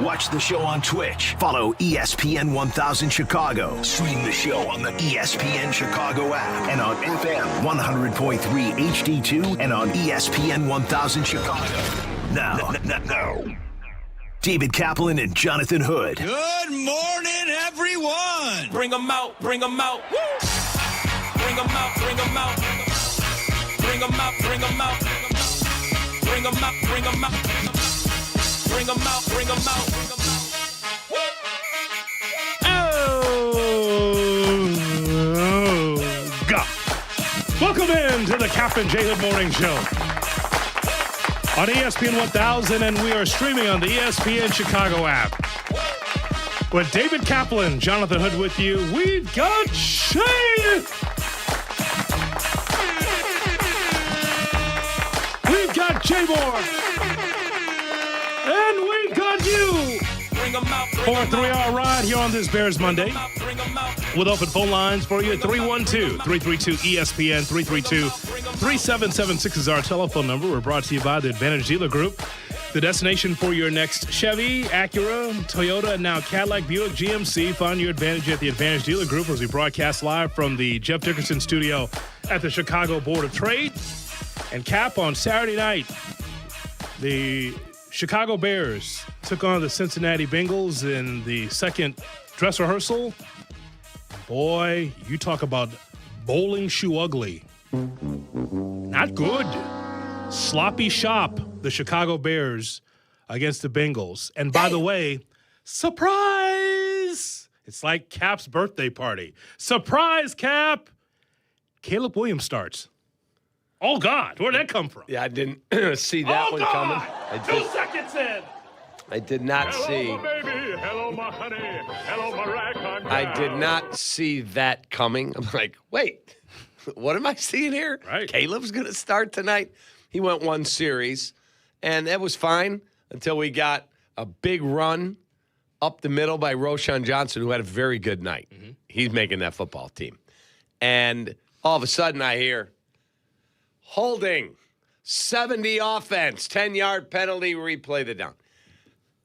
Watch the show on Twitch. Follow ESPN 1000 Chicago. Stream the show on the ESPN Chicago app and on FM 100.3 HD2 and on ESPN 1000 Chicago. Now, David Kaplan and Jonathan Hood. Good morning, everyone. Bring them out, bring them out. Woo! Bring them out, bring them out. Bring them out, bring them out. Bring them out, bring them out. Bring them out, bring them out. Oh, God. Welcome in to the Kap J Hood Morning Show on ESPN 1000, and we are streaming on the ESPN Chicago app. With David Kaplan, Jonathan Hood with you, we've got Shay. We've got J-Moore. And we got you. For a 3-hour ride here on this Bears Monday. With open phone lines for you at 312-332-ESPN, 332-3776 is our telephone number. We're brought to you by the Advantage Dealer Group, the destination for your next Chevy, Acura, Toyota, and now Cadillac, Buick, GMC. Find your Advantage at the Advantage Dealer Group as we broadcast live from the Jeff Dickerson Studio at the Chicago Board of Trade. And Cap, on Saturday night, the Chicago Bears took on the Cincinnati Bengals in the second dress rehearsal. Boy, you talk about bowling shoe ugly. Not good. Sloppy shop, the Chicago Bears against the Bengals. And by the way, surprise! It's like Cap's birthday party. Surprise, Cap! Caleb Williams starts. Oh, God, where'd that come from? Yeah, I didn't see that one coming. 2 seconds in. I did not see. Hello, my baby. Hello, my honey. Hello, my ragtime gal. I did not see that coming. I'm like, wait, what am I seeing here? Right. Caleb's going to start tonight. He went one series, and that was fine until we got a big run up the middle by Roschon Johnson, who had a very good night. Mm-hmm. He's making that football team. And all of a sudden I hear, holding, 70 offense, 10-yard penalty, replay the down.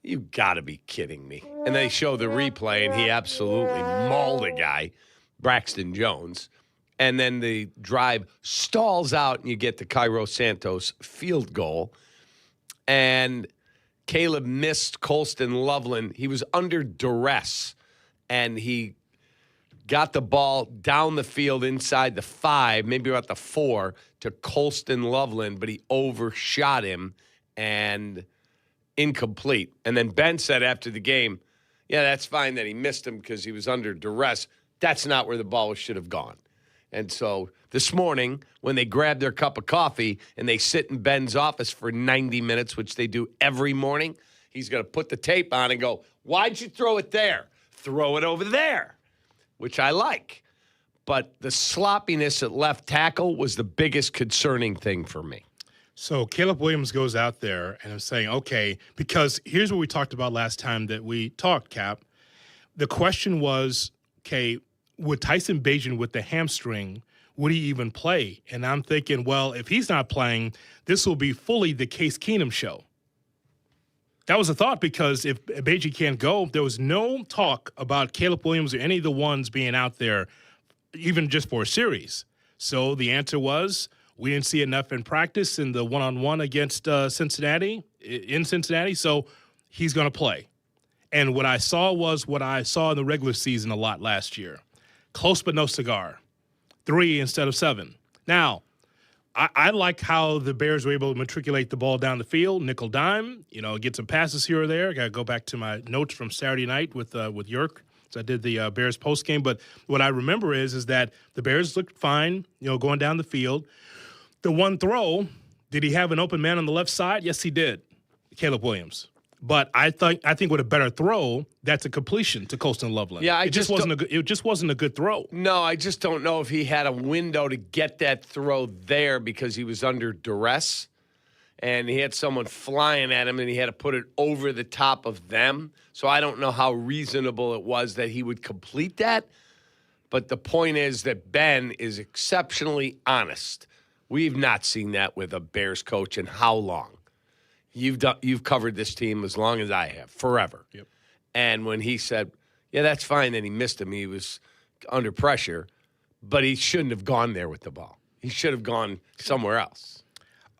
You got to be kidding me. And they show the replay, and he absolutely mauled a guy, Braxton Jones. And then the drive stalls out, and you get the Cairo Santos field goal. And Caleb missed Colston Loveland. He was under duress, and he got the ball down the field inside the 5, maybe about the 4, to Colston Loveland, but he overshot him and incomplete. And then Ben said after the game, yeah, that's fine that he missed him because he was under duress. That's not where the ball should have gone. And so this morning, when they grab their cup of coffee and they sit in Ben's office for 90 minutes, which they do every morning, he's going to put the tape on and go, why'd you throw it there? Throw it over there, which I like. But the sloppiness at left tackle was the biggest concerning thing for me. So Caleb Williams goes out there and I'm saying, okay, because here's what we talked about last time that we talked, Cap. The question was, okay, with Tyson Bagent with the hamstring, would he even play? And I'm thinking, well, if he's not playing, this will be fully the Case Keenum show. That was a thought because if Bagent can't go, there was no talk about Caleb Williams or any of the ones being out there, even just for a series. So the answer was we didn't see enough in practice in the one-on-one against Cincinnati, so he's going to play. And what I saw was what I saw in the regular season a lot last year. Close but no cigar. 3 instead of 7. Now, I like how the Bears were able to matriculate the ball down the field, nickel dime, get some passes here or there. I got to go back to my notes from Saturday night with Yerk. So I did the Bears postgame. But what I remember is that the Bears looked fine, going down the field. The one throw, did he have an open man on the left side? Yes, he did, Caleb Williams. But I think with a better throw, that's a completion to Colston Loveland. Yeah, it just wasn't a good throw. No, I just don't know if he had a window to get that throw there because he was under duress. And he had someone flying at him, and he had to put it over the top of them. So I don't know how reasonable it was that he would complete that. But the point is that Ben is exceptionally honest. We've not seen that with a Bears coach in how long? you've covered this team as long as I have, forever. Yep. And when he said, yeah, that's fine, then he missed him. He was under pressure, but he shouldn't have gone there with the ball. He should have gone somewhere else.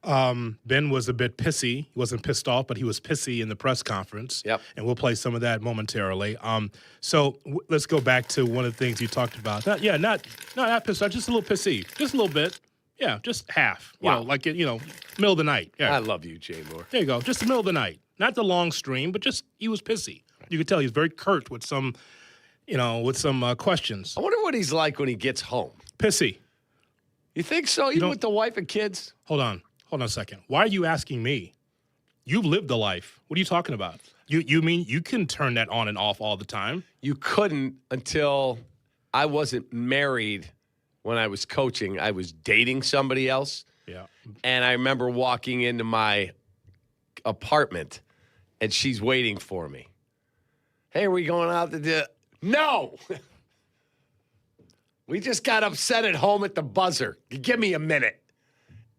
Ben was a bit pissy. He wasn't pissed off, but he was pissy in the press conference. Yep. And we'll play some of that momentarily. Let's go back to one of the things you talked about. Not pissed off, just a little pissy. Just a little bit. Yeah, just half. Wow. Middle of the night. Yeah. I love you, Jay Moore. There you go. Just the middle of the night. Not the long stream, but just he was pissy. You could tell he's very curt with some questions. I wonder what he's like when he gets home. Pissy. You think so? Even with the wife and kids? Hold on a second. Why are you asking me? You've lived the life. What are you talking about? You mean you can turn that on and off all the time? You couldn't until I wasn't married when I was coaching. I was dating somebody else. Yeah. And I remember walking into my apartment, and she's waiting for me. Hey, are we going out to do? No! We just got upset at home at the buzzer. Give me a minute.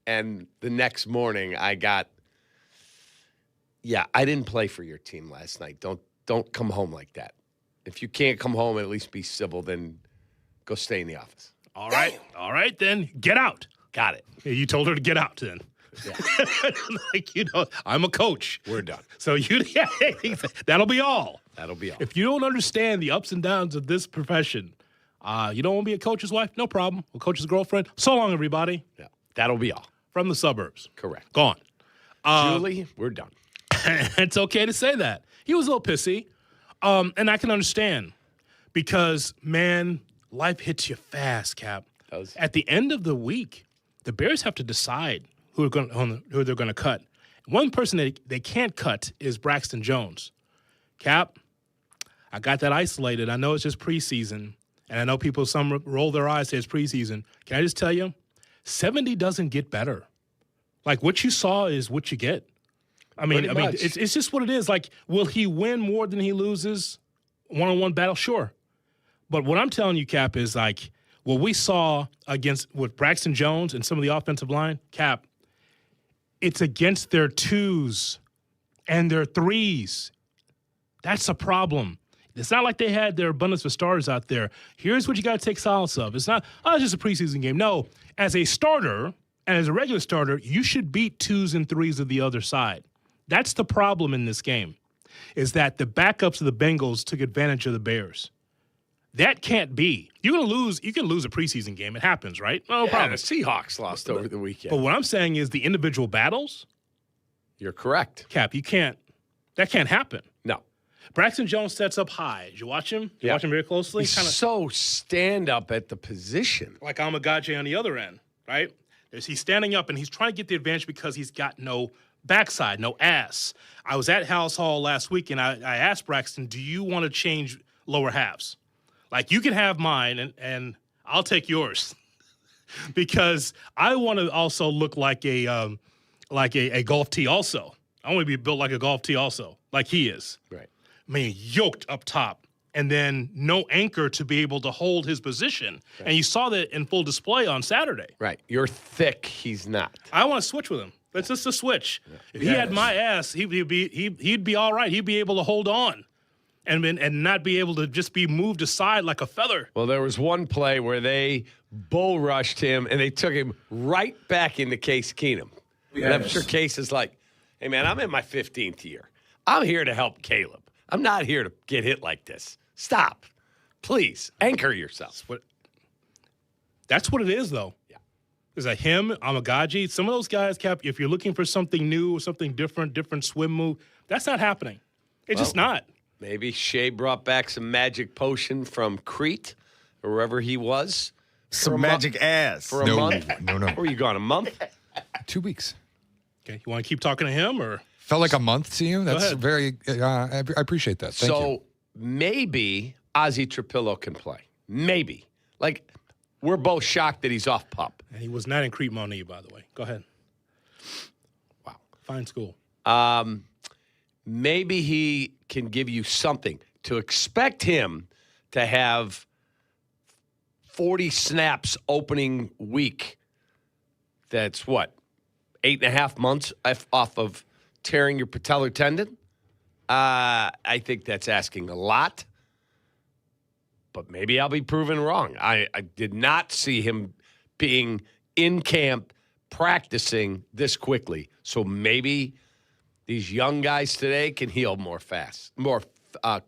And the next morning, I didn't play for your team last night. Don't come home like that. If you can't come home and at least be civil, then go stay in the office. All right. All right, then get out. Got it. Yeah, you told her to get out then. Yeah. I'm a coach. We're done. So that'll be all. That'll be all. If you don't understand the ups and downs of this profession, you don't want to be a coach's wife? No problem. A coach's girlfriend? So long, everybody. Yeah, that'll be all. From the suburbs. Correct. Gone. Julie, we're done. It's okay to say that. He was a little pissy, and I can understand because, man, life hits you fast, Cap. Does. At the end of the week, the Bears have to decide who they're going to cut. One person that they can't cut is Braxton Jones. Cap, I got that isolated. I know it's just preseason, and I know some roll their eyes say it's preseason. Can I just tell you, 70 doesn't get better. Like, what you saw is what you get. I mean, it's just what it is. Like, will he win more than he loses one-on-one battle? Sure. But what I'm telling you, Cap, is like what we saw with Braxton Jones and some of the offensive line, Cap, it's against their twos and their threes. That's a problem. It's not like they had their abundance of stars out there. Here's what you got to take solace of. It's not, it's just a preseason game. No, as a starter and as a regular starter, you should beat twos and threes of the other side. That's the problem in this game, is that the backups of the Bengals took advantage of the Bears. That can't be. You can lose a preseason game. It happens, right? No problem. The Seahawks lost over the weekend. But what I'm saying is the individual battles. You're correct. Cap, that can't happen. No. Braxton Jones sets up high. Did you watch him? Did you watch him very closely? He's so stand up at the position. Like Kap on the other end, right? He's standing up, and he's trying to get the advantage because he's got no backside, no ass. I was at House Hall last week, and I asked Braxton, do you want to change lower halves? Like, you can have mine, and I'll take yours. Because I want to also look like a golf tee also. I want to be built like a golf tee also, like he is. Right. I mean, yoked up top, and then no anchor to be able to hold his position. Right. And you saw that in full display on Saturday. Right. You're thick. He's not. I want to switch with him. It's just a switch. Yeah. If he had my ass, he'd be all right. He'd be able to hold on and not be able to just be moved aside like a feather. Well, there was one play where they bull rushed him, and they took him right back into Case Keenum. Yes. And I'm sure Case is like, hey, man, I'm in my 15th year. I'm here to help Caleb. I'm not here to get hit like this. Stop. Please, anchor yourself. That's what it is, though. Yeah. Is that him, Amagaji, some of those guys, Cap, if you're looking for something new, something different swim move, that's not happening. It's just not. Maybe Shea brought back some magic potion from Crete or wherever he was. Some magic ass. For a month? No. Where are you gone, a month? 2 weeks. Okay, you want to keep talking to him, or? Felt like a month to you? That's ahead. very, I appreciate that. Thank you. Maybe Ozzie Trapillo can play. Maybe. Like, we're both shocked that he's off pup. And he was not in Crete Moni, by the way. Go ahead. Wow. Fine school. Maybe he can give you something. To expect him to have 40 snaps opening week, that's what, 8.5 months off of tearing your patellar tendon. I think that's asking a lot. But maybe I'll be proven wrong. I did not see him being in camp practicing this quickly. So maybe these young guys today can heal more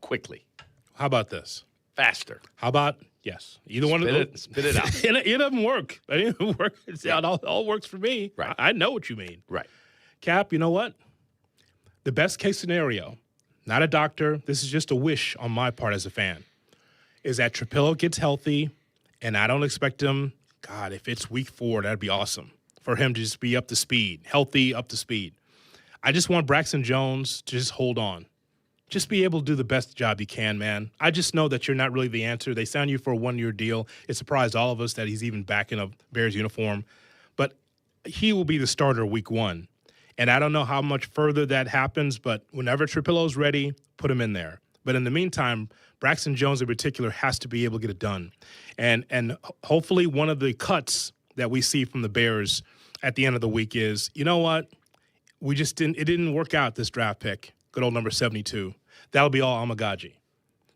quickly. How about this? Faster. How about, yes, either one of those. Spit it out. It doesn't work. It doesn't work. It all works for me. Right. I know what you mean. Right. Kap, you know what? The best case scenario, not a doctor, this is just a wish on my part as a fan, is that Trapillo gets healthy, and I don't expect him, God, if it's week 4, that'd be awesome, for him to just be up to speed, healthy, up to speed. I just want Braxton Jones to just hold on. Just be able to do the best job you can, man. I just know that you're not really the answer. They signed you for a 1-year deal. It surprised all of us that he's even back in a Bears uniform. But he will be the starter week 1. And I don't know how much further that happens, but whenever Trapillo's ready, put him in there. But in the meantime, Braxton Jones in particular has to be able to get it done. And hopefully one of the cuts that we see from the Bears at the end of the week is, you know what? It didn't work out, this draft pick. Good old number 72. That'll be all Amagaji.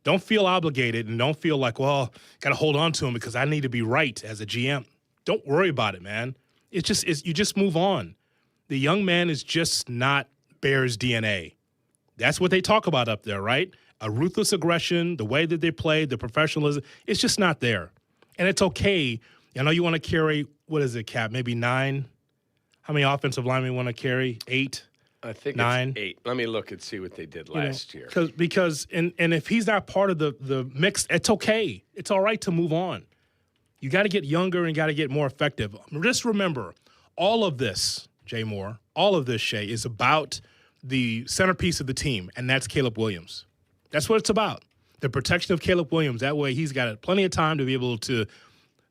Don't feel obligated and don't feel like, well, got to hold on to him because I need to be right as a GM. Don't worry about it, man. You just move on. The young man is just not Bears DNA. That's what they talk about up there, right? A ruthless aggression, the way that they play, the professionalism, it's just not there. And it's okay. I know you want to carry, what is it, Kap, maybe 9? How many offensive linemen you want to carry? 8? I think 9? It's 8. Let me look and see what they did last year. Because if he's not part of the mix, it's okay. It's all right to move on. You got to get younger and got to get more effective. Just remember, all of this, Jay Moore, all of this, Shay, is about the centerpiece of the team, and that's Caleb Williams. That's what it's about, the protection of Caleb Williams. That way he's got plenty of time to be able to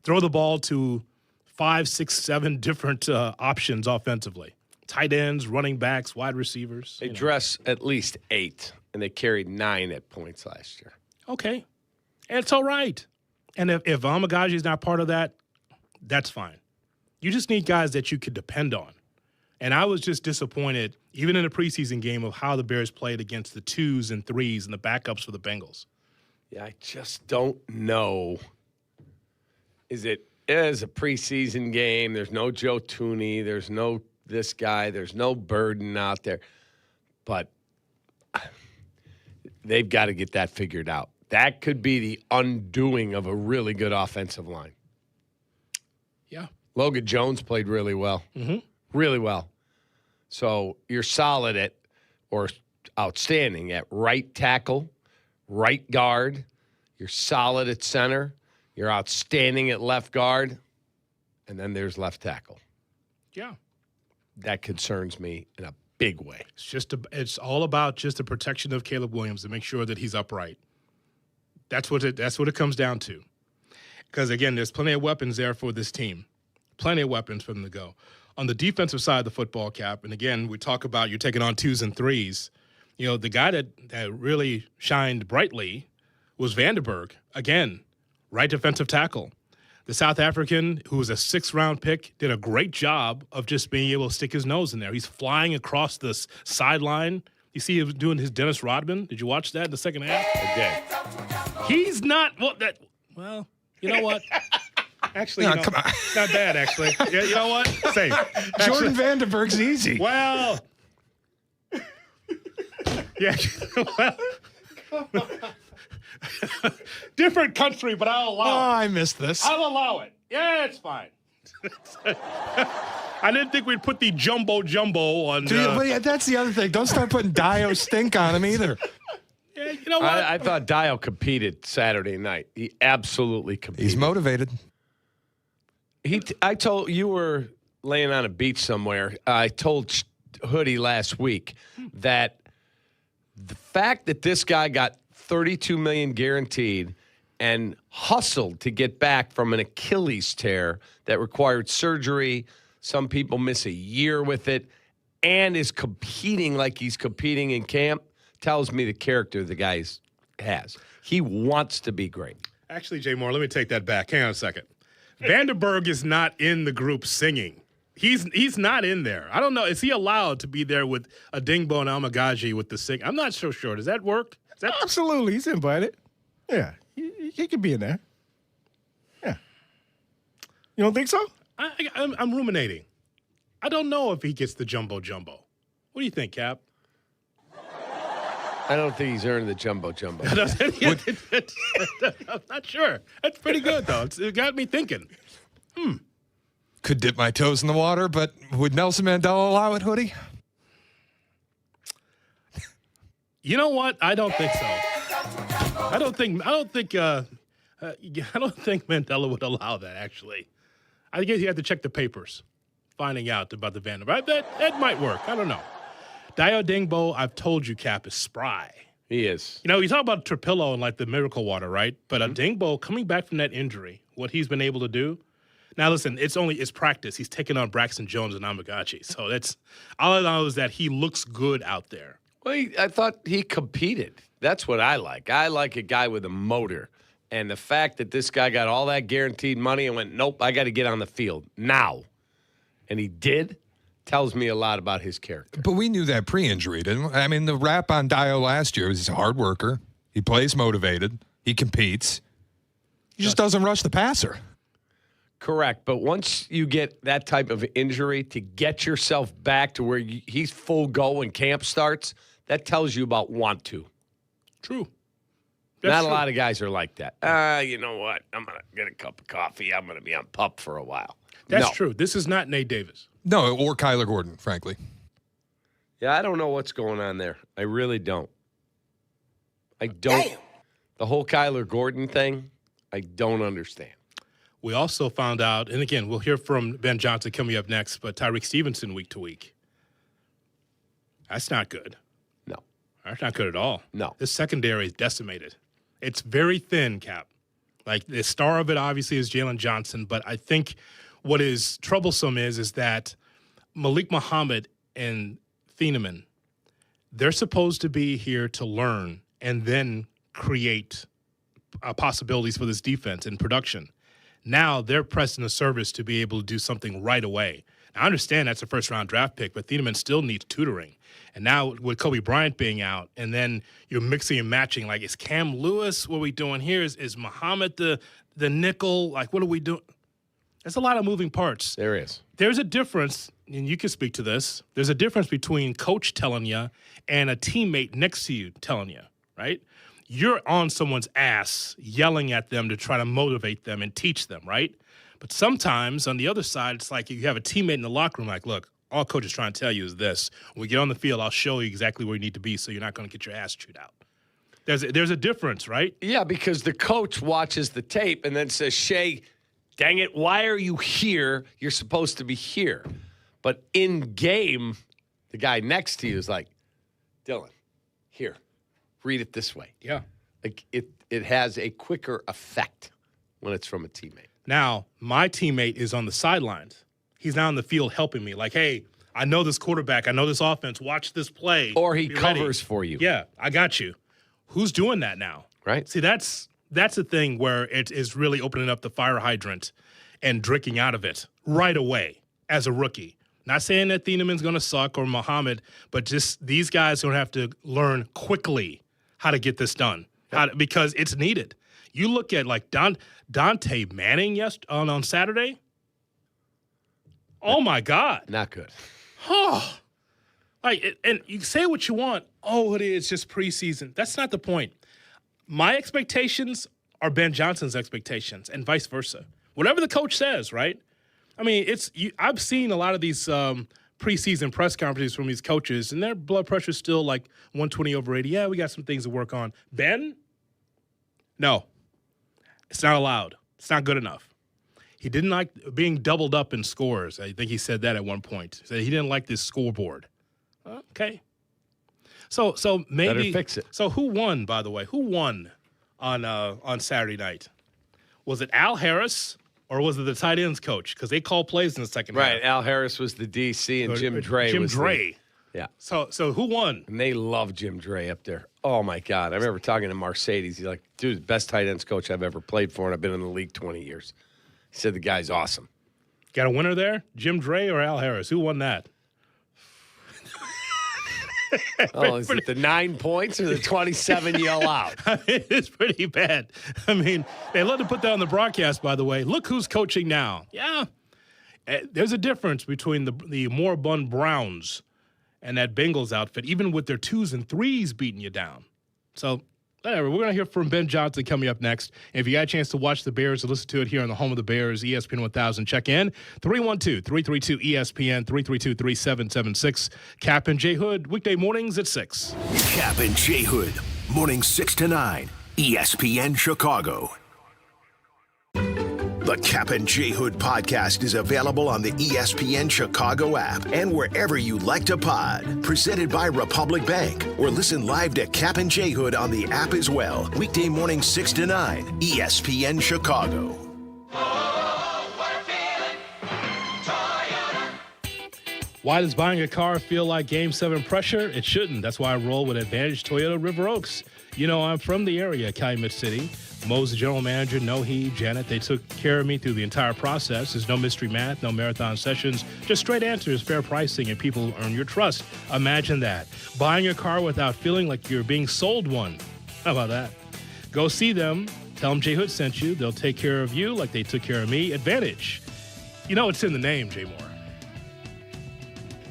throw the ball to 5, 6, 7 different options offensively. Tight ends, running backs, wide receivers. They dress at least 8, and they carried 9 at points last year. Okay. And it's all right. And if Amagaji is not part of that, that's fine. You just need guys that you could depend on. And I was just disappointed, even in the preseason game, of how the Bears played against the 2s and 3s and the backups for the Bengals. Yeah, I just don't know. Is it is a preseason game? There's no Joe Tooney. There's no this guy. There's no burden out there. But they've got to get that figured out. That could be the undoing of a really good offensive line. Yeah. Logan Jones played really well. Mm-hmm. Really well. So you're solid at, or outstanding at right tackle, right guard. You're solid at center. You're outstanding at left guard. And then there's left tackle. Yeah. That concerns me in a big way. It's all about just the protection of Caleb Williams to make sure that he's upright. That's what it comes down to. Because, again, there's plenty of weapons there for this team. Plenty of weapons for them to go. On the defensive side of the football, Kap, and again, we talk about you're taking on 2s and 3s. You know, the guy that really shined brightly was Vandenberg. Again, right defensive tackle. The South African, who was a 6th-round pick, did a great job of just being able to stick his nose in there. He's flying across this sideline. You see him doing his Dennis Rodman. Did you watch that in the second half? I did. He's not well, you know what? Actually, No, come on. It's not bad, actually. Yeah, you know what? Safe. Jordan Vandenberg's easy. Well, yeah, well, different country, but I'll allow it. I missed this. I'll allow it. Yeah, it's fine. I didn't think we'd put the jumbo on. But yeah, that's the other thing. Don't start putting Dio stink on him either. Yeah, you know what? I thought Dio competed Saturday night. He absolutely competed. He's motivated. I told you were laying on a beach somewhere. I told Hoodie last week that the fact that this guy got $32 million guaranteed and hustled to get back from an Achilles tear that required surgery. Some people miss a year with it, and is competing like he's competing in camp, tells me the character the guy has. He wants to be great. Actually, Jay Moore, let me take that back. Hang on a second. Vandenberg is not in the group singing. He's not in there. I don't know. Is he allowed to be there with a Dingbo and Almagaji with the sick? I'm not so sure. Does that work? Absolutely. He's invited. Yeah. He could be in there. Yeah. You don't think so? I'm ruminating. I don't know if he gets the jumbo. What do you think, Cap? I don't think he's earned the jumbo. I'm not sure. That's pretty good, though. It got me thinking. Could dip my toes in the water, but would Nelson Mandela allow it, Hoodie? You know what? I don't think so. I don't think Mandela would allow that. Actually, I guess you have to check the papers, finding out about the Vanderbilt. That might work. I don't know. Dio Dingbo, I've told you, Cap, is spry. He is. You know, you talk about Trapillo and like the miracle water, right? But Dingbo coming back from that injury, what he's been able to do. Now, listen, it's practice. He's taking on Braxton Jones and Amagachi. So that's all I know is that he looks good out there. Well, I thought he competed. That's what I like. I like a guy with a motor. And the fact that this guy got all that guaranteed money and went, nope, I got to get on the field now. And he did, tells me a lot about his character. But we knew that pre-injury, didn't we? I mean, the rap on Dio last year was he's a hard worker. He plays motivated. He competes. He just doesn't rush the passer. Correct. But once you get that type of injury, to get yourself back to where he's full go when camp starts, that tells you about want to. True. Not a lot of guys are like that. You know what? I'm going to get a cup of coffee. I'm going to be on pup for a while. That's true. This is not Nate Davis. No, or Kyler Gordon, frankly. Yeah, I don't know what's going on there. I really don't. I don't. Damn. The whole Kyler Gordon thing, I don't understand. We also found out, and again, we'll hear from Ben Johnson coming up next, but Tyreek Stevenson week to week. That's not good. No. That's not good at all. No. This secondary is decimated. It's very thin, Cap. Like, the star of it, obviously, is Jalen Johnson, but I think what is troublesome is that Malik Muhammad and Thieneman, they're supposed to be here to learn and then create possibilities for this defense and production. Now they're pressing the service to be able to do something right away. Now, I understand that's a first-round draft pick, but Thieneman still needs tutoring. And now with Kobe Bryant being out, and then you're mixing and matching, like, is Cam Lewis, what are we doing here? Is Muhammad the nickel? Like, what are we doing? There's a lot of moving parts. There is. There's a difference, and you can speak to this. There's a difference between coach telling you and a teammate next to you telling you, right? You're on someone's ass yelling at them to try to motivate them and teach them, right? But sometimes on the other side, it's like you have a teammate in the locker room like, look, all coach is trying to tell you is this. When we get on the field, I'll show you exactly where you need to be so you're not going to get your ass chewed out. There's a difference, right? Yeah, because the coach watches the tape and then says, Shea, dang it, why are you here? You're supposed to be here. But in game, the guy next to you is like, Dylan, here, read it this way. Yeah. Like it has a quicker effect when it's from a teammate. Now, my teammate is on the sidelines. He's now on the field helping me. Like, hey, I know this quarterback. I know this offense. Watch this play. Or he covers for you. Yeah, I got you. Who's doing that now? Right. See, that's a thing where it is really opening up the fire hydrant and drinking out of it right away as a rookie. Not saying that Thieneman's going to suck or Muhammad, but just these guys are going to have to learn quickly how to get this done because it's needed. You look at like Dante Manning on Saturday. Oh, my God. Not good. Oh. And you say what you want. Oh, it's just preseason. That's not the point. My expectations are Ben Johnson's expectations and vice versa. Whatever the coach says, right? I mean, I've seen a lot of these preseason press conferences from these coaches, and their blood pressure's still like 120 over 80. Yeah, we got some things to work on. Ben? No. It's not allowed. It's not good enough. He didn't like being doubled up in scores. I think he said that at one point. He said he didn't like this scoreboard. Okay. So maybe better fix it. So who won, by the way? Who won on Saturday night? Was it Al Harris or was it the tight ends coach? Because they called plays in the second half. Right. Al Harris was the DC and Jim Dre was yeah. So who won? And they love Jim Dre up there. Oh, my God. I remember talking to Mercedes. He's like, dude, best tight ends coach I've ever played for, and I've been in the league 20 years. He said the guy's awesome. Got a winner there? Jim Dre or Al Harris? Who won that? Oh, is it the 9 points or the 27 yell out? It's pretty bad. I mean, they love to put that on the broadcast, by the way. Look who's coaching now. Yeah. There's a difference between the moribund Browns and that Bengals outfit, even with their 2s and 3s beating you down. So, whatever. We're going to hear from Ben Johnson coming up next. And if you got a chance to watch the Bears or listen to it here on the home of the Bears, ESPN 1000, check in. 312-332-ESPN, 332-3776. Kap and J Hood, weekday mornings at 6. Kap and J Hood, mornings 6 to 9, ESPN Chicago. The Kap and J Hood podcast is available on the ESPN Chicago app and wherever you like to pod. Presented by Republic Bank. Or listen live to Kap and J Hood on the app as well. Weekday morning 6 to 9, ESPN Chicago. Why does buying a car feel like Game 7 pressure? It shouldn't. That's why I roll with Advantage Toyota River Oaks. You know, I'm from the area, Calumet City. Mo's the general manager, Nohe, Janet, they took care of me through the entire process. There's no mystery math, no marathon sessions, just straight answers, fair pricing, and people earn your trust. Imagine that. Buying a car without feeling like you're being sold one. How about that? Go see them. Tell them J Hood sent you. They'll take care of you like they took care of me. Advantage. You know it's in the name, J Moore.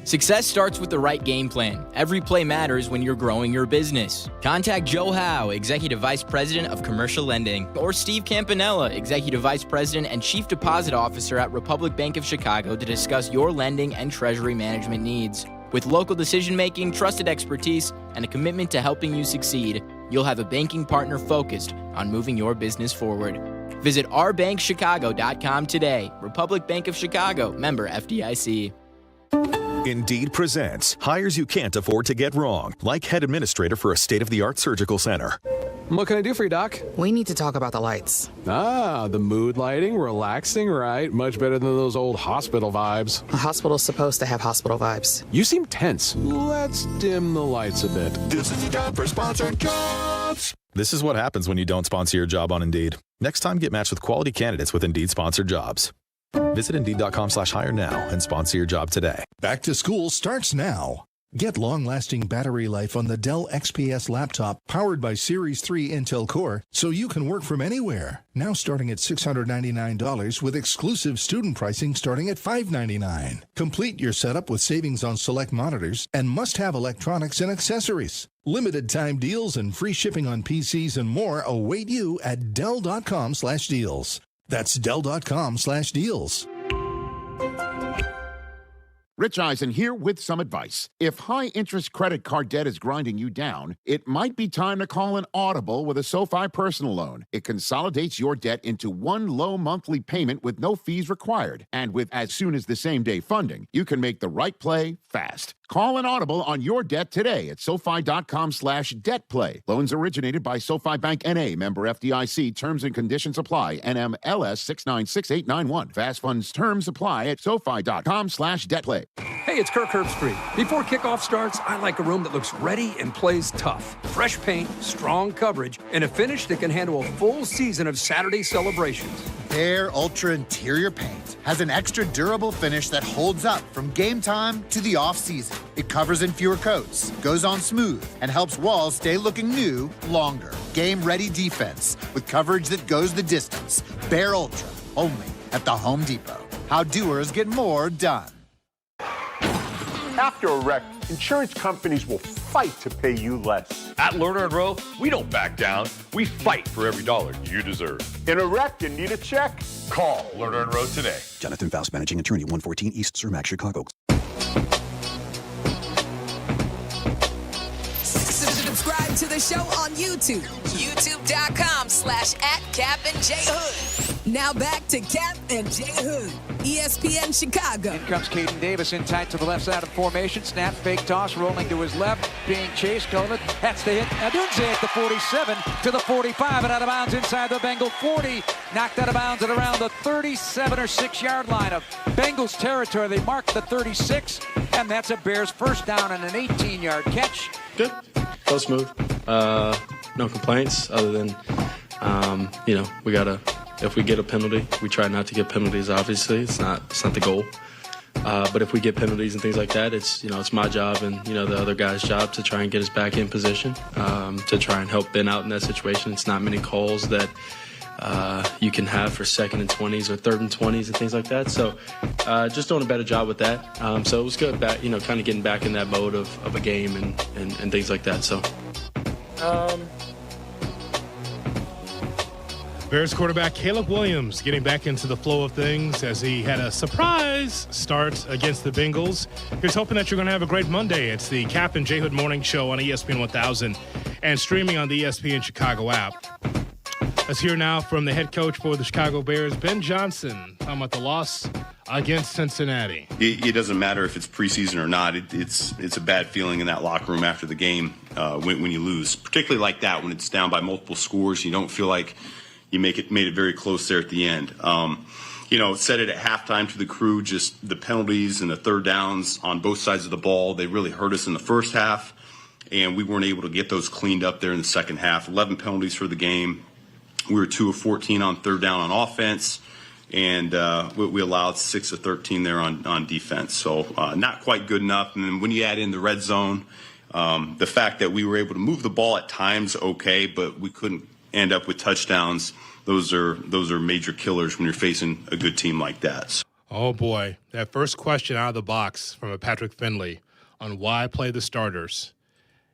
Success starts with the right game plan. Every play matters when you're growing your business. Contact Joe Howe, Executive Vice President of Commercial Lending, or Steve Campanella, Executive Vice President and Chief Deposit Officer at Republic Bank of Chicago, to discuss your lending and treasury management needs. With local decision-making, trusted expertise, and a commitment to helping you succeed, you'll have a banking partner focused on moving your business forward. Visit ourbankchicago.com today. Republic Bank of Chicago, member FDIC. Indeed presents hires you can't afford to get wrong, like head administrator for a state-of-the-art surgical center. What can I do for you, Doc? We need to talk about the lights. Ah, the mood lighting, relaxing, right? Much better than those old hospital vibes. A hospital's supposed to have hospital vibes. You seem tense. Let's dim the lights a bit. This is the job for sponsored jobs. This is what happens when you don't sponsor your job on Indeed. Next time, get matched with quality candidates with Indeed sponsored jobs. Visit Indeed.com/hire now and sponsor your job today. Back to school starts now. Get long-lasting battery life on the Dell XPS laptop powered by Series 3 Intel Core so you can work from anywhere. Now starting at $699 with exclusive student pricing starting at $599. Complete your setup with savings on select monitors and must-have electronics and accessories. Limited time deals and free shipping on PCs and more await you at Dell.com/deals. That's Dell.com/deals. Rich Eisen here with some advice. If high-interest credit card debt is grinding you down, it might be time to call an audible with a SoFi personal loan. It consolidates your debt into one low monthly payment with no fees required. And with as soon as the same-day funding, you can make the right play fast. Call an audible on your debt today at SoFi.com/debtplay. Loans originated by SoFi Bank N.A., member FDIC. Terms and conditions apply. NMLS 696891. Fast funds terms apply at SoFi.com/debtplay. Hey, it's Kirk Herbstreit. Before kickoff starts, I like a room that looks ready and plays tough. Fresh paint, strong coverage, and a finish that can handle a full season of Saturday celebrations. Bare Ultra Interior Paint has an extra durable finish that holds up from game time to the off-season. It covers in fewer coats, goes on smooth, and helps walls stay looking new longer. Game-ready defense with coverage that goes the distance. Bare Ultra, only at the Home Depot. How doers get more done. After a wreck, insurance companies will fight to pay you less. At Lerner & Rowe, we don't back down. We fight for every dollar you deserve. In a wreck, you need a check? Call Lerner & Rowe today. Jonathan Faust, Managing Attorney, 114 East Cermak, Chicago. Subscribe to the show on YouTube. YouTube.com/@KapandJHood. Now back to Kap and J Hood. ESPN Chicago. In comes Caden Davis in tight to the left side of formation. Snap, fake toss, rolling to his left. Being chased, Colvin. That's the hit. Adunze at the 47 to the 45 and out of bounds inside the Bengal 40. Knocked out of bounds at around the 37 or 6-yard line of Bengals territory. They mark the 36, and that's a Bears first down and an 18-yard catch. Good. Go smooth. No complaints other than, we got to if we get a penalty. We try not to get penalties, obviously. It's not the goal. But if we get penalties and things like that, it's my job and the other guy's job to try and get us back in position, to try and help Ben out in that situation. It's not many calls that you can have for 2nd and 20s or 3rd and 20s and things like that. So just doing a better job with that. So it was good, kind of getting back in that mode of a game and things like that. So. Bears quarterback Caleb Williams getting back into the flow of things as he had a surprise start against the Bengals. Here's hoping that you're going to have a great Monday. It's the Kap J Hood Morning Show on ESPN 1000 and streaming on the ESPN Chicago app. Let's hear now from the head coach for the Chicago Bears, Ben Johnson, talking about the loss against Cincinnati. It doesn't matter if it's preseason or not. It's a bad feeling in that locker room after the game when you lose, particularly like that when it's down by multiple scores. You don't feel like you made it very close there at the end. Said it at halftime to the crew, just the penalties and the third downs on both sides of the ball, they really hurt us in the first half, and we weren't able to get those cleaned up there in the second half. 11 penalties for the game. We were 2 of 14 on third down on offense, and we allowed 6 of 13 there on defense. So not quite good enough. And then when you add in the red zone, the fact that we were able to move the ball at times, okay, but we couldn't end up with touchdowns. Those are major killers when you're facing a good team like that. Oh boy, that first question out of the box from a Patrick Finley on why play the starters,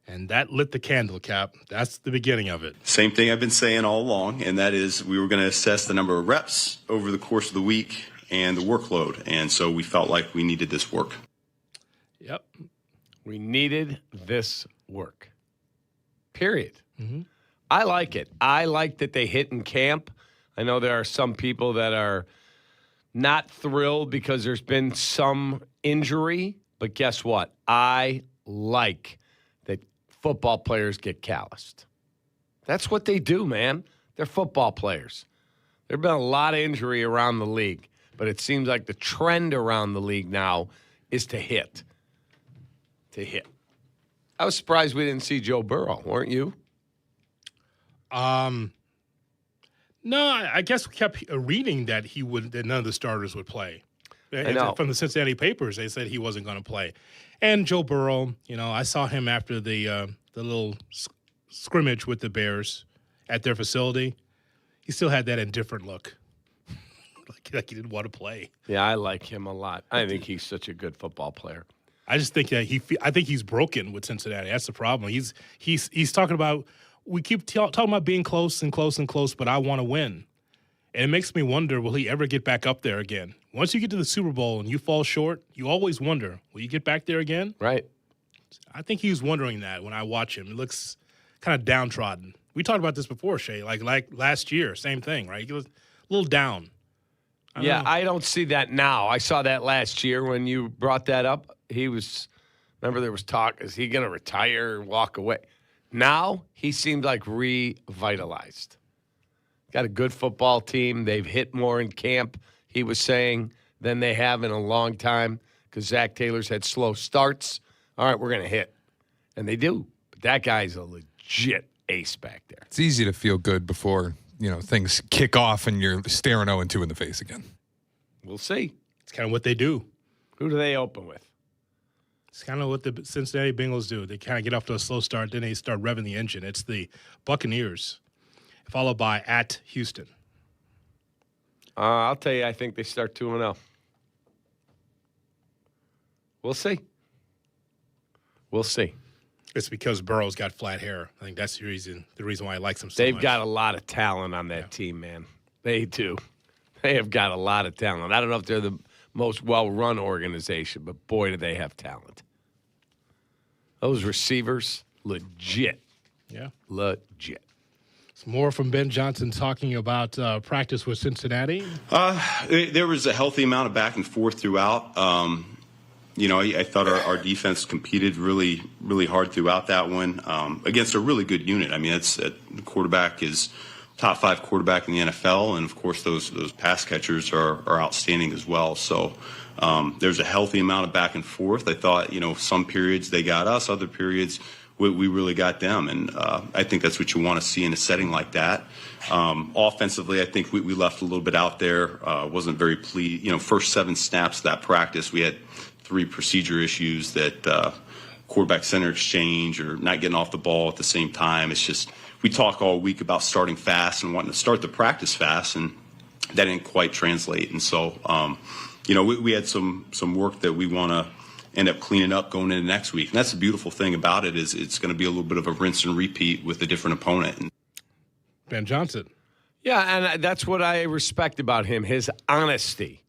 and that lit the candle, Cap. That's the beginning of it. Same thing I've been saying all along, and that is we were going to assess the number of reps over the course of the week and the workload, and so we felt like we needed this work. Yep, we needed this work. Period. Mm-hmm. I like it. I like that they hit in camp. I know there are some people that are not thrilled because there's been some injury, but guess what? I like that football players get calloused. That's what they do, man. They're football players. There have been a lot of injury around the league, but it seems like the trend around the league now is to hit. I was surprised we didn't see Joe Burrow, weren't you? No, I guess we kept reading that that none of the starters would play. I know. From the Cincinnati papers, they said he wasn't going to play. And Joe Burrow, I saw him after the little scrimmage with the Bears at their facility. He still had that indifferent look, like he didn't want to play. Yeah, I like him a lot. I think he's such a good football player. I just think that I think he's broken with Cincinnati. That's the problem. He's talking about. We keep talking about being close and close and close, but I want to win. And it makes me wonder, will he ever get back up there again? Once you get to the Super Bowl and you fall short, you always wonder, will you get back there again? Right. I think he's wondering that when I watch him. It looks kind of downtrodden. We talked about this before, Shay, like last year, same thing, right? He was a little down. I don't see that now. I saw that last year when you brought that up. Remember there was talk, is he going to retire and walk away? Now, he seems like revitalized. Got a good football team. They've hit more in camp, he was saying, than they have in a long time because Zach Taylor's had slow starts. All right, we're going to hit. And they do. But that guy's a legit ace back there. It's easy to feel good before, things kick off and you're staring 0-2 in the face again. We'll see. It's kind of what they do. Who do they open with? It's kind of what the Cincinnati Bengals do. They kind of get off to a slow start, then they start revving the engine. It's the Buccaneers, followed by at Houston. I'll tell you, I think they start 2-0. We'll see. It's because Burrow's got flat hair. I think that's the reason why I like him so much. They've got a lot of talent on that team, man. They do. They have got a lot of talent. I don't know if they're the most well-run organization, but boy, do they have talent. Those receivers, legit. Yeah. Legit. It's more from Ben Johnson talking about practice with Cincinnati. There was a healthy amount of back and forth throughout. I thought our defense competed really, really hard throughout that one against a really good unit. I mean, the quarterback is top 5 quarterback in the NFL, and of course those pass catchers are outstanding as well. So there's a healthy amount of back and forth. I thought, some periods they got us, other periods we really got them. And I think that's what you want to see in a setting like that. Offensively, I think we left a little bit out there. Wasn't very pleased. First 7 snaps of that practice, we had 3 procedure issues that quarterback center exchange or not getting off the ball at the same time. It's just, we talk all week about starting fast and wanting to start the practice fast, and that didn't quite translate. And so, we had some work that we want to end up cleaning up going into next week. And that's the beautiful thing about it, is it's going to be a little bit of a rinse and repeat with a different opponent. Ben Johnson. Yeah, and that's what I respect about him, his honesty.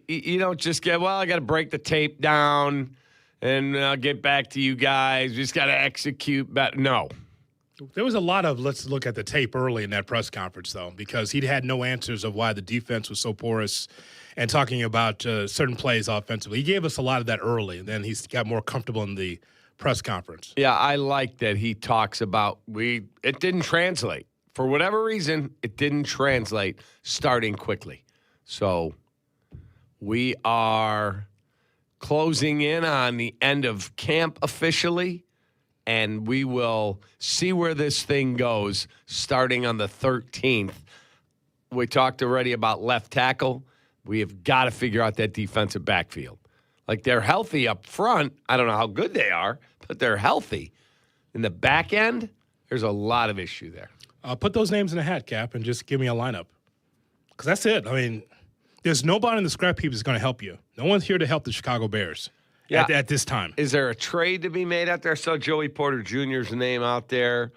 You don't just get, I got to break the tape down and I'll get back to you guys. Just got to execute better. No. There was a lot of let's look at the tape early in that press conference, though, because he'd had no answers of why the defense was so porous and talking about certain plays offensively. He gave us a lot of that early, and then he's got more comfortable in the press conference. Yeah, I like that he talks about it didn't translate. For whatever reason, it didn't translate starting quickly. So we are closing in on the end of camp officially, and we will see where this thing goes starting on the 13th. We talked already about left tackle. We have got to figure out that defensive backfield. Like, they're healthy up front. I don't know how good they are, but they're healthy. In the back end, there's a lot of issue there. Put those names in a hat, Cap, and just give me a lineup. Because that's it. I mean, there's nobody in the scrap heap that's going to help you. No one's here to help the Chicago Bears at this time. Is there a trade to be made out there? I saw Joey Porter Jr.'s name out there.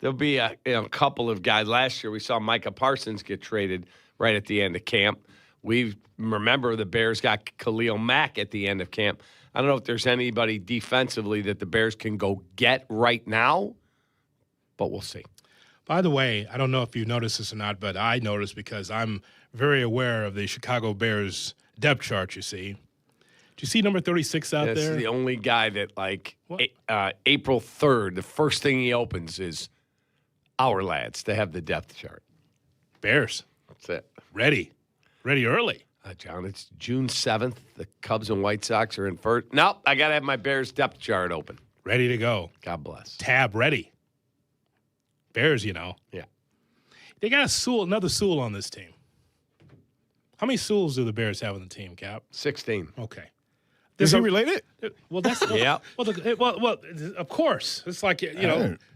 There'll be a couple of guys. Last year, we saw Micah Parsons get traded right at the end of camp. We remember the Bears got Khalil Mack at the end of camp. I don't know if there's anybody defensively that the Bears can go get right now, but we'll see. By the way, I don't know if you noticed this or not, but I noticed because I'm very aware of the Chicago Bears depth chart, you see. Do you see number 36 out there? This is the only guy that, April 3rd, the first thing he opens is our lads to have the depth chart. Bears. That's it. Ready early. John, it's June 7th. The Cubs and White Sox are in first. Nope, I got to have my Bears depth chart open. Ready to go. God bless. Tab ready. Bears, Yeah. They got another Sewell on this team. How many Sewells do the Bears have on the team, Cap? 16. Okay. Is he related? Well, that's yeah. Well, of course. It's like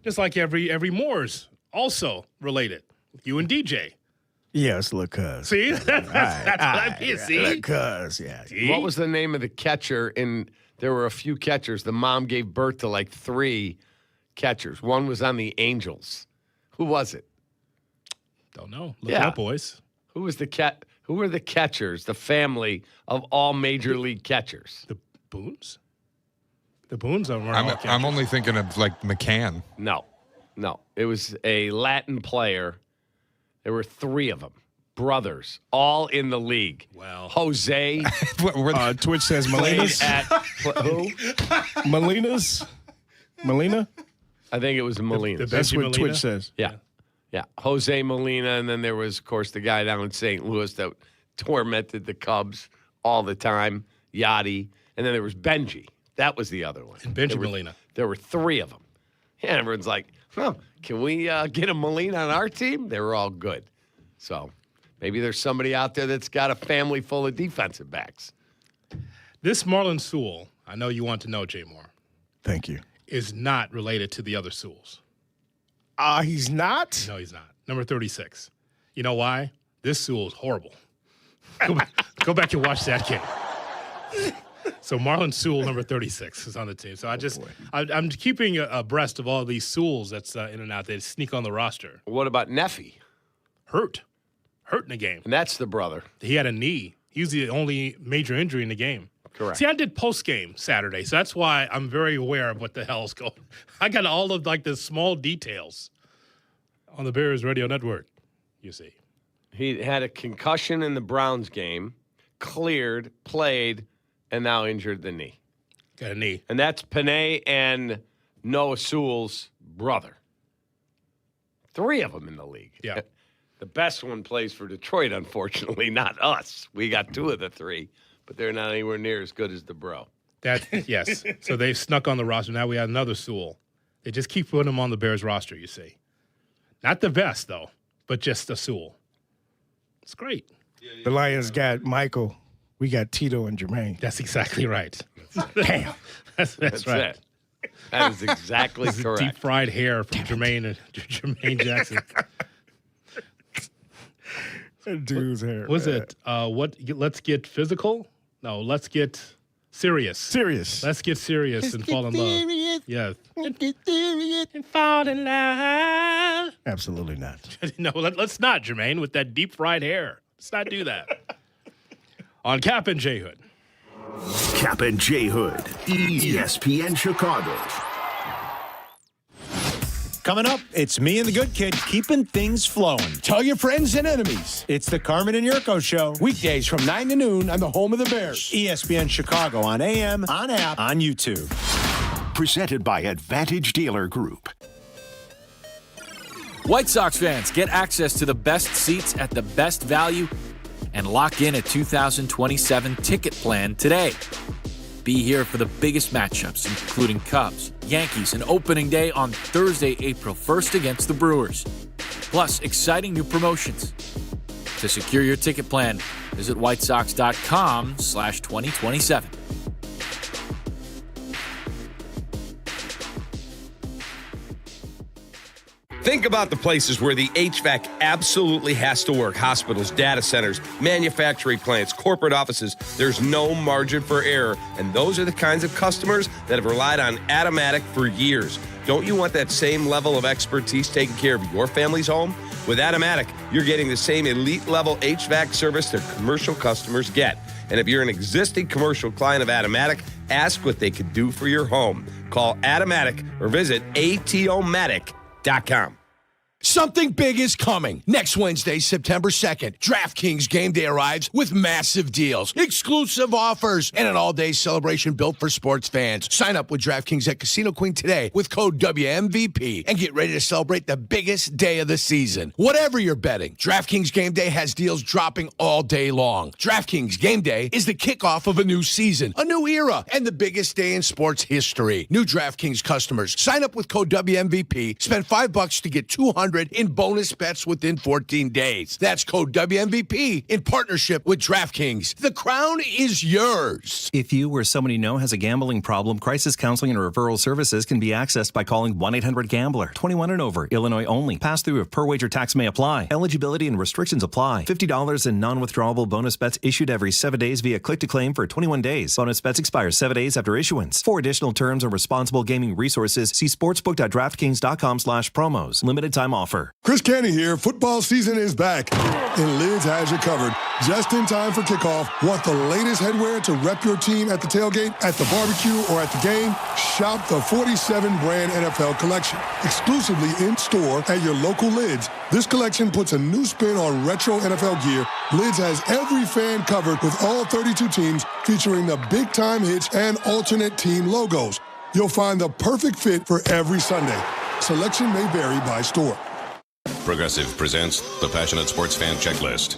just like every Moore's also related. You and DJ. Yes, look, cuz. See, that's what I mean. See, look, cuz. Yeah. What was the name of the catcher? There were a few catchers. The mom gave birth to 3 catchers. One was on the Angels. Who was it? Don't know. Look it up, boys. Who was Who were the catchers? The family of all major league catchers. The Boones. The Boones are. I'm only thinking of McCann. No. It was a Latin player. There were 3 of them, brothers, all in the league. Well, Jose. Twitch says Molinas. Who? Molina. I think it was Molina. That's what Molina? Twitch says. Yeah. Jose Molina, and then there was, of course, the guy down in St. Louis that tormented the Cubs all the time, Yachty. And then there was Benji. That was the other one. And Benji Molina. There were 3 of them. Yeah, everyone's like, can we get a Molina on our team? They were all good. So maybe there's somebody out there that's got a family full of defensive backs. This Marlon Sewell, I know you want to know, Jay Moore. Thank you. Is not related to the other Sewells. He's not? No, he's not. Number 36. You know why? This Sewell's horrible. Go back and watch that game. So Marlon Sewell, number 36, is on the team. So I'm keeping abreast of all these Sewells that's in and out. They sneak on the roster. What about Neffy? Hurt in the game. And that's the brother. He had a knee. He was the only major injury in the game. Correct. See, I did post-game Saturday, so that's why I'm very aware of what the hell's going on. I got all of the small details on the Bears Radio Network, you see. He had a concussion in the Browns game, cleared, played, and now injured the knee. Got a knee. And that's Panay and Noah Sewell's brother. 3 of them in the league. Yeah. The best one plays for Detroit, unfortunately, not us. We got 2 of the 3, but they're not anywhere near as good as the bro. Yes. So they snuck on the roster. Now we have another Sewell. They just keep putting him on the Bears roster, you see. Not the best, though, but just a Sewell. It's great. The Lions got Michael. We got Tito and Jermaine. That's exactly right. Damn. That's right. It. That is exactly correct. Deep fried hair from Jermaine Jackson. That dude's hair. Was it? Let's get physical? No, let's get serious. Serious. Let's get serious and fall in love. Yeah. Let's get serious and fall in love. Absolutely not. No, let's not, Jermaine, with that deep fried hair. Let's not do that. On Kap and J Hood. Kap and J Hood, ESPN Chicago. Coming up, it's me and the good kid keeping things flowing. Tell your friends and enemies. It's the Carmen and Jurko Show. Weekdays from 9 to noon on the home of the Bears. ESPN Chicago on AM, on app, on YouTube. Presented by Advantage Dealer Group. White Sox fans, get access to the best seats at the best value and lock in a 2027 ticket plan today. Be here for the biggest matchups, including Cubs, Yankees, and opening day on Thursday, April 1st against the Brewers. Plus, exciting new promotions. To secure your ticket plan, visit whitesox.com/2027. Think about the places where the HVAC absolutely has to work. Hospitals, data centers, manufacturing plants, corporate offices. There's no margin for error. And those are the kinds of customers that have relied on Automatic for years. Don't you want that same level of expertise taking care of your family's home? With Automatic, you're getting the same elite-level HVAC service that commercial customers get. And if you're an existing commercial client of Automatic, ask what they could do for your home. Call Automatic or visit atomatic.com. Something big is coming. Next Wednesday, September 2nd, DraftKings Game Day arrives with massive deals, exclusive offers, and an all-day celebration built for sports fans. Sign up with DraftKings at Casino Queen today with code WMVP and get ready to celebrate the biggest day of the season. Whatever you're betting, DraftKings Game Day has deals dropping all day long. DraftKings Game Day is the kickoff of a new season, a new era, and the biggest day in sports history. New DraftKings customers, sign up with code WMVP, spend $5 to get $200 in bonus bets within 14 days. That's code WMVP in partnership with DraftKings. The crown is yours. If you or someone you know has a gambling problem, crisis counseling and referral services can be accessed by calling 1-800-GAMBLER. 21 and over, Illinois only. Pass-through of per-wager tax may apply. Eligibility and restrictions apply. $50 in non-withdrawable bonus bets issued every 7 days via click-to-claim for 21 days. Bonus bets expire 7 days after issuance. For additional terms and responsible gaming resources, see sportsbook.draftkings.com/promos. Limited time offer. Chris Canty here. Football season is back, and Lids has you covered. Just in time for kickoff. Want the latest headwear to rep your team at the tailgate, at the barbecue, or at the game? Shop the 47 brand NFL collection, exclusively in store at your local Lids. This collection puts a new spin on retro NFL gear. Lids has every fan covered with all 32 teams, featuring the big-time hits and alternate team logos. You'll find the perfect fit for every Sunday. Selection may vary by store. Progressive presents the Passionate Sports Fan Checklist.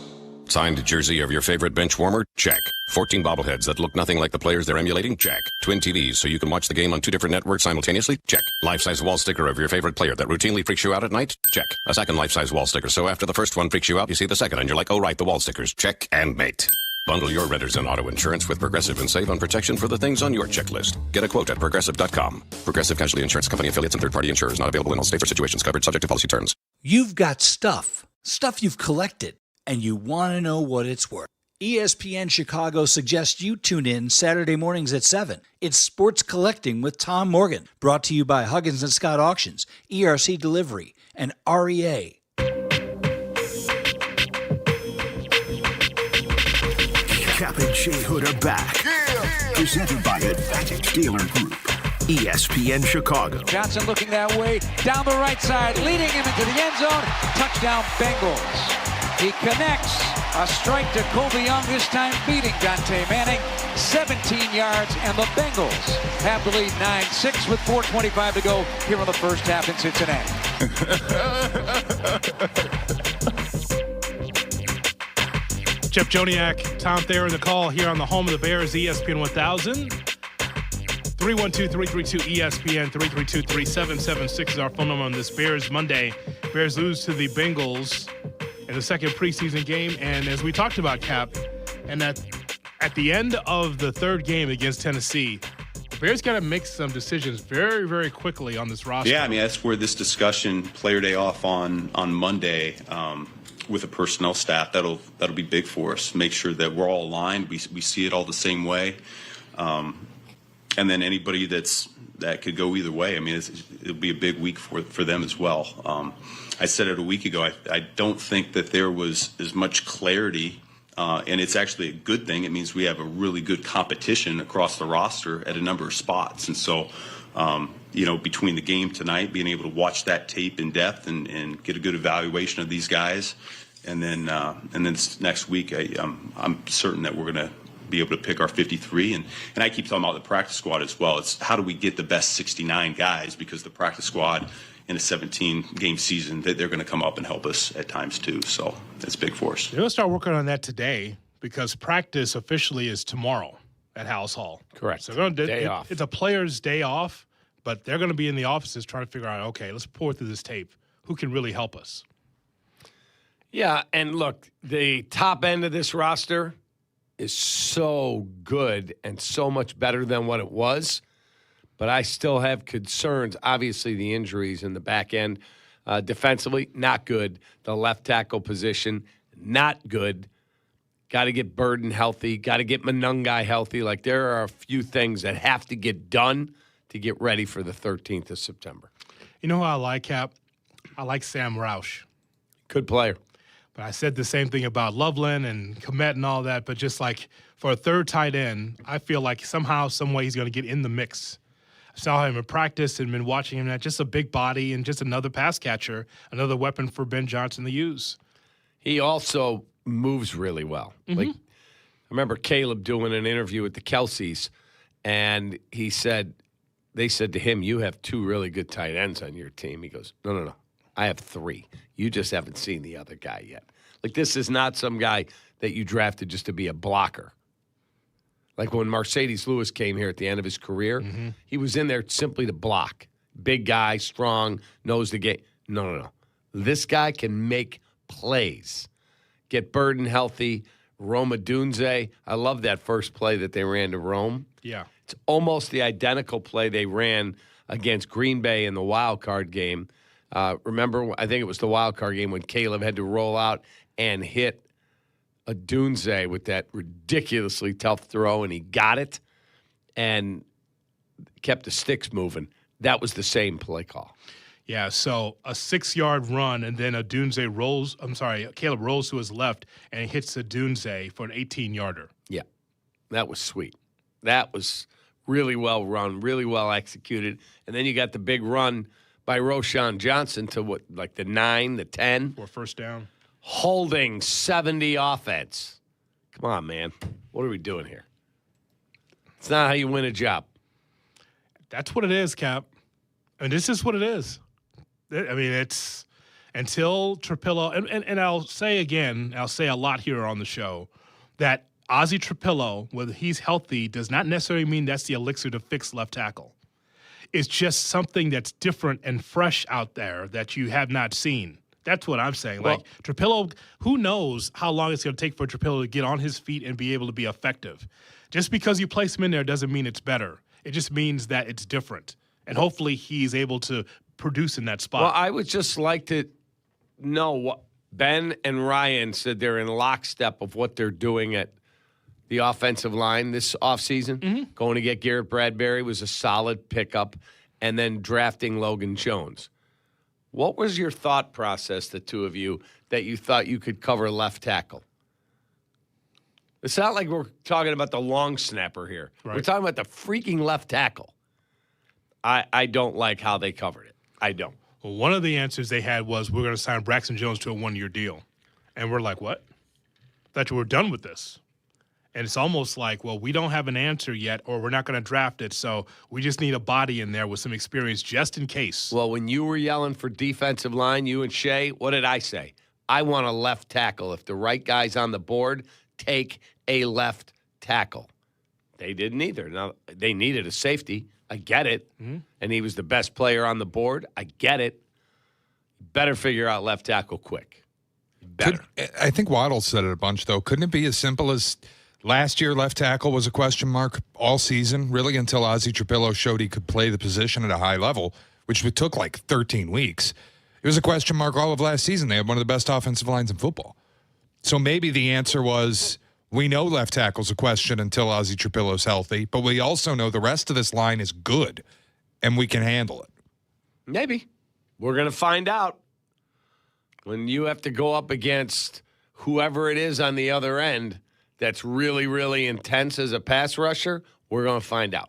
Signed jersey of your favorite bench warmer? Check. 14 bobbleheads that look nothing like the players they're emulating? Check. Twin TVs so you can watch the game on 2 different networks simultaneously? Check. Life-size wall sticker of your favorite player that routinely freaks you out at night? Check. A second life-size wall sticker so after the first one freaks you out, you see the second and you're like, oh right, the wall stickers. Check and mate. Bundle your renters and auto insurance with Progressive and save on protection for the things on your checklist. Get a quote at Progressive.com. Progressive Casualty Insurance Company affiliates and third-party insurers not available in all states or situations covered subject to policy terms. You've got stuff you've collected, and you want to know what it's worth. ESPN Chicago suggests you tune in Saturday mornings at 7. It's Sports Collecting with Tom Morgan, brought to you by Huggins & Scott Auctions, ERC Delivery, and REA. Kap and J Hood are back. Presented by Advantage Dealer Group. ESPN Chicago. Johnson looking that way, down the right side, leading him into the end zone. Touchdown Bengals. He connects. A strike to Colby Young, this time beating Dante Manning. 17 yards, and the Bengals have the lead 9-6 with 4:25 to go here in the first half in Cincinnati. Jeff Joniak, Tom Thayer in the call here on the home of the Bears, ESPN 1000. 312-332-ESPN, 332-3776 is our phone number on this Bears Monday. Bears lose to the Bengals in the second preseason game. And as we talked about, Cap, and at the end of the third game against Tennessee, the Bears got to make some decisions very, very quickly on this roster. Yeah, I mean, that's where this discussion, player day off on Monday, with the personnel staff, that'll be big for us. Make sure that we're all aligned. We see it all the same way. And then anybody that could go either way. I mean, it'll be a big week for them as well. I said it a week ago. I don't think that there was as much clarity, and it's actually a good thing. It means we have a really good competition across the roster at a number of spots. And so, between the game tonight, being able to watch that tape in depth and get a good evaluation of these guys, and then next week, I'm certain that we're going to be able to pick our 53. And I keep talking about the practice squad as well. It's how do we get the best 69 guys, because the practice squad in a 17-game season, they're going to come up and help us at times too. So that's big for us. They're going to start working on that today because practice officially is tomorrow at House Hall. Correct. So day off. It's a player's day off, but they're going to be in the offices trying to figure out, okay, let's pour through this tape. Who can really help us? Yeah, and look, the top end of this roster is so good and so much better than what it was. But I still have concerns. Obviously, the injuries in the back end. Defensively, not good. The left tackle position, not good. Got to get Burden healthy. Got to get Monungai healthy. Like, there are a few things that have to get done to get ready for the 13th of September. You know who I like, Cap? I like Sam Roush. Good player. But I said the same thing about Loveland and Komet and all that, but just like for a third tight end, I feel like somehow, some way he's going to get in the mix. I saw him in practice and been watching him. That just a big body and just another pass catcher, another weapon for Ben Johnson to use. He also moves really well. Mm-hmm. Like, I remember Caleb doing an interview with the Kelseys, and they said to him, "You have two really good tight ends on your team." He goes, No. I have three. You just haven't seen the other guy yet. Like, this is not some guy that you drafted just to be a blocker. Like when Mercedes Lewis came here at the end of his career, he was in there simply to block. Big guy, strong, knows the game. No. This guy can make plays. Get Burden healthy. Rome Odunze. I love that first play that they ran to Rome. Yeah. It's almost the identical play they ran against Green Bay in the wild card game. Remember, I think it was the wild card game when Caleb had to roll out and hit Odunze with that ridiculously tough throw, and he got it and kept the sticks moving. That was the same play call. Yeah, so a 6-yard run, and then Caleb rolls to his left and hits Odunze for an 18-yarder. Yeah, that was sweet. That was really well run, really well executed. And then you got the big run by Roschon Johnson to the 9, the 10. For first down. Holding 70 offense. Come on, man. What are we doing here? It's not how you win a job. That's what it is, Cap. And this is what it is. I mean, it's until Trapillo, and I'll say again, I'll say a lot here on the show, that Ozzie Trapillo, whether he's healthy, does not necessarily mean that's the elixir to fix left tackle. It's just something that's different and fresh out there that you have not seen. That's what I'm saying. Well, like, Trapillo, who knows how long it's going to take for Trapillo to get on his feet and be able to be effective. Just because you place him in there doesn't mean it's better. It just means that it's different. And hopefully he's able to produce in that spot. Well, I would just like to know what Ben and Ryan said they're in lockstep of what they're doing at the offensive line this offseason. Going to get Garrett Bradbury was a solid pickup, and then drafting Logan Jones. What was your thought process, the two of you, that you thought you could cover left tackle? It's not like we're talking about the long snapper here. Right. We're talking about the freaking left tackle. I don't like how they covered it. I don't. Well, one of the answers they had was, we're going to sign Braxton Jones to a 1-year deal. And we're like, what? Thought you were done with this. And it's almost like, well, we don't have an answer yet, or we're not going to draft it, so we just need a body in there with some experience just in case. Well, when you were yelling for defensive line, you and Shay, what did I say? I want a left tackle. If the right guy's on the board, take a left tackle. They didn't either. Now, they needed a safety. I get it. And he was the best player on the board. I get it. Better figure out left tackle quick. Better. I think Waddle said it a bunch, though. Couldn't it be as simple as last year left tackle was a question mark all season, really, until Ozzie Trapillo showed he could play the position at a high level, which took like 13 weeks. It was a question mark all of last season. They had one of the best offensive lines in football. So maybe the answer was, we know left tackle's a question until Ozzie Trapillo's healthy, but we also know the rest of this line is good, and we can handle it. Maybe. We're going to find out. When you have to go up against whoever it is on the other end that's really, really intense as a pass rusher, we're going to find out.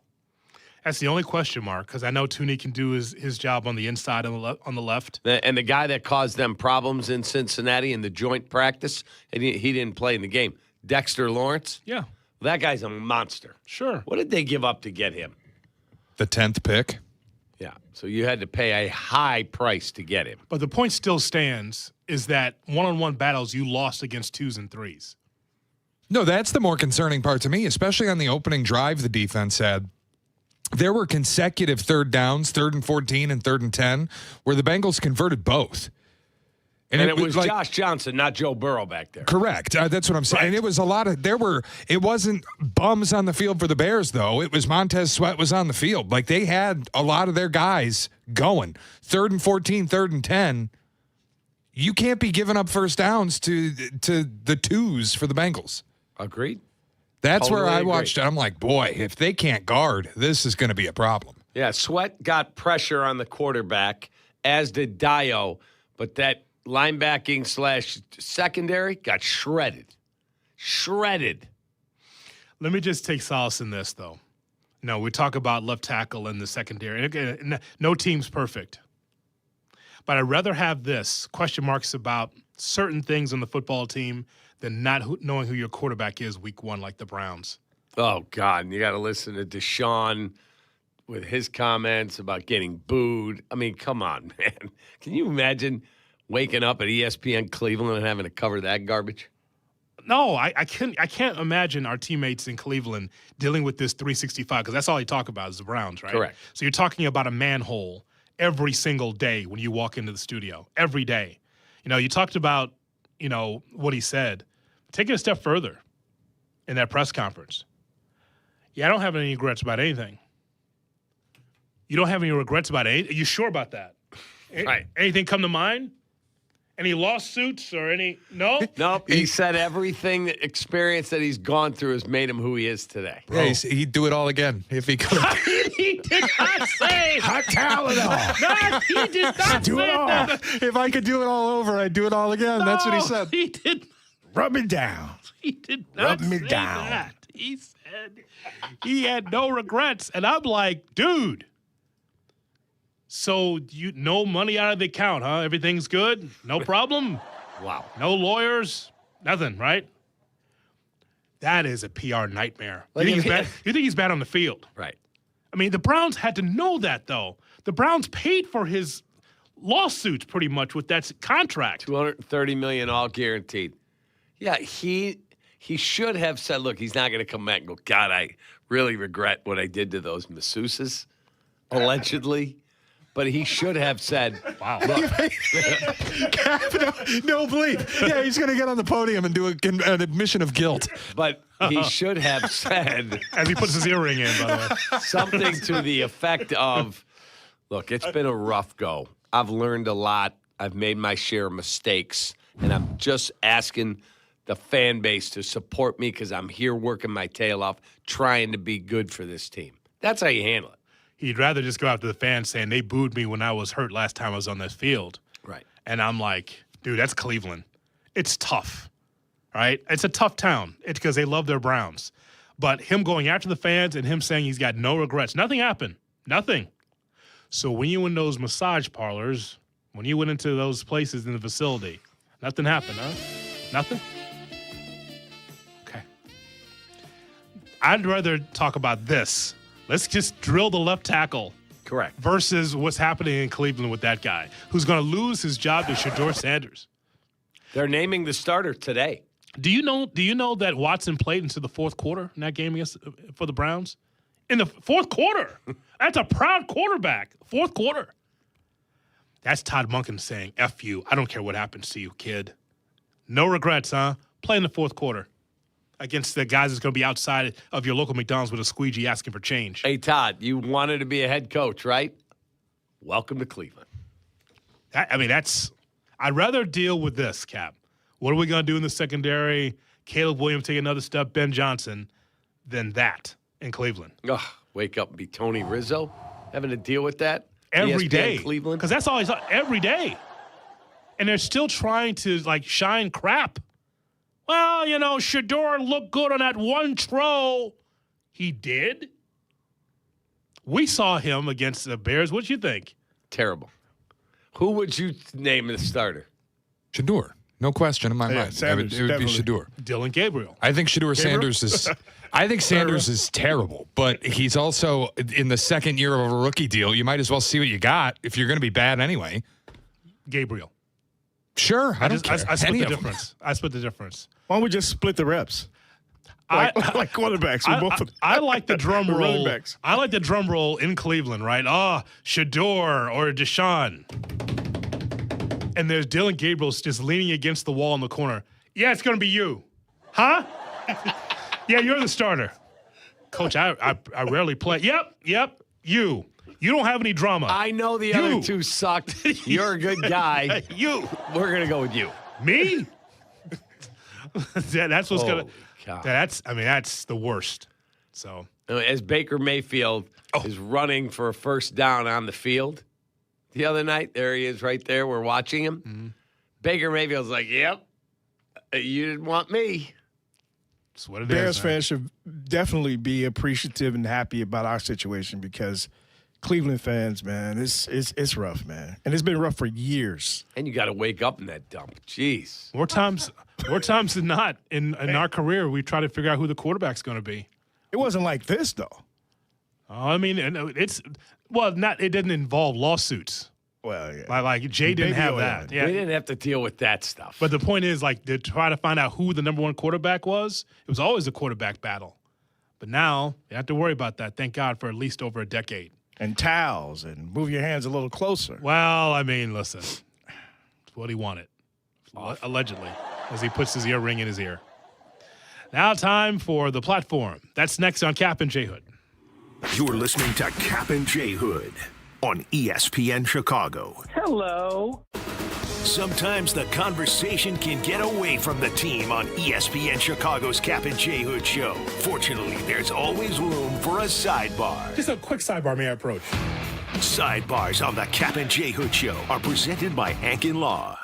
That's the only question mark, because I know Tooney can do his job on the inside on the left. And the guy that caused them problems in Cincinnati in the joint practice, and he didn't play in the game, Dexter Lawrence. Yeah. That guy's a monster. Sure. What did they give up to get him? The 10th pick. Yeah. So you had to pay a high price to get him. But the point still stands is that one-on-one battles you lost against 2s and 3s. No, that's the more concerning part to me, especially on the opening drive the defense had. There were consecutive third downs, 3rd and 14 and 3rd and 10, where the Bengals converted both. And it was like, Josh Johnson, not Joe Burrow back there. Correct. That's what I'm saying. Right. And it was a lot of, it wasn't bums on the field for the Bears, though. It was Montez Sweat was on the field. Like, they had a lot of their guys going. 3rd and 14, 3rd and 10. You can't be giving up first downs to the 2s for the Bengals. Agreed. That's Totally where I agree. watched it. I'm like, boy, if they can't guard, this is going to be a problem. Yeah, Sweat got pressure on the quarterback, as did Dio, but that linebacking / secondary got shredded. Shredded. Let me just take solace in this, though. No, we talk about left tackle in the secondary. And again, no team's perfect. But I'd rather have this, question marks about certain things on the football team, than not knowing who your quarterback is week 1 like the Browns. Oh, God. And you got to listen to Deshaun with his comments about getting booed. I mean, come on, man. Can you imagine waking up at ESPN Cleveland and having to cover that garbage? No, I can't imagine our teammates in Cleveland dealing with this 365, because that's all you talk about is the Browns, right? Correct. So you're talking about a manhole every single day when you walk into the studio. Every day. You talked about, what he said. Take it a step further in that press conference. Yeah, I don't have any regrets about anything. You don't have any regrets about anything? Are you sure about that? Right. Anything come to mind? Any lawsuits or any? No? Nope. He said everything experience that he's gone through has made him who he is today. Yeah, he'd do it all again if he could. He did not say Hot Tylenol. No, he did not Do say it all. that. If I could do it all over, I'd do it all again. That's what he said. He did. Rub me down. He did not Rub me say down. that. He said he had no regrets, and I'm like, dude. So no money out of the account, huh? Everything's good? No problem? Wow. No lawyers? Nothing, right? That is a PR nightmare. You think he's bad on the field? Right. I mean, the Browns had to know that, though. The Browns paid for his lawsuits pretty much with that contract. $230 million all guaranteed. Yeah, he should have said, look, he's not going to come back and go, God, I really regret what I did to those masseuses, allegedly. But he should have said, wow. No bleep. Yeah, he's going to get on the podium and do an admission of guilt. But he should have said, as he puts his earring in, by the way, something to the effect of, look, it's been a rough go. I've learned a lot. I've made my share of mistakes. And I'm just asking the fan base to support me because I'm here working my tail off, trying to be good for this team. That's how you handle it. He'd rather just go out to the fans saying they booed me when I was hurt last time I was on this field. Right. And I'm like, dude, that's Cleveland. It's tough, right? It's a tough town. It's because they love their Browns. But him going after the fans and him saying he's got no regrets, nothing happened. Nothing. So when you in those massage parlors, when you went into those places in the facility, nothing happened, huh? Nothing? Okay. I'd rather talk about this. Let's just drill the left tackle. Correct. Versus what's happening in Cleveland with that guy who's going to lose his job to Shedeur Sanders. They're naming the starter today. Do you know that Watson played into the fourth quarter in that game for the Browns? In the fourth quarter. That's a proud quarterback. Fourth quarter. That's Todd Monken saying, F you. I don't care what happens to you, kid. No regrets, huh? Play in the fourth quarter against the guys that's going to be outside of your local McDonald's with a squeegee asking for change. Hey, Todd, you wanted to be a head coach, right? Welcome to Cleveland. I'd rather deal with this, Cap. What are we going to do in the secondary? Caleb Williams take another step, Ben Johnson, than that in Cleveland. Ugh, wake up and be Tony Rizzo, having to deal with that every ESPN day. Cleveland, because that's always every day, and they're still trying to shine crap. Well, Shador looked good on that one throw. He did. We saw him against the Bears. What'd you think? Terrible. Who would you name the starter? Shador. No question in my mind. Sanders, it would be Shador. Dylan Gabriel. I think Sanders is I think Sanders is terrible, but he's also in the second year of a rookie deal. You might as well see what you got if you're going to be bad anyway. Gabriel. Sure. I don't care. I split the difference. I split the difference. Why don't we just split the reps? Like quarterbacks. I like the drum roll. Running backs. I like the drum roll in Cleveland, right? Shador or Deshaun. And there's Dylan Gabriel just leaning against the wall in the corner. Yeah, it's going to be you. Huh? Yeah, you're the starter. Coach, I rarely play. Yep, you. You don't have any drama. I know the other two sucked. You're a good guy. You. We're going to go with you. Me? That's what's going to – that's the worst. So as Baker Mayfield is running for a first down on the field the other night, there he is right there. We're watching him. Mm-hmm. Baker Mayfield's like, yep, you didn't want me. That's what it Bears is. fans should definitely be appreciative and happy about our situation because Cleveland fans, man, it's rough, man. And it's been rough for years. And you got to wake up in that dump. Jeez. More times than not in our career, we try to figure out who the quarterback's going to be. It wasn't like this, though. It didn't involve lawsuits. Well, yeah. Like Jay didn't have that. Yeah. We didn't have to deal with that stuff. But the point is, to try to find out who the number one quarterback was, it was always a quarterback battle. But now, you have to worry about that, thank God, for at least over a decade. And towels and move your hands a little closer. Well, listen. It's what he wanted, allegedly, as he puts his earring in his ear. Now time for The Platform. That's next on Kap J Hood. You're listening to Kap J Hood on ESPN Chicago. Hello. Sometimes the conversation can get away from the team on ESPN Chicago's Kap J Hood show. Fortunately, there's always room for a sidebar. Just a quick sidebar, may I approach? Sidebars on the Kap J Hood show are presented by Ankin Law.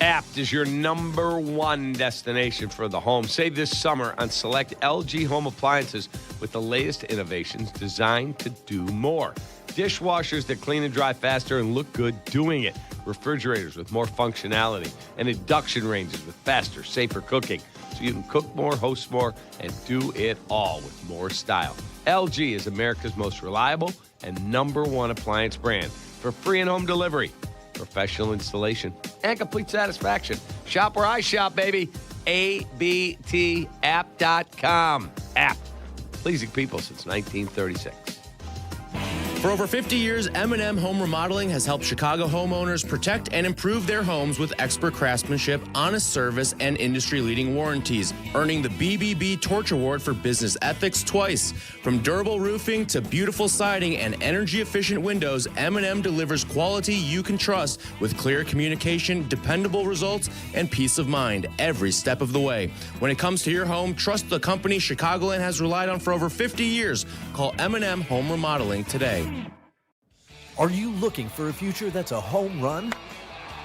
Apt is your number one destination for the home. Save this summer on select LG home appliances with the latest innovations designed to do more. Dishwashers that clean and dry faster and look good doing it. Refrigerators with more functionality. And induction ranges with faster, safer cooking. So you can cook more, host more, and do it all with more style. LG is America's most reliable and number one appliance brand for free and home delivery, professional installation, and complete satisfaction. Shop where I shop, baby. ABTapp.com. App. Pleasing people since 1936. For over 50 years, M&M Home Remodeling has helped Chicago homeowners protect and improve their homes with expert craftsmanship, honest service, and industry-leading warranties, earning the BBB Torch Award for business ethics twice. From durable roofing to beautiful siding and energy-efficient windows, M&M delivers quality you can trust with clear communication, dependable results, and peace of mind every step of the way. When it comes to your home, trust the company Chicagoland has relied on for over 50 years. Call M&M Home Remodeling today. Are you looking for a future that's a home run?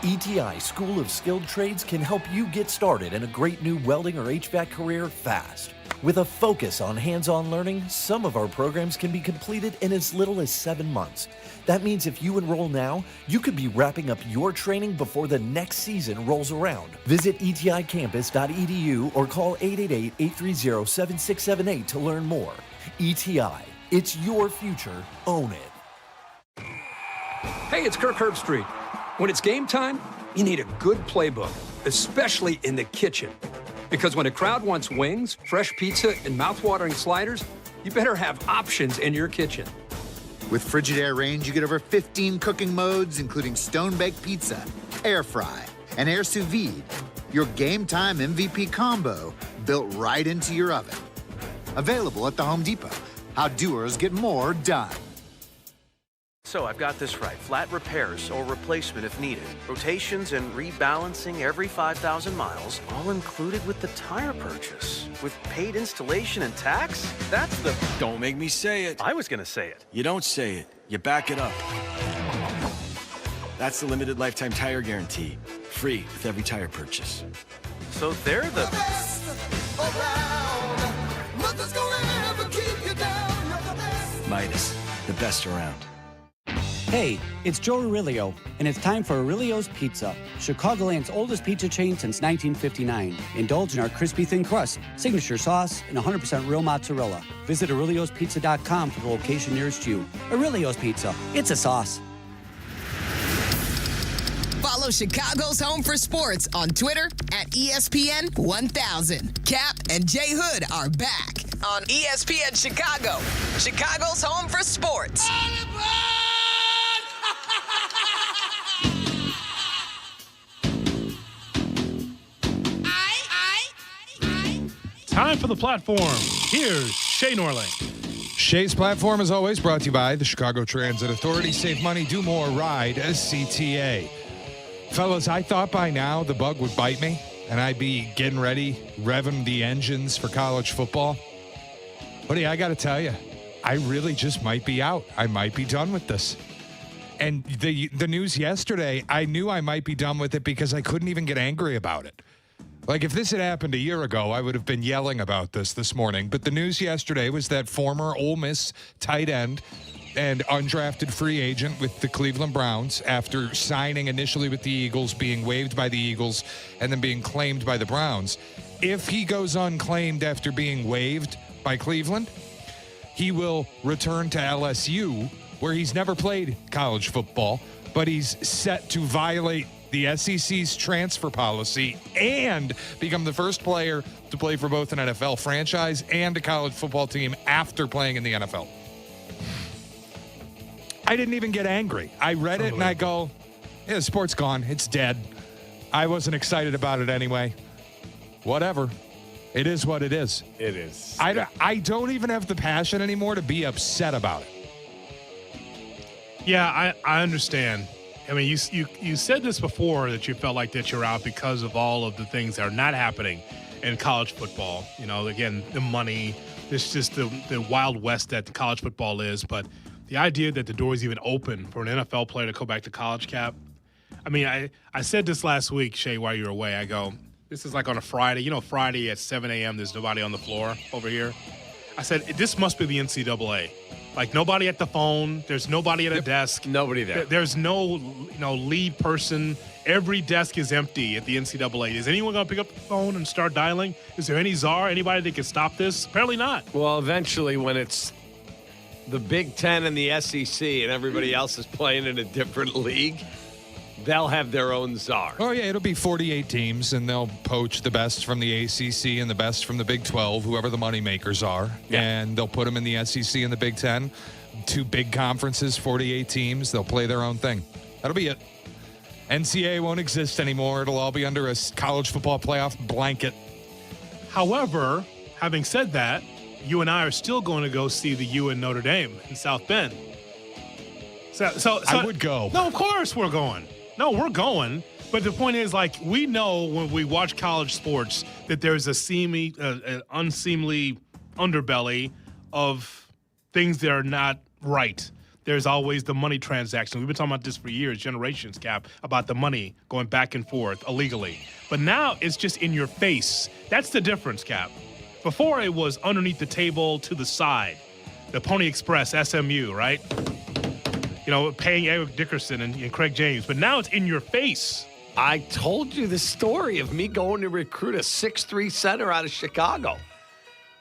ETI School of Skilled Trades can help you get started in a great new welding or HVAC career fast. With a focus on hands-on learning, some of our programs can be completed in as little as 7 months. That means if you enroll now, you could be wrapping up your training before the next season rolls around. Visit eticampus.edu or call 888-830-7678 to learn more. ETI, it's your future. Own it. Hey, it's Kirk Herbstreit. When it's game time, you need a good playbook. especially in the kitchen. Because when a crowd wants wings, fresh pizza, and mouthwatering sliders, you better have options in your kitchen. With Frigidaire range, you get over 15 cooking modes, including stone-baked pizza, air fry, and air sous vide. Your game time MVP combo built right into your oven. Available at the Home Depot. How doers get more done. So I've got this right. Flat repairs or replacement if needed. Rotations and rebalancing every 5,000 miles, all included with the tire purchase. With paid installation and tax? That's the... Don't make me say it. I was going to say it. You don't say it. You back it up. That's the limited lifetime tire guarantee. Free with every tire purchase. So they're the... Midas, the best around. Hey, it's Joe Aurelio, and it's time for Aurelio's Pizza, Chicagoland's oldest pizza chain since 1959. Indulge in our crispy thin crust, signature sauce, and 100% real mozzarella. Visit Aurelio'sPizza.com for the location nearest you. Aurelio's Pizza, it's a sauce. Follow Chicago's Home for Sports on Twitter at ESPN 1000. Kap and J Hood are back on ESPN Chicago, Chicago's Home for Sports. Time for the platform. Here's Shay Norling. Shay's platform, as always, brought to you by the Chicago Transit Authority. Save money, do more, ride SCTA. Fellas, I thought by now the bug would bite me and I'd be getting ready, revving the engines for college football. Buddy, I got to tell you, I really just might be out. I might be done with this. And the news yesterday, I knew I might be done with it because I couldn't even get angry about it. Like, if this had happened a year ago, I would have been yelling about this morning. But the news yesterday was that former Ole Miss tight end and undrafted free agent with the Cleveland Browns, after signing initially with the Eagles, being waived by the Eagles, and then being claimed by the Browns. If he goes unclaimed after being waived by Cleveland, he will return to LSU, where he's never played college football, but he's set to violate the SEC's transfer policy and become the first player to play for both an NFL franchise and a college football team after playing in the NFL. I didn't even get angry. I read it and I go, yeah, the sport's gone. It's dead. I wasn't excited about it anyway. Whatever. It is what it is. It is. I don't even have the passion anymore to be upset about it. Yeah, I understand. I mean, you said this before, that you felt like that you're out because of all of the things that are not happening in college football. You know, again, the money, it's just the wild west that college football is. But the idea that the door is even open for an NFL player to go back to college, Cap. I mean, I said this last week, Shay, while you were away. I go, this is like on a Friday. You know, Friday at 7 a.m., there's nobody on the floor over here. I said, this must be the NCAA. Like, nobody at the phone. There's nobody at a desk. Nobody there. There's no, lead person. Every desk is empty at the NCAA. Is anyone going to pick up the phone and start dialing? Is there any czar, anybody that can stop this? Apparently not. Well, eventually, when it's the Big Ten and the SEC and everybody else is playing in a different league, they'll have their own czar. Oh, yeah, it'll be 48 teams, and they'll poach the best from the ACC and the best from the Big 12, whoever the money makers are, and they'll put them in the SEC and the Big 10. Two big conferences, 48 teams. They'll play their own thing. That'll be it. NCAA won't exist anymore. It'll all be under a college football playoff blanket. However, having said that, you and I are still going to go see the U in Notre Dame in South Bend. So I would go. No, of course we're going. No, we're going. But the point is, like, we know when we watch college sports that there's an unseemly underbelly of things that are not right. There's always the money transaction. We've been talking about this for years, generations, Cap, about the money going back and forth illegally. But now it's just in your face. That's the difference, Cap. Before it was underneath the table, to the side. The Pony Express, SMU, right? You know, paying Eric Dickerson and Craig James. But now it's in your face. I told you the story of me going to recruit a 6'3" center out of Chicago.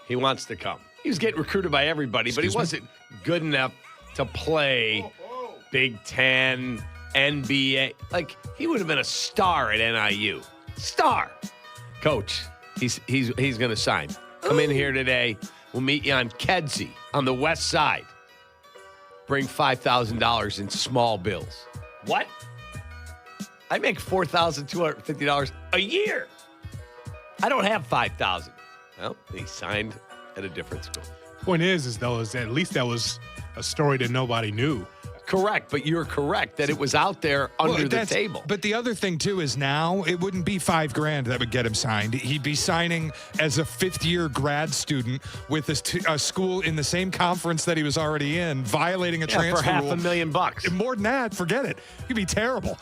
He wants to come. He was getting recruited by everybody, but he wasn't good enough to play Big Ten, NBA. Like, he would have been a star at NIU. Star. Coach, he's going to sign. Come in here today. We'll meet you on Kedzie on the west side. Bring $5,000 in small bills. What? I make $4,250 a year. I don't have $5,000. Well, he signed at a different school. Point is at least that was a story that nobody knew. Correct, but you're correct that it was out there under the table. But the other thing too is now it wouldn't be $5,000 that would get him signed. He'd be signing as a fifth-year grad student with a school in the same conference that he was already in, violating a transfer for rule. $500,000. More than that, forget it. He'd be terrible.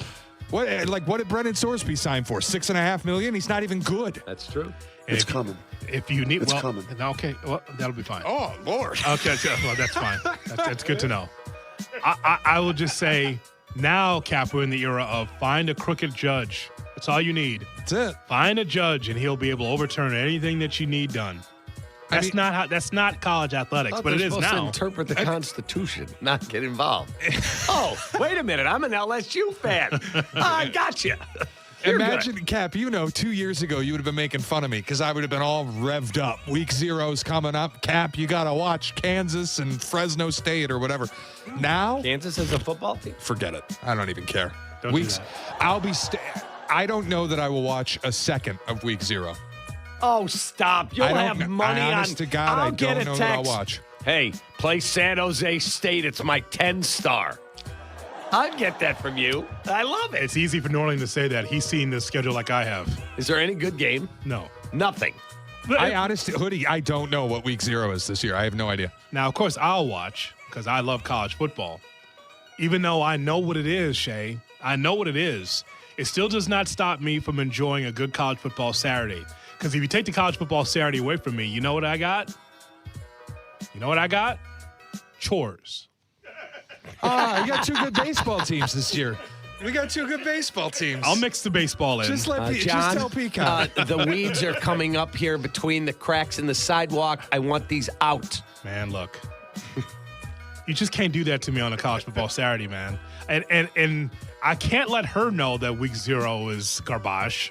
What did Brennan Sorsby sign for? $6.5 million? He's not even good. That's true. It's coming. If you need, it's coming. Okay, well, that'll be fine. Oh Lord. Okay, well, that's fine. That's good to know. I will just say now, Kap, we're in the era of find a crooked judge. That's all you need. That's it. Find a judge, and he'll be able to overturn anything that you need done. That's not college athletics, but it is now. To interpret the Constitution, not get involved. Oh, wait a minute! I'm an LSU fan. I got you. Imagine, Kap, 2 years ago you would have been making fun of me because I would have been all revved up. Week 0's coming up. Kap, you got to watch Kansas and Fresno State or whatever. Now? Kansas has a football team? Forget it. I don't even care. Don't do that. I don't know that I will watch a second of Week 0. Oh, stop. You'll have money on. Honest to God, I don't know that I'll watch. Hey, play San Jose State. It's my 10-star. I'd get that from you. I love it. It's easy for Norling to say that. He's seen the schedule like I have. Is there any good game? No. Nothing. Hoodie, I don't know what Week 0 is this year. I have no idea. Now, of course, I'll watch because I love college football. Even though I know what it is, Shay, I know what it is. It still does not stop me from enjoying a good college football Saturday. Because if you take the college football Saturday away from me, you know what I got? Chores. You got 2 good baseball teams this year. We got 2 good baseball teams. I'll mix the baseball in. Just John, tell Peacock. The weeds are coming up here between the cracks in the sidewalk. I want these out. Man, look. You just can't do that to me on a college football Saturday, man. And I can't let her know that Week 0 is garbage.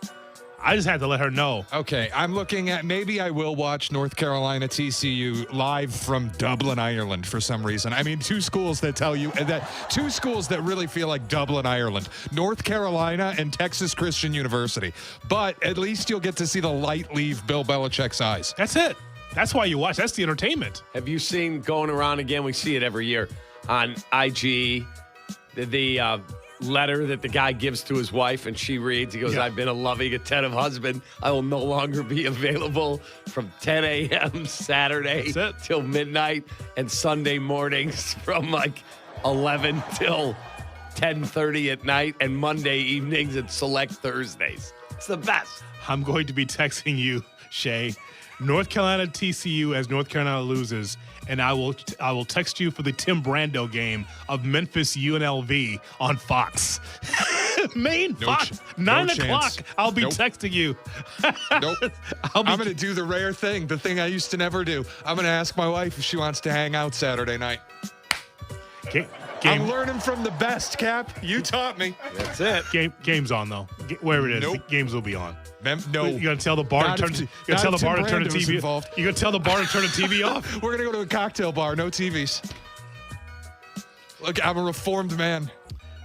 I just had to let her know. Okay, I'm looking at maybe I will watch North Carolina TCU live from Dublin, Ireland for some reason. I mean, 2 schools that tell you that 2 schools that really feel like Dublin, Ireland. North Carolina and Texas Christian University. But at least you'll get to see the light leave Bill Belichick's eyes. That's it. That's why you watch. That's the entertainment. Have you seen going around again? We see it every year on IG, the letter that the guy gives to his wife, and she reads, he goes, I've been a loving, attentive husband. I will no longer be available from 10 a.m. Saturday till midnight and Sunday mornings from like 11 till 10:30 at night and Monday evenings and select Thursdays. It's the best. I'm going to be texting you, Shay, North Carolina TCU as North Carolina loses, and I will text you for the Tim Brando game of Memphis UNLV on Fox. Main Fox, 9 o'clock. I'll be texting you. Nope. I'm going to do the rare thing, the thing I used to never do. I'm going to ask my wife if she wants to hang out Saturday night. I'm learning from the best, Kap. You taught me. That's it. Game's on, though. Wherever it is, the games will be on. No. You're going to tell the bar to turn the TV off? You're going to tell the bar to turn the TV off? We're going to go to a cocktail bar. No TVs. Look, I'm a reformed man.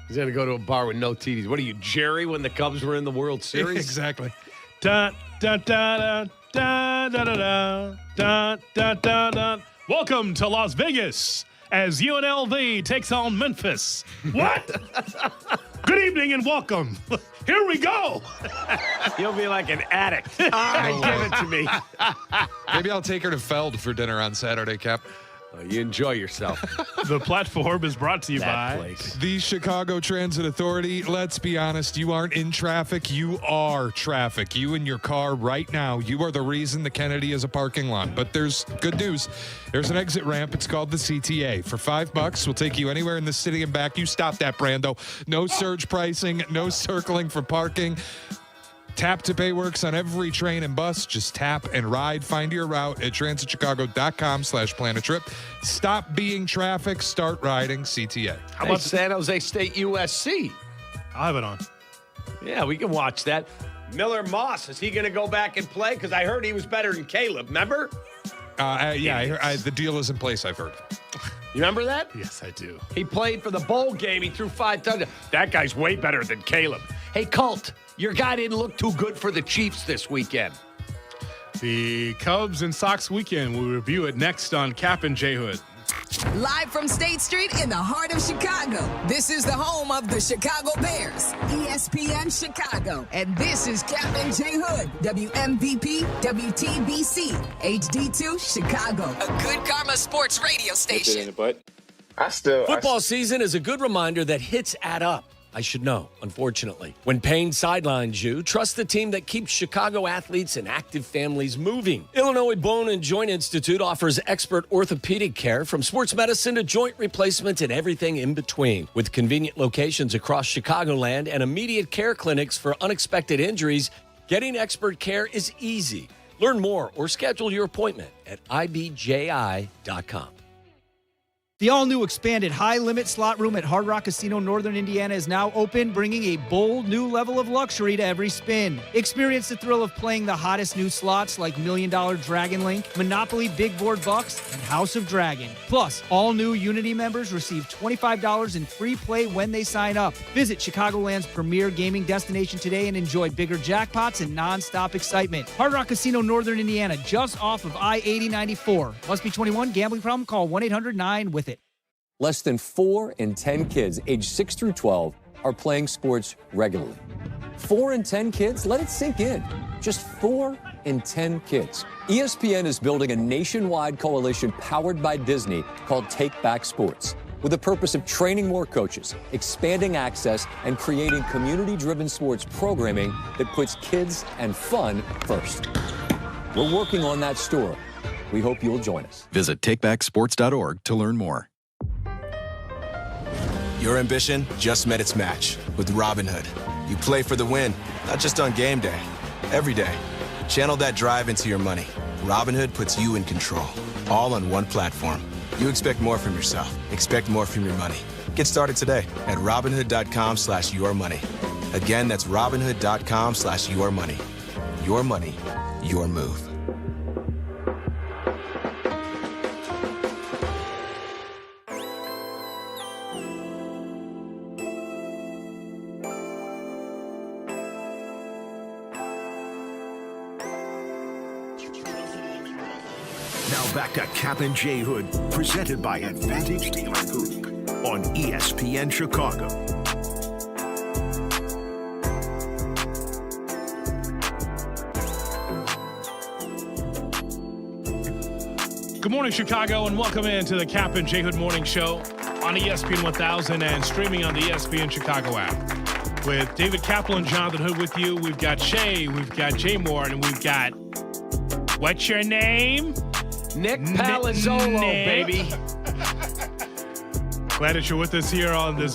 He's going to go to a bar with no TVs. What are you, Jerry, when the Cubs were in the World Series? Exactly. Dun, dun, dun, dun, dun, dun, dun, dun, dun, dun. Welcome to Las Vegas as UNLV takes on Memphis. What? Good evening and welcome. Here we go. You'll be like an addict. Give it to me. Maybe I'll take her to Feld for dinner on Saturday, Kap. You enjoy yourself. The platform is brought to you by the Chicago Transit Authority. Let's be honest, you aren't in traffic, you are traffic. You in your car right now, you are the reason the Kennedy is a parking lot. But there's good news. There's an exit ramp. It's called the CTA. For $5, we'll take you anywhere in the city and back. You stop that, Brando. No surge pricing, no circling for parking. Tap to Pay works on every train and bus. Just tap and ride. Find your route at transitchicago.com/plan-a-trip. Stop being traffic. Start riding CTA. How about San Jose State USC? I'll have it on. Yeah, we can watch that. Miller Moss, is he going to go back and play? Because I heard he was better than Caleb, remember? The deal is in place, I've heard. You remember that? Yes, I do. He played for the bowl game. He threw 5 touchdowns. That guy's way better than Caleb. Hey, Colt, your guy didn't look too good for the Chiefs this weekend. The Cubs and Sox weekend. We'll review it next on Kap and J Hood. Live from State Street in the heart of Chicago. This is the home of the Chicago Bears, ESPN Chicago. And this is Kap and J Hood, WMVP, WTBC, HD2, Chicago. A good karma sports radio station. Football season is a good reminder that hits add up. I should know, unfortunately. When pain sidelines you, trust the team that keeps Chicago athletes and active families moving. Illinois Bone and Joint Institute offers expert orthopedic care from sports medicine to joint replacement and everything in between. With convenient locations across Chicagoland and immediate care clinics for unexpected injuries, getting expert care is easy. Learn more or schedule your appointment at ibji.com. The all-new expanded high-limit slot room at Hard Rock Casino Northern Indiana is now open, bringing a bold new level of luxury to every spin. Experience the thrill of playing the hottest new slots like $1 Million Dragon Link, Monopoly Big Board Bucks, and House of Dragon. Plus, all new Unity members receive $25 in free play when they sign up. Visit Chicagoland's premier gaming destination today and enjoy bigger jackpots and non-stop excitement. Hard Rock Casino Northern Indiana, just off of I-8094. Must be 21. Gambling problem? Call 1-800-9-WITH-IT. Less than 4 in 10 kids aged 6 through 12 are playing sports regularly. 4 in 10 kids? Let it sink in. Just 4 in 10 kids. ESPN is building a nationwide coalition powered by Disney called Take Back Sports, with the purpose of training more coaches, expanding access, and creating community-driven sports programming that puts kids and fun first. We're working on that story. We hope you'll join us. Visit takebacksports.org to learn more. Your ambition just met its match with Robinhood. You play for the win, not just on game day, every day. Channel that drive into your money. Robinhood puts you in control, all on one platform. You expect more from yourself. Expect more from your money. Get started today at Robinhood.com/yourmoney. Again, that's Robinhood.com/yourmoney. Your money, your move. Now back to Kap and J Hood, presented by Advantage Dealer Group on ESPN Chicago. Good morning, Chicago, and welcome into the Kap and J Hood Morning Show on ESPN 1000 and streaming on the ESPN Chicago app. With David Kaplan and Jonathan Hood with you, we've got Shay, we've got Jay Moore, and we've got, what's your name? Nick Palazzolo, baby. Glad that you're with us here on this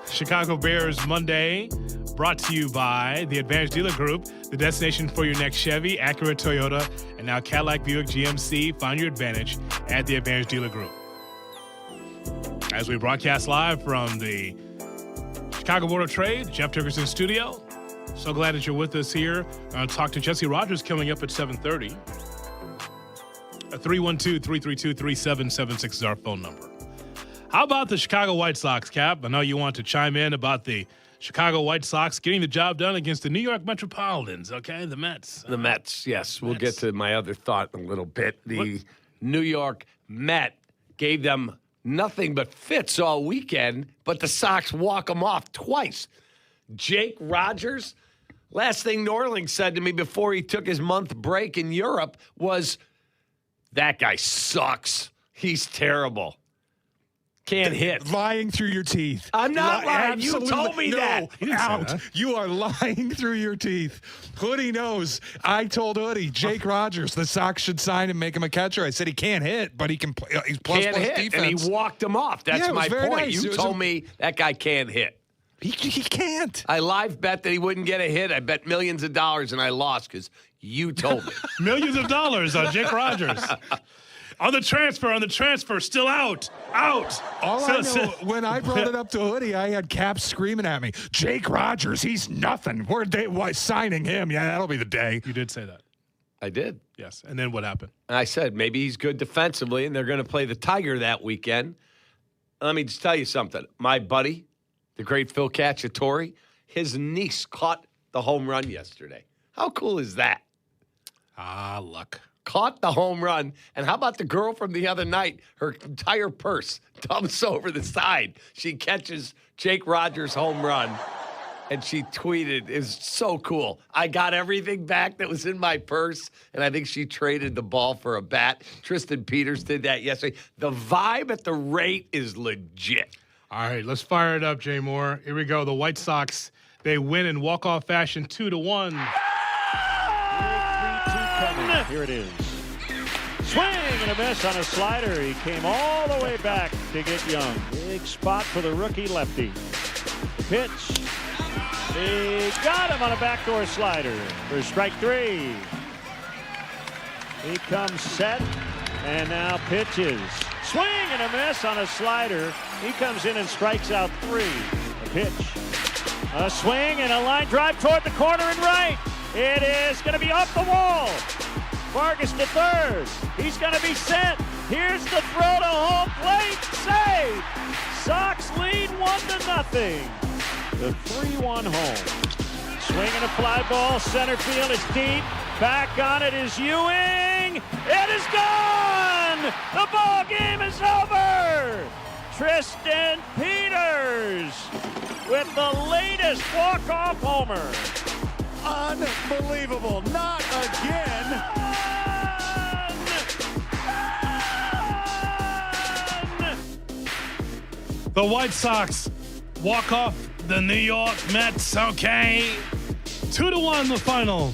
Chicago Bears Monday, brought to you by the Advantage Dealer Group, the destination for your next Chevy, Acura, Toyota, and now Cadillac, Buick, GMC. Find your advantage at the Advantage Dealer Group. As we broadcast live from the Chicago Board of Trade, Jeff Dickerson Studio. So glad that you're with us here. We're going to talk to Jesse Rogers coming up at 7:30. 312-332-3776 is our phone number. How about the Chicago White Sox, Cap? I know you want to chime in about the Chicago White Sox getting the job done against the New York Metropolitans, okay? The Mets. The Mets, yes. We'll get to my other thought in a little bit. The New York Met gave them nothing but fits all weekend, but the Sox walk them off twice. Jake Rogers, last thing Norling said to me before he took his month break in Europe was, that guy sucks. He's terrible. Can't hit. Lying through your teeth. I'm not lying. Absolutely. You told me that. Out. You are lying through your teeth. Hoodie knows. I told Hoodie, Jake Rogers, the Sox should sign and make him a catcher. I said he can't hit, but he can play. He's plus defense. And he walked him off. That's my point. Nice. You told me that guy can't hit. He can't. I live bet that he wouldn't get a hit. I bet millions of dollars, and I lost because you told me. Millions of dollars on Jake Rogers. On the transfer, still out. All I know, when I brought it up to Hoodie, I had Kap screaming at me, Jake Rogers, he's nothing. Why signing him? Yeah, that'll be the day. You did say that. I did. Yes. And then what happened? I said maybe he's good defensively, and they're going to play the Tiger that weekend. Let me just tell you something. My buddy, the great Phil Cacciatore, his niece caught the home run yesterday. How cool is that? Luck. Caught the home run. And how about the girl from the other night? Her entire purse dumps over the side. She catches Jake Rogers' home run. And she tweeted, "It's so cool. I got everything back that was in my purse." And I think she traded the ball for a bat. Tristan Peters did that yesterday. The vibe at the rate is legit. All right, let's fire it up, Jay Moore. Here we go. The White Sox, they win in walk-off fashion 2-1. 3-2 coming. Here it is. Swing and a miss on a slider. He came all the way back to get Young. Big spot for the rookie lefty. The pitch. He got him on a backdoor slider for strike 3. He comes set and now pitches. Swing and a miss on a slider. He comes in and strikes out 3. A pitch. A swing and a line drive toward the corner and right. It is going to be up the wall. Vargas to third. He's going to be set. Here's the throw to home plate. Save. Sox lead 1-0. The 3-1 home. Swing and a fly ball. Center field is deep. Back on it is Ewing. It is gone. The ball game is over. Tristan Peters with the latest walk-off homer. Unbelievable. Not again. The White Sox walk off the New York Mets. Okay. 2-1 the final.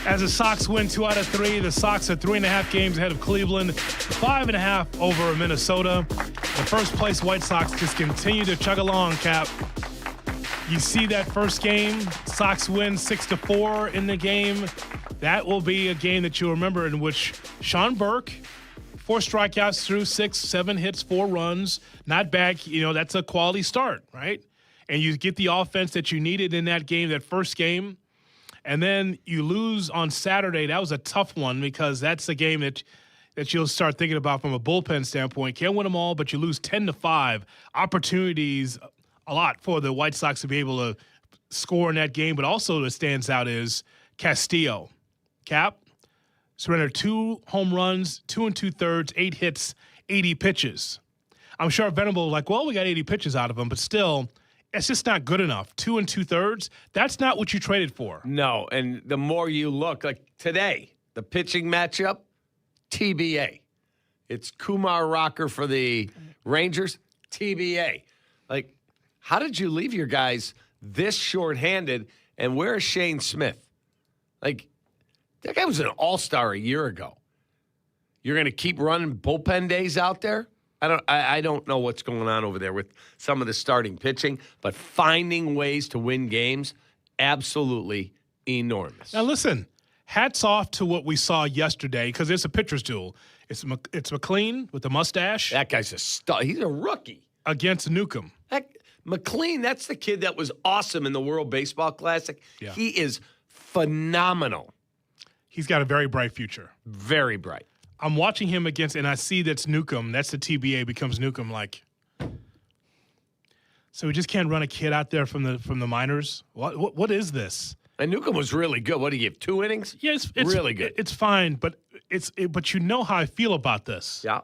As the Sox win 2 out of 3, the Sox are 3.5 games ahead of Cleveland, 5.5 over Minnesota. The first place White Sox just continue to chug along, Cap. You see that first game, Sox win 6-4 in the game. That will be a game that you'll remember in which Sean Burke, 4 strikeouts through 6, 7 hits, 4 runs. Not bad. You know, that's a quality start, right? And you get the offense that you needed in that game, that first game. And then you lose on Saturday. That was a tough one because that's a game that you'll start thinking about from a bullpen standpoint. Can't win them all, but you lose 10-5. Opportunities a lot for the White Sox to be able to score in that game. But also what stands out is Castillo. Cap surrendered 2 home runs, 2 2/3, 8 hits, 80 pitches. I'm sure Venable like, well, we got 80 pitches out of him, but still, it's just not good enough. 2 2/3, that's not what you traded for. No, and the more you look, like today, the pitching matchup, TBA. It's Kumar Rocker for the Rangers, TBA. Like, how did you leave your guys this shorthanded, and where is Shane Smith? Like, that guy was an all-star a year ago. You're going to keep running bullpen days out there? I don't know what's going on over there with some of the starting pitching, but finding ways to win games, absolutely enormous. Now listen, hats off to what we saw yesterday because it's a pitcher's duel. It's McLean with the mustache. That guy's a stud. He's a rookie. Against Newcomb. McLean, that's the kid that was awesome in the World Baseball Classic. Yeah. He is phenomenal. He's got a very bright future. Very bright. I'm watching him against, and I see that's Newcomb. That's the TBA becomes Newcomb. Like, so we just can't run a kid out there from the minors. What is this? And Newcomb was really good. What did he give? 2 innings? Yeah, it's really good. It's fine, but but you know how I feel about this. Yeah,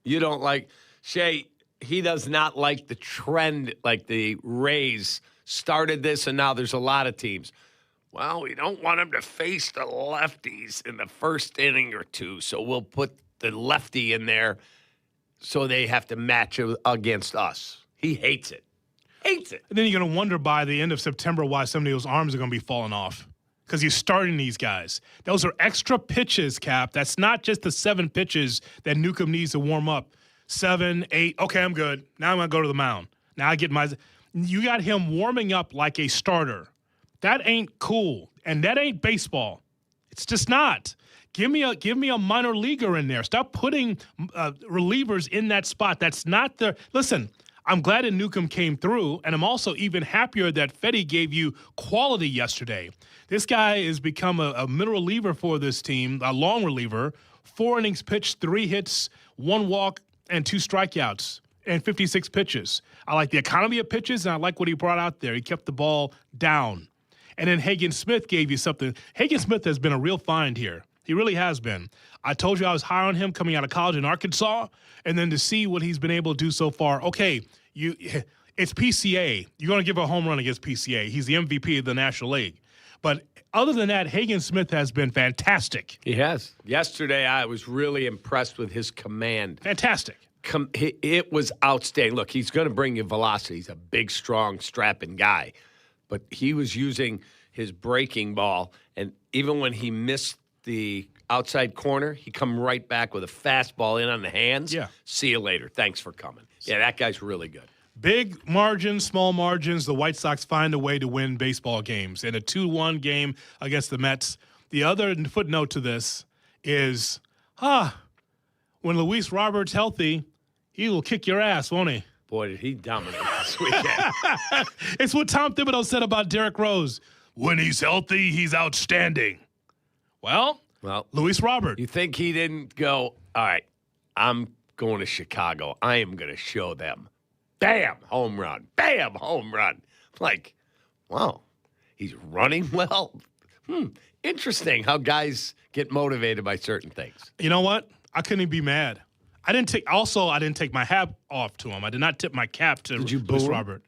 you don't like Shay. He does not like the trend. Like the Rays started this, and now there's a lot of teams. Well, we don't want him to face the lefties in the first inning or 2, so we'll put the lefty in there so they have to match it against us. He hates it. Hates it. And then you're going to wonder by the end of September why some of those arms are going to be falling off because he's starting these guys. Those are extra pitches, Cap. That's not just the 7 pitches that Newcomb needs to warm up. 7, 8. Okay, I'm good. Now I'm going to go to the mound. Now I get you got him warming up like a starter. That ain't cool, and that ain't baseball. It's just not. Give me a minor leaguer in there. Stop putting relievers in that spot. That's not the – listen, I'm glad that Newcomb came through, and I'm also even happier that Fetty gave you quality yesterday. This guy has become a middle reliever for this team, a long reliever, 4 innings pitched, 3 hits, 1 walk, and 2 strikeouts, and 56 pitches. I like the economy of pitches, and I like what he brought out there. He kept the ball down. And then Hagen Smith gave you something. Hagen Smith has been a real find here. He really has been. I told you I was high on him coming out of college in Arkansas, and then to see what he's been able to do so far. Okay, it's PCA. You're going to give a home run against PCA. He's the MVP of the National League. But other than that, Hagen Smith has been fantastic. He has. Yesterday, I was really impressed with his command. Fantastic. It was outstanding. Look, he's going to bring you velocity. He's a big, strong, strapping guy. But he was using his breaking ball, and even when he missed the outside corner, he come right back with a fastball in on the hands. Yeah. See you later. Thanks for coming. Yeah, that guy's really good. Big margins, small margins, the White Sox find a way to win baseball games. In a 2-1 game against the Mets, the other footnote to this is, when Luis Robert's healthy, he will kick your ass, won't he? Boy, did he dominate this weekend. It's what Tom Thibodeau said about Derrick Rose. When he's healthy, he's outstanding. Well, Luis Robert. You think he didn't go, all right, I'm going to Chicago. I am going to show them. Bam, home run. Bam, home run. Like, wow, he's running well. Interesting how guys get motivated by certain things. You know what? I couldn't even be mad. I didn't take my hat off to him. I did not tip my cap to Luis Robert.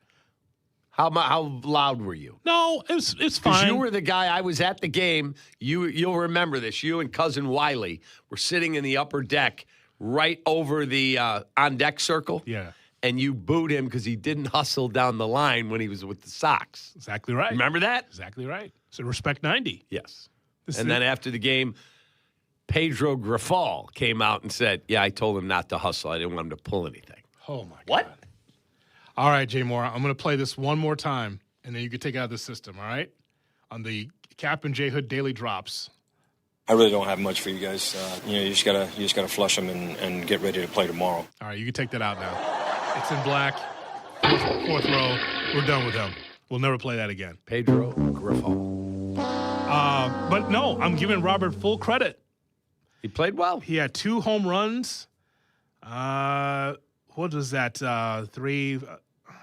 How loud were you? No, it's fine. You were the guy. I was at the game. You'll remember this. You and cousin Wiley were sitting in the upper deck, right over the on deck circle. Yeah. And you booed him because he didn't hustle down the line when he was with the Sox. Exactly right. Remember that? Exactly right. So respect 90. Yes. And then after the game, Pedro Grifol came out and said, yeah, I told him not to hustle. I didn't want him to pull anything. Oh, my God. What? All right, Jay Moore, I'm going to play this one more time, and then you can take it out of the system, all right? On the Kap and J Hood Daily Drops. I really don't have much for you guys. You just gotta flush them and get ready to play tomorrow. All right, you can take that out now. It's in black, fourth row. We're done with him. We'll never play that again. Pedro Grifol. But no, I'm giving Robert full credit. He played well. He had 2 home runs. What was that? 3.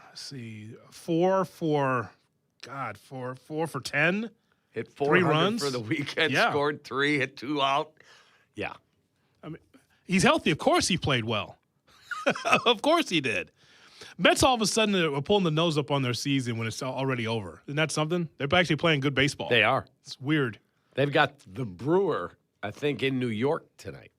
Let's see, 4 for 10. Hit 3 400 runs for the weekend. Yeah. Scored 3, hit 2 out. Yeah. I mean, he's healthy. Of course he played well. Of course he did. Mets all of a sudden are pulling the nose up on their season when it's already over. Isn't that something? They're actually playing good baseball. They are. It's weird. They've got the Brewer, I think, in New York tonight.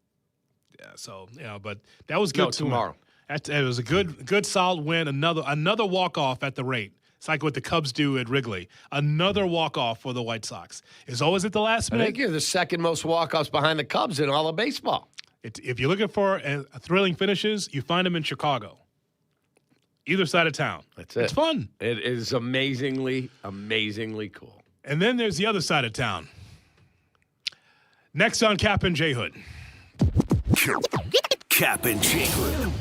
Yeah, so, but that was good tomorrow. It was a good solid win. Another walk-off at the rate. It's like what the Cubs do at Wrigley. Another walk-off for the White Sox. It's always at the last minute. I think you're the second most walk-offs behind the Cubs in all of baseball. If you're looking for thrilling finishes, you find them in Chicago. Either side of town. That's it. It's fun. It is amazingly, amazingly cool. And then there's the other side of town. Next on Kap and J Hood. Kap and J Hood.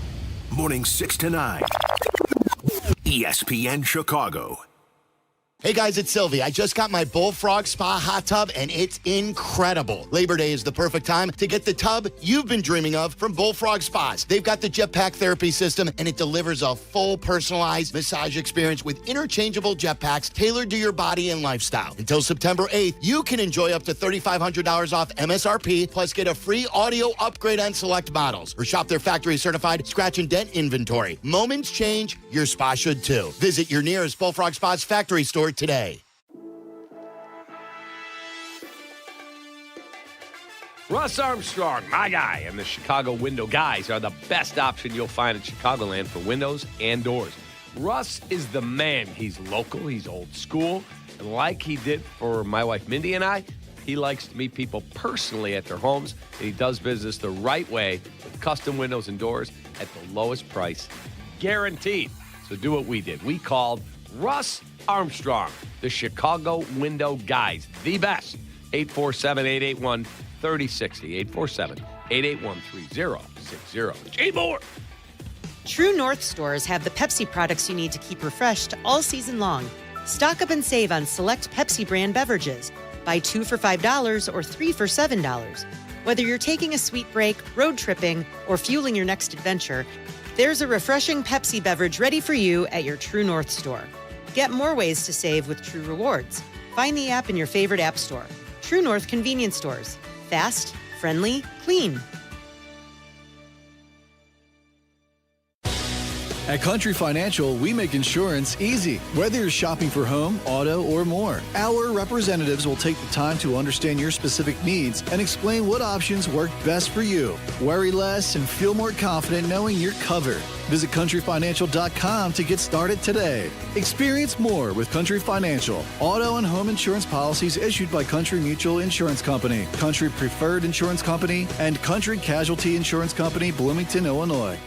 Morning 6 to 9. ESPN Chicago. Hey guys, it's Silvy. I just got my Bullfrog Spa hot tub and it's incredible. Labor Day is the perfect time to get the tub you've been dreaming of from Bullfrog Spas. They've got the jetpack therapy system and it delivers a full personalized massage experience with interchangeable jetpacks tailored to your body and lifestyle. Until September 8th, you can enjoy up to $3,500 off MSRP plus get a free audio upgrade on select models or shop their factory certified scratch and dent inventory. Moments change, your spa should too. Visit your nearest Bullfrog Spas factory store today. Russ Armstrong, my guy, and the Chicago Window Guys are the best option you'll find in Chicagoland for windows and doors. Russ is the man. He's local, he's old school, and like he did for my wife Mindy and I, he likes to meet people personally at their homes, and he does business the right way with custom windows and doors at the lowest price, guaranteed. So do what we did. We called Russ Armstrong, the Chicago Window Guys, the best. 847-881-4500. 3060. 847-881-3060. Jay Moore. True North stores have the Pepsi products you need to keep refreshed all season long. Stock up and save on select Pepsi brand beverages. Buy 2 for $5 or 3 for $7. Whether you're taking a sweet break, road tripping, or fueling your next adventure, there's a refreshing Pepsi beverage ready for you at your True North store. Get more ways to save with True Rewards. Find the app in your favorite app store. True North convenience stores. Fast, friendly, clean. At Country Financial, we make insurance easy. Whether you're shopping for home, auto, or more, our representatives will take the time to understand your specific needs and explain what options work best for you. Worry less and feel more confident knowing you're covered. Visit countryfinancial.com to get started today. Experience more with Country Financial. Auto and home insurance policies issued by Country Mutual Insurance Company, Country Preferred Insurance Company, and Country Casualty Insurance Company, Bloomington, Illinois.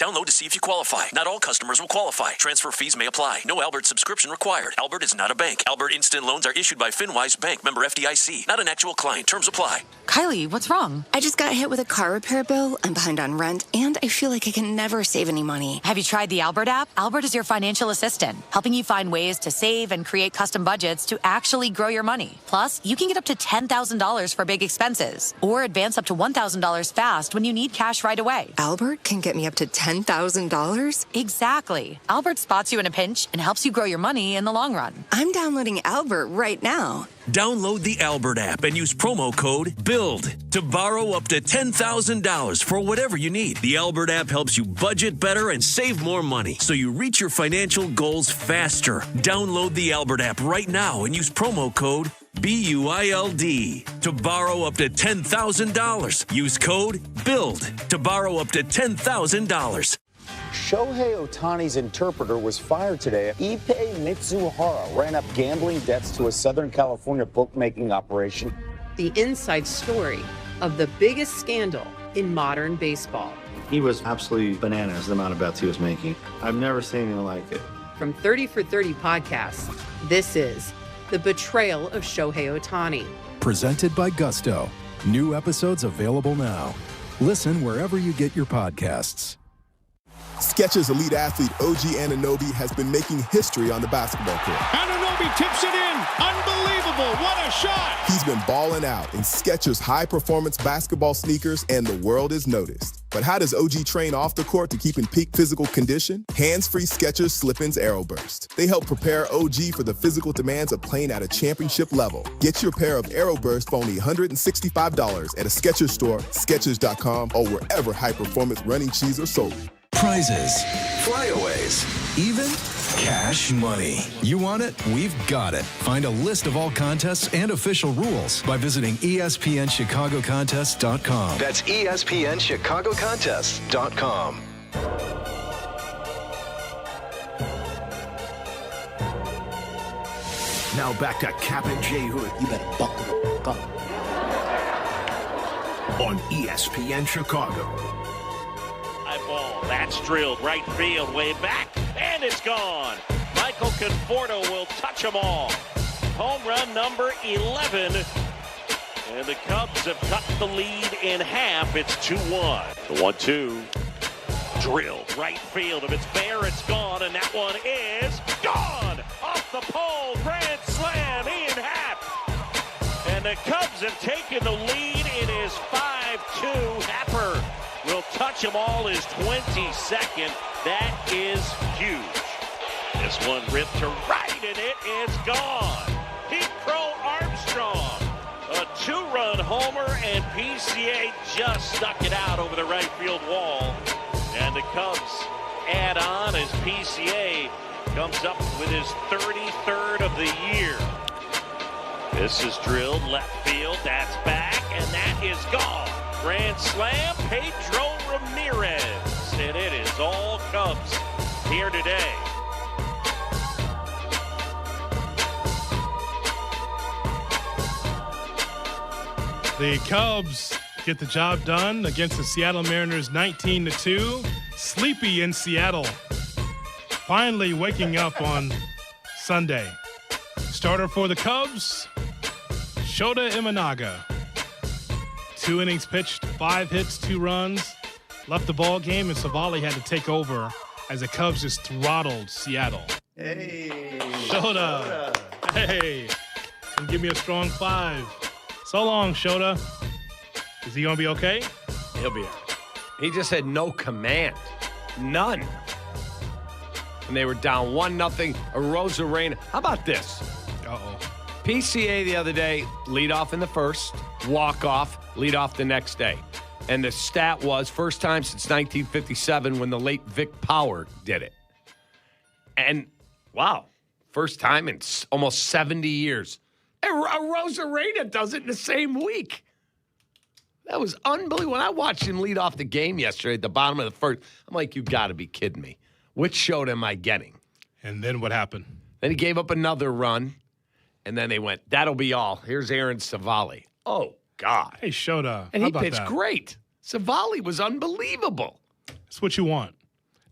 Download to see if you qualify. Not all customers will qualify. Transfer fees may apply. No Albert subscription required. Albert is not a bank. Albert Instant Loans are issued by FinWise Bank, member FDIC. Not an actual client. Terms apply. Kylie, what's wrong? I just got hit with a car repair bill. I'm behind on rent, and I feel like I can never save any money. Have you tried the Albert app? Albert is your financial assistant, helping you find ways to save and create custom budgets to actually grow your money. Plus, you can get up to $10,000 for big expenses, or advance up to $1,000 fast when you need cash right away. Albert can get me up to $10,000? Exactly. Albert spots you in a pinch and helps you grow your money in the long run. I'm downloading Albert right now. Download the Albert app and use promo code BUILD to borrow up to $10,000 for whatever you need. The Albert app helps you budget better and save more money so you reach your financial goals faster. Download the Albert app right now and use promo code BUILD to borrow up to $10,000. Use code BUILD to borrow up to $10,000. Shohei Ohtani's interpreter was fired today. Ippei Mitsuhara ran up gambling debts to a Southern California bookmaking operation. The inside story of the biggest scandal in modern baseball. He was absolutely bananas, the amount of bets he was making. I've never seen anything like it. From 30 for 30 podcasts, this is The Betrayal of Shohei Ohtani. Presented by Gusto. New episodes available now. Listen wherever you get your podcasts. Skechers elite athlete OG Anunoby has been making history on the basketball court. Anunoby tips it in. Unbelievable. What a shot. He's been balling out in Skechers high-performance basketball sneakers, and the world is noticed. But how does OG train off the court to keep in peak physical condition? Hands-free Skechers Slip-ins Aeroburst. They help prepare OG for the physical demands of playing at a championship level. Get your pair of Aeroburst for only $165 at a Skechers store, Skechers.com, or wherever high-performance running shoes are sold. Prizes, flyaways, even cash money. You want it? We've got it. Find a list of all contests and official rules by visiting ESPNChicagoContests.com. That's ESPNChicagoContests.com. Now back to Kap and J Hood. You better buckle the fuck up. On ESPN Chicago. Ball. That's drilled right field, way back, and it's gone. Michael Conforto will touch them all. Home run number 11. And the Cubs have cut the lead in half. It's 2-1. The 1-2. Drilled right field. If it's fair, it's gone. And that one is gone. Off the pole. Grand slam. Ian Happ. And the Cubs have taken the lead. It is 5-2. Happer will touch them all his 22nd. That is huge. This one ripped to right, and it is gone. Pete Crow Armstrong, a two-run homer, and PCA just stuck it out over the right field wall. And the Cubs add on as PCA comes up with his 33rd of the year. This is drilled left field. That's back, and that is gone. Grand slam, Pedro Ramirez. And it is all Cubs here today. The Cubs get the job done against the Seattle Mariners 19-2. Sleepy in Seattle. Finally waking up on Sunday. Starter for the Cubs, Shota Imanaga. 2 innings pitched, 5 hits, 2 runs, left the ball game, and Savali had to take over as the Cubs just throttled Seattle. Hey. Shota. Hey. And give me a strong 5. So long, Shota. Is he going to be okay? He'll be all right. He just had no command. None. And they were down 1-0. Arozarena. How about this? Uh-oh. PCA the other day, lead off in the first, walk off, lead off the next day. And the stat was first time since 1957 when the late Vic Power did it. And, wow, first time in almost 70 years. And Arozarena does it in the same week. That was unbelievable. When I watched him lead off the game yesterday at the bottom of the first, I'm like, you got to be kidding me. Which shot am I getting? And then what happened? Then he gave up another run, and then they went, that'll be all. Here's Aaron Savali. Oh, God. Hey, Shota. And how he about pitched that? great. Savali was unbelievable. That's what you want.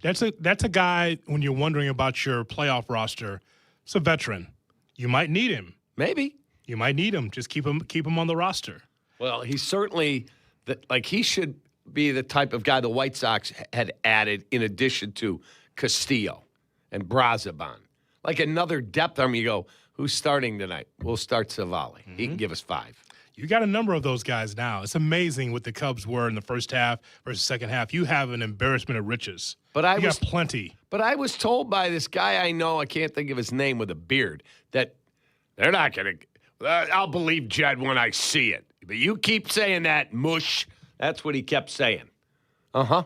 That's a guy, when you're wondering about your playoff roster, it's a veteran. You might need him. Maybe. You might need him. Just keep him on the roster. Well, he's certainly, he should be the type of guy the White Sox had added in addition to Castillo and Brazaban. Like another depth arm, you go, who's starting tonight? We'll start Savali. Mm-hmm. He can give us 5. You got a number of those guys now. It's amazing what the Cubs were in the first half versus second half. You have an embarrassment of riches. But you got plenty. But I was told by this guy I know, I can't think of his name, with a beard, that they're not going to. I'll believe Jed when I see it. But you keep saying that, mush. That's what he kept saying. Uh-huh.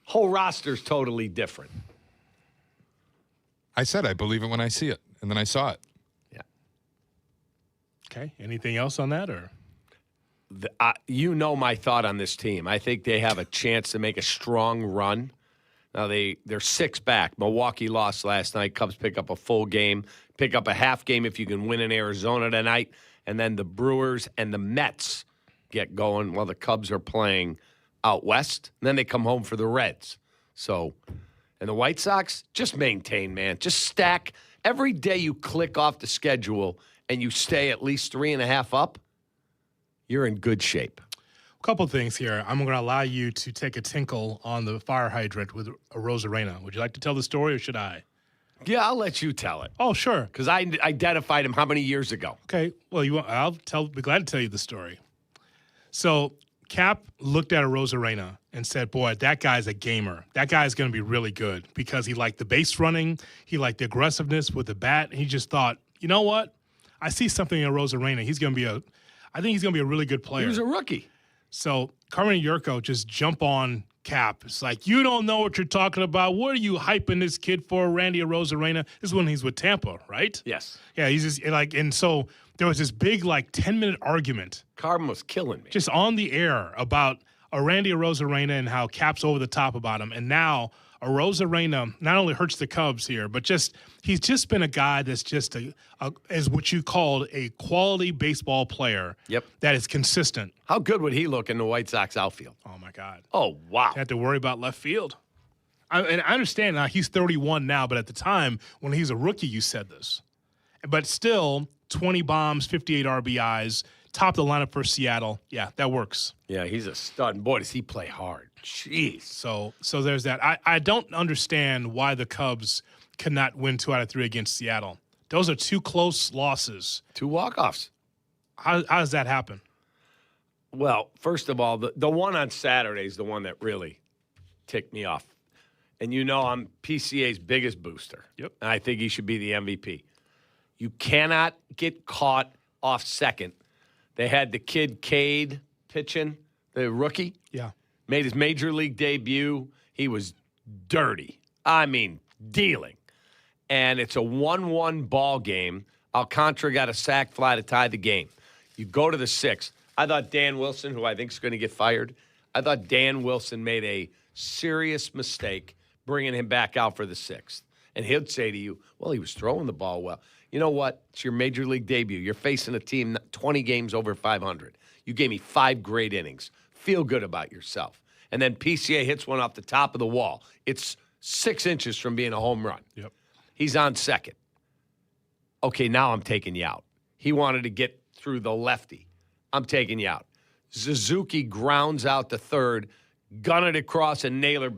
Whole roster's totally different. I said I believe it when I see it, and then I saw it. Yeah. Okay. Anything else on that, or? You know my thought on this team. I think they have a chance to make a strong run. Now, they're 6 back. Milwaukee lost last night. Cubs pick up a full game, pick up a half game if you can win in Arizona tonight. And then the Brewers and the Mets get going while the Cubs are playing out west. And then they come home for the Reds. So, and the White Sox, just maintain, man. Just stack. Every day you click off the schedule and you stay at least 3.5 up, you're in good shape. A couple things here. I'm going to allow you to take a tinkle on the fire hydrant with Arozarena. Would you like to tell the story, or should I? Yeah, I'll let you tell it. Oh, sure. Because I identified him how many years ago? Okay. Well, be glad to tell you the story. So Kap looked at Arozarena and said, boy, that guy's a gamer. That guy's going to be really good, because he liked the base running. He liked the aggressiveness with the bat. He just thought, you know what? I see something in Arozarena. I think he's going to be a really good player. He was a rookie. So Carmen Jurko just jump on Kap. It's like, you don't know what you're talking about. What are you hyping this kid for, Randy Arozarena? This is when he's with Tampa, right? Yes. Yeah, he's just like, and so there was this big 10-minute argument. Carmen was killing me. Just on the air about Randy Arozarena and how Kap's over the top about him. And now Arozarena not only hurts the Cubs here, but he's just been a guy that's just as what you called a quality baseball player. Yep. That is consistent. How good would he look in the White Sox outfield? Oh, my God. Oh, wow. You have to worry about left field. And I understand now he's 31 now, but at the time when he's a rookie, you said this. But still, 20 bombs, 58 RBIs, top of the lineup for Seattle. Yeah, that works. Yeah, he's a stud. And boy, does he play hard. Jeez. So there's that. I don't understand why the Cubs cannot win 2 out of 3 against Seattle. Those are 2 close losses. 2 walk-offs. How does that happen? Well, first of all, the one on Saturday is the one that really ticked me off. And you know I'm PCA's biggest booster. Yep. And I think he should be the MVP. You cannot get caught off second. They had the kid Cade pitching, the rookie. Yeah. Made his major league debut. He was dirty. I mean, dealing. And it's a 1-1 ball game. Alcantara got a sac fly to tie the game. You go to the 6th. I thought Dan Wilson, who I think is going to get fired, I thought Dan Wilson made a serious mistake bringing him back out for the 6th. And he'll say to you, well, he was throwing the ball well. You know what? It's your major league debut. You're facing a team 20 games over 500. You gave me 5 great innings. Feel good about yourself. And then PCA hits one off the top of the wall. It's 6 inches from being a home run. Yep. He's on second. Okay, now I'm taking you out. He wanted to get through the lefty. I'm taking you out. Suzuki grounds out to third, gun it across, and Naylor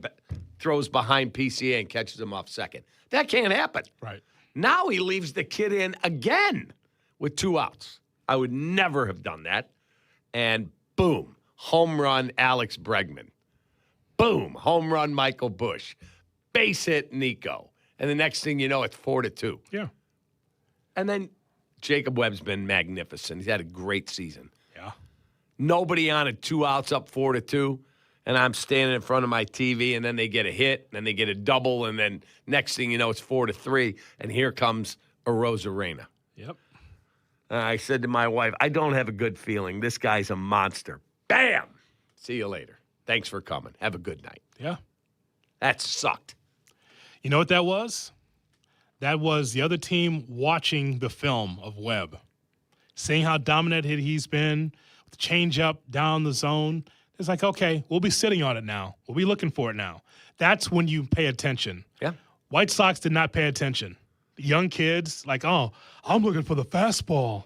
throws behind PCA and catches him off second. That can't happen. Right. Now he leaves the kid in again with 2 outs. I would never have done that. And boom, home run Alex Bregman. Boom, home run Michael Busch. Base hit Nico. And the next thing you know, it's 4-2. Yeah. And then Jacob Webb's been magnificent. He's had a great season. Yeah. Nobody on it, 2 outs up 4-2. And I'm standing in front of my TV, and then they get a hit, and then they get a double, and then next thing you know, it's 4-3. And here comes Arozarena. Yep. I said to my wife, I don't have a good feeling. This guy's a monster. Bam! See you later. Thanks for coming. Have a good night. Yeah. That sucked. You know what that was? That was the other team watching the film of Webb, seeing how dominant he's been, with the changeup down the zone. It's like, okay, we'll be sitting on it now. We'll be looking for it now. That's when you pay attention. Yeah. White Sox did not pay attention. Young kids, like, oh, I'm looking for the fastball.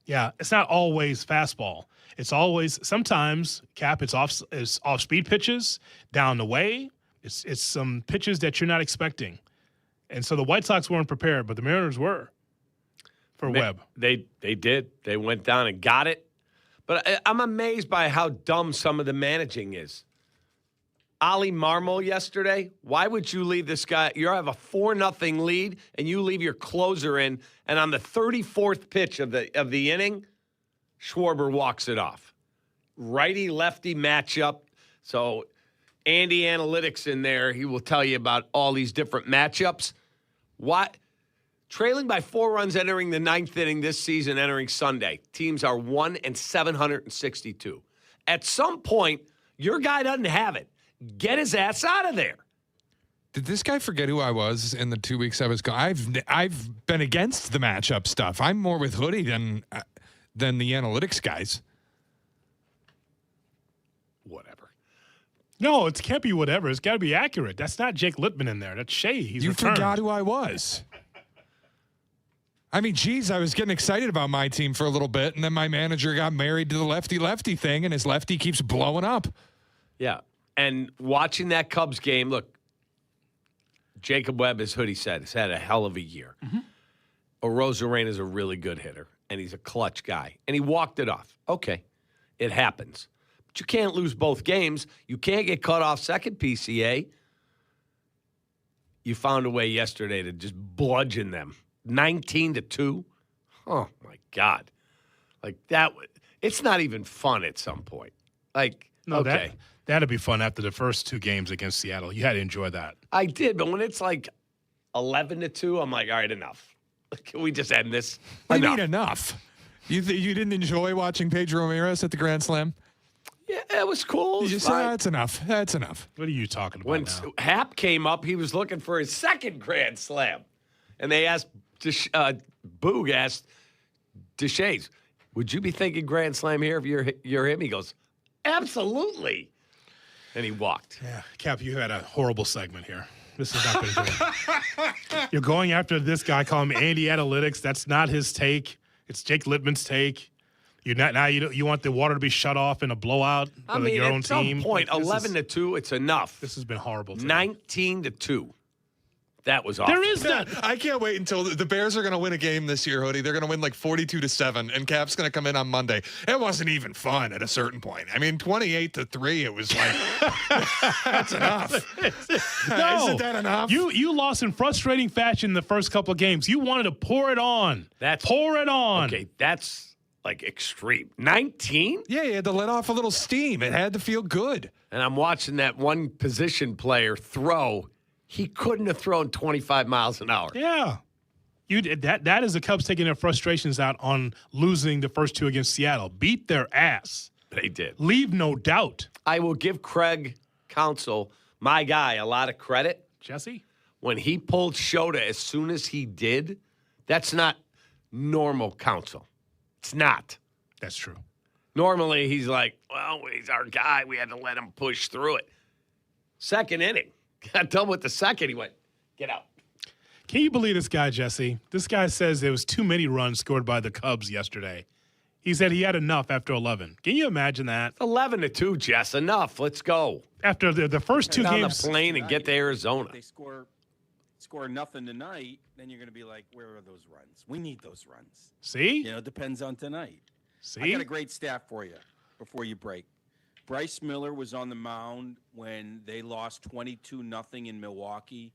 Yeah, it's not always fastball. It's always, sometimes, Cap, it's off-speed pitches, down the way. It's some pitches that you're not expecting. And so the White Sox weren't prepared, but the Mariners were for Webb. They did. They went down and got it. But I'm amazed by how dumb some of the managing is. Ali Marmol yesterday, why would you leave this guy? You have a 4-0 lead, and you leave your closer in, and on the 34th pitch of the inning, Schwarber walks it off. Righty-lefty matchup. So Andy Analytics in there, he will tell you about all these different matchups. What? Trailing by 4 runs entering the 9th inning this season, entering Sunday. Teams are 1-762. At some point, your guy doesn't have it. Get his ass out of there. Did this guy forget who I was in the 2 weeks I was gone? I've been against the matchup stuff. I'm more with Hoodie than the analytics guys. Whatever. No, it can't be whatever. It's got to be accurate. That's not Jake Littman in there. That's Shea. You forgot who I was. I mean, geez, I was getting excited about my team for a little bit, and then my manager got married to the lefty-lefty thing, and his lefty keeps blowing up. Yeah, and watching that Cubs game, look, Jacob Webb, as Hoodie said, has had a hell of a year. Mm-hmm. Arozarena is a really good hitter, and he's a clutch guy, and he walked it off. Okay, it happens. But you can't lose both games. You can't get cut off second, PCA. You found a way yesterday to just bludgeon them. 19-2. Oh my God! Like that. It's not even fun at some point. Like no, okay, that'd be fun after the first 2 games against Seattle. You had to enjoy that. I did, but when it's like 11-2, I'm like, all right, enough. Can we just end this? What do you mean enough? You didn't enjoy watching Pedro Ramirez at the Grand Slam? Yeah, it was cool. You just said that's enough. That's enough. What are you talking about when now? Hap came up, he was looking for his second Grand Slam, and they asked. Boog asked Deshays, would you be thinking Grand Slam here if you're him? He goes, absolutely. And he walked. Yeah, Cap, you had a horrible segment here. This is not going to do. You're going after this guy, calling him Andy Analytics. That's not his take. It's Jake Littman's take. You want the water to be shut off in a blowout for your own team. At some point, 11-2, it's enough. This has been horrible. 19-2. That was awful. There is that. I can't wait until the Bears are going to win a game this year, Hoodie. They're going to win like 42-7, and Cap's going to come in on Monday. It wasn't even fun at a certain point. I mean, 28-3, it was like, that's enough. No. Isn't that enough? You lost in frustrating fashion in the first couple of games. You wanted to pour it on. Pour it on. Okay, that's like extreme. 19? Yeah, you had to let off a little steam. It had to feel good. And I'm watching that one position player throw. He couldn't have thrown 25 miles an hour. Yeah. That is the Cubs taking their frustrations out on losing the first 2 against Seattle. Beat their ass. They did. Leave no doubt. I will give Craig Counsell, my guy, a lot of credit. Jesse? When he pulled Shota as soon as he did, that's not normal Counsell. It's not. That's true. Normally, he's like, well, he's our guy. We had to let him push through it. Second inning. Got done with the second. He went, get out. Can you believe this guy, Jesse? This guy says there was too many runs scored by the Cubs yesterday. He said he had enough after 11. Can you imagine that? 11-2, Jess. Enough. Let's go. After the first two Get on games. the plane and get to Arizona. If they score nothing tonight, then you're going to be like, where are those runs? We need those runs. See? You know, it depends on tonight. See? I got a great stat for you before you break. Bryce Miller was on the mound when they lost 22-0 in Milwaukee.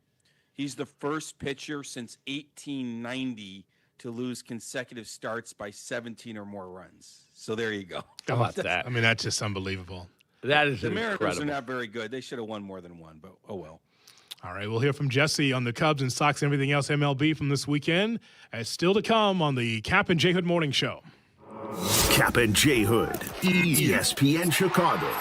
He's the first pitcher since 1890 to lose consecutive starts by 17 or more runs. So there you go. How about that? I mean, that's just unbelievable. That is the Mariners incredible. are not very good. They should have won more than one, but oh well. All right, we'll hear from Jesse on the Cubs and Sox and everything else MLB from this weekend. As still to come on the Kap and J Hood Morning Show. Kap and J Hood, ESPN Chicago.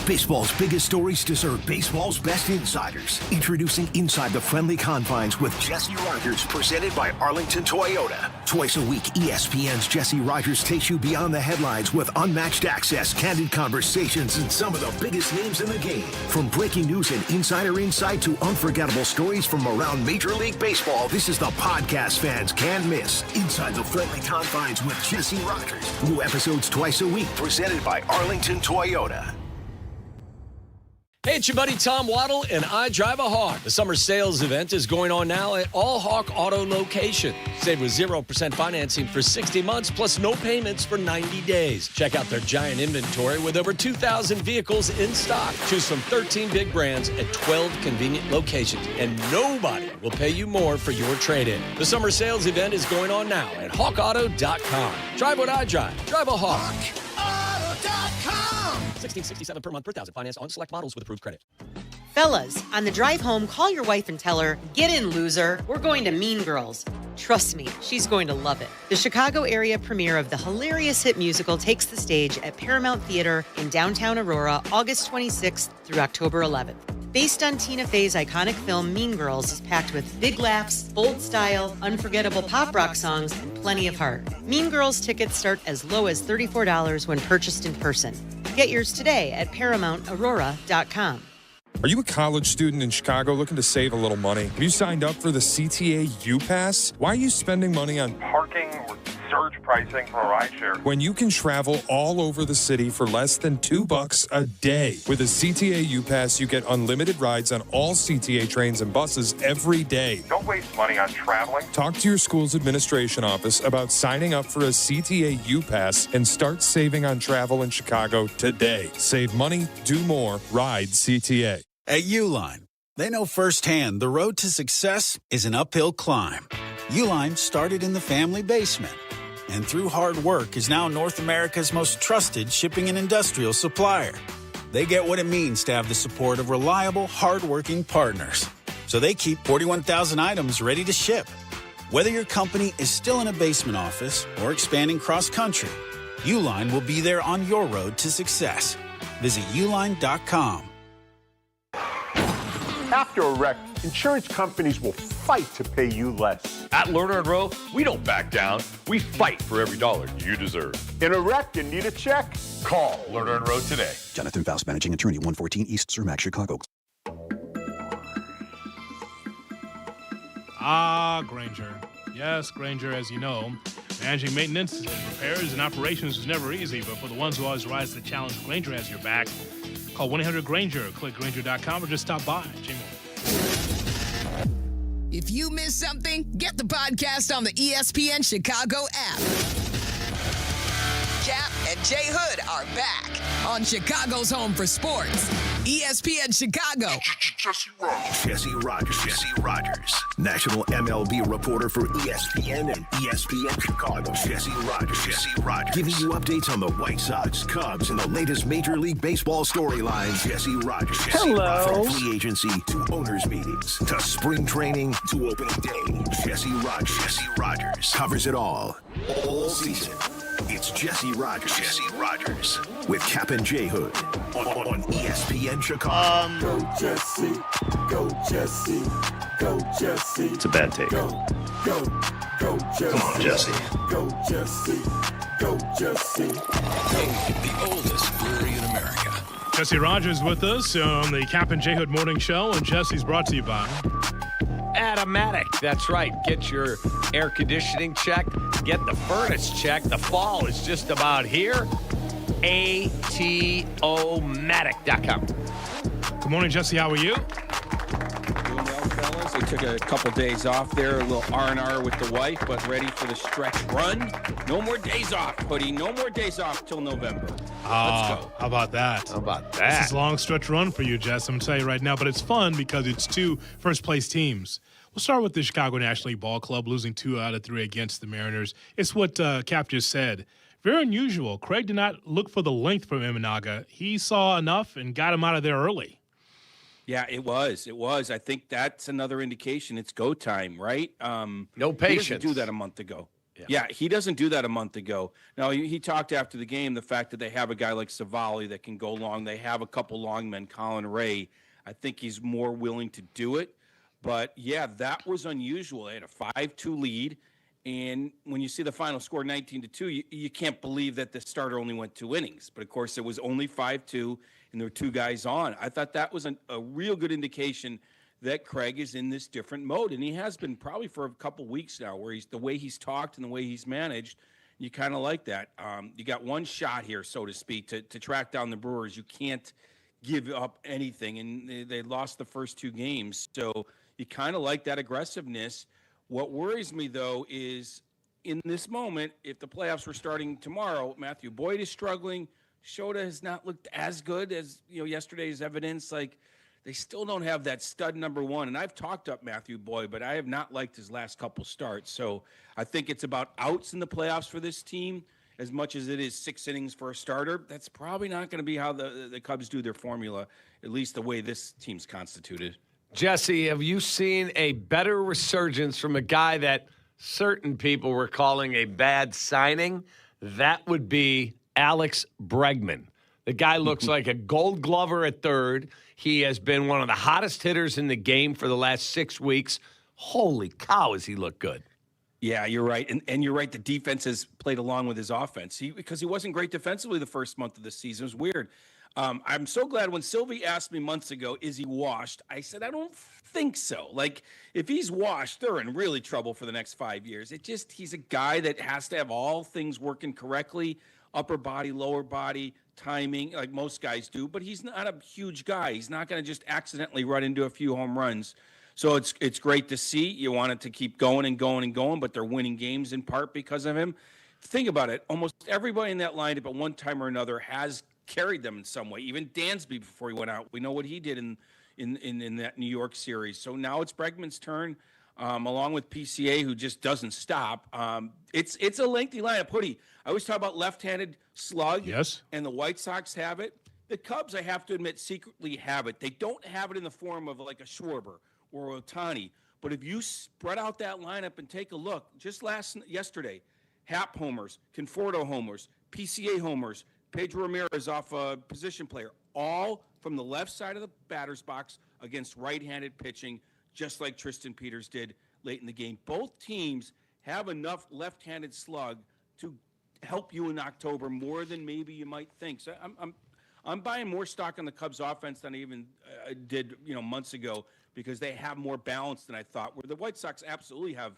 Baseball's biggest stories deserve baseball's best insiders. Introducing Inside the Friendly Confines with Jesse Rogers, presented by Arlington Toyota. Twice a week, ESPN's Jesse Rogers takes you beyond the headlines with unmatched access, candid conversations, and some of the biggest names in the game. From breaking news and insider insight to unforgettable stories from around Major League Baseball, this is the podcast fans can't miss. Inside the Friendly Confines with Jesse Rogers. New episodes twice a week, presented by Arlington Toyota. Hey, it's your buddy Tom Waddle, and I drive a Hawk. The summer sales event is going on now at all Hawk Auto locations. Save with 0% financing for 60 months, plus no payments for 90 days. Check out their giant inventory with over 2,000 vehicles in stock. Choose from 13 big brands at 12 convenient locations, and nobody will pay you more for your trade-in. The summer sales event is going on now at hawkauto.com. Drive what I drive. Drive a Hawk. $16.67 per month per thousand. Finance on select models with approved credit. Fellas, on the drive home, call your wife and tell her, get in, loser. We're going to Mean Girls. Trust me, she's going to love it. The Chicago area premiere of the hilarious hit musical takes the stage at Paramount Theater in downtown Aurora, August 26th through October 11th. Based on Tina Fey's iconic film, Mean Girls is packed with big laughs, bold style, unforgettable pop rock songs, and plenty of heart. Mean Girls tickets start as low as $34 when purchased in person. Get yours today at ParamountAurora.com. Are you a college student in Chicago looking to save a little money? Have you signed up for the CTA U-Pass? Why are you spending money on parking or surge pricing for a rideshare when you can travel all over the city for less than $2 a day? With a CTA U-Pass, you get unlimited rides on all CTA trains and buses every day. Don't waste money on traveling. Talk to your school's administration office about signing up for a CTA U-Pass and start saving on travel in Chicago today. Save money, do more, ride CTA. At Uline, they know firsthand the road to success is an uphill climb. Uline started in the family basement, and through hard work is now North America's most trusted shipping and industrial supplier. They get what it means to have the support of reliable, hardworking partners. So they keep 41,000 items ready to ship. Whether your company is still in a basement office or expanding cross-country, Uline will be there on your road to success. Visit uline.com. After a wreck, insurance companies will fight to pay you less. At Lerner & Rowe, we don't back down. We fight for every dollar you deserve. In a wreck and need a check? Call Lerner & Rowe today. Jonathan Faust, Managing Attorney, 114 East Cermak, Chicago. Granger. Yes, Granger, as you know, managing maintenance and repairs and operations is never easy, but for the ones who always rise to the challenge, Granger has your back. Call 1-800-GRANGER, click Granger.com, or just stop by. If you miss something, get the podcast on the ESPN Chicago app. Kap and J Hood are back on Chicago's home for sports. ESPN Chicago. Jesse Rogers, national MLB reporter for ESPN and ESPN Chicago. Jesse Rogers, giving you updates on the White Sox, Cubs, and the latest Major League Baseball storylines. Jesse Rogers. Hello. From free agency to owners' meetings to spring training to opening day. Jesse Rogers covers it all season. It's Jesse Rogers with Kap and J Hood on ESPN Chicago. Go Jesse, go Jesse, go Jesse. It's a bad take. Go Jesse. Come on, Jesse. Go Jesse, go Jesse. The oldest brewery in America. Jesse Rogers with us on the Kap and J Hood Morning Show, and Jesse's brought to you by Atomatic. That's right. Get your air conditioning checked. Get the furnace checked. The fall is just about here. ATOmatic.com. Good morning, Jesse. How are you? Doing well, fellas. I took a couple days off there, a little R&R with the wife, but ready for the stretch run. No more days off, Hoodie. No more days off till November. Let's go. How about that? How about This that? is a long stretch run for you, Jess. I'm going to tell you right now, but it's fun because it's two first-place teams. We'll start with the Chicago National League Ball Club, losing 2 out of 3 against the Mariners. It's what Kap just said. Very unusual. Craig did not look for the length from Imanaga. He saw enough and got him out of there early. Yeah, it was. It was. I think that's another indication it's go time, right? No He patience. doesn't do that a month ago. Yeah, he doesn't do that a month ago. Now, he talked after the game, the fact that they have a guy like Savali that can go long. They have a couple long men, Colin Ray. I think he's more willing to do it. But, yeah, that was unusual. They had a 5-2 lead. And when you see the final score 19-2, you can't believe that the starter only went 2 innings. But, of course, it was only 5-2, and there were 2 guys on. I thought that was a real good indication that Craig is in this different mode. And he has been probably for a couple weeks now, where the way he's talked and the way he's managed, you kind of like that. You got one shot here, so to speak, to track down the Brewers. You can't give up anything. And they lost the first 2 games. So you kind of like that aggressiveness. What worries me, though, is in this moment, if the playoffs were starting tomorrow, Matthew Boyd is struggling. Shota has not looked as good as yesterday's evidence. Like, they still don't have that stud number 1. And I've talked up Matthew Boyd, but I have not liked his last couple starts. So I think it's about outs in the playoffs for this team as much as it is 6 innings for a starter. That's probably not going to be how the Cubs do their formula, at least the way this team's constituted. Jesse, have you seen a better resurgence from a guy that certain people were calling a bad signing? That would be Alex Bregman. The guy looks like a Gold Glover at third. He has been one of the hottest hitters in the game for the last 6 weeks. Holy cow, does he look good? Yeah, you're right. And you're right. The defense has played along with his offense. Because he wasn't great defensively the first month of the season. It was weird. I'm so glad when Silvy asked me months ago, is he washed? I said, I don't think so. Like, if he's washed, they're in really trouble for the next 5 years. He's a guy that has to have all things working correctly, upper body, lower body, timing, like most guys do. But he's not a huge guy. He's not going to just accidentally run into a few home runs. So it's great to see. You want it to keep going and going and going, but they're winning games in part because of him. Think about it. Almost everybody in that lineup at one time or another has carried them in some way. Even Dansby before he went out. We know what he did in that New York series. So now it's Bregman's turn, along with PCA, who just doesn't stop. It's a lengthy lineup. Hoodie, I always talk about left-handed slug. Yes. And the White Sox have it. The Cubs, I have to admit, secretly have it. They don't have it in the form of like a Schwarber or Ohtani. But if you spread out that lineup and take a look, just yesterday, Hap homers, Conforto homers, PCA homers, Pedro Ramirez off a position player, all from the left side of the batter's box against right-handed pitching, just like Tristan Peters did late in the game. Both teams have enough left-handed slug to help you in October more than maybe you might think. So I'm buying more stock on the Cubs offense than I even did months ago, because they have more balance than I thought. Where the White Sox absolutely have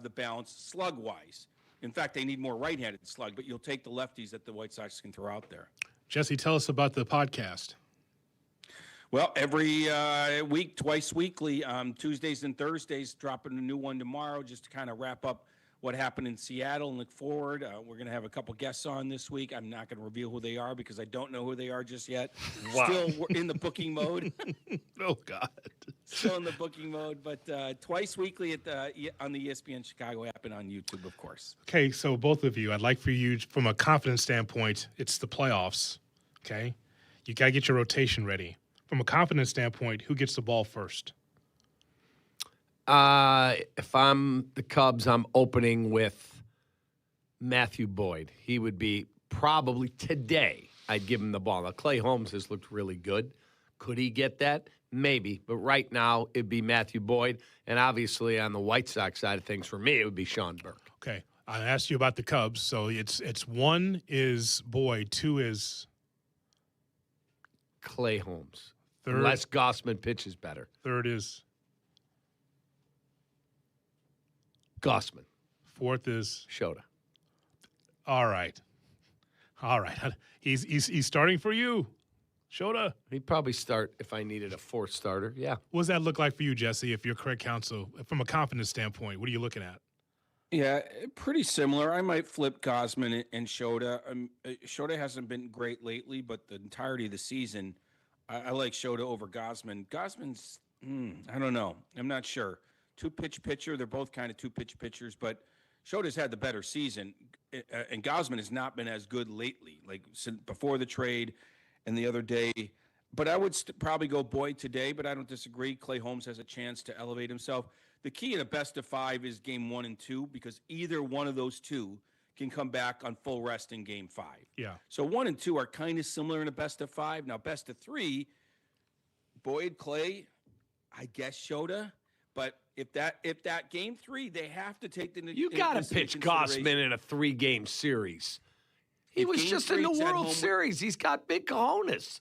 the balance slug-wise. In fact, they need more right-handed slug, but you'll take the lefties that the White Sox can throw out there. Jesse, tell us about the podcast. Well, every week, twice weekly, Tuesdays and Thursdays, dropping a new one tomorrow just to kind of wrap up what happened in Seattle and look forward. We're going to have a couple guests on this week. I'm not going to reveal who they are because I don't know who they are just yet. Wow. Still in the booking mode. Oh, God. Still in the booking mode, but twice weekly on the ESPN Chicago app and on YouTube, of course. Okay, so both of you, I'd like for you, from a confidence standpoint, it's the playoffs, okay? You got to get your rotation ready. From a confidence standpoint, who gets the ball first? If I'm the Cubs, I'm opening with Matthew Boyd. He would be probably today. I'd give him the ball. Now, Clay Holmes has looked really good. Could he get that? Maybe. But right now, it'd be Matthew Boyd. And obviously, on the White Sox side of things, for me, it would be Sean Burke. Okay. I asked you about the Cubs. So it's 1 is Boyd, 2 is Clay Holmes. Third. Unless Gossman pitches better. Third is Gossman. Fourth is Shota. All right. He's starting for you, Shota. He'd probably start if I needed a fourth starter. Yeah. What does that look like for you, Jesse? If you're correct counsel, from a confidence standpoint, what are you looking at? Yeah, pretty similar. I might flip Gossman and Shota. Shota hasn't been great lately, but the entirety of the season, I like Shota over Gossman. Gossman's, I don't know. I'm not sure. Two-pitch pitcher. They're both kind of two-pitch pitchers, but Shota's had the better season, and Gossman has not been as good lately, like since before the trade and the other day. But I would probably go Boyd today, but I don't disagree. Clay Holmes has a chance to elevate himself. The key in a best of 5 is game 1 and 2, because either one of those two can come back on full rest in game 5. Yeah. So 1 and 2 are kind of similar in a best of 5. Now, best of 3, Boyd, Clay, I guess Shota. But if that game 3, they have to take the You got to pitch Gossman in a 3-game series. He was just in the World Series. He's got big cojones.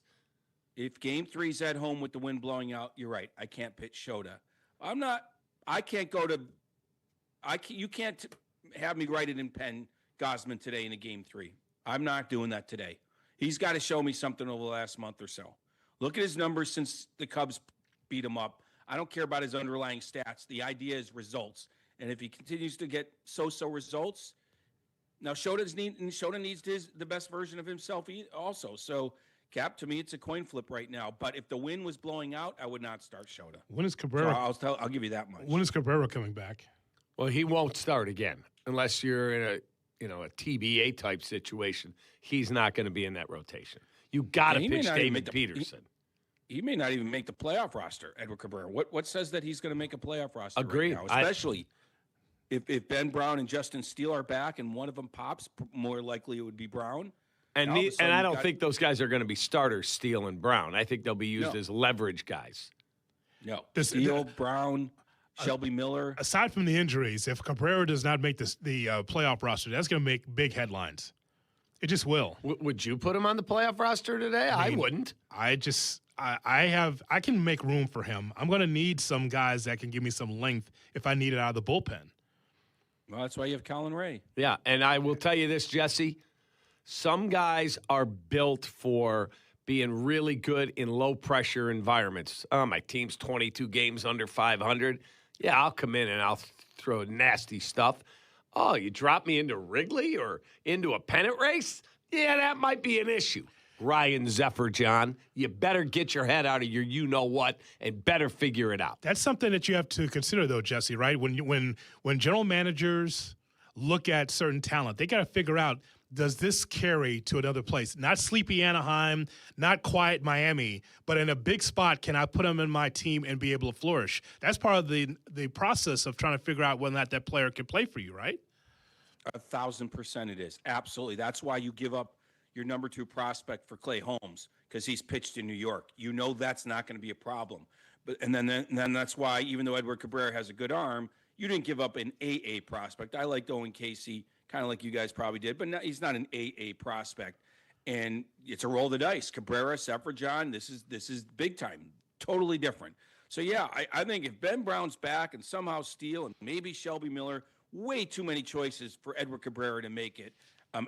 If game 3's at home with the wind blowing out, you're right. I can't pitch Shota. You can't have me write it in pen Gossman today in a game 3. I'm not doing that today. He's got to show me something over the last month or so. Look at his numbers since the Cubs beat him up. I don't care about his underlying stats. The idea is results. And if he continues to get so-so results, now Shota needs the best version of himself also. So, Cap, to me, it's a coin flip right now. But if the wind was blowing out, I would not start Shota. When is Cabrera? So I'll give you that much. When is Cabrera coming back? Well, he won't start again unless you're in a TBA type situation. He's not going to be in that rotation. You got to pitch David Peterson. He may not even make the playoff roster, Edward Cabrera. What says that he's going to make a playoff roster? Agreed. Right now? Especially if Ben Brown and Justin Steele are back and one of them pops, more likely it would be Brown. And I don't think those guys are going to be starters, Steele and Brown. I think they'll be used as leverage guys. No. Steele, Brown, Shelby Miller. Aside from the injuries, if Cabrera does not make the playoff roster, that's going to make big headlines. It just will. Would you put him on the playoff roster today? I wouldn't. I can make room for him. I'm going to need some guys that can give me some length if I need it out of the bullpen. Well, that's why you have Colin Ray. Yeah, and I will tell you this, Jesse. Some guys are built for being really good in low-pressure environments. Oh, my team's 22 games under 500. Yeah, I'll come in and I'll throw nasty stuff. Oh, you drop me into Wrigley or into a pennant race? Yeah, that might be an issue. Ryan Zephyr, John, you better get your head out of your you-know-what and better figure it out. That's something that you have to consider, though, Jesse, right? When general managers look at certain talent, they got to figure out, does this carry to another place? Not sleepy Anaheim, not quiet Miami, but in a big spot, can I put them in my team and be able to flourish? That's part of the process of trying to figure out whether or not that player can play for you, right? 1,000% it is. Absolutely. That's why you give up your number 2 prospect for Clay Holmes, because he's pitched in New York. You know that's not going to be a problem. And then that's why, even though Edward Cabrera has a good arm, you didn't give up an AA prospect. I liked Owen Casey, kind of like you guys probably did, but he's not an AA prospect. And it's a roll of the dice. Cabrera, Zephyr, John, this is big time. Totally different. So, yeah, I think if Ben Brown's back and somehow Steele and maybe Shelby Miller, way too many choices for Edward Cabrera to make it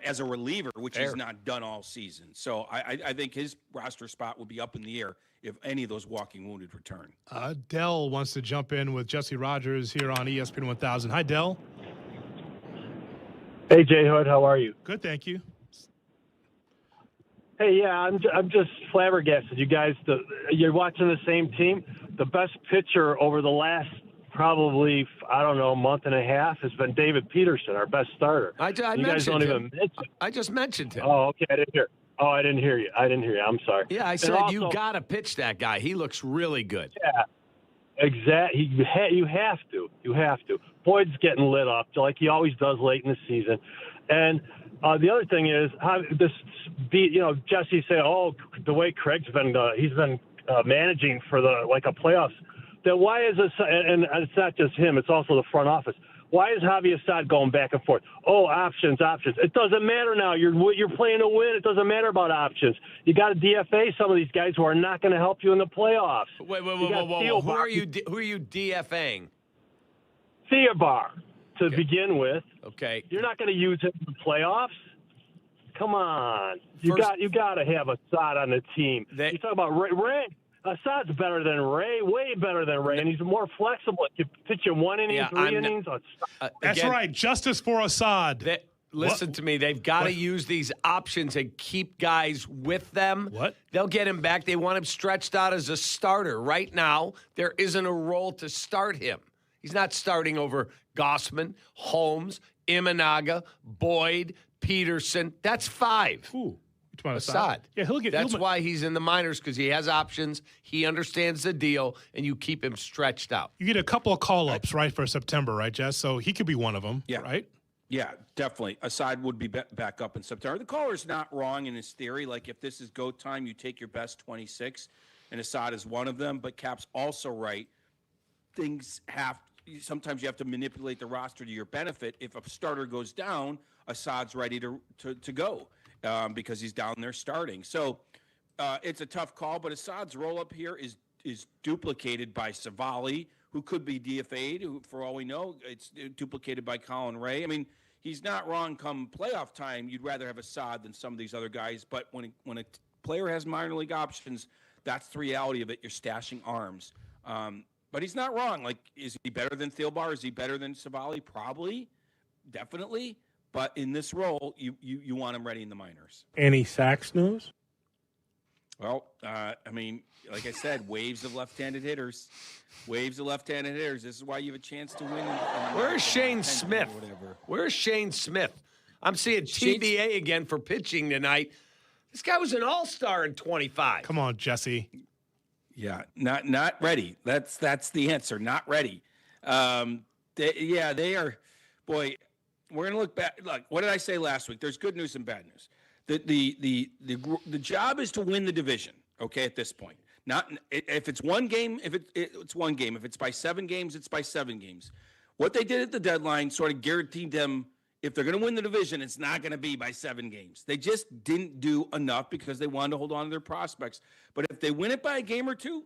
as a reliever, which he's not done all season. So I think his roster spot will be up in the air if any of those walking wounded return. Dell wants to jump in with Jesse Rogers here on ESPN 1000. Hi, Dell. Hey, J Hood, how are you? Good, thank you. Hey, yeah, I'm just flabbergasted. You guys, you're watching the same team. The best pitcher over the last probably, I don't know, month and a half has been David Peterson, our best starter. I mentioned him. I just mentioned him. Oh, okay, I didn't hear. Oh, I didn't hear you. I'm sorry. Yeah, I said also, you got to pitch that guy. He looks really good. Yeah, exactly. You have to. You have to. Boyd's getting lit up like he always does late in the season. And the other thing is, Jesse say, oh, the way Craig's been, he's been managing for a playoffs. Then why is this? And it's not just him; it's also the front office. Why is Javi Assad going back and forth? Oh, options. It doesn't matter now. You're playing to win. It doesn't matter about options. You got to DFA some of these guys who are not going to help you in the playoffs. Wait. Who are you DFAing? Theobar. to begin with. Okay. You're not going to use him in the playoffs. Come on. You got to have Assad on the team. You talk about Ray. Assad's better than Ray, way better than Ray, and he's more flexible. You pitch him 1 inning, 3 innings. That's right. Justice for Assad. Listen to me. They've got to use these options and keep guys with them. What? They'll get him back. They want him stretched out as a starter. Right now, there isn't a role to start him. He's not starting over Gossman, Holmes, Imanaga, Boyd, Peterson. That's 5. Ooh. Assad. Yeah, he'll get. That's why he's in the minors, because he has options. He understands the deal, and you keep him stretched out. You get a couple of call-ups, right, for September, right, Jess? So he could be one of them, right? Yeah, definitely. Assad would be back up in September. The caller's not wrong in his theory. Like, if this is go time, you take your best 26, and Assad is one of them. But Cap's also right. Sometimes you have to manipulate the roster to your benefit. If a starter goes down, Assad's ready to go. Because he's down there starting. So it's a tough call, but Assad's roll-up here is duplicated by Savali, who could be DFA'd, who, for all we know. It's duplicated by Colin Ray. I mean, he's not wrong come playoff time. You'd rather have Assad than some of these other guys, but when a player has minor league options, that's the reality of it. You're stashing arms. But he's not wrong. Like, is he better than Thielbar? Is he better than Savali? Probably. Definitely. But in this role, you want him ready in the minors. Any Sachs news? Well, I mean, like I said, waves of left-handed hitters. Waves of left-handed hitters. This is why you have a chance to win. Where's Shane Smith? Where's Shane Smith? I'm seeing TBA again for pitching tonight. This guy was an all-star in 25. Come on, Jesse. Yeah, not ready. That's the answer. Not ready. They are. Boy, we're gonna look back. Look, what did I say last week? There's good news and bad news. The job is to win the division. Okay, at this point, not if it's one game. If it's one game. If it's by 7 games, it's by 7 games. What they did at the deadline sort of guaranteed them if they're going to win the division, it's not going to be by 7 games. They just didn't do enough because they wanted to hold on to their prospects. But if they win it by a game or 2,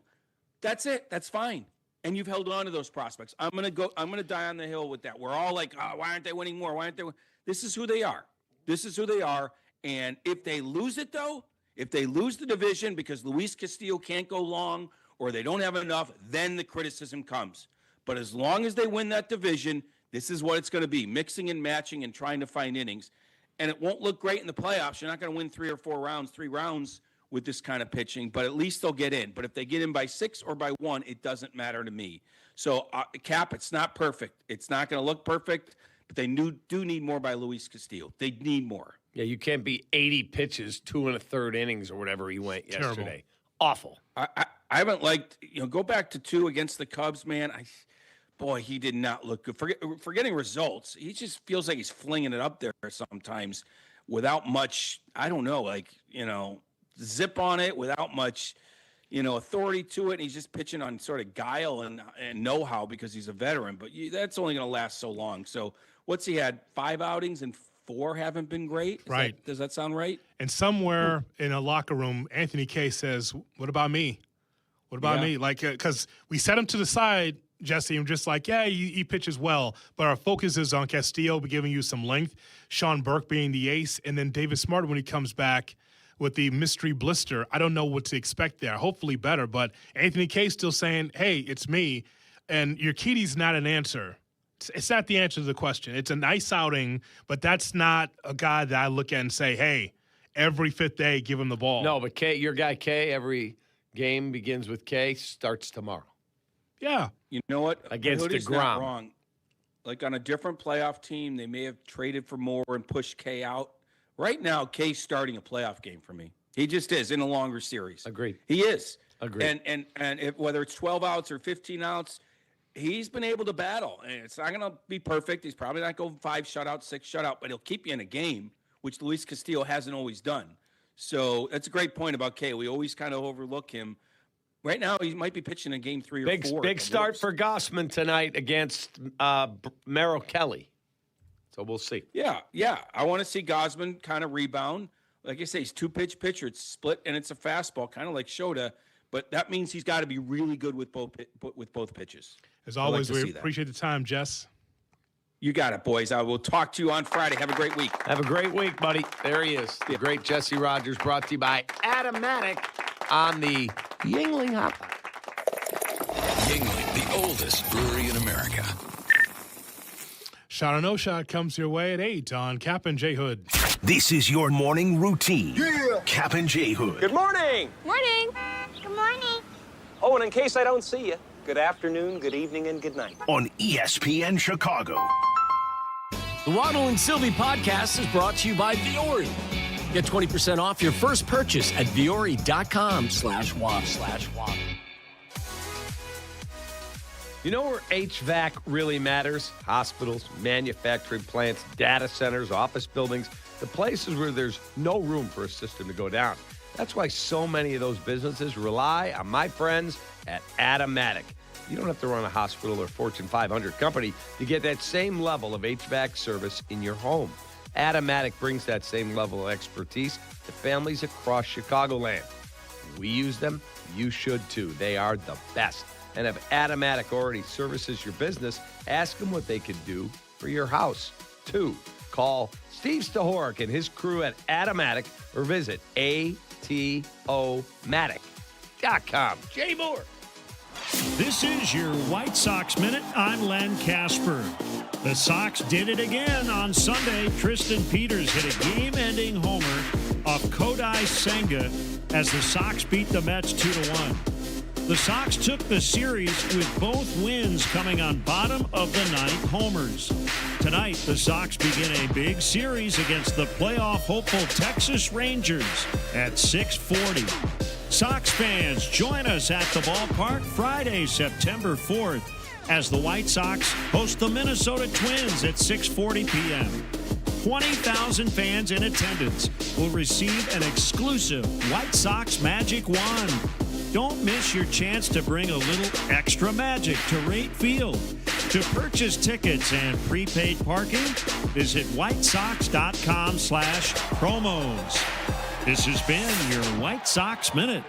that's it. That's fine. And you've held on to those prospects. I'm going to die on the hill with that. We're all like, oh, why aren't they winning more? Why aren't they? This is who they are. This is who they are. And if they lose it, though, if they lose the division because Luis Castillo can't go long or they don't have enough, then the criticism comes. But as long as they win that division, this is what it's going to be, mixing and matching and trying to find innings. And it won't look great in the playoffs. You're not going to win 3 or 4 rounds, 3 rounds with this kind of pitching, but at least they'll get in. But if they get in by 6 or by 1, it doesn't matter to me. So, Cap, it's not perfect. It's not going to look perfect, but they do need more by Luis Castillo. They need more. Yeah, you can't be 80 pitches, 2 1/3 innings or whatever he went yesterday. Terrible. Awful. I haven't liked, go back to 2 against the Cubs, man. Boy, he did not look good. Forgetting results, he just feels like he's flinging it up there sometimes without much, I don't know, zip on it, without much, authority to it. And he's just pitching on sort of guile and know-how because he's a veteran. But that's only going to last so long. So what's he had? 5 outings and 4 haven't been great? Right. Does that sound right? And somewhere in a locker room, Anthony Kay says, what about me? What about me? Like, because we set him to the side, Jesse, I'm just like, yeah, he pitches well, but our focus is on Castillo giving you some length, Sean Burke being the ace, and then David Smart when he comes back with the mystery blister. I don't know what to expect there. Hopefully better, but Anthony Kay still saying, hey, it's me, and Urquidy's not an answer. It's not the answer to the question. It's a nice outing, but that's not a guy that I look at and say, hey, every 5th day, give him the ball. No, but Kay, your guy Kay, every game begins with Kay, starts tomorrow. Yeah. You know what? Against Hood is DeGrom. not wrong. Like on a different playoff team, they may have traded for more and pushed Kay out. Right now, Kay's starting a playoff game for me. He just is in a longer series. Agreed. He is. Agreed. And if, whether it's 12 outs or 15 outs, he's been able to battle. And it's not going to be perfect. He's probably not going 5 shutout, 6 shutout, but he'll keep you in a game, which Luis Castillo hasn't always done. So that's a great point about Kay. We always kind of overlook him. Right now, he might be pitching in game 3 or 4. Big start for Gossman tonight against Merrill Kelly. So we'll see. Yeah. I want to see Gossman kind of rebound. Like I say, he's 2-pitch pitcher. It's split and it's a fastball, kind of like Shota. But that means he's got to be really good with both pitches. As always, we appreciate the time, Jess. You got it, boys. I will talk to you on Friday. Have a great week. Have a great week, buddy. There he is. The great Jesse Rogers, brought to you by Automatic on the Yingling Hotline. Yingling, the oldest brewery in America. Shot or no shot comes your way at 8 on Kap and J Hood. This is your morning routine. Yeah. Kap and J Hood. Good morning. Morning. Good morning. Oh, and in case I don't see you, good afternoon, good evening, and good night. On ESPN Chicago. The Waddle and Silvy podcast is brought to you by Viore. Get 20% off your first purchase at Viore.com/waddle. You know where HVAC really matters? Hospitals, manufacturing plants, data centers, office buildings, the places where there's no room for a system to go down. That's why so many of those businesses rely on my friends at Automatic. You don't have to run a hospital or Fortune 500 company to get that same level of HVAC service in your home. Automatic brings that same level of expertise to families across Chicagoland. We use them. You should too. They are the best. And if Automatic already services your business, ask them what they can do for your house, too. Call Steve Stahorek and his crew at Automatic or visit atomatic.com. Jay Moore. This is your White Sox Minute. I'm Len Casper. The Sox did it again on Sunday. Tristan Peters hit a game-ending homer off Kodai Senga as the Sox beat the Mets 2-1. The Sox took the series with both wins coming on bottom of the ninth homers. Tonight, the Sox begin a big series against the playoff hopeful Texas Rangers at 6:40. Sox fans, join us at the ballpark Friday, September 4th, as the White Sox host the Minnesota Twins at 6:40 p.m. 20,000 fans in attendance will receive an exclusive White Sox Magic Wand. Don't miss your chance to bring a little extra magic to Rate Field. To purchase tickets and prepaid parking, visit whitesox.com/promos. This has been your White Sox Minute.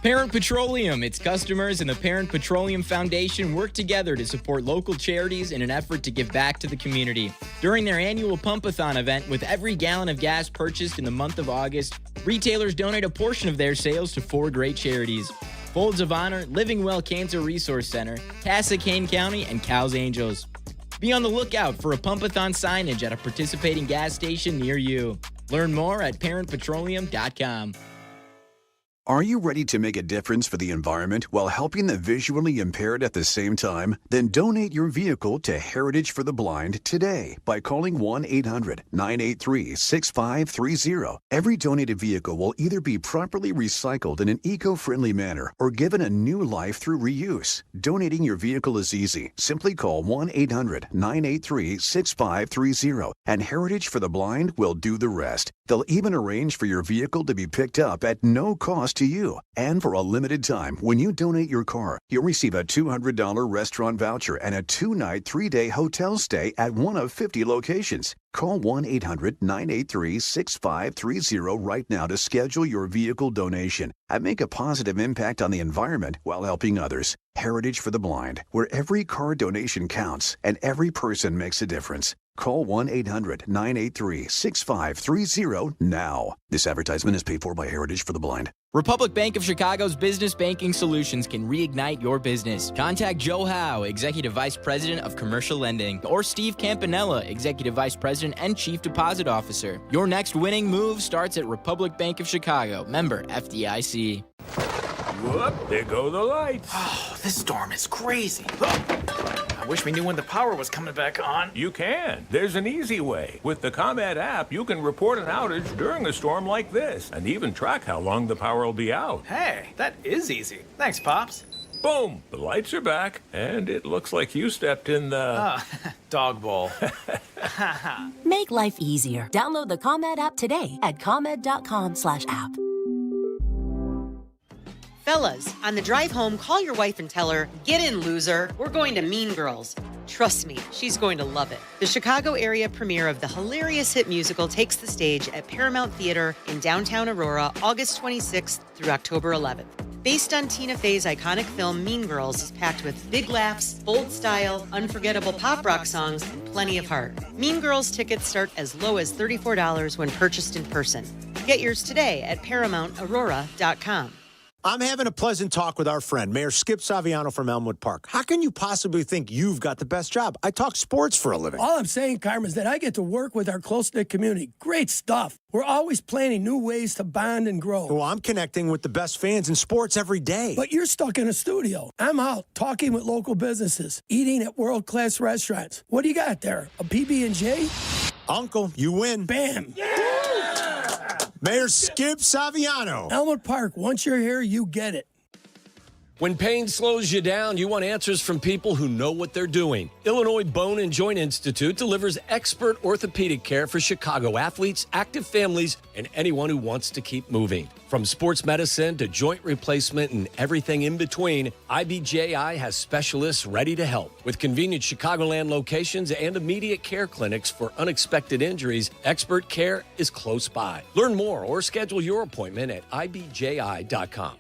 Parent Petroleum, its customers, and the Parent Petroleum Foundation work together to support local charities in an effort to give back to the community. During their annual Pump-a-thon event, with every gallon of gas purchased in the month of August, retailers donate a portion of their sales to 4 great charities: Folds of Honor, Living Well Cancer Resource Center, Casa Kane County, and Cow's Angels. Be on the lookout for a Pump-a-thon signage at a participating gas station near you. Learn more at parentpetroleum.com. Are you ready to make a difference for the environment while helping the visually impaired at the same time? Then donate your vehicle to Heritage for the Blind today by calling 1-800-983-6530. Every donated vehicle will either be properly recycled in an eco-friendly manner or given a new life through reuse. Donating your vehicle is easy. Simply call 1-800-983-6530 and Heritage for the Blind will do the rest. They'll even arrange for your vehicle to be picked up at no cost to you. And for a limited time, when you donate your car, you'll receive a $200 restaurant voucher and a 2-night, 3-day hotel stay at one of 50 locations. Call 1-800-983-6530 right now to schedule your vehicle donation and make a positive impact on the environment while helping others. Heritage for the Blind, where every car donation counts and every person makes a difference. Call 1-800-983-6530 now. This advertisement is paid for by Heritage for the Blind. Republic Bank of Chicago's business banking solutions can reignite your business. Contact Joe Howe, Executive Vice President of Commercial Lending, or Steve Campanella, Executive Vice President and Chief Deposit Officer. Your next winning move starts at Republic Bank of Chicago, member FDIC. Whoop, there go the lights. Oh, this storm is crazy. I wish we knew when the power was coming back on. You can. There's an easy way. With the ComEd app, you can report an outage during a storm like this and even track how long the power will be out. Hey, that is easy. Thanks, Pops. Boom! The lights are back, and it looks like you stepped in the... dog bowl. Make life easier. Download the ComEd app today at ComEd.com/app. Fellas, on the drive home, call your wife and tell her, "Get in, loser. We're going to Mean Girls." Trust me, she's going to love it. The Chicago area premiere of the hilarious hit musical takes the stage at Paramount Theater in downtown Aurora, August 26th through October 11th. Based on Tina Fey's iconic film Mean Girls, is packed with big laughs, bold style, unforgettable pop rock songs, and plenty of heart. Mean Girls tickets start as low as $34 when purchased in person. Get yours today at ParamountAurora.com. I'm having a pleasant talk with our friend, Mayor Skip Saviano from Elmwood Park. How can you possibly think you've got the best job? I talk sports for a living. All I'm saying, Carmen, is that I get to work with our close-knit community. Great stuff. We're always planning new ways to bond and grow. Well, I'm connecting with the best fans in sports every day. But you're stuck in a studio. I'm out talking with local businesses, eating at world-class restaurants. What do you got there? A PB&J? Uncle, you win. Bam. Mayor Skip Saviano. Elmwood Park, once you're here, you get it. When pain slows you down, you want answers from people who know what they're doing. Illinois Bone and Joint Institute delivers expert orthopedic care for Chicago athletes, active families, and anyone who wants to keep moving. From sports medicine to joint replacement and everything in between, IBJI has specialists ready to help. With convenient Chicagoland locations and immediate care clinics for unexpected injuries, expert care is close by. Learn more or schedule your appointment at IBJI.com.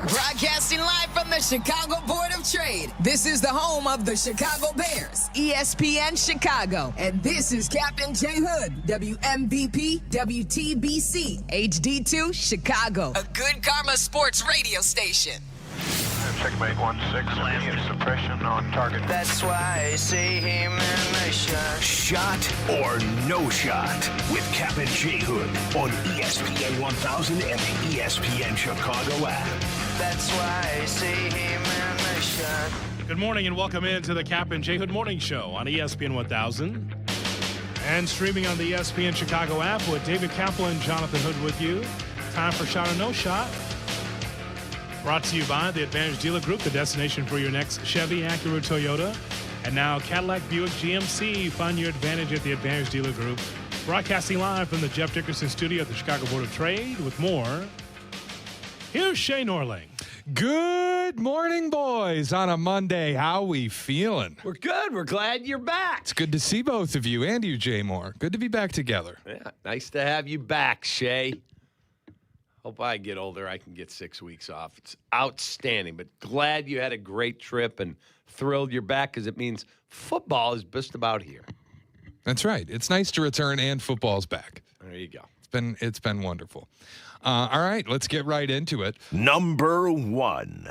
Broadcasting live from the Chicago Board of Trade. This is the home of the Chicago Bears, ESPN Chicago. And this is Captain J Hood, WMVP, WTBC, HD2, Chicago. A good karma sports radio station. Checkmate 1-6, immediate suppression on target. That's why I see him in the shot. Shot or no shot with Kap J Hood on ESPN 1000 and the ESPN Chicago app. That's why I see him in the shot. Good morning and welcome into the Kap J Hood Morning Show on ESPN 1000 and streaming on the ESPN Chicago app with David Kaplan and Jonathan Hood with you. Time for Shot or No Shot. Brought to you by the Advantage Dealer Group, the destination for your next Chevy, Acura, Toyota, and now Cadillac, Buick, GMC. Find your advantage at the Advantage Dealer Group. Broadcasting live from the Jeff Dickerson Studio at the Chicago Board of Trade with more. Here's Shay Norling. Good morning, boys, on a Monday. How we feeling? We're good. We're glad you're back. It's good to see both of you and you, Jay Moore. Good to be back together. Yeah, nice to have you back, Shay. Hope I get older, I can get 6 weeks off. It's outstanding, but glad you had a great trip and thrilled you're back because it means football is just about here. That's right. It's nice to return and football's back. There you go. It's been wonderful. All right, let's get right into it. Number one.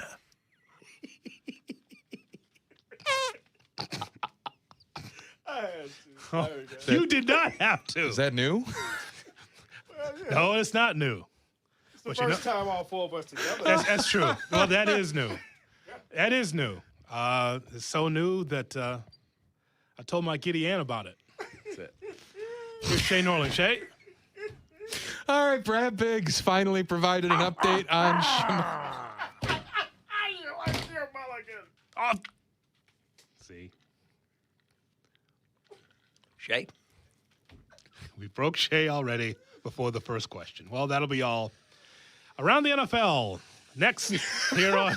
You did not have to. Is that new? No, it's not new. It's the first time all four of us together. That's true. Well, that is new. That is new. It's so new that I told my Giddy Ann about it. That's it. Here's Shay Norling. Shay? All right, Brad Biggs finally provided an update on See? Shay? We broke Shay already before the first question. Well, that'll be all around the NFL. Next, here on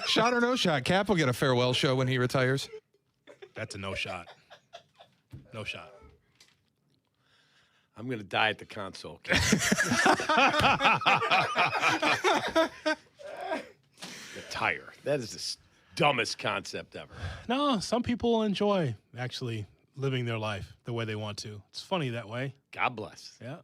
Shot or No Shot. Cap will get a farewell show when he retires. That's a no shot. No shot. I'm going to die at the console. The tire. That is the dumbest concept ever. No, some people enjoy actually living their life the way they want to. It's funny that way. God bless. Yeah.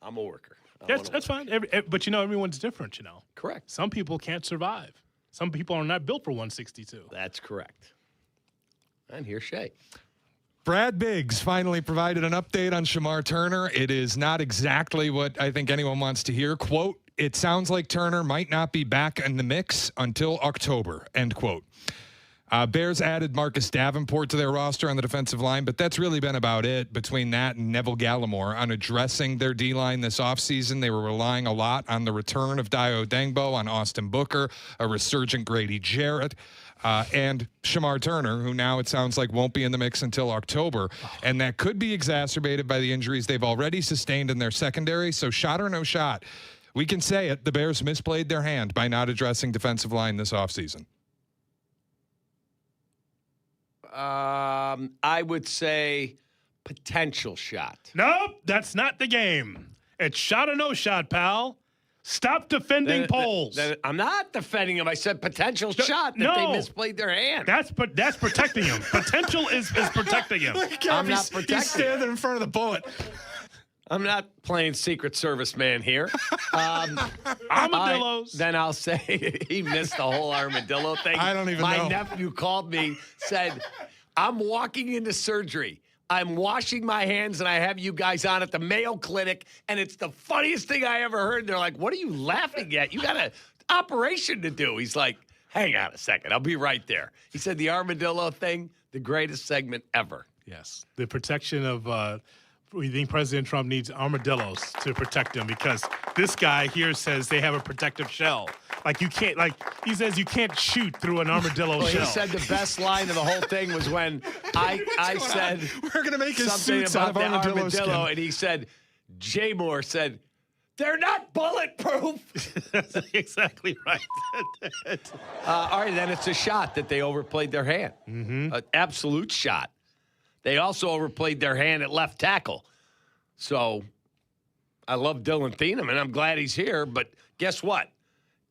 I'm a worker. That's fine. But, everyone's different, Correct. Some people can't survive. Some people are not built for 162. That's correct. And here's Shay. Brad Biggs finally provided an update on Shamar Turner. It is not exactly what I think anyone wants to hear. Quote, it sounds like Turner might not be back in the mix until October, end quote. Bears added Marcus Davenport to their roster on the defensive line, but that's really been about it between that and Neville Gallimore on addressing their D-line this offseason. They were relying a lot on the return of Dio Dengbo, on Austin Booker, a resurgent Grady Jarrett, and Shamar Turner, who now it sounds like won't be in the mix until October. And that could be exacerbated by the injuries they've already sustained in their secondary. So shot or no shot, we can say it, the Bears misplayed their hand by not addressing defensive line this offseason. I would say potential shot. Nope, that's not the game. It's shot or no shot, pal. Stop defending Poles. I'm not defending him. I said potential shot that they misplayed their hand. That's protecting him. Potential is protecting him. I'm not protecting. He's standing in front of the bullet. I'm not playing Secret Service man here. Armadillos. Then I'll say he missed the whole armadillo thing. I don't even know. My nephew called me, said, I'm walking into surgery. I'm washing my hands, and I have you guys on at the Mayo Clinic, and it's the funniest thing I ever heard. They're like, what are you laughing at? You got an operation to do. He's like, hang on a second. I'll be right there. He said the armadillo thing, the greatest segment ever. Yes. The protection of we think President Trump needs armadillos to protect him because this guy here says they have a protective shell. Like you can't, like he says you can't shoot through an armadillo shell. He said the best line of the whole thing was when I said we're gonna make his something suits about out of the armadillo skin. and he said Jay Moore said they're not bulletproof. That's exactly right. All right, then it's a shot that they overplayed their hand. An absolute shot. They also overplayed their hand at left tackle. So I love Dylan Thieneman, and I'm glad he's here. But guess what?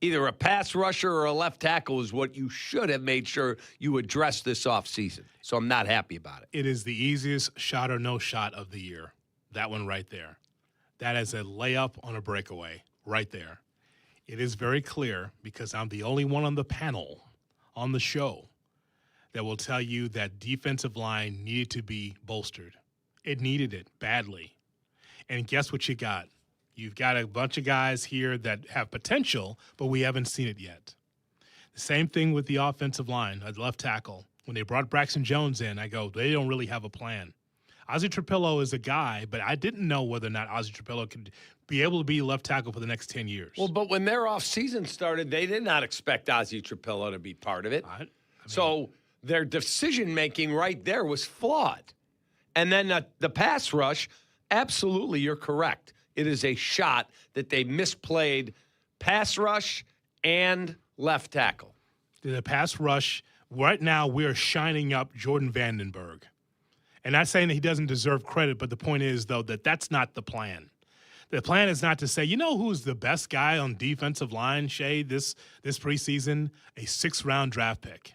Either a pass rusher or a left tackle is what you should have made sure you address this offseason. So I'm not happy about it. It is the easiest shot or no shot of the year. That one right there. That is a layup on a breakaway right there. It is very clear because I'm the only one on the panel on the show that will tell you that defensive line needed to be bolstered. It needed it badly. And guess what you got? You've got a bunch of guys here that have potential, but we haven't seen it yet. The same thing with the offensive line at left tackle. When they brought Braxton Jones in, I go, they don't really have a plan. Ozzie Trapillo is a guy, but I didn't know whether or not Ozzie Trapillo could be able to be left tackle for the next 10 years. Well, but when their offseason started, they did not expect Ozzie Trapillo to be part of it. So their decision-making right there was flawed. And then the pass rush, absolutely, you're correct. It is a shot that they misplayed pass rush and left tackle. The pass rush, right now we're shining up Jordan Vandenberg. And not saying that he doesn't deserve credit, but the point is, though, that that's not the plan. The plan is not to say, you know who's the best guy on defensive line, Shay, this preseason? A 6th-round draft pick.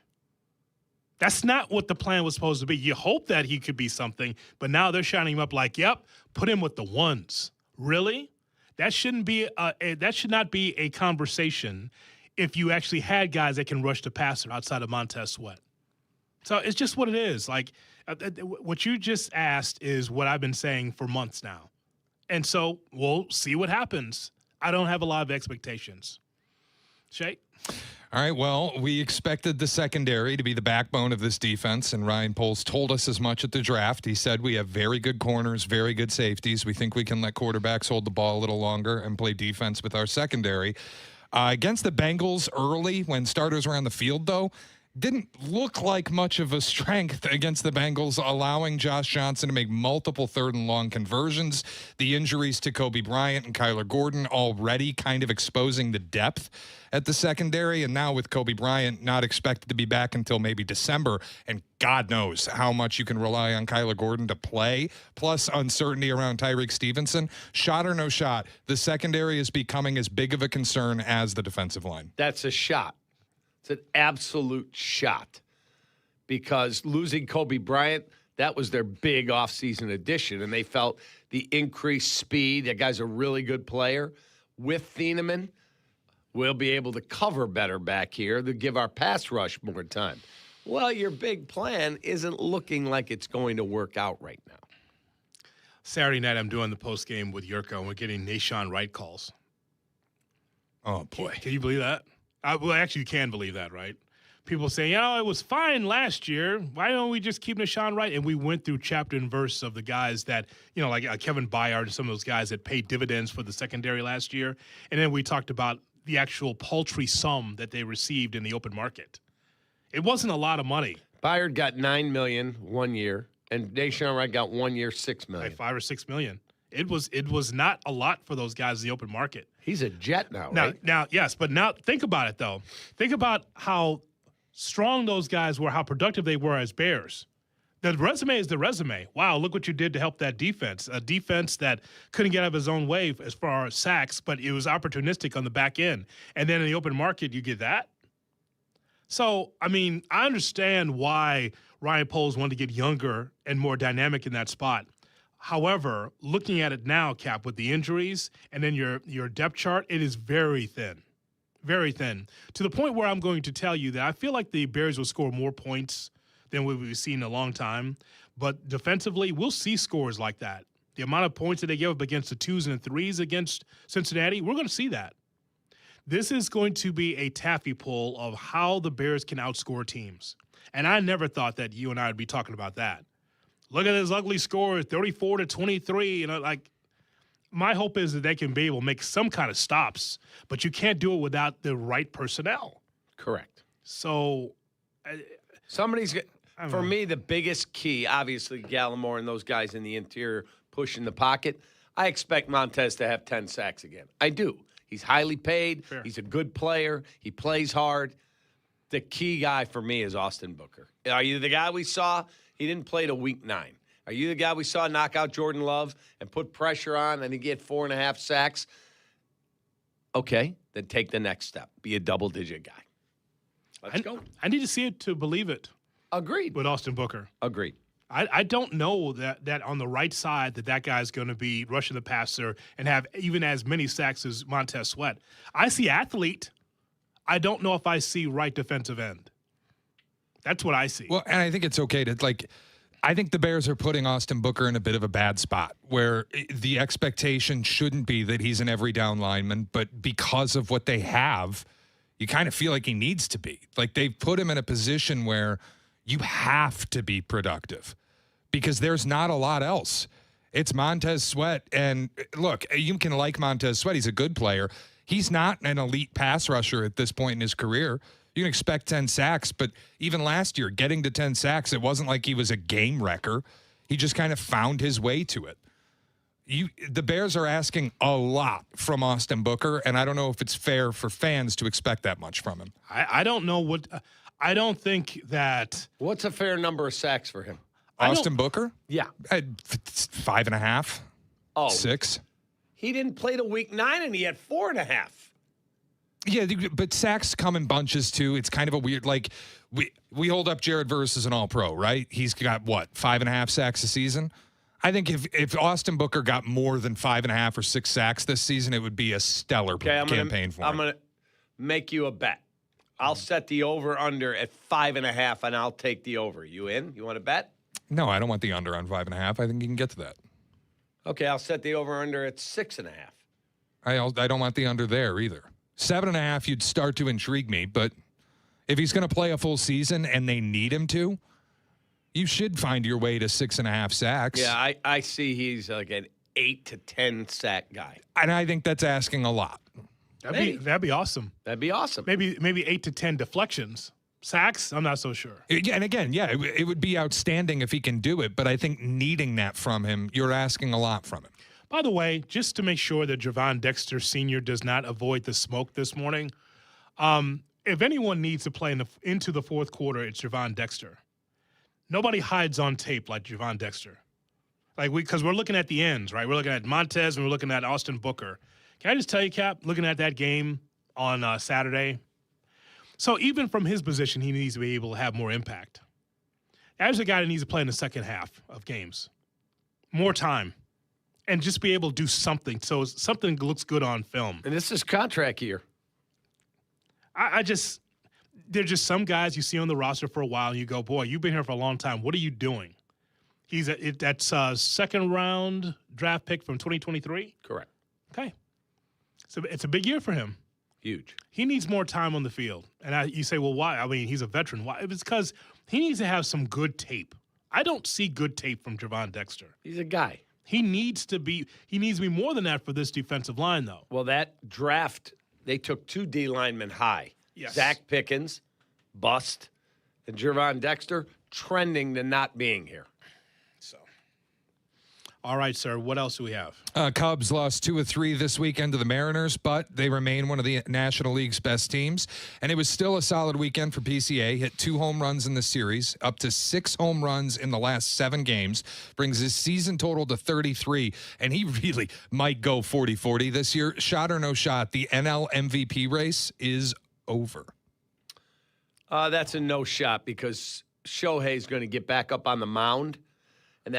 That's not what the plan was supposed to be. You hope that he could be something, but now they're shining him up like, yep, put him with the ones. Really? That shouldn't be that should not be a conversation if you actually had guys that can rush the passer outside of Montez Sweat. So it's just what it is. Like what you just asked is what I've been saying for months now. And so we'll see what happens. I don't have a lot of expectations. Shay? All right, well, we expected the secondary to be the backbone of this defense, and Ryan Poles told us as much at the draft. He said we have very good corners, very good safeties. We think we can let quarterbacks hold the ball a little longer and play defense with our secondary. Against the Bengals early, when starters were on the field, though, didn't look like much of a strength against the Bengals, allowing Josh Johnson to make multiple 3rd and long conversions. The injuries to Kobe Bryant and Kyler Gordon already kind of exposing the depth at the secondary. And now with Kobe Bryant not expected to be back until maybe December, and God knows how much you can rely on Kyler Gordon to play, plus uncertainty around Tyreek Stevenson. Shot or no shot, the secondary is becoming as big of a concern as the defensive line. That's a shot. It's an absolute shot because losing Kobe Bryant, that was their big offseason addition, and they felt the increased speed. That guy's a really good player. With Thieneman, we'll be able to cover better back here to give our pass rush more time. Well, your big plan isn't looking like it's going to work out right now. Saturday night, I'm doing the postgame with Jurko, and we're getting Nashawn Wright calls. Oh, boy. Can you believe that? Well, actually, you can believe that, right? People say, it was fine last year. Why don't we just keep Nashawn Wright? And we went through chapter and verse of the guys that, like Kevin Byard and some of those guys that paid dividends for the secondary last year. And then we talked about the actual paltry sum that they received in the open market. It wasn't a lot of money. Byard got $9 million 1 year, and Nashawn Wright got 1 year, $6 million. Like $5 or $6 million. It was not a lot for those guys in the open market. He's a Jet now, right? Now, yes, but now think about it, though. Think about how strong those guys were, how productive they were as Bears. The resume is the resume. Wow, look what you did to help that defense. A defense that couldn't get out of his own way as far as sacks, but it was opportunistic on the back end. And then in the open market, you get that. So, I mean, I understand why Ryan Poles wanted to get younger and more dynamic in that spot. However, looking at it now, Cap, with the injuries and then your depth chart, it is very thin. Very thin. To the point where I'm going to tell you that I feel like the Bears will score more points than we've seen in a long time. But defensively, we'll see scores like that. The amount of points that they give up against the 2s and 3s against Cincinnati, we're going to see that. This is going to be a taffy pull of how the Bears can outscore teams. And I never thought that you and I would be talking about that. Look at this ugly score, 34-23. You know, like, my hope is that they can be able to make some kind of stops, but you can't do it without the right personnel. Correct. So, for me, the biggest key, obviously, Gallimore and those guys in the interior pushing the pocket. I expect Montez to have 10 sacks again. I do. He's highly paid. Fair. He's a good player. He plays hard. The key guy for me is Austin Booker. Are you the guy we saw? He didn't play till week 9. Are you the guy we saw knock out Jordan Love and put pressure on and he get 4.5 sacks? Okay, then take the next step. Be a double-digit guy. Let's go. I need to see it to believe it. Agreed. With Austin Booker. Agreed. I don't know that on the right side that guy's going to be rushing the passer and have even as many sacks as Montez Sweat. I see athlete. I don't know if I see right defensive end. That's what I see. Well, and I think it's okay to, like, I think the Bears are putting Austin Booker in a bit of a bad spot where the expectation shouldn't be that he's an every down lineman, but because of what they have, you kind of feel like he needs to be. Like, they've put him in a position where you have to be productive because there's not a lot else. It's Montez Sweat. And look, you can like Montez Sweat. He's a good player. He's not an elite pass rusher at this point in his career. You can expect 10 sacks, but even last year, getting to 10 sacks, it wasn't like he was a game wrecker. He just kind of found his way to it. The Bears are asking a lot from Austin Booker, and I don't know if it's fair for fans to expect that much from him. I don't know what I don't think that. What's a fair number of sacks for him? Austin Booker? Yeah. 5.5. Oh. 6. He didn't play till week 9, and he had 4.5. Yeah, but sacks come in bunches, too. It's kind of a weird, like, we hold up Jared Verse as an all-pro, right? He's got, 5.5 sacks a season? I think if Austin Booker got more than 5.5 or 6 sacks this season, it would be a stellar campaign for him. I'm going to make you a bet. I'll set the over-under at 5.5, and I'll take the over. You in? You want to bet? No, I don't want the under on 5.5. I think you can get to that. Okay, I'll set the over-under at 6.5. I don't want the under there either. 7.5, you'd start to intrigue me, but if he's going to play a full season and they need him to, you should find your way to 6.5 sacks. Yeah, I see he's like an 8 to 10 sack guy. And I think that's asking a lot. That'd be awesome. That'd be awesome. Maybe 8 to 10 deflections. Sacks, I'm not so sure. And again, it would be outstanding if he can do it, but I think needing that from him, you're asking a lot from him. By the way, just to make sure that Javon Dexter Sr. does not avoid the smoke this morning, if anyone needs to play into the fourth quarter, it's Javon Dexter. Nobody hides on tape like Javon Dexter. Because we're looking at the ends, right? We're looking at Montez and we're looking at Austin Booker. Can I just tell you, Cap, looking at that game on Saturday, so even from his position, he needs to be able to have more impact. As a guy that needs to play in the second half of games, more time, and just be able to do something so something looks good on film. And this is contract year. There's just some guys you see on the roster for a while, and you go, boy, you've been here for a long time. What are you doing? That's a second-round draft pick from 2023? Correct. Okay. So it's a big year for him. Huge. He needs more time on the field. And you say, well, why? I mean, he's a veteran. Why? It's because he needs to have some good tape. I don't see good tape from Javon Dexter. He's a guy. He needs to be more than that for this defensive line, though. Well, that draft, they took 2 D linemen high. Yes. Zach Pickens, bust, and Javon Dexter trending to not being here. So, All right, sir. What else do we have? Cubs lost 2 of 3 this weekend to the Mariners, but they remain one of the National League's best teams. And it was still a solid weekend for PCA. Hit 2 home runs in the series, up to 6 home runs in the last 7 games, brings his season total to 33. And he really might go 40-40 this year. Shot or no shot, the NL MVP race is over. That's a no shot because Shohei's going to get back up on the mound. And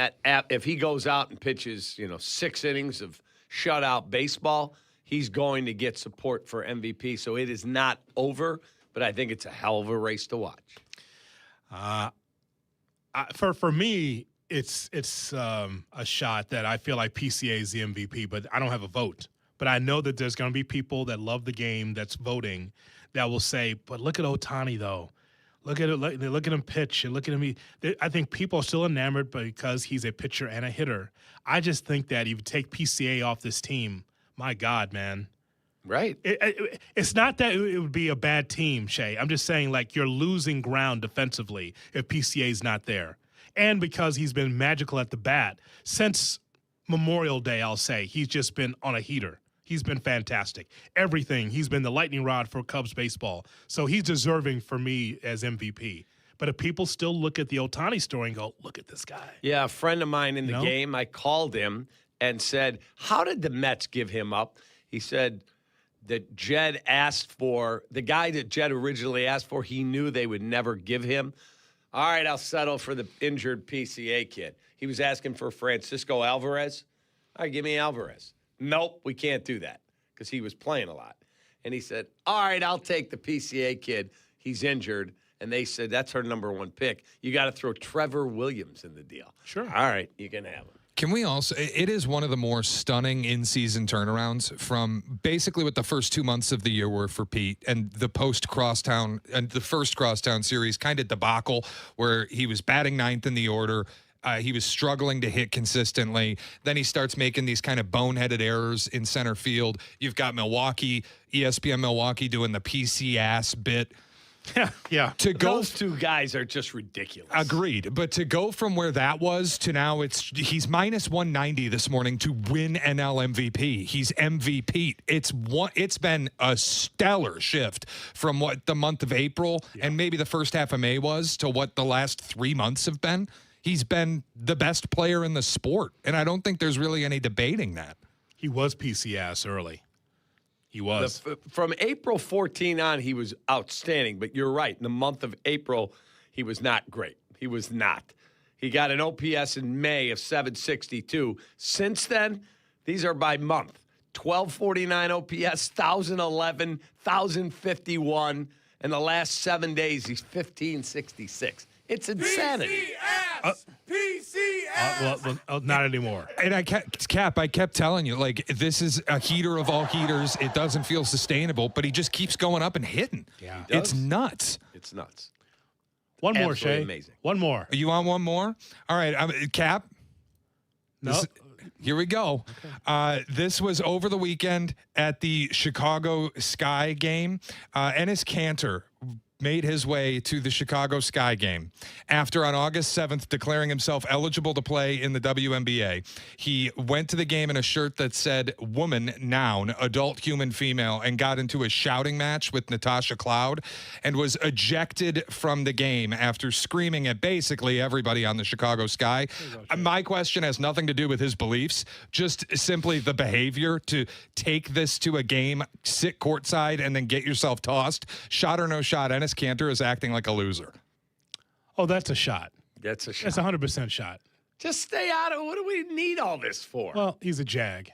if he goes out and pitches, 6 innings of shutout baseball, he's going to get support for MVP. So it is not over, but I think it's a hell of a race to watch. For me, it's a shot that I feel like PCA is the MVP, but I don't have a vote. But I know that there's going to be people that love the game that's voting that will say, but look at Ohtani, though. Look at him pitch and look at him. I think people are still enamored because he's a pitcher and a hitter. I just think that if you take PCA off this team, my God, man. Right. It's not that it would be a bad team, Shay. I'm just saying, like, you're losing ground defensively if PCA's not there. And because he's been magical at the bat. Since Memorial Day, I'll say, he's just been on a heater. He's been fantastic. Everything. He's been the lightning rod for Cubs baseball. So he's deserving for me as MVP. But if people still look at the Ohtani story and go, look at this guy. Yeah, a friend of mine in the game, I called him and said, how did the Mets give him up? He said that Jed asked for, the guy that Jed originally asked for, he knew they would never give him. All right, I'll settle for the injured PCA kid. He was asking for Francisco Alvarez. All right, give me Alvarez. Nope, we can't do that because he was playing a lot. And he said, all right, I'll take the PCA kid. He's injured. And they said, that's her number 1 pick. You got to throw Trevor Williams in the deal. Sure. All right, you can have him. Can we also, it is one of the more stunning in-season turnarounds from basically what the first 2 months of the year were for Pete and the post-Crosstown, and the first Crosstown series kind of debacle where he was batting 9th in the order. He was struggling to hit consistently. Then he starts making these kind of boneheaded errors in center field. You've got Milwaukee, ESPN Milwaukee doing the PC ass bit. Yeah. Those 2 guys are just ridiculous. Agreed. But to go from where that was to now, he's minus 190 this morning to win NL MVP. He's MVP. It's been a stellar shift from what the month of April and maybe the first half of May was to what the last 3 months have been. He's been the best player in the sport, and I don't think there's really any debating that. He was PCS early. He was. From April 14 on, he was outstanding, but you're right. In the month of April, he was not great. He was not. He got an OPS in May of 762. Since then, these are by month. 1249 OPS, 1011, 1051, and the last 7 days, he's 1566. It's insanity. Well, not anymore. And Cap, I kept telling you, like, this is a heater of all heaters. It doesn't feel sustainable, but he just keeps going up and hitting. Yeah, it's nuts. It's nuts. One more, Shay. Amazing. One more. You want one more? All right, Cap. No. Here we go. Okay. This was over the weekend at the Chicago Sky game. Enes Kanter made his way to the Chicago Sky game after on August 7th declaring himself eligible to play in the WNBA. He went to the game in a shirt that said woman, noun, adult, human, female, and got into a shouting match with Natasha Cloud and was ejected from the game after screaming at basically everybody on the Chicago Sky. My question has nothing to do with his beliefs, just simply the behavior to take this to a game, sit courtside, and then get yourself tossed. Shot or no shot, Enes Kanter is acting like a loser. Oh, that's a shot. That's a shot. That's 100% shot. Just stay out of it. What do we need all this for? Well, he's a Jag.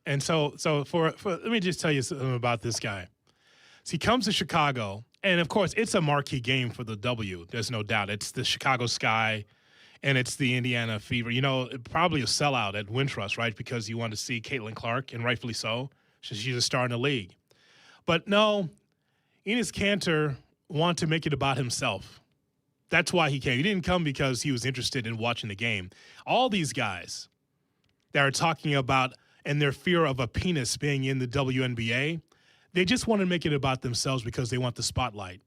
And so for let me just tell you something about this guy. So he comes to Chicago, and of course, it's a marquee game for the W. There's no doubt. It's the Chicago Sky, and it's the Indiana Fever. You know, probably a sellout at Wintrust, right? Because you want to see Caitlin Clark, and rightfully so. She's a star in the league. But no, Enes Kanter wanted to make it about himself. That's why he came. He didn't come because he was interested in watching the game. All these guys that are talking about and their fear of a penis being in the WNBA, they just want to make it about themselves because they want the spotlight.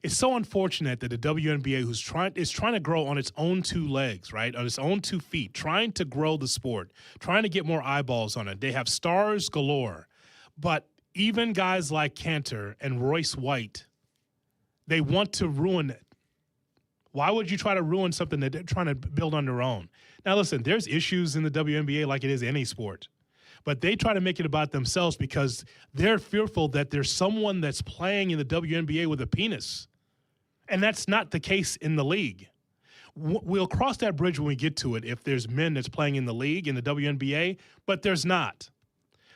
it's so unfortunate that the WNBA is trying to grow on its own two legs, right? On its own 2 feet, trying to grow the sport, trying to get more eyeballs on it. They have stars galore. But even guys like Cantor and Royce White, they want to ruin it. Why would you try to ruin something that they're trying to build on their own? Now, listen, there's issues in the WNBA like it is any sport. But they try to make it about themselves because they're fearful that there's someone that's playing in the WNBA with a penis. And that's not the case in the league. We'll cross that bridge when we get to it if there's men that's playing in the league, in the WNBA, but there's not.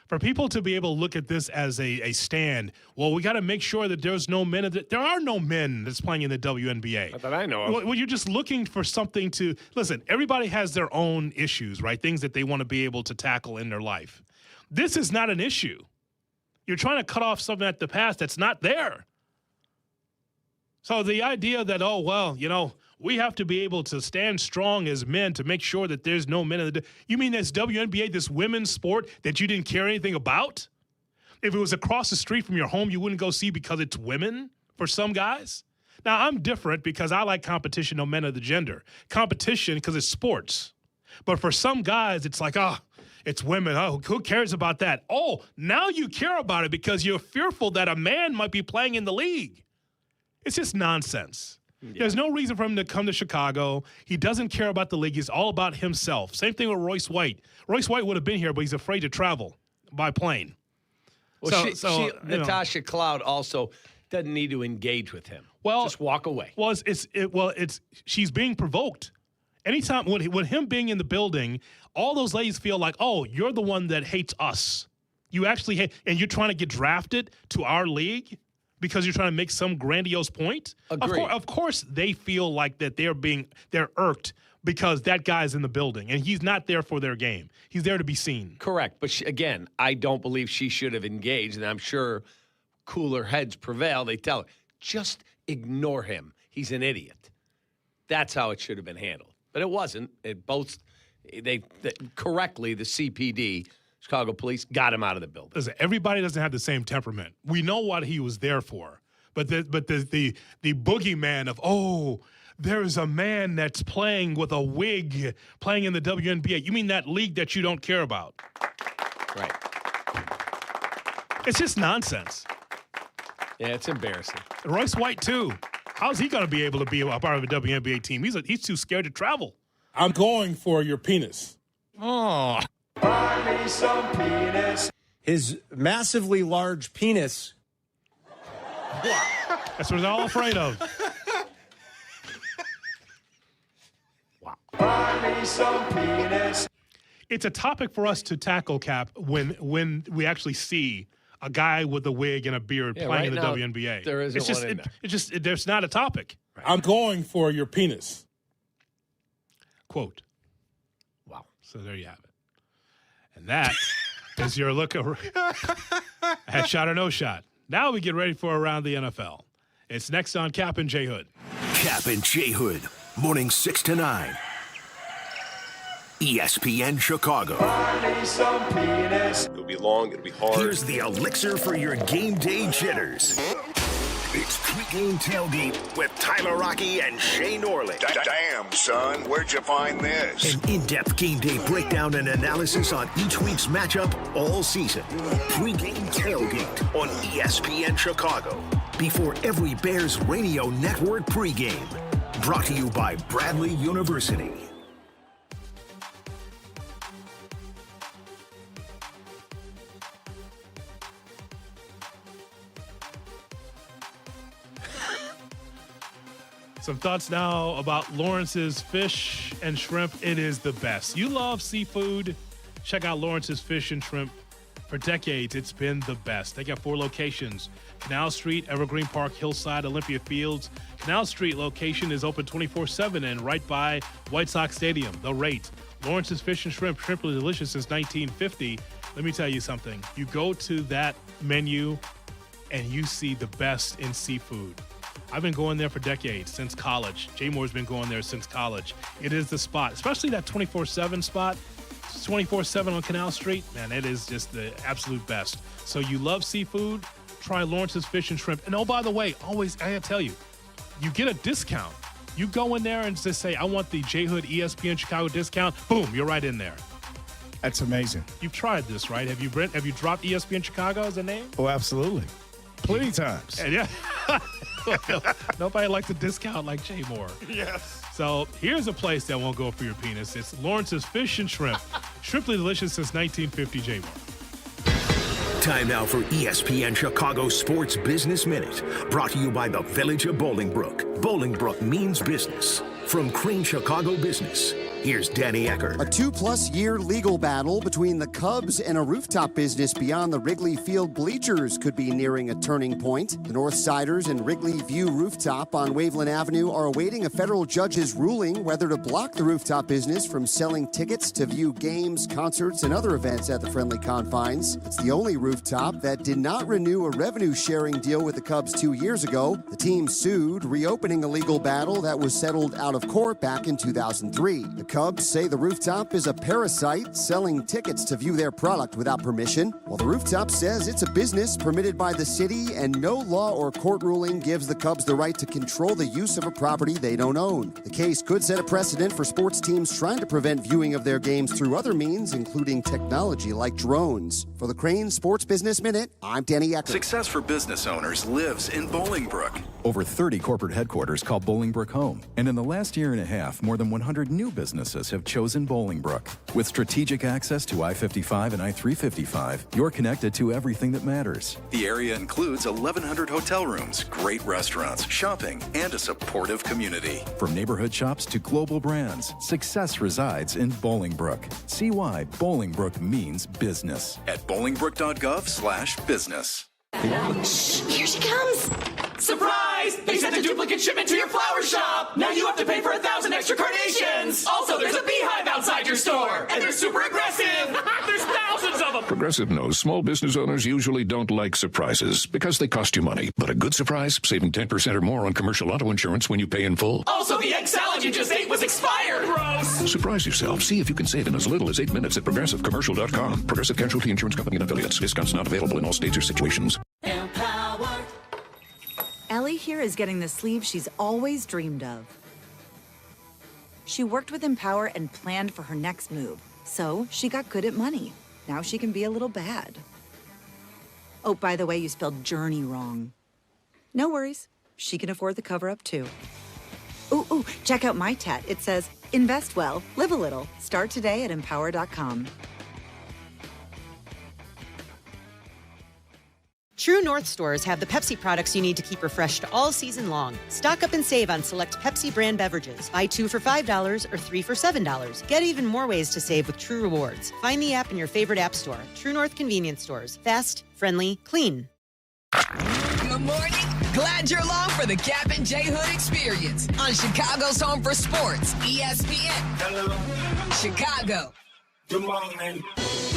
For people to be able to look at this as a stand, well, we got to make sure that there's no men. There are no men that's playing in the WNBA. Not that I know of. Well, you're just looking for something to – listen, everybody has their own issues, right, things that they want to be able to tackle in their life. This is not an issue. You're trying to cut off something at the past that's not there. So the idea that, oh, well, you know, we have to be able to stand strong as men to make sure that there's no men in the – you mean this WNBA, this women's sport that you didn't care anything about? If it was across the street from your home, you wouldn't go see because it's women for some guys? Now, I'm different because I like competition no matter the gender. Competition because it's sports. But for some guys, it's like, it's women. Oh, who cares about that? Oh, now you care about it because you're fearful that a man might be playing in the league. It's just nonsense. Yeah. There's no reason for him to come to Chicago. He doesn't care about the league. He's all about himself. Same thing with Royce White. Royce White would have been here, but he's afraid to travel by plane. Well, Natasha Cloud also doesn't need to engage with him. Well, just walk away. Well, she's being provoked. Anytime with him being in the building, all those ladies feel like, oh, you're the one that hates us. You actually hate, and you're trying to get drafted to our league because you're trying to make some grandiose point. Agreed. Of course, they feel like that they're irked because that guy's in the building and he's not there for their game. He's there to be seen. Correct, but again, I don't believe she should have engaged, and I'm sure cooler heads prevail. They tell her, just ignore him. He's an idiot. That's how it should have been handled. But it wasn't. Correctly, the CPD, Chicago Police, got him out of the building. Listen, everybody doesn't have the same temperament. We know what he was there for. But the boogeyman of, oh, there's a man that's playing with a wig playing in the WNBA. You mean that league that you don't care about? Right. It's just nonsense. Yeah, it's embarrassing. Royce White, too. How's he going to be able to be a part of a WNBA team? He's too scared to travel. I'm going for your penis. Oh. Buy me some penis. His massively large penis. That's what they're all afraid of. Wow. Buy me some penis. It's a topic for us to tackle, Cap, when we actually see a guy with a wig and a beard playing in the WNBA. There isn't one in there. It's just there's not a topic. I'm going for your penis. Quote. Wow. So there you have it. And that is your look at headshot or no shot. Now we get ready for Around the NFL. It's next on Kap and J Hood. Kap and J Hood, morning 6 to 9. ESPN Chicago. Buy me some penis. It'll be long, it'll be hard. Here's the elixir for your game day jitters. It's Pregame Tailgate with Tyler Rocky and Shay Norling. Damn, son, where'd you find this? An in-depth game day breakdown and analysis on each week's matchup all season. Pregame Tailgate on ESPN Chicago. Before every Bears radio network pregame. Brought to you by Bradley University. Some thoughts now about Lawrence's Fish and Shrimp. It is the best. You love seafood? Check out Lawrence's Fish and Shrimp. For decades, it's been the best. They got 4 locations. Canal Street, Evergreen Park, Hillside, Olympia Fields. Canal Street location is open 24/7 and right by White Sox Stadium. The rate. Lawrence's Fish and Shrimp, simply delicious since 1950. Let me tell you something. You go to that menu and you see the best in seafood. I've been going there for decades, since college. Jay Moore's been going there since college. It is the spot, especially that 24/7 spot. 24/7 on Canal Street, man, it is just the absolute best. So you love seafood, try Lawrence's Fish and Shrimp. And oh, by the way, always, I gotta tell you, you get a discount. You go in there and just say, I want the J Hood ESPN Chicago discount. Boom, you're right in there. That's amazing. You've tried this, right? Have you dropped ESPN Chicago as a name? Oh, absolutely. Plenty times. And yeah. Nobody likes a discount like Jay Moore. Yes. So here's a place that won't go for your penis. It's Lawrence's Fish and Shrimp. Shrimply delicious since 1950, Jay Moore. Time now for ESPN Chicago Sports Business Minute, brought to you by the Village of Bolingbrook. Bolingbrook means business. From Crane Chicago Business, here's Danny Eckert. A 2+ year legal battle between the Cubs and a rooftop business beyond the Wrigley Field bleachers could be nearing a turning point. The Northsiders and Wrigley View Rooftop on Waveland Avenue are awaiting a federal judge's ruling whether to block the rooftop business from selling tickets to view games, concerts, and other events at the friendly confines. It's the only rooftop that did not renew a revenue-sharing deal with the Cubs 2 years ago. The team sued, reopening a legal battle that was settled out of court back in 2003. The Cubs say the rooftop is a parasite selling tickets to view their product without permission, while the rooftop says it's a business permitted by the city and no law or court ruling gives the Cubs the right to control the use of a property they don't own. The case could set a precedent for sports teams trying to prevent viewing of their games through other means, including technology like drones. For the Crane Sports Business Minute, I'm Danny Eckert. Success for business owners lives in Bolingbrook. Over 30 corporate headquarters call Bolingbrook home, and in the last year and a half, more than 100 new businesses have chosen Bolingbrook. With strategic access to I-55 and I-355, you're connected to everything that matters. The area includes 1,100 hotel rooms, great restaurants, shopping, and a supportive community. From neighborhood shops to global brands, success resides in Bolingbrook. See why Bolingbrook means business At bolingbrook.gov/business. Here she comes! Surprise! They sent a duplicate shipment to your flower shop! Now you have to pay for 1,000 extra carnations! Also, there's a beehive outside your store! And they're super aggressive! There's thousands of them! Progressive knows small business owners usually don't like surprises because they cost you money. But a good surprise, saving 10% or more on commercial auto insurance when you pay in full. Also, the egg salad you just ate was expired! Gross! Surprise yourself. See if you can save in as little as 8 minutes at progressivecommercial.com. Progressive Casualty Insurance Company and affiliates. Discounts not available in all states or situations. Ellie here is getting the sleeve she's always dreamed of. She worked with Empower and planned for her next move, so she got good at money. Now she can be a little bad. Oh, by the way, you spelled journey wrong. No worries. She can afford the cover-up, too. Ooh, check out my tat. It says, invest well, live a little. Start today at empower.com. True North stores have the Pepsi products you need to keep refreshed all season long. Stock up and save on select Pepsi brand beverages. Buy 2 for $5 or 3 for $7. Get even more ways to save with True Rewards. Find the app in your favorite app store. True North convenience stores. Fast, friendly, clean. Good morning. Glad you're along for the Kap and J Hood experience on Chicago's Home for Sports, ESPN. Hello. Chicago. Good morning.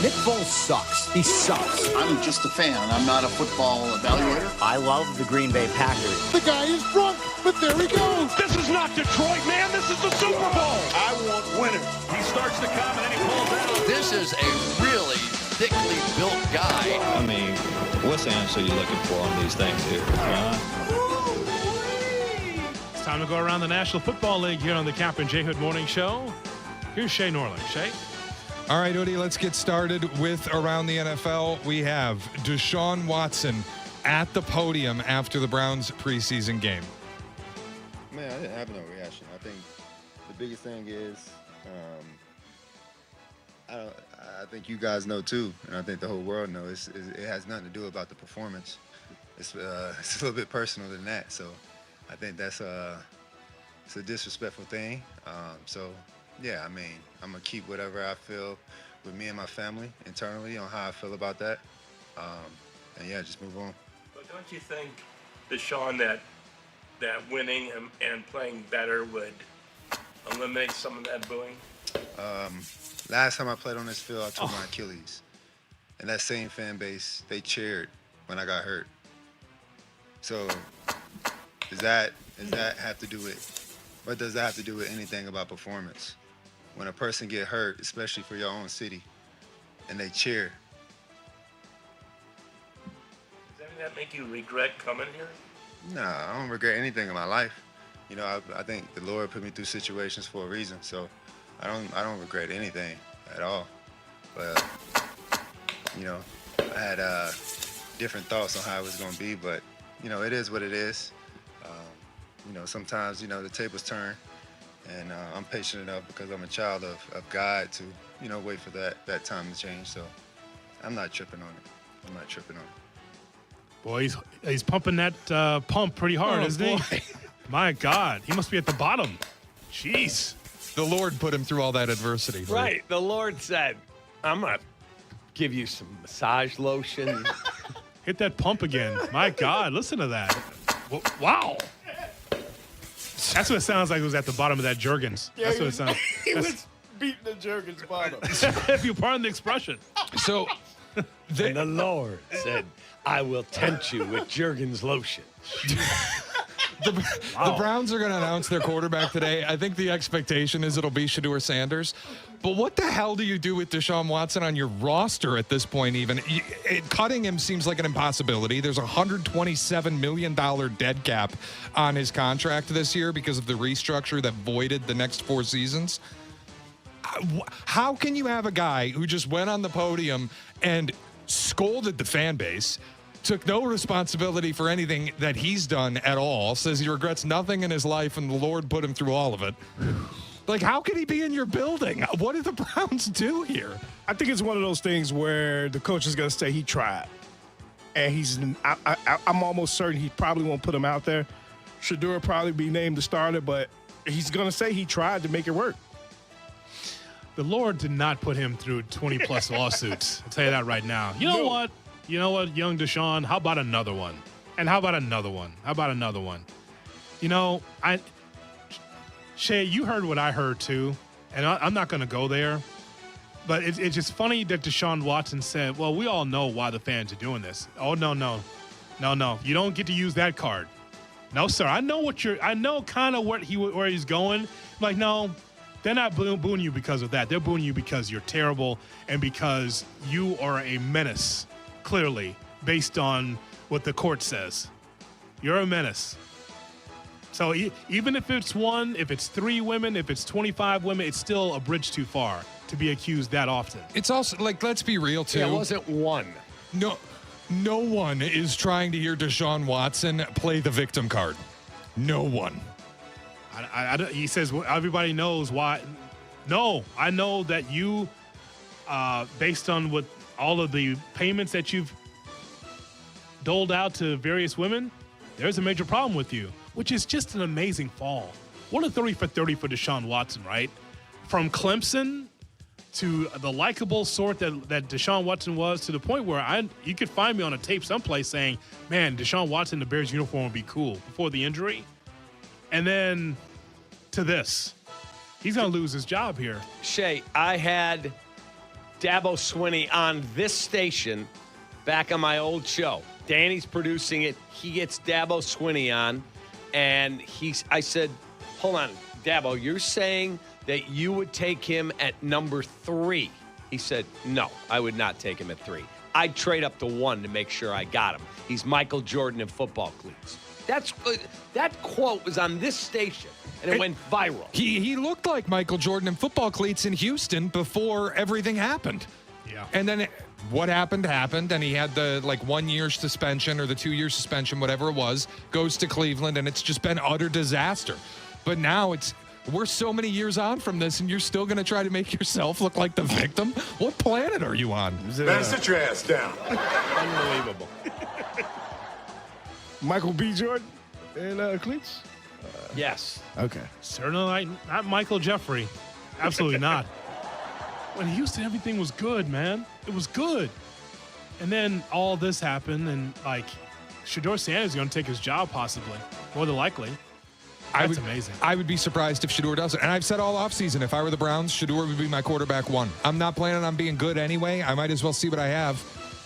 Nick Foles sucks. He sucks. I'm just a fan. I'm not a football evaluator. I love the Green Bay Packers. The guy is drunk, but there he goes. This is not Detroit, man. This is the Super Bowl. I want winners. He starts to come and then he pulls out. This is a really thickly built guy. I mean, what's the answer you're looking for on these things here? It's time to go around the National Football League here on the Kap and J Hood Morning Show. Here's Shay Norling. Shay? All right, Udi, let's get started with Around the NFL. We have Deshaun Watson at the podium after the Browns preseason game. Man, I didn't have no reaction. I think the biggest thing is, I think you guys know too, and I think the whole world knows, it has nothing to do about the performance. It's a little bit personal than that. So I think that's it's a disrespectful thing. Yeah, I mean, I'm going to keep whatever I feel with me and my family internally on how I feel about that. And, yeah, just move on. But don't you think, Deshaun, that winning and playing better would eliminate some of that booing? Last time I played on this field, I tore my Achilles. And that same fan base, they cheered when I got hurt. So does that have to do with, what does that have to do with anything about performance? When a person get hurt, especially for your own city, and they cheer. Does that make you regret coming here? No, I don't regret anything in my life. I think the Lord put me through situations for a reason. So I don't regret anything at all. But I had different thoughts on how it was going to be. But it is what it is. Sometimes the tables turn, and I'm patient enough because I'm a child of God to wait for that time to change. So I'm not tripping on it. Boy, he's pumping that pump pretty hard, isn't he? My God, he must be at the bottom. Jeez. The Lord put him through all that adversity. Right. The Lord said, I'm going to give you some massage lotion. Hit that pump again. My God, listen to that. Wow. That's what it sounds like. It was at the bottom of that Jergens. Yeah, That's what it sounds. He was beating the Jergens bottom. If you pardon the expression. So, and the Lord said, I will tempt you with Jergens lotion. The Browns are going to announce their quarterback today. I think the expectation is it'll be Shedeur Sanders. But what the hell do you do with Deshaun Watson on your roster at this point even? Cutting him seems like an impossibility. There's a $127 million dead cap on his contract this year because of the restructure that voided the next 4 seasons. How can you have a guy who just went on the podium and scolded the fan base, took no responsibility for anything that he's done at all, says he regrets nothing in his life and the Lord put him through all of it? Like, how can he be in your building? What did the Browns do here? I think it's one of those things where the coach is going to say he tried. And I'm almost certain he probably won't put him out there. Shedeur will probably be named the starter, but he's going to say he tried to make it work. The Lord did not put him through 20-plus lawsuits. I'll tell you that right now. You know what? You know what, young Deshaun? How about another one? And how about another one? How about another one? Shay, you heard what I heard too, and I'm not going to go there. But it's just funny that Deshaun Watson said, well, we all know why the fans are doing this. Oh, no. You don't get to use that card. No, sir. I know kind of where he's going. Like, no, they're not booing you because of that. They're booing you because you're terrible and because you are a menace, clearly, based on what the court says. You're a menace. So even if it's one, if it's 3 women, if it's 25 women, it's still a bridge too far to be accused that often. It's also, like, let's be real, too. It wasn't one. No one is trying to hear Deshaun Watson play the victim card. No one. He says everybody knows why. No, I know that you, based on what all of the payments that you've doled out to various women, there's a major problem with you, which is just an amazing fall. What a 30 for 30 for Deshaun Watson, right? From Clemson to the likable sort that Deshaun Watson was, to the point where you could find me on a tape someplace saying, man, Deshaun Watson in the Bears uniform would be cool before the injury. And then to this. He's going to lose his job here. Shay, I had Dabo Swinney on this station back on my old show. Danny's producing it. He gets Dabo Swinney on, and I said, hold on, Dabo, you're saying that you would take him at number 3. He said, no, I would not take him at 3. I'd trade up to 1 to make sure I got him. He's Michael Jordan in football cleats. That quote was on this station, and it went viral. He looked like Michael Jordan in football cleats in Houston before everything happened. Yeah. And then what happened, and he had the 1-year suspension or the 2-year suspension, whatever it was, goes to Cleveland, and it's just been utter disaster. But now we're so many years on from this, and you're still going to try to make yourself look like the victim? What planet are you on? Man, sit your ass down. Unbelievable. Michael B. Jordan in cleats? Yes. Okay. Certainly not Michael Jeffrey. Absolutely not. When Houston, everything was good, man. It was good. And then all this happened, and Shedeur Sanders is going to take his job possibly, more than likely. That's amazing. I would be surprised if Shedeur doesn't. And I've said all offseason, if I were the Browns, Shedeur would be my quarterback 1. I'm not planning on being good anyway. I might as well see what I have.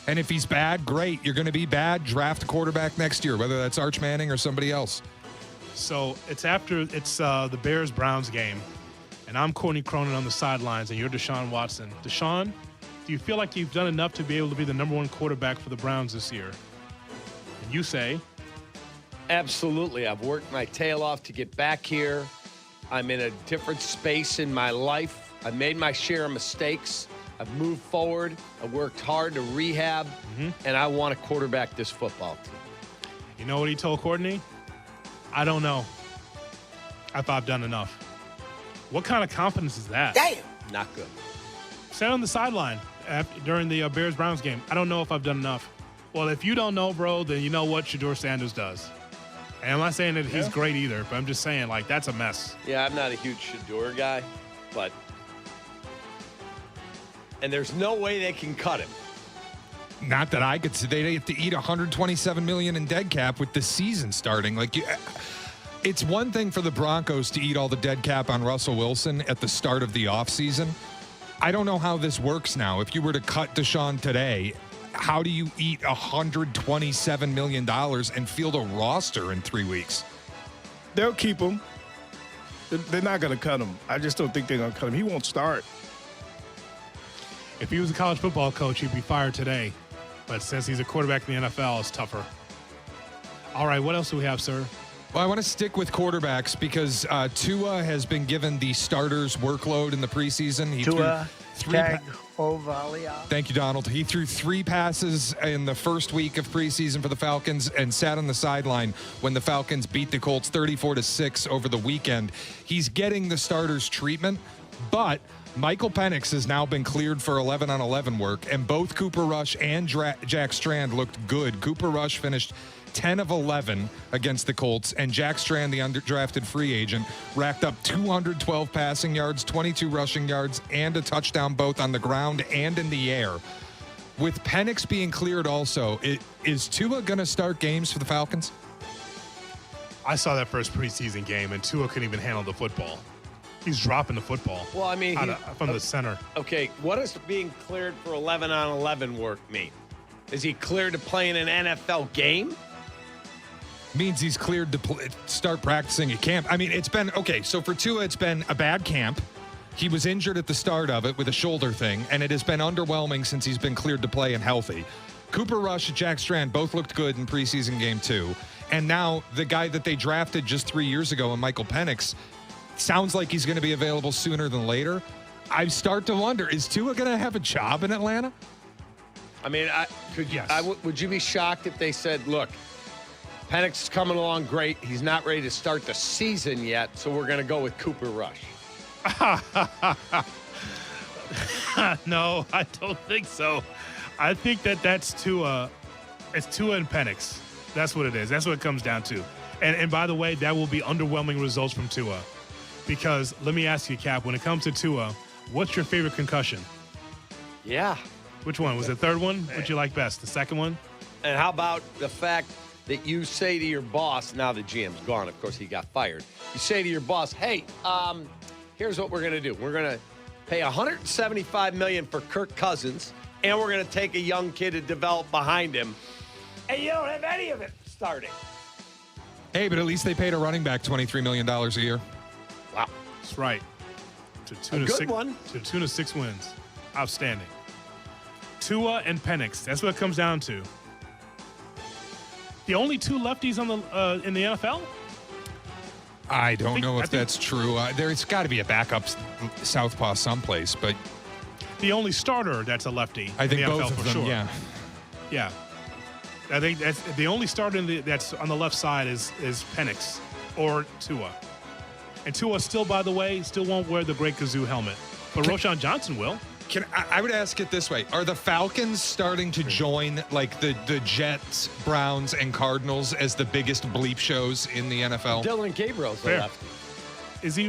And if he's bad, great. You're going to be bad. Draft a quarterback next year, whether that's Arch Manning or somebody else. So it's the Bears-Browns game, and I'm Courtney Cronin on the sidelines, and you're Deshaun Watson. Deshaun, do you feel like you've done enough to be able to be the number 1 quarterback for the Browns this year? And you say, Absolutely. I've worked my tail off to get back here. I'm in a different space in my life. I've made my share of mistakes. I've moved forward. I worked hard to rehab, and I want to quarterback this football team. You know what he told Courtney? I don't know if I've done enough. What kind of confidence is that? Damn. Not good. Sat on the sideline during the Bears-Browns game. I don't know if I've done enough. Well, if you don't know, bro, then you know what Shedeur Sanders does. And I'm not saying that he's great either, but I'm just saying, like, that's a mess. Yeah, I'm not a huge Shedeur guy, but and there's no way they can cut him. Not that I could see. They have to eat $127 million in dead cap with the season starting. Like, it's one thing for the Broncos to eat all the dead cap on Russell Wilson at the start of the offseason. I don't know how this works now. If you were to cut Deshaun today, how do you eat $127 million and field a roster in 3 weeks? They'll keep him. They're not going to cut him. I just don't think they're going to cut him. He won't start. If he was a college football coach, he'd be fired today. But since he's a quarterback in the NFL, it's tougher. All right, what else do we have, sir? Well, I want to stick with quarterbacks because Tua has been given the starters workload in the preseason. He Tua threw Tagovailoa. Thank you, Donald. He threw 3 passes in the first week of preseason for the Falcons and sat on the sideline when the Falcons beat the Colts 34-6 over the weekend. He's getting the starters treatment, but Michael Penix has now been cleared for 11-on-11 work, and both Cooper Rush and Jack Strand looked good. Cooper Rush finished 10 of 11 against the Colts, and Jack Strand, the undrafted free agent, racked up 212 passing yards, 22 rushing yards, and a touchdown both on the ground and in the air. With Penix being cleared also, is Tua going to start games for the Falcons? I saw that first preseason game, and Tua couldn't even handle the football. He's dropping the football. Well, I mean, from the center. Okay, what does being cleared for 11-on-11 work mean? Is he cleared to play in an NFL game? Means he's cleared to start practicing at camp. I mean, it's been, okay, so for Tua, it's been a bad camp. He was injured at the start of it with a shoulder thing, and it has been underwhelming since he's been cleared to play and healthy. Cooper Rush and Jack Strand both looked good in preseason game 2. And now the guy that they drafted just 3 years ago, Michael Penix, sounds like he's going to be available sooner than later. I start to wonder, is Tua going to have a job in Atlanta? I mean, would you be shocked if they said, look, Penix is coming along great. He's not ready to start the season yet, so we're going to go with Cooper Rush. No, I don't think so. I think that's Tua. It's Tua and Penix. That's what it is. That's what it comes down to. And by the way, that will be underwhelming results from Tua. Because let me ask you, Cap, when it comes to Tua, what's your favorite concussion? Yeah. Which one? Was the third one? What you like best? The second one? And how about the fact that you say to your boss, now the GM's gone, of course he got fired. You say to your boss, hey, here's what we're going to do. We're going to pay $175 million for Kirk Cousins, and we're going to take a young kid to develop behind him. And you don't have any of it starting. Hey, but at least they paid a running back $23 million a year. Wow. That's right. To the tune of 6 wins. Outstanding. Tua and Penix. That's what it comes down to. The only 2 lefties on the in the NFL? I don't know if that's true. There's got to be a backup southpaw someplace, but the only starter that's a lefty. I think in the both NFL of them. Sure. Yeah. I think that's the only starter that's on the left side is Penix or Tua. And Tua still, by the way, won't wear the great kazoo helmet, but Roshan Johnson will. I would ask it this way. Are the Falcons starting to join like the Jets, Browns, and Cardinals as the biggest bleep shows in the NFL? Dylan Gabriel's a lefty. Is he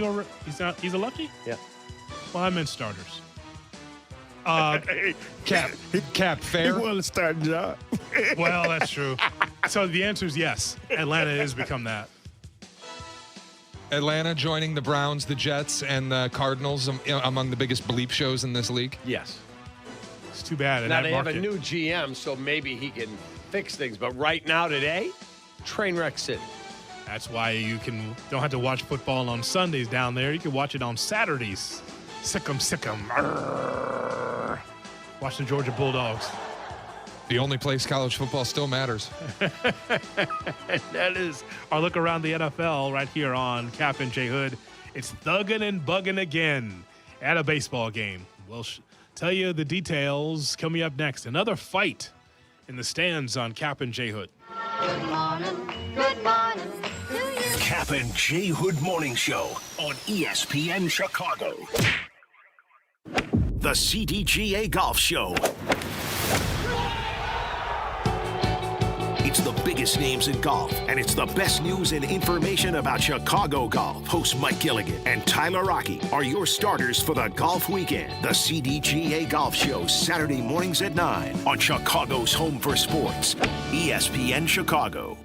he's a lefty? Yeah. Well, I meant starters. Cap, fair? He want to start a job. Well, that's true. So the answer is yes. Atlanta has become that. Atlanta joining the Browns, the Jets, and the Cardinals among the biggest bleep shows in this league? Yes. It's too bad. Now, they have a new GM, so maybe he can fix things. But right now, today, train wreck city. That's why you don't have to watch football on Sundays down there. You can watch it on Saturdays. Sick 'em. Watch the Georgia Bulldogs. The only place college football still matters. That is our look around the NFL right here on Kap and J Hood. It's thugging and bugging again at a baseball game. We'll tell you the details coming up next. Another fight in the stands on Kap and J Hood. Good morning to you. Kap and J Hood Morning Show on ESPN Chicago. The CDGA Golf Show. It's the biggest names in golf, and it's the best news and information about Chicago golf. Host Mike Gilligan and Tyler Rocky are your starters for the golf weekend. The CDGA Golf Show, Saturday mornings at 9 on Chicago's home for sports, ESPN Chicago.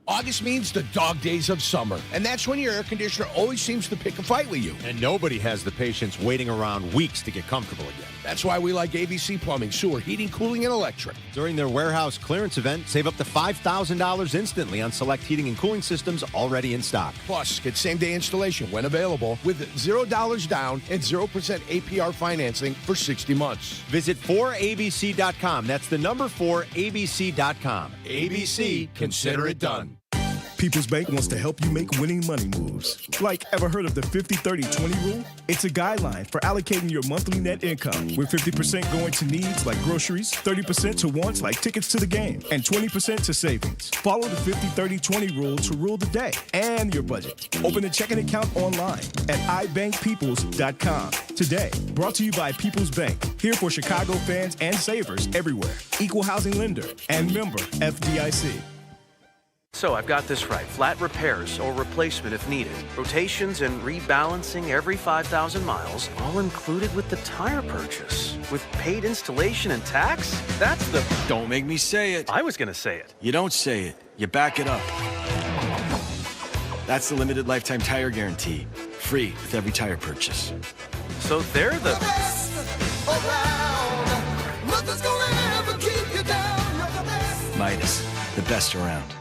August means the dog days of summer, and that's when your air conditioner always seems to pick a fight with you. And nobody has the patience waiting around weeks to get comfortable again. That's why we like ABC Plumbing, Sewer, Heating, Cooling, and Electric. During their warehouse clearance event, save up to $5,000 instantly on select heating and cooling systems already in stock. Plus, get same-day installation when available with $0 down and 0% APR financing for 60 months. Visit 4abc.com. That's the number 4abc.com. ABC, consider it done. People's Bank wants to help you make winning money moves. Like, ever heard of the 50-30-20 rule? It's a guideline for allocating your monthly net income, with 50% going to needs like groceries, 30% to wants like tickets to the game, and 20% to savings. Follow the 50-30-20 rule to rule the day and your budget. Open a checking account online at ibankpeoples.com today. Brought to you by People's Bank, here for Chicago fans and savers everywhere. Equal housing lender and member FDIC. So I've got this right. Flat repairs or replacement if needed. Rotations and rebalancing every 5,000 miles, all included with the tire purchase. With paid installation and tax? That's the... Don't make me say it. I was going to say it. You don't say it. You back it up. That's the limited lifetime tire guarantee. Free with every tire purchase. So they're the... Midas, the best around.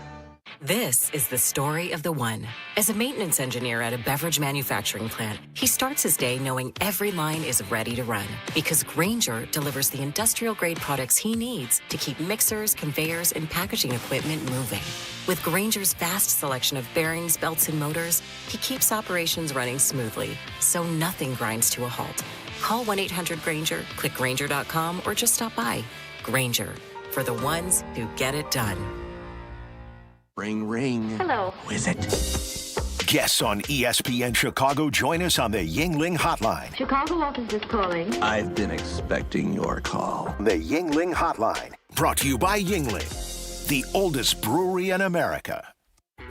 This is the story of the one. As a maintenance engineer at a beverage manufacturing plant, he starts his day knowing every line is ready to run because Grainger delivers the industrial-grade products he needs to keep mixers, conveyors, and packaging equipment moving. With Grainger's vast selection of bearings, belts, and motors, he keeps operations running smoothly, so nothing grinds to a halt. Call 1-800-GRAINGER, click Grainger.com, or just stop by. Grainger, for the ones who get it done. Ring, ring. Hello. Who is it? Guests on ESPN Chicago join us on the Yingling Hotline. Chicago office is calling. I've been expecting your call. The Yingling Hotline, brought to you by Yingling, the oldest brewery in America.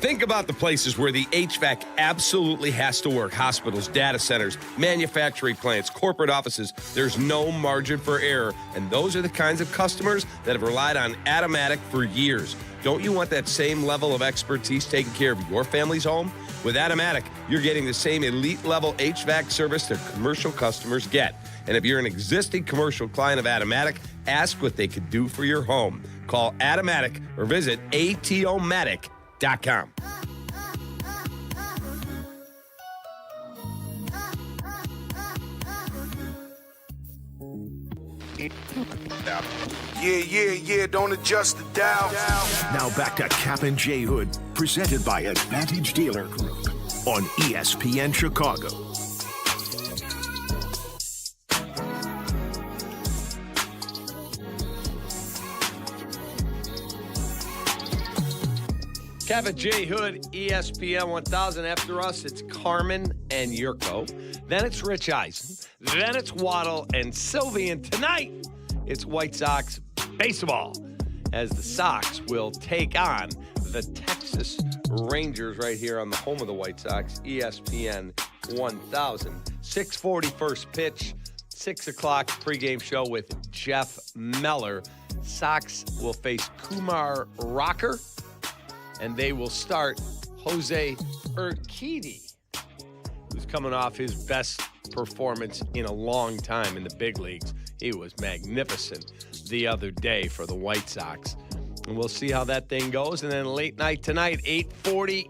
Think about the places where the HVAC absolutely has to work. Hospitals, data centers, manufacturing plants, corporate offices. There's no margin for error. And those are the kinds of customers that have relied on Automatic for years. Don't you want that same level of expertise taking care of your family's home? With Automatic, you're getting the same elite-level HVAC service that commercial customers get. And if you're an existing commercial client of Automatic, ask what they could do for your home. Call Automatic or visit atomatic.com. Yeah, don't adjust the dial. Now back to Kap and J Hood, presented by Advantage Dealer Group on ESPN Chicago. Kap J Hood, ESPN 1000. After us, it's Carmen and Jurko. Then it's Rich Eisen. Then it's Waddle and Silvy. And tonight, it's White Sox baseball, as the Sox will take on the Texas Rangers right here on the home of the White Sox, ESPN 1000. 6:40 first pitch, 6 o'clock pregame show with Jeff Meller. Sox will face Kumar Rocker, and they will start Jose Urquidy, who's coming off his best performance in a long time in the big leagues. He was magnificent the other day for the White Sox. And we'll see how that thing goes. And then late night tonight, 8:40,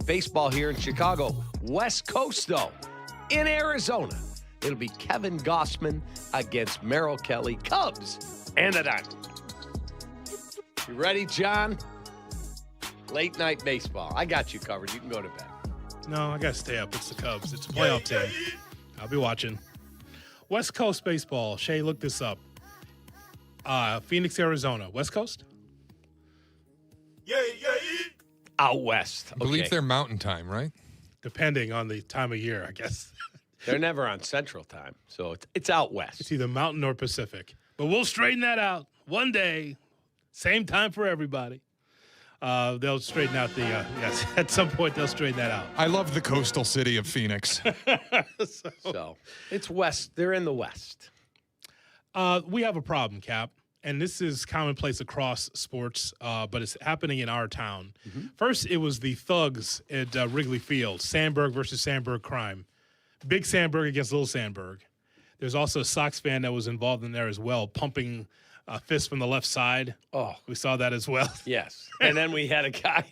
baseball here in Chicago. West Coast, though, in Arizona. It'll be Kevin Gossman against Merrill Kelly. Cubs and a dime. You ready, John? Late night baseball. I got you covered. You can go to bed. No, I got to stay up. It's the Cubs. It's a playoff team. I'll be watching. West Coast baseball. Shay, look this up. Phoenix, Arizona. West Coast? Out west. I believe they're mountain time, right? Depending on the time of year, I guess. They're never on Central Time, so it's out west. It's either mountain or Pacific. But we'll straighten that out one day. Same time for everybody. They'll straighten out the, yes, at some point they'll straighten that out. I love the coastal city of Phoenix. So it's west. They're in the west. We have a problem, Cap, and this is commonplace across sports, but it's happening in our town. First, it was the thugs at Wrigley Field, Sandberg versus Sandberg crime. Big Sandberg against little Sandberg. There's also a Sox fan that was involved in there as well, pumping a fist from the left side. Oh, we saw that as well. Yes. And then we had a guy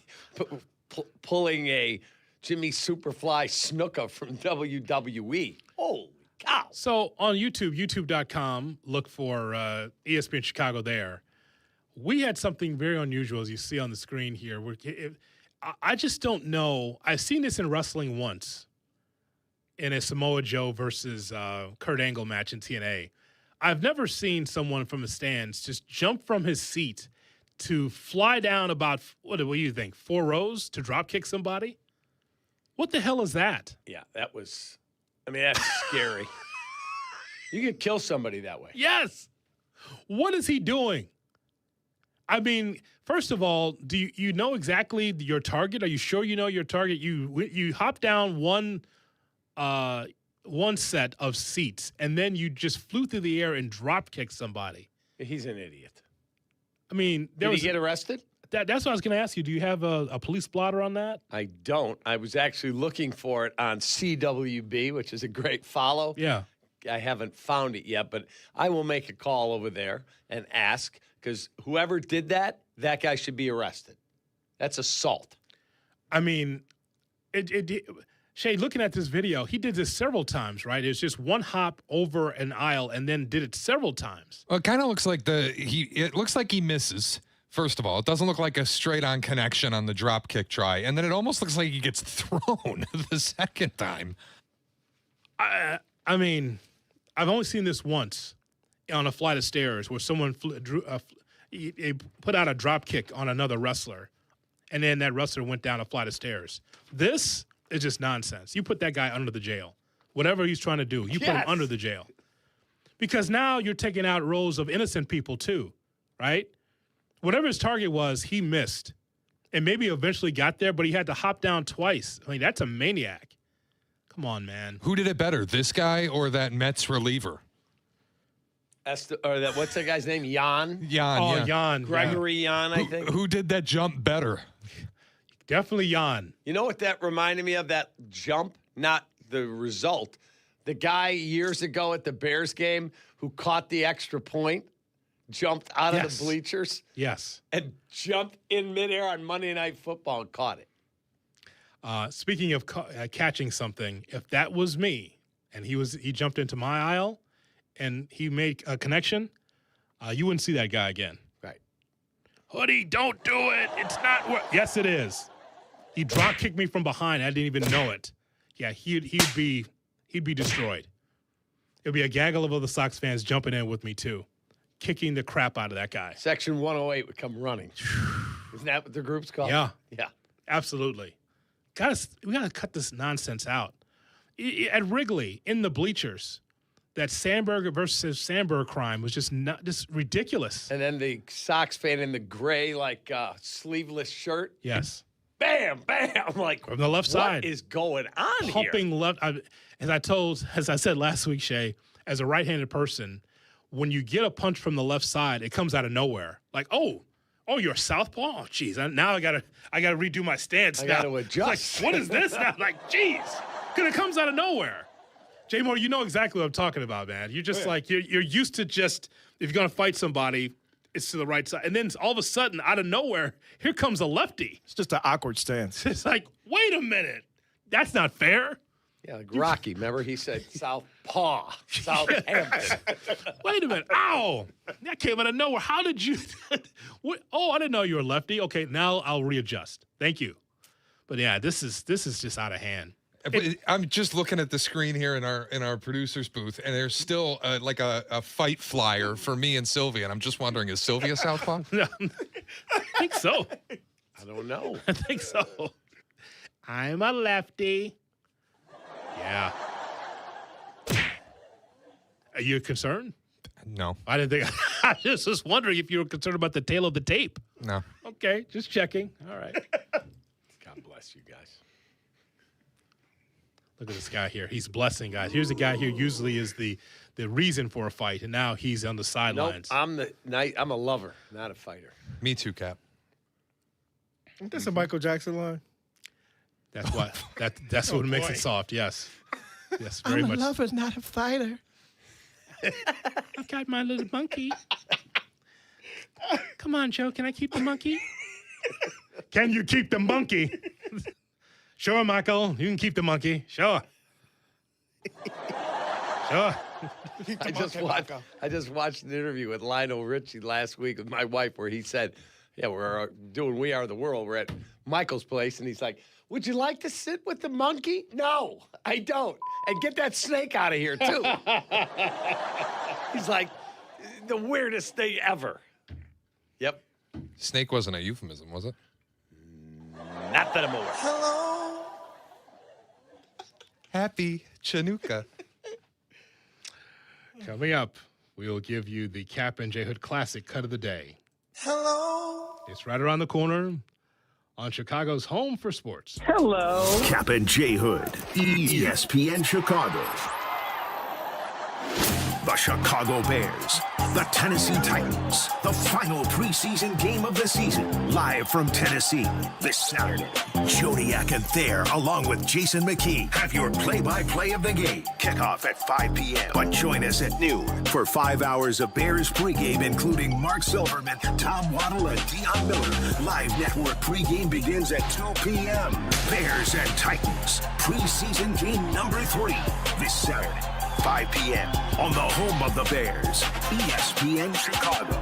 pulling a Jimmy Superfly Snuka from WWE. Holy cow. So on YouTube, youtube.com, look for ESPN Chicago there. We had something very unusual, as you see on the screen here. I just don't know. I've seen this in wrestling once in a Samoa Joe versus Kurt Angle match in TNA. I've never seen someone from the stands just jump from his seat to fly down about, what do you think, 4 rows to drop kick somebody? What the hell is that? Yeah, that's scary. You could kill somebody that way. Yes. What is he doing? I mean, first of all, do you know exactly your target? Are you sure you know your target? You hop down one set of seats, and then you just flew through the air and drop kicked somebody. He's an idiot. I mean, did he get arrested? That's what I was going to ask you. Do you have a police blotter on that? I don't. I was actually looking for it on CWB, which is a great follow. Yeah. I haven't found it yet, but I will make a call over there and ask, because whoever did that guy should be arrested. That's assault. I mean, Shay, looking at this video, he did this several times, right? It's just one hop over an aisle and then did it several times. Well, it kind of looks like it looks like he misses. First of all, it doesn't look like a straight-on connection on the drop kick try, and then it almost looks like he gets thrown the second time. I mean, I've only seen this once on a flight of stairs where someone put out a drop kick on another wrestler, and then that wrestler went down a flight of stairs. This is just nonsense. You put that guy under the jail. Whatever he's trying to do, you put him under the jail. Because now you're taking out rows of innocent people too, right? Whatever his target was, he missed. And maybe eventually got there, but he had to hop down twice. I mean, that's a maniac. Come on, man. Who did it better, this guy or that Mets reliever? What's that guy's name? Jan? Jan, Oh, yeah. Jan. Gregory Jan, I think. Who did that jump better? Definitely Jan. You know what that reminded me of, that jump? Not the result. The guy years ago at the Bears game who caught the extra point, jumped out of the bleachers. Yes. And jumped in midair on Monday Night Football and caught it. Speaking of catching something, if that was me and he jumped into my aisle and he made a connection, you wouldn't see that guy again. Right. Hoodie, don't do it. It's not what. Yes, it is. He drop kicked me from behind. I didn't even know it. Yeah, he'd be destroyed. It'd be a gaggle of other Sox fans jumping in with me too, kicking the crap out of that guy. Section 108 would come running. Isn't that what the group's called? Yeah. Yeah. Absolutely. We gotta cut this nonsense out. At Wrigley, in the bleachers, that Sandberg versus Sandberg crime was just ridiculous. And then the Sox fan in the gray, sleeveless shirt. Yes. Bam, bam, from the left side. What is going on Pumping here? left. As I said last week, Shay, as a right-handed person, when you get a punch from the left side, it comes out of nowhere. Like, oh, you're a southpaw? Oh, geez. Now I gotta redo my stance. I now. gotta adjust. Like, what is this now? Like, geez, because it comes out of nowhere. J Moore, you know exactly what I'm talking about, man. You're just you're used to just, if you're gonna fight somebody, it's to the right side, and then all of a sudden, out of nowhere, here comes a lefty. It's just an awkward stance. It's like, wait a minute, that's not fair. Yeah, like Rocky. Remember, he said Southpaw, Southampton. Wait a minute. Ow. That came out of nowhere. How did you? What? Oh, I didn't know you were a lefty. Okay, now I'll readjust. Thank you. But yeah, this is just out of hand. I'm just looking at the screen here in our producer's booth, and there's still like a fight flyer for me and Sylvia, and I'm just wondering, is Sylvia southpaw? I think so. I don't know. I think so. I'm a lefty. Yeah. Are you concerned? No. I didn't think. I just was wondering if you were concerned about the tail of the tape. No. Okay, just checking. All right. God bless you guys. Look at this guy here. He's blessing guys. Here's a guy here usually is the reason for a fight, and now he's on the sidelines. Nope, I'm a lover, not a fighter. Me too, Cap. Isn't this a Michael Jackson line? That's what what makes it soft. Yes, yes, very much. I'm a lover, not a fighter. I got my little monkey. Come on, Joe. Can I keep the monkey? Can you keep the monkey? Sure, Michael. You can keep the monkey. Sure. Sure. I just watched an interview with Lionel Richie last week with my wife where he said, yeah, we're doing We Are the World. We're at Michael's place, and he's like, would you like to sit with the monkey? No, I don't. And get that snake out of here, too. He's like, the weirdest thing ever. Yep. Snake wasn't a euphemism, was it? Not that I'm aware. Hello. Happy Chinooka. Coming up, we will give you the Kap and J Hood Classic Cut of the Day. Hello. It's right around the corner on Chicago's Home for Sports. Hello. Kap and J Hood, ESPN Chicago. The Chicago Bears, the Tennessee Titans, the final preseason game of the season, live from Tennessee this Saturday. Jodiak and Thayer, along with Jason McKee, have your play-by-play of the game. Kickoff at 5 p.m. But join us at noon for 5 hours of Bears pregame, including Mark Silverman, Tom Waddle, and Deion Miller. Live network pregame begins at 2 p.m. Bears and Titans, preseason game number 3 this Saturday. 5 p.m. on the home of the Bears, ESPN Chicago.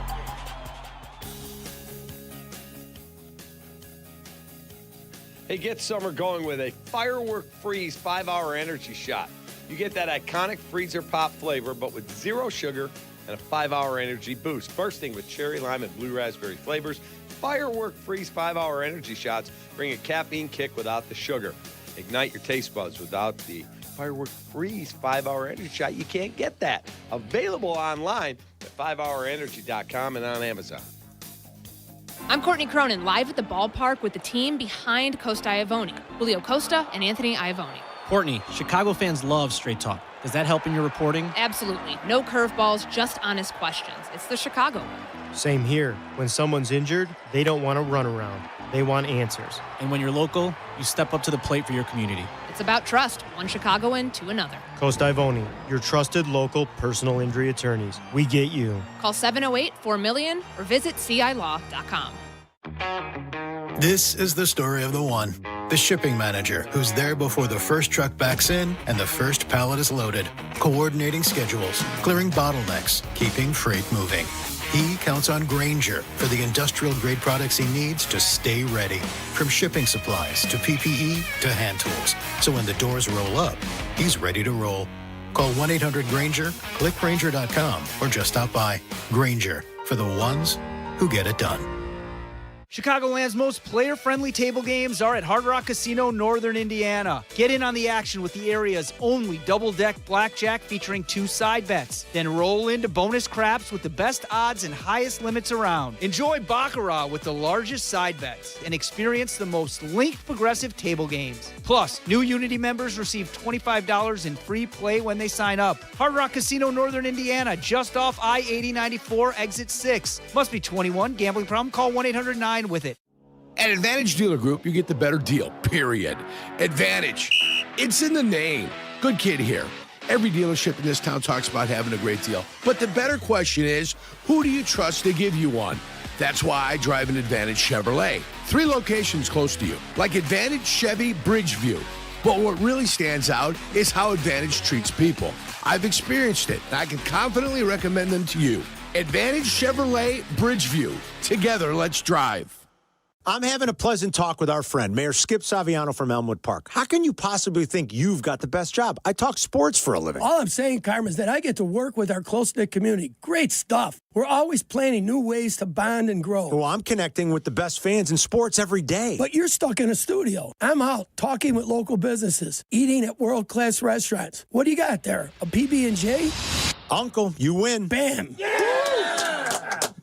Hey, get summer going with a Firework Freeze 5-hour energy shot. You get that iconic freezer pop flavor, but with 0 sugar and a 5-hour energy boost. Bursting with cherry, lime, and blue raspberry flavors, Firework Freeze 5-hour energy shots bring a caffeine kick without the sugar. Ignite your taste buds without the Firework Freeze 5-hour energy shot. You can't get that. Available online at 5hourenergy.com and on Amazon. I'm Courtney Cronin, live at the ballpark with the team behind Costa Iavoni, Julio Costa and Anthony Iavoni. Courtney, Chicago fans love straight talk. Does that help in your reporting? Absolutely. No curveballs, just honest questions. It's the Chicago way. Same here. When someone's injured, they don't want to run around. They want answers. And when you're local, you step up to the plate for your community. It's about trust, one Chicagoan to another. Costa Iavoni, your trusted local personal injury attorneys. We get you. Call 708-4-MILLION or visit cilaw.com. This is the story of the one. The shipping manager who's there before the first truck backs in and the first pallet is loaded. Coordinating schedules, clearing bottlenecks, keeping freight moving. He counts on Grainger for the industrial-grade products he needs to stay ready. From shipping supplies to PPE to hand tools. So when the doors roll up, he's ready to roll. Call 1-800-GRAINGER, click Grainger.com, or just stop by. Grainger, for the ones who get it done. Chicagoland's most player-friendly table games are at Hard Rock Casino, Northern Indiana. Get in on the action with the area's only double-deck blackjack featuring 2 side bets. Then roll into bonus craps with the best odds and highest limits around. Enjoy Baccarat with the largest side bets and experience the most linked progressive table games. Plus, new Unity members receive $25 in free play when they sign up. Hard Rock Casino, Northern Indiana, just off I-8094, exit 6. Must be 21. Gambling problem? Call 1-800-9 with it. At Advantage Dealer Group, you get the better deal, period. Advantage. It's in the name. Good kid here. Every dealership in this town talks about having a great deal. But the better question is, who do you trust to give you one? That's why I drive an Advantage Chevrolet. 3 locations close to you, like Advantage Chevy Bridgeview, But what really stands out is how Advantage treats people. I've experienced it, and I can confidently recommend them to you. Advantage Chevrolet Bridgeview. Together, let's drive. I'm having a pleasant talk with our friend, Mayor Skip Saviano from Elmwood Park. How can you possibly think you've got the best job? I talk sports for a living. All I'm saying, Carmen, is that I get to work with our close-knit community. Great stuff. We're always planning new ways to bond and grow. Well, I'm connecting with the best fans in sports every day. But you're stuck in a studio. I'm out talking with local businesses, eating at world-class restaurants. What do you got there, a PB&J? Uncle, you win. Bam.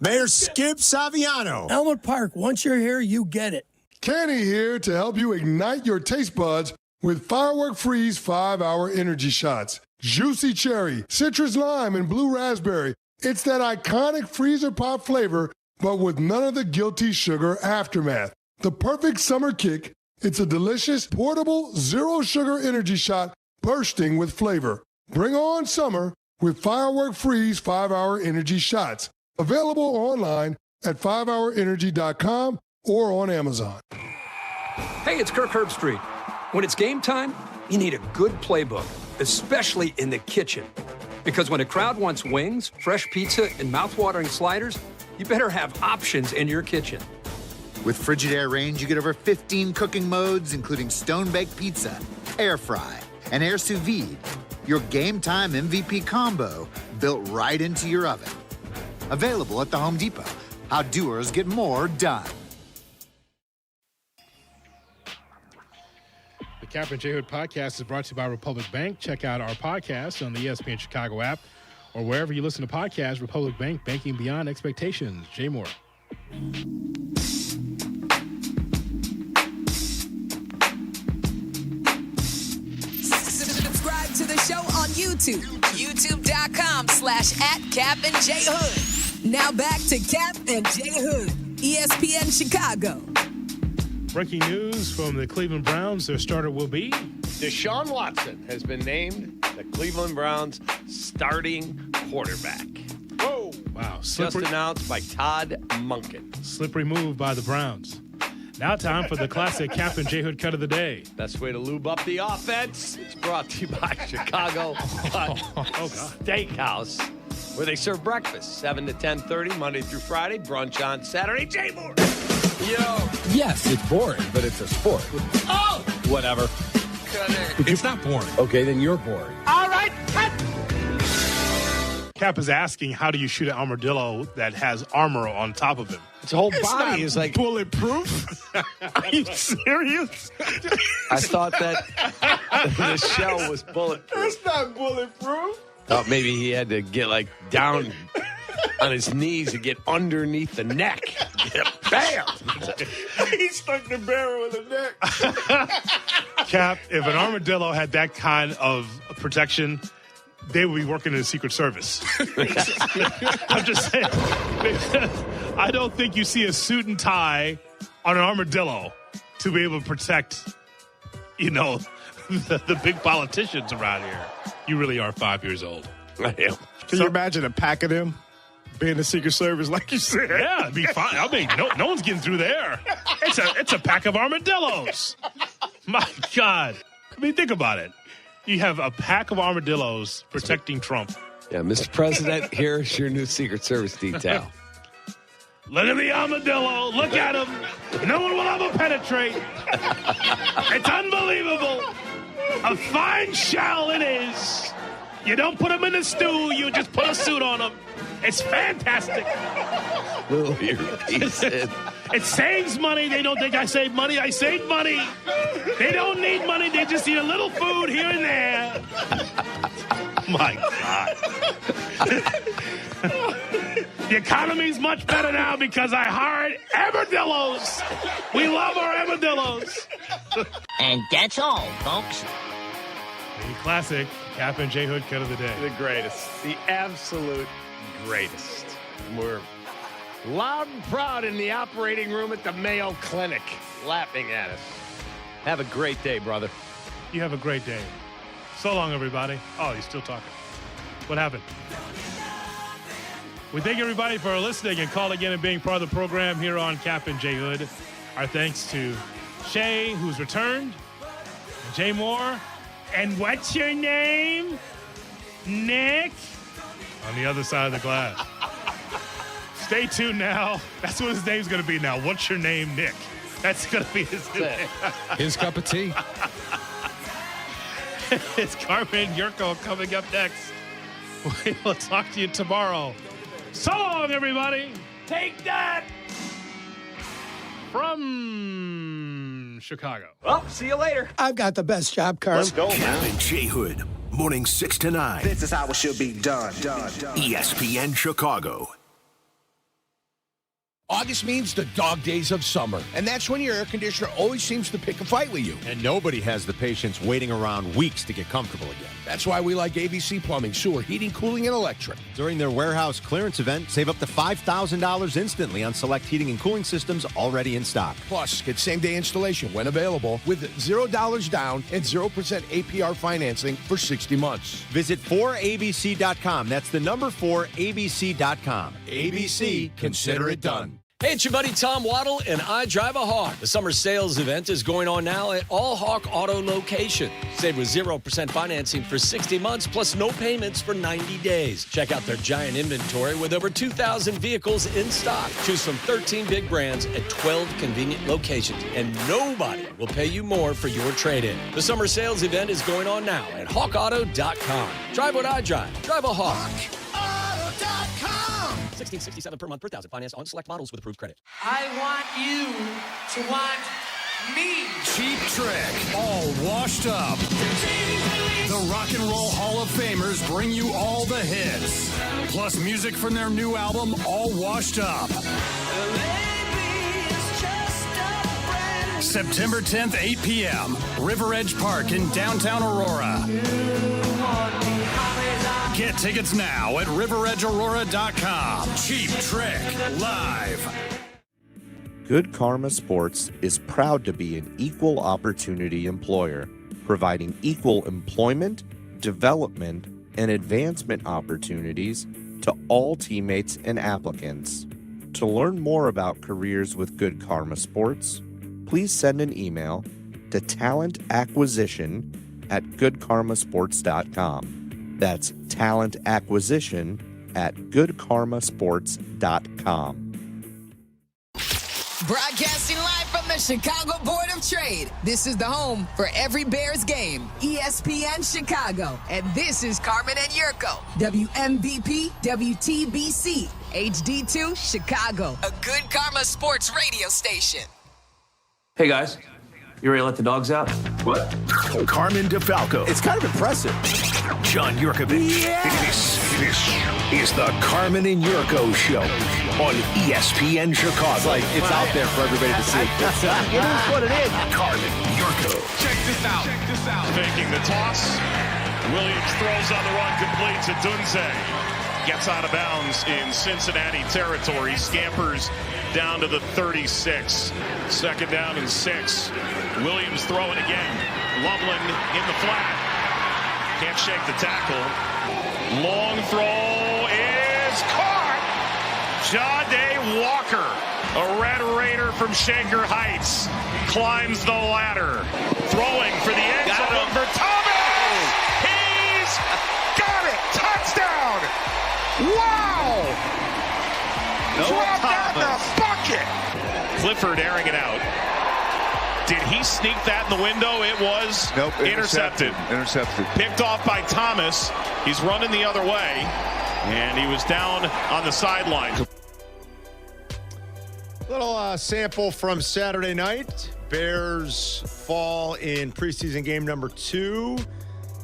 Mayor Skip Saviano. Elmwood Park, once you're here, you get it. Kenny here to help you ignite your taste buds with Firework Freeze 5-Hour Energy Shots. Juicy cherry, citrus lime, and blue raspberry. It's that iconic freezer pop flavor, but with none of the guilty sugar aftermath. The perfect summer kick. It's a delicious, portable, zero-sugar energy shot bursting with flavor. Bring on summer with Firework Freeze 5-Hour Energy Shots. Available online at 5hourenergy.com or on Amazon. Hey, it's Kirk Herbstreit. When it's game time, you need a good playbook, especially in the kitchen. Because when a crowd wants wings, fresh pizza, and mouthwatering sliders, you better have options in your kitchen. With Frigidaire Range, you get over 15 cooking modes, including stone-baked pizza, air fry, and air sous vide. Your game time MVP combo built right into your oven. Available at the Home Depot. How doers get more done. The Kap J Hood podcast is brought to you by Republic Bank. Check out our podcast on the ESPN Chicago app or wherever you listen to podcasts. Republic Bank, banking beyond expectations. Jay Moore. Subscribe to the show on YouTube. YouTube.com/@KapandJHood. Now back to Kap and J Hood, ESPN Chicago. Breaking news from the Cleveland Browns. Their starter will be Deshaun Watson has been named the Cleveland Browns starting quarterback. Whoa. Wow. Just announced by Todd Monken. Slippery move by the Browns. Now time for the classic Kap and J Hood cut of the day. Best way to lube up the offense. It's brought to you by Chicago Steakhouse, where they serve breakfast 7 to 10:30 Monday through Friday, brunch on Saturday. Jay Moore. Yo. Yes, it's boring, but it's a sport. Oh. Whatever. Cut it. It's not boring. Okay, then you're boring. All right, cut. Cap is asking, how do you shoot an armadillo that has armor on top of him? Its whole body is like bulletproof. Are you serious? I thought that the shell was bulletproof. It's not bulletproof. Thought maybe he had to get like down on his knees to get underneath the neck. Bam! He stuck the barrel in the neck. Cap, if an armadillo had that kind of protection, they would be working in the Secret Service. I'm just saying. I don't think you see a suit and tie on an armadillo to be able to protect, the big politicians around here. You really are 5 years old. I am. Can you imagine a pack of them being the Secret Service, like you said? Yeah, it'd be fine. I mean, no one's getting through there. It's a pack of armadillos. My God. I mean, think about it. You have a pack of armadillos protecting Trump. Yeah, Mr. President, here's your new Secret Service detail. Look at the armadillo. Look at him. No one will ever penetrate. It's unbelievable. A fine shell it is. You don't put him in a stew. You just put a suit on him. It's fantastic. Little earpiece. It saves money. They don't think I save money. I save money. They don't need money. They just need a little food here and there. My God. The economy's much better now because I hired armadillos. We love our armadillos. And that's all, folks. The classic Kap and J Hood cut of the day. The greatest. The absolute greatest. We're loud and proud in the operating room at the Mayo Clinic, laughing at us. Have a great day, brother. You have a great day. So long, everybody. Oh, you're still talking. What happened? We thank everybody for listening and calling in and being part of the program here on Kap and J Hood. Our thanks to Shay, who's returned. Jay Moore. And what's your name? Nick? On the other side of the glass. Stay tuned now. That's what his name's going to be now. What's your name, Nick? That's going to be his name. His cup of tea. It's Carmen Jurko coming up next. We will talk to you tomorrow. So long, everybody. Take that from Chicago. Well, see you later. I've got the best job, Carm. Let's go, Kap J Hood, morning 6 to 9. This is how it should be done. ESPN Chicago. August means the dog days of summer, and that's when your air conditioner always seems to pick a fight with you. And nobody has the patience waiting around weeks to get comfortable again. That's why we like ABC Plumbing, Sewer, Heating, Cooling, and Electric. During their warehouse clearance event, save up to $5,000 instantly on select heating and cooling systems already in stock. Plus, get same-day installation when available with $0 down and 0% APR financing for 60 months. Visit 4abc.com. That's the number 4abc.com. ABC, consider it done. Hey, it's your buddy Tom Waddle, and I drive a Hawk. The summer sales event is going on now at all Hawk Auto locations. Save with 0% financing for 60 months, plus no payments for 90 days. Check out their giant inventory with over 2,000 vehicles in stock. Choose from 13 big brands at 12 convenient locations, and nobody will pay you more for your trade-in. The summer sales event is going on now at hawkauto.com. Drive what I drive. Drive a Hawk. $16.67 per month per thousand. Finance on select models with approved credit. I want you to want me. Cheap Trick, all washed up. The Rock and Roll Hall of Famers bring you all the hits, plus music from their new album, All Washed Up. September 10th, 8 p.m., River Edge Park in downtown Aurora. Get tickets now at riveredgeaurora.com. Cheap Trick, live. Good Karma Sports is proud to be an equal opportunity employer, providing equal employment, development, and advancement opportunities to all teammates and applicants. To learn more about careers with Good Karma Sports, please send an email to talentacquisition@goodkarmasports.com. That's talentacquisition@goodkarmasports.com. Broadcasting live from the Chicago Board of Trade. This is the home for every Bears game. ESPN Chicago. And this is Carmen and Jurko. WMVP, WTBC, HD2, Chicago. A Good Karma Sports radio station. Hey, guys. You ready to let the dogs out? What? Carmen DeFalco. It's kind of impressive. John Yurkovich. Yeah. This is the Carmen and Jurko Show on ESPN Chicago. It's out there for everybody to see. It is what it is. Carmen Jurko. Check this out. Faking the toss. Williams throws on the run, complete to Dunze. Gets out of bounds in Cincinnati territory. Scampers down to the 36. Second down and 6. Williams throwing again. Loveland in the flat. Can't shake the tackle. Long throw is caught. Jahdae Walker, a Red Raider from Shaker Heights, climbs the ladder. Throwing for the end zone for Thomas. He's got it. Touchdown. Wow. Drop that in the bucket. Clifford airing it out. Did he sneak that in the window? It was intercepted. Picked off by Thomas. He's running the other way, and he was down on the sideline. Little sample from Saturday night. Bears fall in preseason game number 2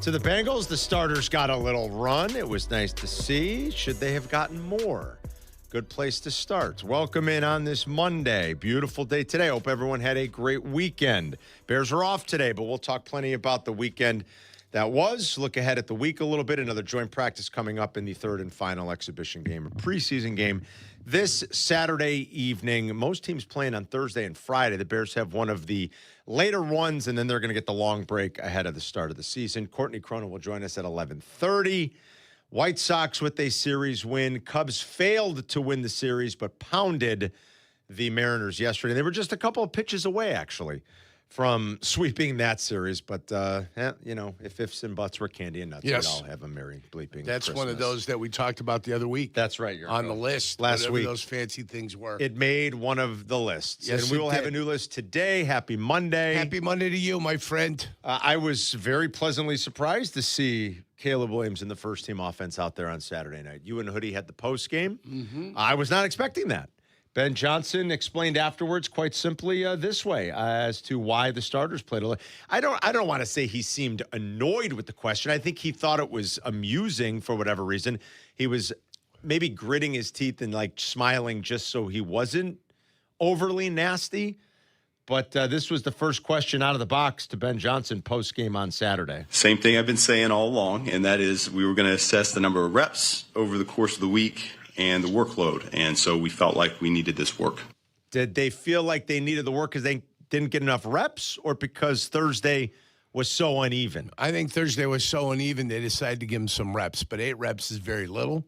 to the Bengals. The starters got a little run. It was nice to see. Should they have gotten more? Good place to start. Welcome in on this Monday. Beautiful day today. Hope everyone had a great weekend. Bears are off today, but we'll talk plenty about the weekend that was. Look ahead at the week a little bit. Another joint practice coming up in the third and final exhibition game, a preseason game this Saturday evening. Most teams playing on Thursday and Friday. The Bears have one of the later ones, and then they're going to get the long break ahead of the start of the season. Courtney Cronin will join us at 11:30. White Sox with a series win. Cubs failed to win the series, but pounded the Mariners yesterday. They were just a couple of pitches away, actually, from sweeping that series. But, if ifs and buts were candy and nuts, we'd all have a merry bleeping That's Christmas. one of those that we talked about the other week. That's right. On the list. Last week. Those fancy things were. It made one of the lists. Yes, and we will have a new list today. Happy Monday. Happy Monday to you, my friend. I was very pleasantly surprised to see Caleb Williams in the first-team offense out there on Saturday night. You and Hoodie had the post game. Mm-hmm. I was not expecting that. Ben Johnson explained afterwards quite simply this way as to why the starters played a little. I don't want to say he seemed annoyed with the question. I think he thought it was amusing for whatever reason. He was maybe gritting his teeth and like smiling just so he wasn't overly nasty. But this was the first question out of the box to Ben Johnson post-game on Saturday. Same thing I've been saying all along, and that is we were going to assess the number of reps over the course of the week and the workload. And so we felt like we needed this work. Did they feel like they needed the work because they didn't get enough reps or because Thursday was so uneven? I think Thursday was so uneven they decided to give him some reps. But 8 reps is very little.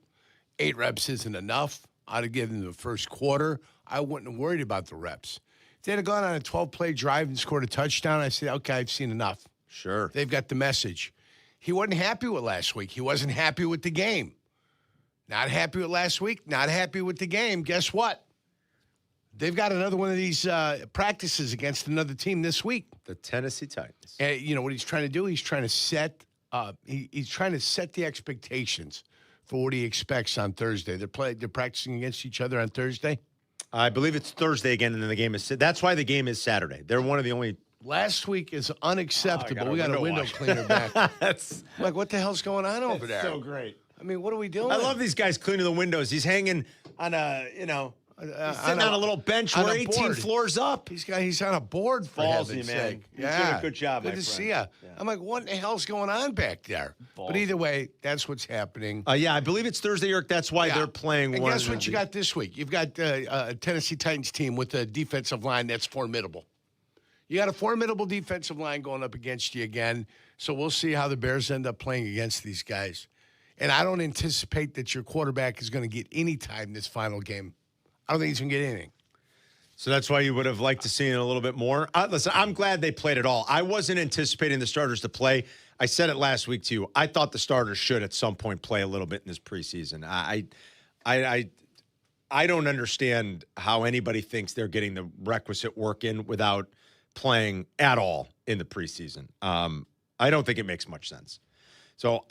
8 reps isn't enough. I'd have given him the first quarter. I wouldn't have worried about the reps. If they'd have gone on a 12-play drive and scored a touchdown, I said, okay, I've seen enough. Sure. They've got the message. He wasn't happy with last week. He wasn't happy with the game. Not happy with last week, not happy with the game. Guess what? They've got another one of these practices against another team this week. The Tennessee Titans. And you know what he's trying to do? He's trying to set he's trying to set the expectations for what he expects on Thursday. They're practicing against each other on Thursday. I believe it's Thursday again, and then the game is. That's why the game is Saturday. They're one of the only. Last week is unacceptable. We got a window cleaner back. That's like, what the hell's going on over there? So great. I mean, what are we doing? I love these guys cleaning the windows. He's hanging on a, he's sitting on a little bench. We're 18 floors up. He's on a board for Ballsy, heaven's man. sake. You're doing a good job, Good my to friend. see you. Yeah. I'm like, what the hell's going on back there? But either way, that's what's happening. Yeah, I believe it's Thursday, Eric. That's why they're playing. And one guess of what you got this week? You've got a Tennessee Titans team with a defensive line that's formidable. You got a formidable defensive line going up against you again. So we'll see how the Bears end up playing against these guys. And I don't anticipate that your quarterback is going to get any time this final game. I don't think he's going to get anything. So that's why you would have liked to see it a little bit more. Listen, I'm glad they played it all. I wasn't anticipating the starters to play. I said it last week to you. I thought the starters should at some point play a little bit in this preseason. I don't understand how anybody thinks they're getting the requisite work in without playing at all in the preseason. I don't think it makes much sense. So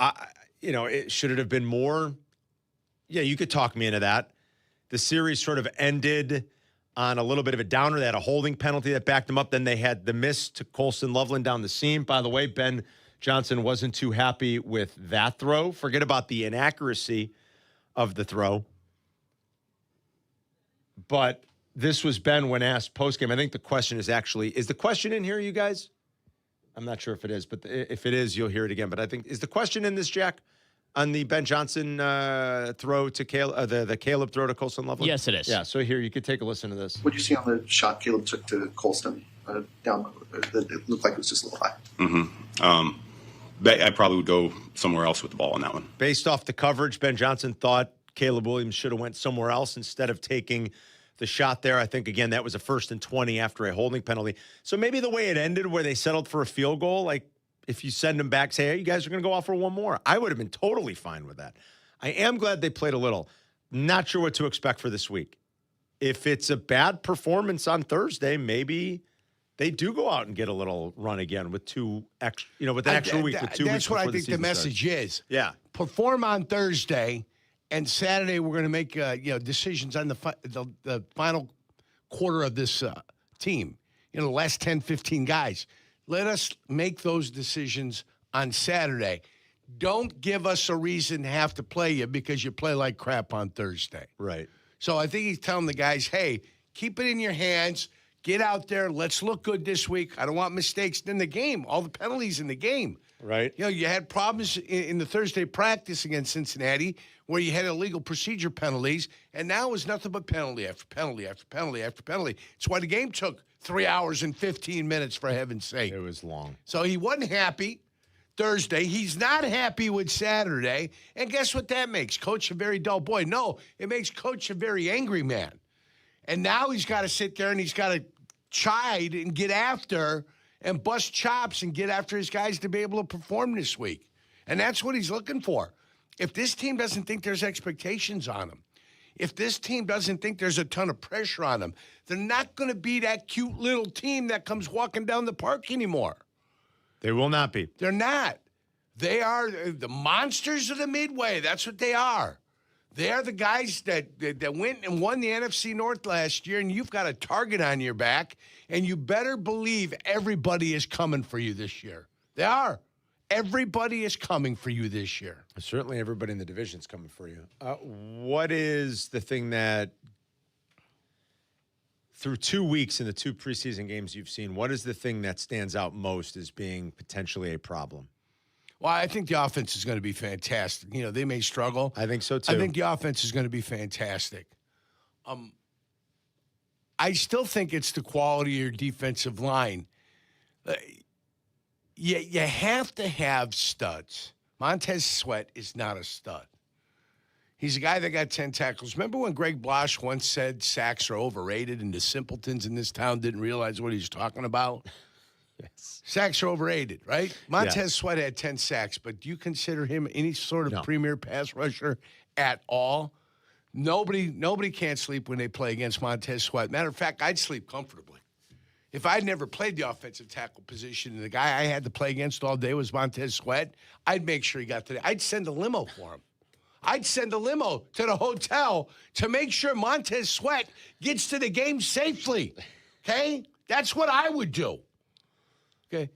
should it have been more? Yeah, you could talk me into that. The series sort of ended on a little bit of a downer. They had a holding penalty that backed them up. Then they had the miss to Colston Loveland down the seam. By the way, Ben Johnson wasn't too happy with that throw. Forget about the inaccuracy of the throw. But this was Ben when asked postgame. I think the question is the question in here, you guys? I'm not sure if it is, but if it is, you'll hear it again. But I think, is the question in this, Jack, on the Ben Johnson throw to Caleb, the Caleb throw to Colston Loveland? Yes, it is. Yeah, so here, you could take a listen to this. What did you see on the shot Caleb took to Colston down? It looked like it was just a little high. Mm-hmm. I probably would go somewhere else with the ball on that one. Based off the coverage, Ben Johnson thought Caleb Williams should have went somewhere else instead of taking the shot there. I think, again, that was a 1st and 20 after a holding penalty. So maybe the way it ended where they settled for a field goal, like if you send them back, say, hey, you guys are going to go off for one more. I would have been totally fine with that. I am glad they played a little. Not sure what to expect for this week. If it's a bad performance on Thursday, maybe they do go out and get a little run again with with an extra week, with 2 weeks. That's what I think the message is. Yeah. Perform on Thursday, and Saturday we're going to make decisions on the final quarter of this team. The last 10, 15 guys. Let us make those decisions on Saturday. Don't give us a reason to have to play you because you play like crap on Thursday. Right. So I think he's telling the guys, hey, keep it in your hands. Get out there. Let's look good this week. I don't want mistakes in the game. All the penalties in the game. Right. You had problems in the Thursday practice against Cincinnati where you had illegal procedure penalties, and now it was nothing but penalty after penalty after penalty after penalty. It's why the game took 3 hours and 15 minutes, for heaven's sake. It was long. So he wasn't happy Thursday. He's not happy with Saturday. And guess what that makes? Coach a very dull boy. No, it makes Coach a very angry man. And now he's got to sit there and he's got to chide and get after and bust chops and get after his guys to be able to perform this week. And that's what he's looking for. If this team doesn't think there's expectations on him, if this team doesn't think there's a ton of pressure on them, they're not going to be that cute little team that comes walking down the park anymore. They will not be. They're not. They are the monsters of the Midway. That's what they are. They are the guys that went and won the NFC North last year, and you've got a target on your back, and you better believe everybody is coming for you this year. They are. Everybody is coming for you this year. Certainly everybody in the division is coming for you. What is the thing that, through 2 weeks in the 2 preseason games you've seen, what is the thing that stands out most as being potentially a problem? Well, I think the offense is going to be fantastic. You know, they may struggle. I think so, too. I think the offense is going to be fantastic. I still think it's the quality of your defensive line. You have to have studs. Montez Sweat is not a stud. He's a guy that got 10 tackles. Remember when Greg Blosh once said sacks are overrated and the simpletons in this town didn't realize what he was talking about? Yes. Sacks are overrated, right? Montez Sweat had 10 sacks, but do you consider him any sort of premier pass rusher at all? Nobody can't sleep when they play against Montez Sweat. Matter of fact, I'd sleep comfortably. If I'd never played the offensive tackle position and the guy I had to play against all day was Montez Sweat, I'd make sure he got to I'd send a limo for him. I'd send a limo to the hotel to make sure Montez Sweat gets to the game safely. Okay? That's what I would do. Okay?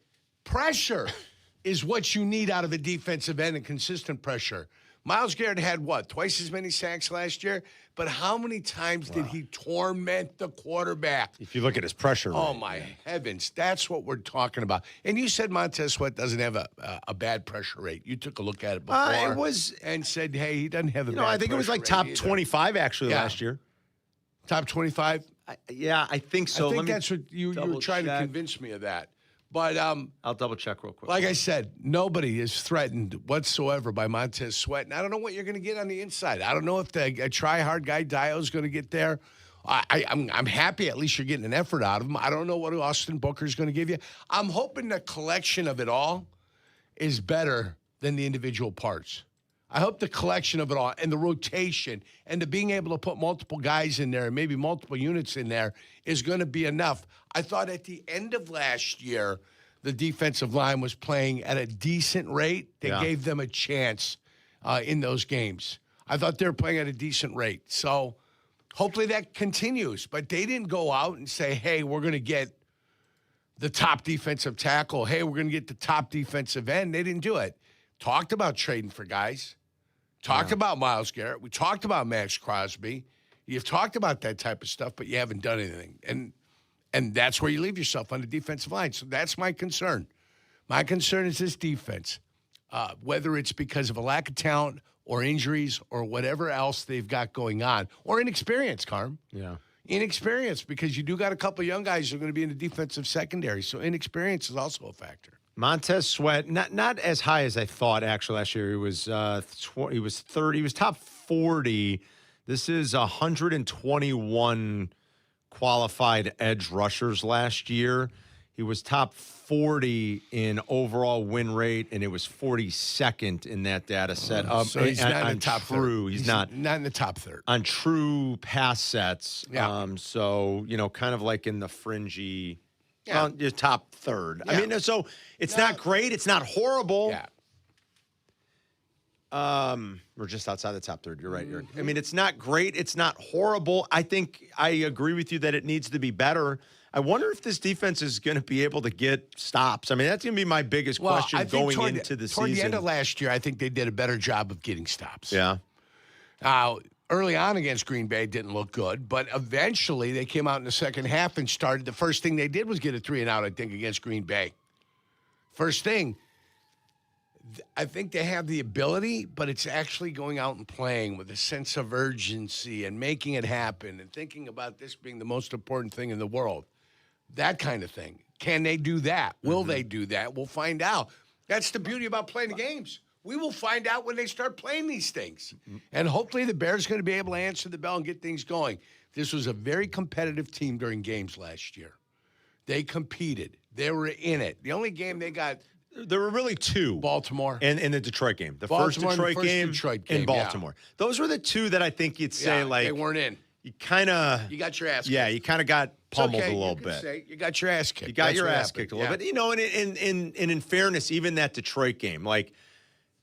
Pressure is what you need out of a defensive end, and consistent pressure. Myles Garrett had what? Twice as many sacks last year? But how many times did he torment the quarterback? If you look at his pressure rate. Oh, my heavens. That's what we're talking about. And you said Montez Sweat doesn't have a bad pressure rate. You took a look at it before and said, hey, he doesn't have a bad pressure rate. I think it was like top 25 actually last year. Top 25? I think so. I think that's what you were trying to convince me of that. But I'll double check real quick. Like I said, nobody is threatened whatsoever by Montez Sweat. And I don't know what you're going to get on the inside. I don't know if a try-hard guy Dio is going to get there. I'm happy at least you're getting an effort out of him. I don't know what Austin Booker is going to give you. I'm hoping the collection of it all is better than the individual parts. I hope the collection of it all and the rotation and the being able to put multiple guys in there and maybe multiple units in there is going to be enough. I thought at the end of last year, the defensive line was playing at a decent rate. They gave them a chance in those games. I thought they were playing at a decent rate. So hopefully that continues. But they didn't go out and say, hey, we're going to get the top defensive tackle. Hey, we're going to get the top defensive end. They didn't do it. Talked about trading for guys. Talked about Myles Garrett. We talked about Max Crosby. You've talked about that type of stuff, but you haven't done anything. And that's where you leave yourself on the defensive line. So that's my concern. My concern is this defense, whether it's because of a lack of talent or injuries or whatever else they've got going on, or inexperience, Carm. Yeah. Inexperience, because you do got a couple of young guys who are going to be in the defensive secondary. So inexperience is also a factor. Montez Sweat, not as high as I thought actually last year. He was 30. He was top 40. This is 121 qualified edge rushers last year. He was top 40 in overall win rate, and it was 42nd in that data set. So he's not in the top third. He's not in the top third. On true pass sets. Yeah. So, kind of like in the fringy your top third. Yeah. I mean, so it's not great. It's not horrible. Yeah. We're just outside the top third. You're right. I mean, it's not great. It's not horrible. I think I agree with you that it needs to be better. I wonder if this defense is going to be able to get stops. I mean, that's going to be my biggest question going into the season. Toward the end of last year, I think they did a better job of getting stops. Yeah. Early on against Green Bay, it didn't look good, but eventually they came out in the second half and started. The first thing they did was get a 3-and-out, I think, against Green Bay. First thing. I think they have the ability, but it's actually going out and playing with a sense of urgency and making it happen and thinking about this being the most important thing in the world. That kind of thing. Can they do that? Will they do that? We'll find out. That's the beauty about playing the games. We will find out when they start playing these things. And hopefully the Bears are going to be able to answer the bell and get things going. This was a very competitive team during games last year. They competed. They were in it. The only game they got. There were really two. Baltimore. And in the Detroit game. The Baltimore first and the Detroit first game Detroit in Baltimore. Yeah. Those were the two that I think you'd say, like. They weren't in. You kind of. You got your ass kicked. Yeah, you kind of got pummeled a little bit. Say you got your ass kicked. You got your ass kicked a little bit. You know, and in fairness, even that Detroit game, like,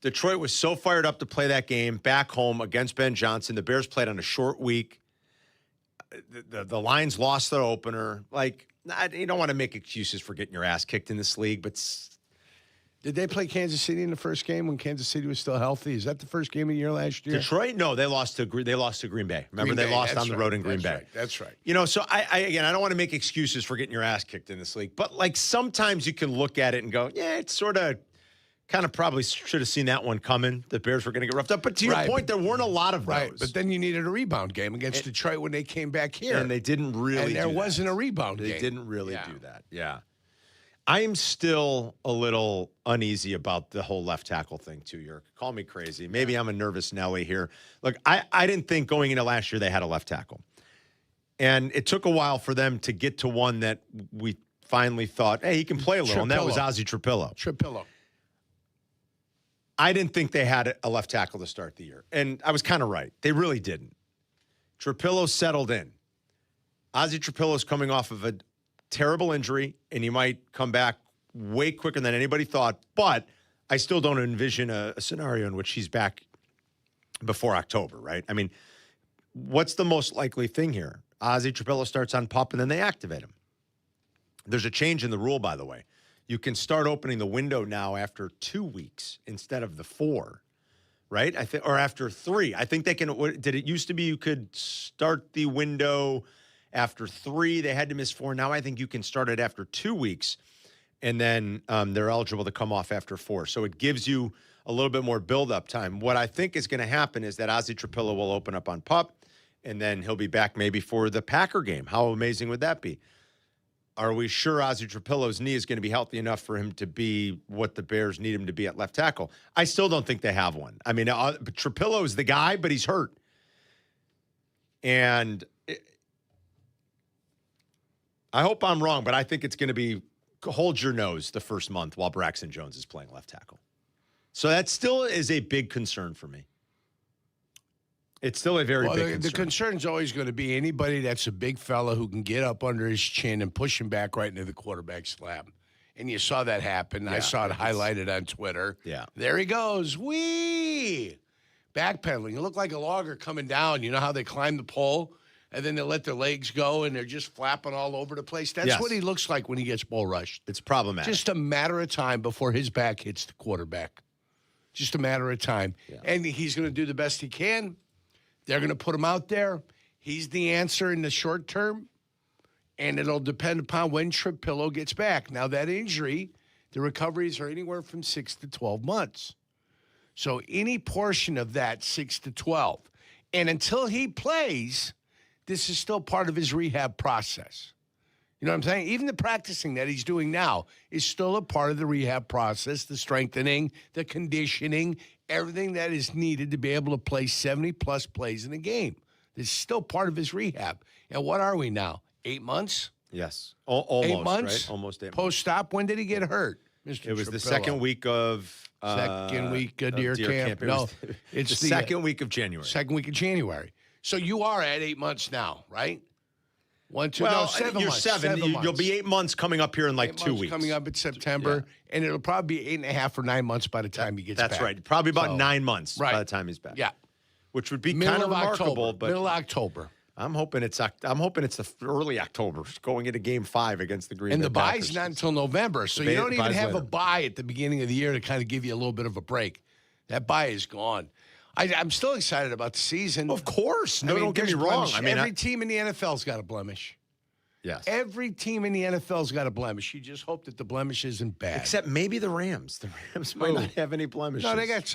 Detroit was so fired up to play that game back home against Ben Johnson. The Bears played on a short week. The Lions lost their opener. Like, you don't want to make excuses for getting your ass kicked in this league, but did they play Kansas City in the first game when Kansas City was still healthy? Is that the first game of the year last year? Detroit? No, they lost to Green Bay. Remember, they lost on the road in Green Bay. That's right. You know, so I don't want to make excuses for getting your ass kicked in this league, but like sometimes you can look at it and go, yeah, it's sort of kind of probably should have seen that one coming. The Bears were going to get roughed up. But to your point, there weren't a lot of those. Right, but then you needed a rebound game against Detroit when they came back here. And they didn't really And there wasn't a rebound game. They didn't really do that. Yeah. I am still a little uneasy about the whole left tackle thing, too. Call me crazy. Maybe I'm a nervous Nelly here. Look, I didn't think going into last year they had a left tackle. And it took a while for them to get to one that we finally thought, hey, he can play a little, and that was Ozzie Trapillo. I didn't think they had a left tackle to start the year. And I was kind of right. They really didn't. Trapillo settled in. Ozzie Trapillo's coming off of a terrible injury, and he might come back way quicker than anybody thought. But I still don't envision a scenario in which he's back before October, right? I mean, what's the most likely thing here? Ozzie Trapillo starts on PUP, and then they activate him. There's a change in the rule, by the way. You can start opening the window now after 2 weeks instead of the 4, right? Or after 3. I think they can. Did it used to be you could start the window after 3? They had to miss 4. Now I think you can start it after 2 weeks, and then they're eligible to come off after 4. So it gives you a little bit more build-up time. What I think is going to happen is that Ozzie Trapillo will open up on PUP, and then he'll be back maybe for the Packer game. How amazing would that be? Are we sure Ozzie Trapillo's knee is going to be healthy enough for him to be what the Bears need him to be at left tackle? I still don't think they have one. I mean, Trapillo is the guy, but he's hurt. And I hope I'm wrong, but I think it's going to be hold your nose the first month while Braxton Jones is playing left tackle. So that still is a big concern for me. It's still a very big concern. The concern's always going to be anybody that's a big fella who can get up under his chin and push him back right into the quarterback slab. And you saw that happen. Yeah, I saw it highlighted on Twitter. Yeah. There he goes. Whee! Backpedaling. You look like a logger coming down. You know how they climb the pole and then they let their legs go and they're just flapping all over the place? That's what he looks like when he gets bull rushed. It's problematic. Just a matter of time before his back hits the quarterback. Just a matter of time. Yeah. And he's going to do the best he can. They're going to put him out there. He's the answer in the short term, and it'll depend upon when Trapillo gets back. Now, that injury, the recoveries are anywhere from 6 to 12 months. So any portion of that, 6 to 12. And until he plays, this is still part of his rehab process. You know what I'm saying? Even the practicing that he's doing now is still a part of the rehab process, the strengthening, the conditioning, everything that is needed to be able to play 70-plus plays in a game. This is still part of his rehab. And what are we now? 8 months? Yes. Almost, 8 months? Right? Almost 8 months. Post-stop, when did he get hurt, Mr. It was Trapillo? the second week of... second week of Deer Camp. No, it's the second week of January. Second week of January. So you are at 8 months now, right? 1, 2, well, no, 7 you're months. 7. You'll be 8 months coming up here in like 2 weeks. Coming up in September, and it'll probably be 8.5 or 9 months by the time he gets back. That's right. Probably about 9 months by the time he's back. Yeah, which would be kind of remarkable. But middle of October. I'm hoping it's the early October, going into Game 5 against the Green Bay And the Packers. bye's not until November, so you don't even have a bye at the beginning of the year to kind of give you a little bit of a break. That bye is gone. I'm still excited about the season. Of course. No, don't get me wrong. I mean, every team in the NFL's got a blemish. Yes. Every team in the NFL's got a blemish. You just hope that the blemish isn't bad. Except maybe the Rams. The Rams might not have any blemishes. No, they got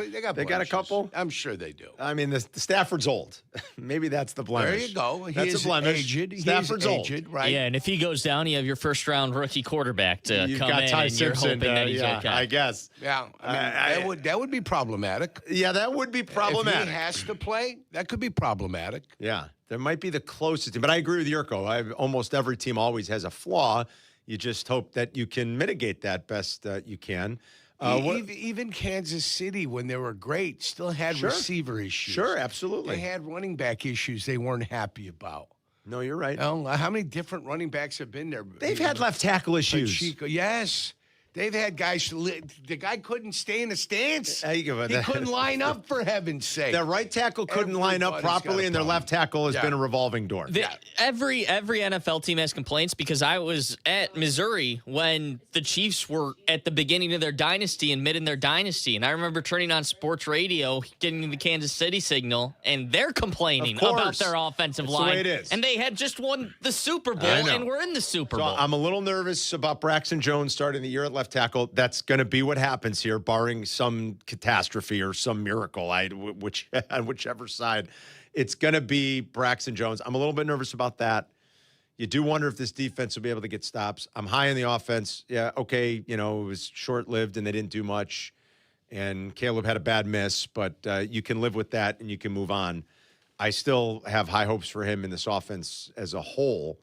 got a couple? I'm sure they do. I mean, the Stafford's old. Maybe that's the blemish. There you go. That's a blemish. Aged. Stafford's old. Right? Yeah, and if he goes down, you have your first-round rookie quarterback to You've come got in, Ty and Simpson, you're hoping that he's okay. I guess. Yeah, I mean, that would be problematic. Yeah, that would be problematic. If he has to play, that could be problematic. Yeah. There might be the closest team, but I agree with Jurko. Almost every team always has a flaw. You just hope that you can mitigate that best you can. Even Kansas City, when they were great, still had receiver issues. Sure, absolutely. They had running back issues they weren't happy about. No, you're right. How many different running backs have been there? They've had left tackle issues. Chico, yes. They've had guys. The guy couldn't stay in the stance. He couldn't line up, for heaven's sake. Their right tackle couldn't line up properly, and their left tackle has been a revolving door. Every NFL team has complaints, because I was at Missouri when the Chiefs were at the beginning of their dynasty and mid in their dynasty. And I remember turning on sports radio, getting the Kansas City signal, and they're complaining about their offensive line. The way it is. And they had just won the Super Bowl, and we're in the Super Bowl. I'm a little nervous about Braxton Jones starting the year at left tackle. That's going to be what happens here, barring some catastrophe or some miracle, on whichever side. It's going to be Braxton Jones. I'm a little bit nervous about that. You do wonder if this defense will be able to get stops. I'm high in the offense. Yeah, okay, it was short-lived and they didn't do much, and Caleb had a bad miss, but you can live with that and you can move on. I still have high hopes for him in this offense as a whole.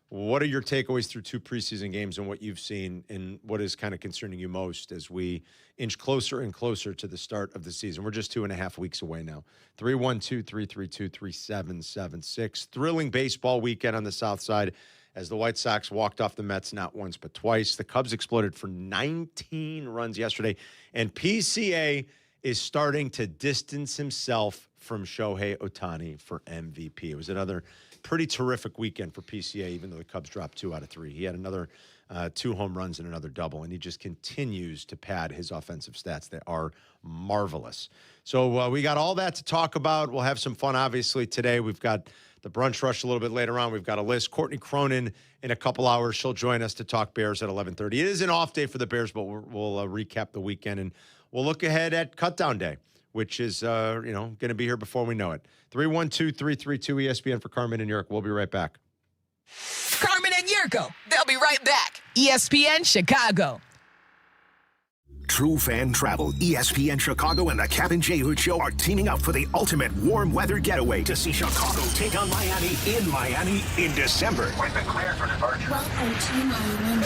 What are your takeaways through 2 preseason games and what you've seen, and what is kind of concerning you most as we inch closer and closer to the start of the season? We're just 2.5 weeks away now. 312-332-3776. Thrilling baseball weekend on the South Side as the White Sox walked off the Mets not once but twice. The Cubs exploded for 19 runs yesterday, and PCA is starting to distance himself from Shohei Ohtani for MVP. It was another pretty terrific weekend for PCA, even though the Cubs dropped 2 out of 3. He had another 2 home runs and another double, and he just continues to pad his offensive stats. They are marvelous. So we got all that to talk about. We'll have some fun, obviously, today. We've got the Brunch Rush a little bit later on. We've got a list. Courtney Cronin in a couple hours. She'll join us to talk Bears at 11:30. It is an off day for the Bears, but we'll recap the weekend, and we'll look ahead at Cutdown Day, which is, going to be here before we know it. 312-332-ESPN for Carmen and Jurko. We'll be right back. Carmen and Jurko. They'll be right back. ESPN Chicago. True Fan Travel, ESPN Chicago, and the Kap J Hood Show are teaming up for the ultimate warm weather getaway to see Chicago take on Miami in December. We've been cleared for departure. Welcome to Miami.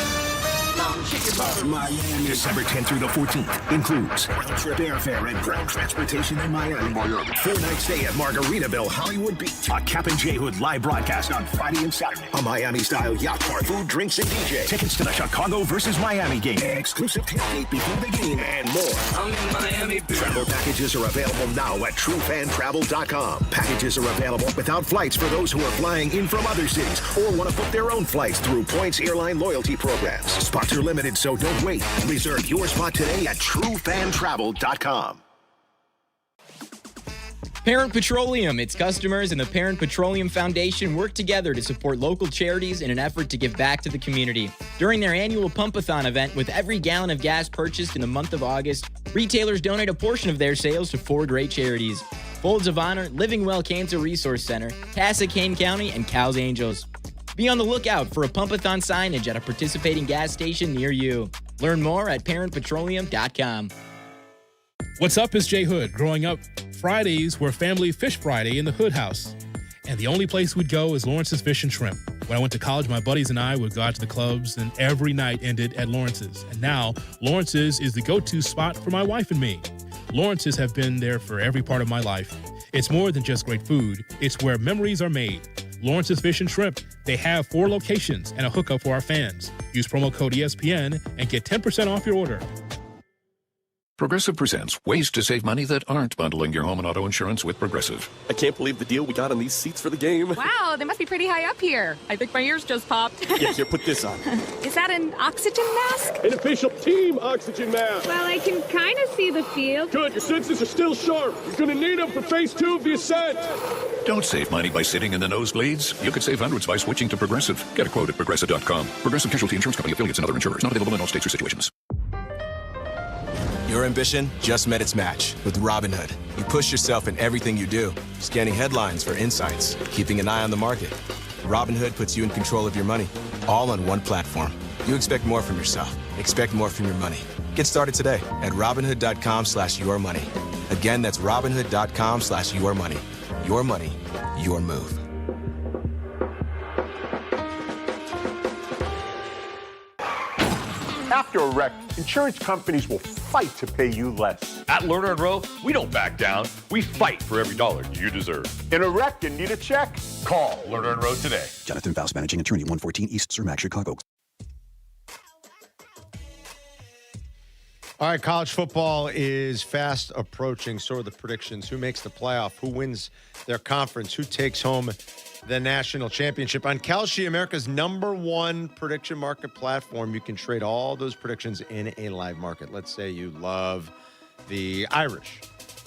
Miami, December 10th through the 14th includes round-trip airfare and ground transportation in Miami. 4-night stay at Margaritaville, Hollywood Beach. A Kap J Hood live broadcast on Friday and Saturday. A Miami-style yacht park, food, drinks, and DJ. Tickets to the Chicago versus Miami game. Exclusive tailgate before the game and more. I'm in Miami. Travel packages are available now at TrueFanTravel.com. Packages are available without flights for those who are flying in from other cities or want to book their own flights through Points Airline loyalty programs. Spots are limited, so don't wait. Reserve your spot today at TrueFanTravel.com. Parent Petroleum, its customers, and the Parent Petroleum Foundation work together to support local charities in an effort to give back to the community. During their annual Pump-a-thon event, with every gallon of gas purchased in the month of August, retailers donate a portion of their sales to 4 great charities: Folds of Honor, Living Well Cancer Resource Center, Cassia-Kane County, and Cow's Angels. Be on the lookout for a Pump-a-thon signage at a participating gas station near you. Learn more at ParentPetroleum.com. What's up, it's Jay Hood. Growing up, Fridays were Family Fish Friday in the Hood House. And the only place we'd go is Lawrence's Fish and Shrimp. When I went to college, my buddies and I would go out to the clubs, and every night ended at Lawrence's. And now, Lawrence's is the go-to spot for my wife and me. Lawrence's have been there for every part of my life. It's more than just great food. It's where memories are made. Lawrence's Fish and Shrimp. They have 4 locations and a hookup for our fans. Use promo code ESPN and get 10% off your order. Progressive presents ways to save money that aren't bundling your home and auto insurance with Progressive. I can't believe the deal we got on these seats for the game. Wow, they must be pretty high up here. I think my ears just popped. Yeah, here, put this on. Is that an oxygen mask? An official team oxygen mask. Well, I can kind of see the field. Good, your senses are still sharp. You're going to need them for phase 2 of the ascent. Don't save money by sitting in the nosebleeds. You could save hundreds by switching to Progressive. Get a quote at Progressive.com. Progressive Casualty Insurance Company, affiliates, and other insurers. Not available in all states or situations. Your ambition just met its match with Robinhood. You push yourself in everything you do, scanning headlines for insights, keeping an eye on the market. Robinhood puts you in control of your money, all on one platform. You expect more from yourself. Expect more from your money. Get started today at Robinhood.com/yourmoney. Again, that's Robinhood.com/yourmoney. Your money, your move. After a wreck, insurance companies will fight to pay you less. At Lerner & Rowe, we don't back down. We fight for every dollar you deserve. In a wreck and need a check? Call Lerner & Rowe today. Jonathan Faust, managing attorney, 114 East Cermak, Chicago. All right, college football is fast approaching. So are the predictions. Who makes the playoff? Who wins their conference? Who takes home the national championship? On Kalshi, America's #1 prediction market platform, you can trade all those predictions in a live market. Let's say you love the Irish.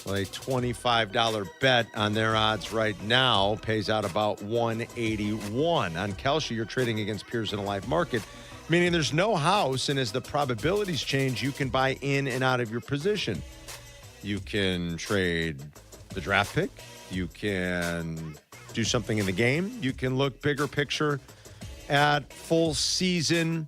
Well, a $25 bet on their odds right now pays out about $181. On Kalshi, you're trading against peers in a live market, meaning there's no house, and as the probabilities change, you can buy in and out of your position. You can trade the draft pick. You can do something in the game. You can look bigger picture at full season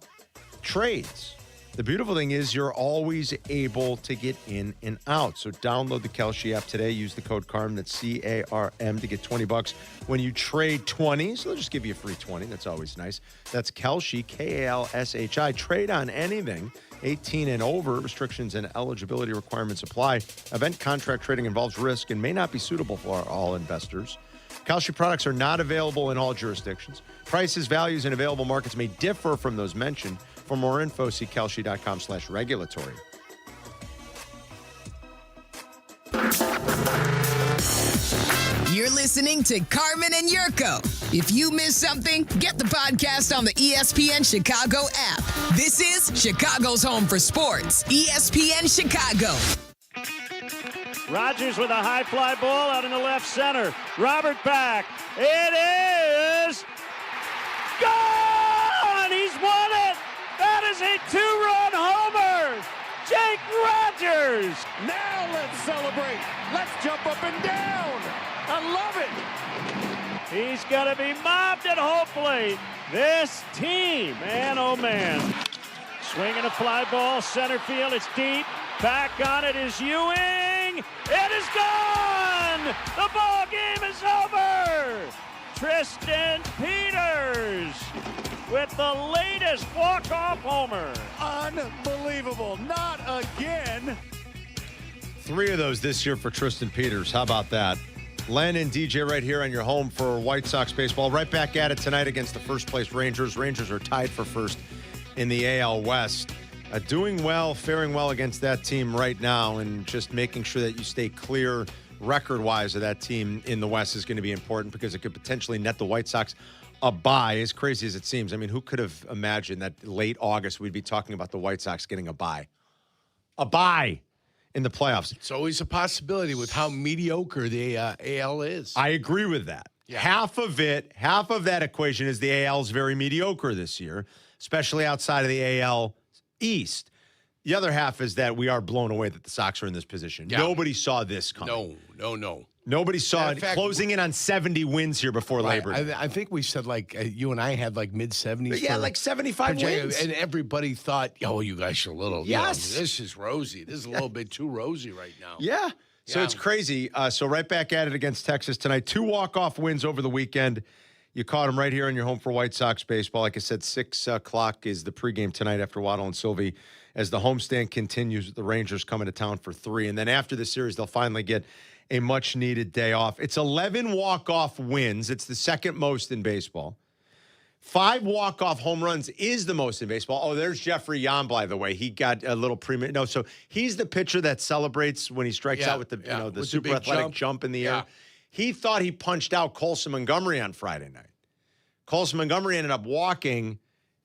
trades. The beautiful thing is you're always able to get in and out. So download the Kalshi app today. Use the code CARM, that's CARM, to get $20 when you trade 20. So they'll just give you a free 20. That's always nice. That's Kalshi, Kalshi. Trade on anything 18 and over. Restrictions and eligibility requirements apply. Event contract trading involves risk and may not be suitable for all investors. Kalshi products are not available in all jurisdictions. Prices, values, and available markets may differ from those mentioned. For more info, see kalshi.com/regulatory. You're listening to Carmen and Jurko. If you missed something, get the podcast on the ESPN Chicago app. This is Chicago's home for sports. ESPN Chicago. Rodgers with a high fly ball out in the left center. Robert back. It is gone! He's won it! That is a 2-run homer! Jake Rodgers! Now let's celebrate. Let's jump up and down. I love it. He's going to be mobbed at home plate. This team, man, oh man. Swinging a fly ball, center field, it's deep. Back on it is Ewing. It is gone! The ball game is over! Tristan Peters with the latest walk-off homer. Unbelievable. Not again. 3 of those this year for Tristan Peters. How about that? Len and DJ right here on your home for White Sox baseball. Right back at it tonight against the first-place Rangers. Rangers are tied for first in the AL West. Doing well, faring well against that team right now, and just making sure that you stay clear record-wise of that team in the West is going to be important because it could potentially net the White Sox a bye, as crazy as it seems. I mean, who could have imagined that late August we'd be talking about the White Sox getting a bye? A bye in the playoffs. It's always a possibility with how mediocre the AL is. I agree with that. Yeah. Half of that equation is the AL is very mediocre this year, especially outside of the AL East. The other half is that we are blown away that the Sox are in this position. Yeah. Nobody saw this coming. No. Nobody saw it closing in on 70 wins here before Labor Day. I think we said you and I had mid-70s. Yeah, like 75 wins. And everybody thought, you guys are a little. Yes. This is rosy. This is a little bit too rosy right now. Yeah. So it's crazy. So right back at it against Texas tonight. 2 walk-off wins over the weekend. You caught them right here on your home for White Sox baseball. Like I said, 6 o'clock is the pregame tonight after Waddle and Silvy as the homestand continues. The Rangers coming to town for 3. And then after the series, they'll finally get a much-needed day off. It's 11 walk-off wins. It's the second most in baseball. 5 walk-off home runs is the most in baseball. Oh, there's Jeffrey Yan, by the way. He got a little no, so he's the pitcher that celebrates when he strikes out with the super athletic jump in the air. He thought he punched out Colson Montgomery on Friday night. Colson Montgomery ended up walking,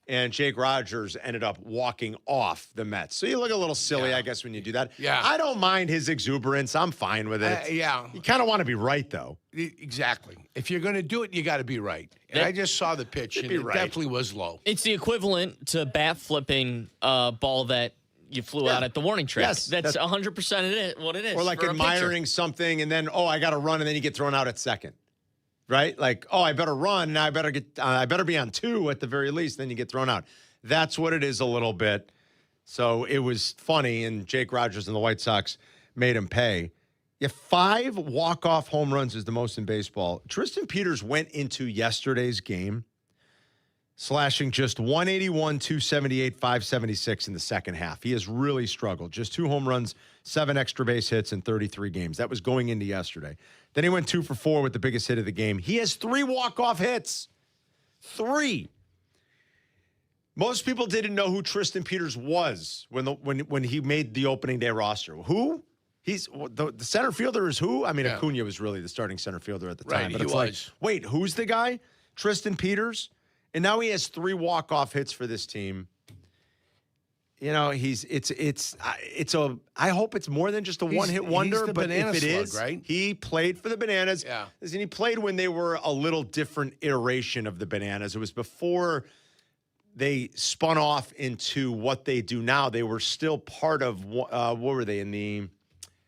and Jake Rodgers ended up walking off the Mets. So you look a little silly, I guess, when you do that. Yeah. I don't mind his exuberance. I'm fine with it. You kind of want to be right, though. Exactly. If you're going to do it, you got to be right. And I just saw the pitch, and it definitely was low. It's the equivalent to bat flipping a ball that you flew out at the warning track. Yes, that's 100% what it is. Or like admiring something, and then, I got to run, and then you get thrown out at second. Right? Like, I better run, and I better be on 2 at the very least, then you get thrown out. That's what it is a little bit. So it was funny, and Jake Rodgers and the White Sox made him pay. 5 walk-off home runs is the most in baseball. Tristan Peters went into yesterday's game slashing just 181, 278, 576 in the second half. He has really struggled. Just 2 home runs, 7 extra base hits in 33 games. That was going into yesterday. Then he went 2 for 4 with the biggest hit of the game. He has 3 walk-off hits. 3. Most people didn't know who Tristan Peters was when he made the opening day roster. Who? He's the center fielder is who? I mean, Acuna was really the starting center fielder at the time. Right, but he it's was. like, wait, who's the guy? Tristan Peters? And now he has 3 walk-off hits for this team. You know, I hope it's more than just a one-hit wonder, but if it is, right? He played for the Bananas. Yeah. And he played when they were a little different iteration of the Bananas. It was before they spun off into what they do now. They were still part of, what were they in the,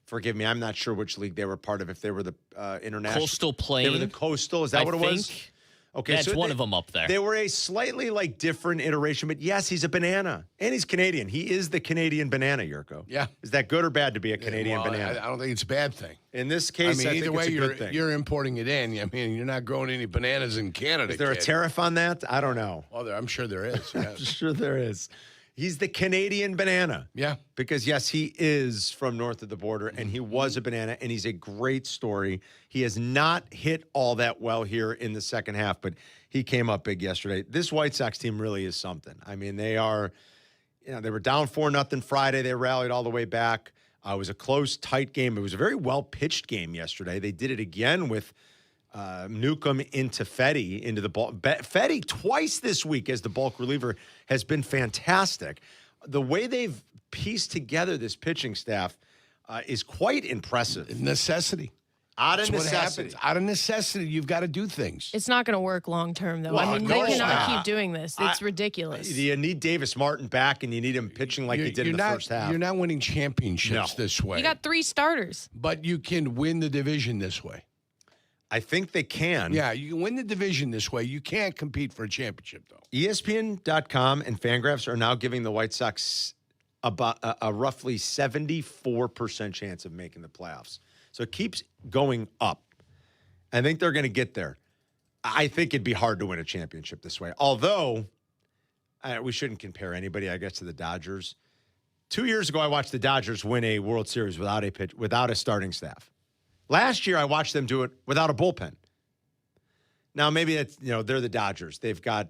forgive me, I'm not sure which league they were part of, if they were the international. Coastal Plain. They were the Coastal, is that what it was? Okay, that's one of them up there. They were a slightly different iteration, but yes, he's a banana. And he's Canadian. He is the Canadian banana, Jurko. Yeah. Is that good or bad to be a Canadian banana? I don't think it's a bad thing. In this case, I either think way, it's a good thing. you're importing it in. I mean, you're not growing any bananas in Canada. Is there a tariff on that? I don't know. Well, I'm sure there is. I'm sure there is. He's the Canadian banana. Yeah. Because, yes, he is from north of the border, and he was a banana, and he's a great story. He has not hit all that well here in the second half, but he came up big yesterday. This White Sox team really is something. I mean, they are, they were down 4-0 Friday. They rallied all the way back. It was a close, tight game. It was a very well-pitched game yesterday. They did it again with Newcomb into Fetty, into the ball. Fetty twice this week as the bulk reliever has been fantastic. The way they've pieced together this pitching staff is quite impressive. Necessity. Out of That's necessity. what happens. Out of necessity, you've got to do things. It's not going to work long term, though. Well, I mean, no, they it's cannot not. keep doing this. It's ridiculous. You need Davis Martin back, and you need him pitching like he did in the first half. You're not winning championships this way. You got 3 starters. But you can win the division this way. I think they can. Yeah, you can win the division this way. You can't compete for a championship, though. ESPN.com and Fangraphs are now giving the White Sox about a roughly 74% chance of making the playoffs. So it keeps going up. I think they're going to get there. I think it'd be hard to win a championship this way. Although, we shouldn't compare anybody, I guess, to the Dodgers. 2 years ago, I watched the Dodgers win a World Series without a starting staff. Last year, I watched them do it without a bullpen. Now, maybe that's, they're the Dodgers. They've got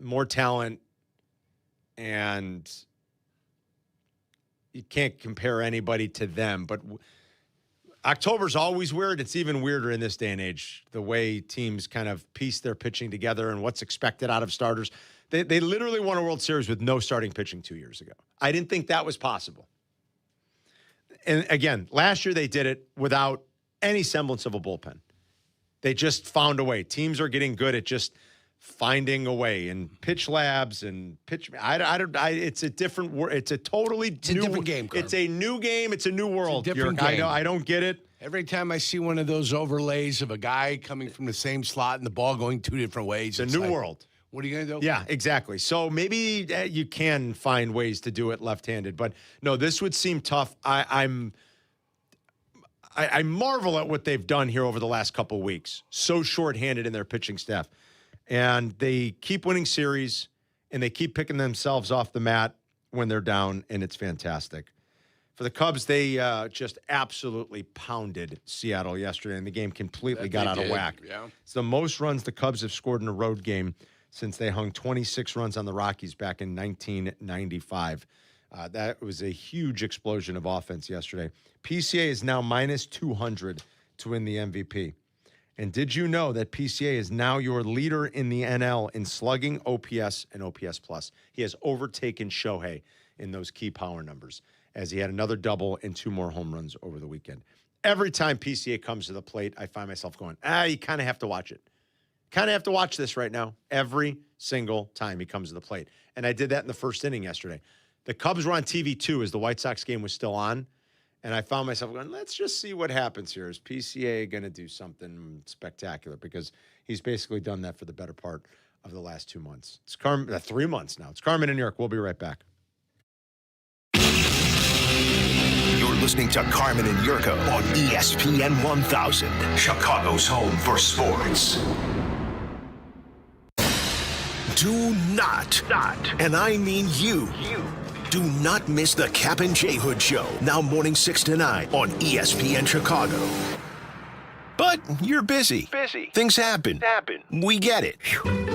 more talent, and you can't compare anybody to them. But October's always weird. It's even weirder in this day and age, the way teams kind of piece their pitching together and what's expected out of starters. They literally won a World Series with no starting pitching 2 years ago. I didn't think that was possible. And again, last year they did it without any semblance of a bullpen. They just found a way. Teams are getting good at just finding a way, and pitch labs and pitch. It's a different. It's a totally different game. Carm. It's a new game. It's a new world. It's a different game. I don't get it. Every time I see one of those overlays of a guy coming from the same slot and the ball going 2 different ways, it's a new world. What are you going to do? Yeah, exactly. So maybe you can find ways to do it left-handed, but no, this would seem tough. I marvel at what they've done here over the last couple of weeks. So short-handed in their pitching staff, and they keep winning series, and they keep picking themselves off the mat when they're down, and it's fantastic. For the Cubs, they just absolutely pounded Seattle yesterday, and the game completely got out of whack. Yeah. It's the most runs the Cubs have scored in a road game since they hung 26 runs on the Rockies back in 1995. That was a huge explosion of offense yesterday. PCA is now minus 200 to win the MVP. And did you know that PCA is now your leader in the NL in slugging, OPS, and OPS+. He has overtaken Shohei in those key power numbers, as he had another double and 2 more home runs over the weekend. Every time PCA comes to the plate, I find myself going, you kind of have to watch it. Kind of have to watch this right now every single time he comes to the plate. And I did that in the first inning yesterday. The Cubs were on TV too as the White Sox game was still on. And I found myself going, let's just see what happens here. Is PCA going to do something spectacular? Because he's basically done that for the better part of the last 2 months. It's 3 months now. It's Carmen and York. We'll be right back. You're listening to Carmen and Jurko on ESPN 1000, Chicago's home for sports. Do not, and I mean you, do not miss the Kap J Hood Show, now morning 6 to 9 on ESPN Chicago. But you're busy. Things happen. We get it.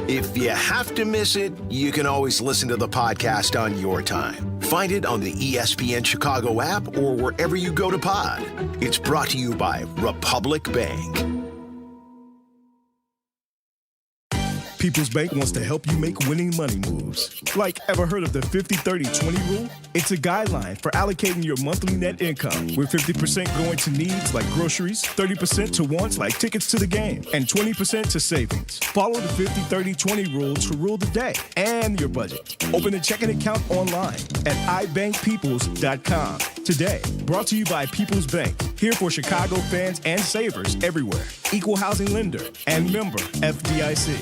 If you have to miss it, you can always listen to the podcast on your time. Find it on the ESPN Chicago app or wherever you go to pod. It's brought to you by Republic Bank. People's Bank wants to help you make winning money moves. Like, ever heard of the 50-30-20 rule? It's a guideline for allocating your monthly net income, with 50% going to needs like groceries, 30% to wants like tickets to the game, and 20% to savings. Follow the 50-30-20 rule to rule the day and your budget. Open a checking account online at ibankpeoples.com today. Brought to you by People's Bank, here for Chicago fans and savers everywhere. Equal housing lender and member FDIC.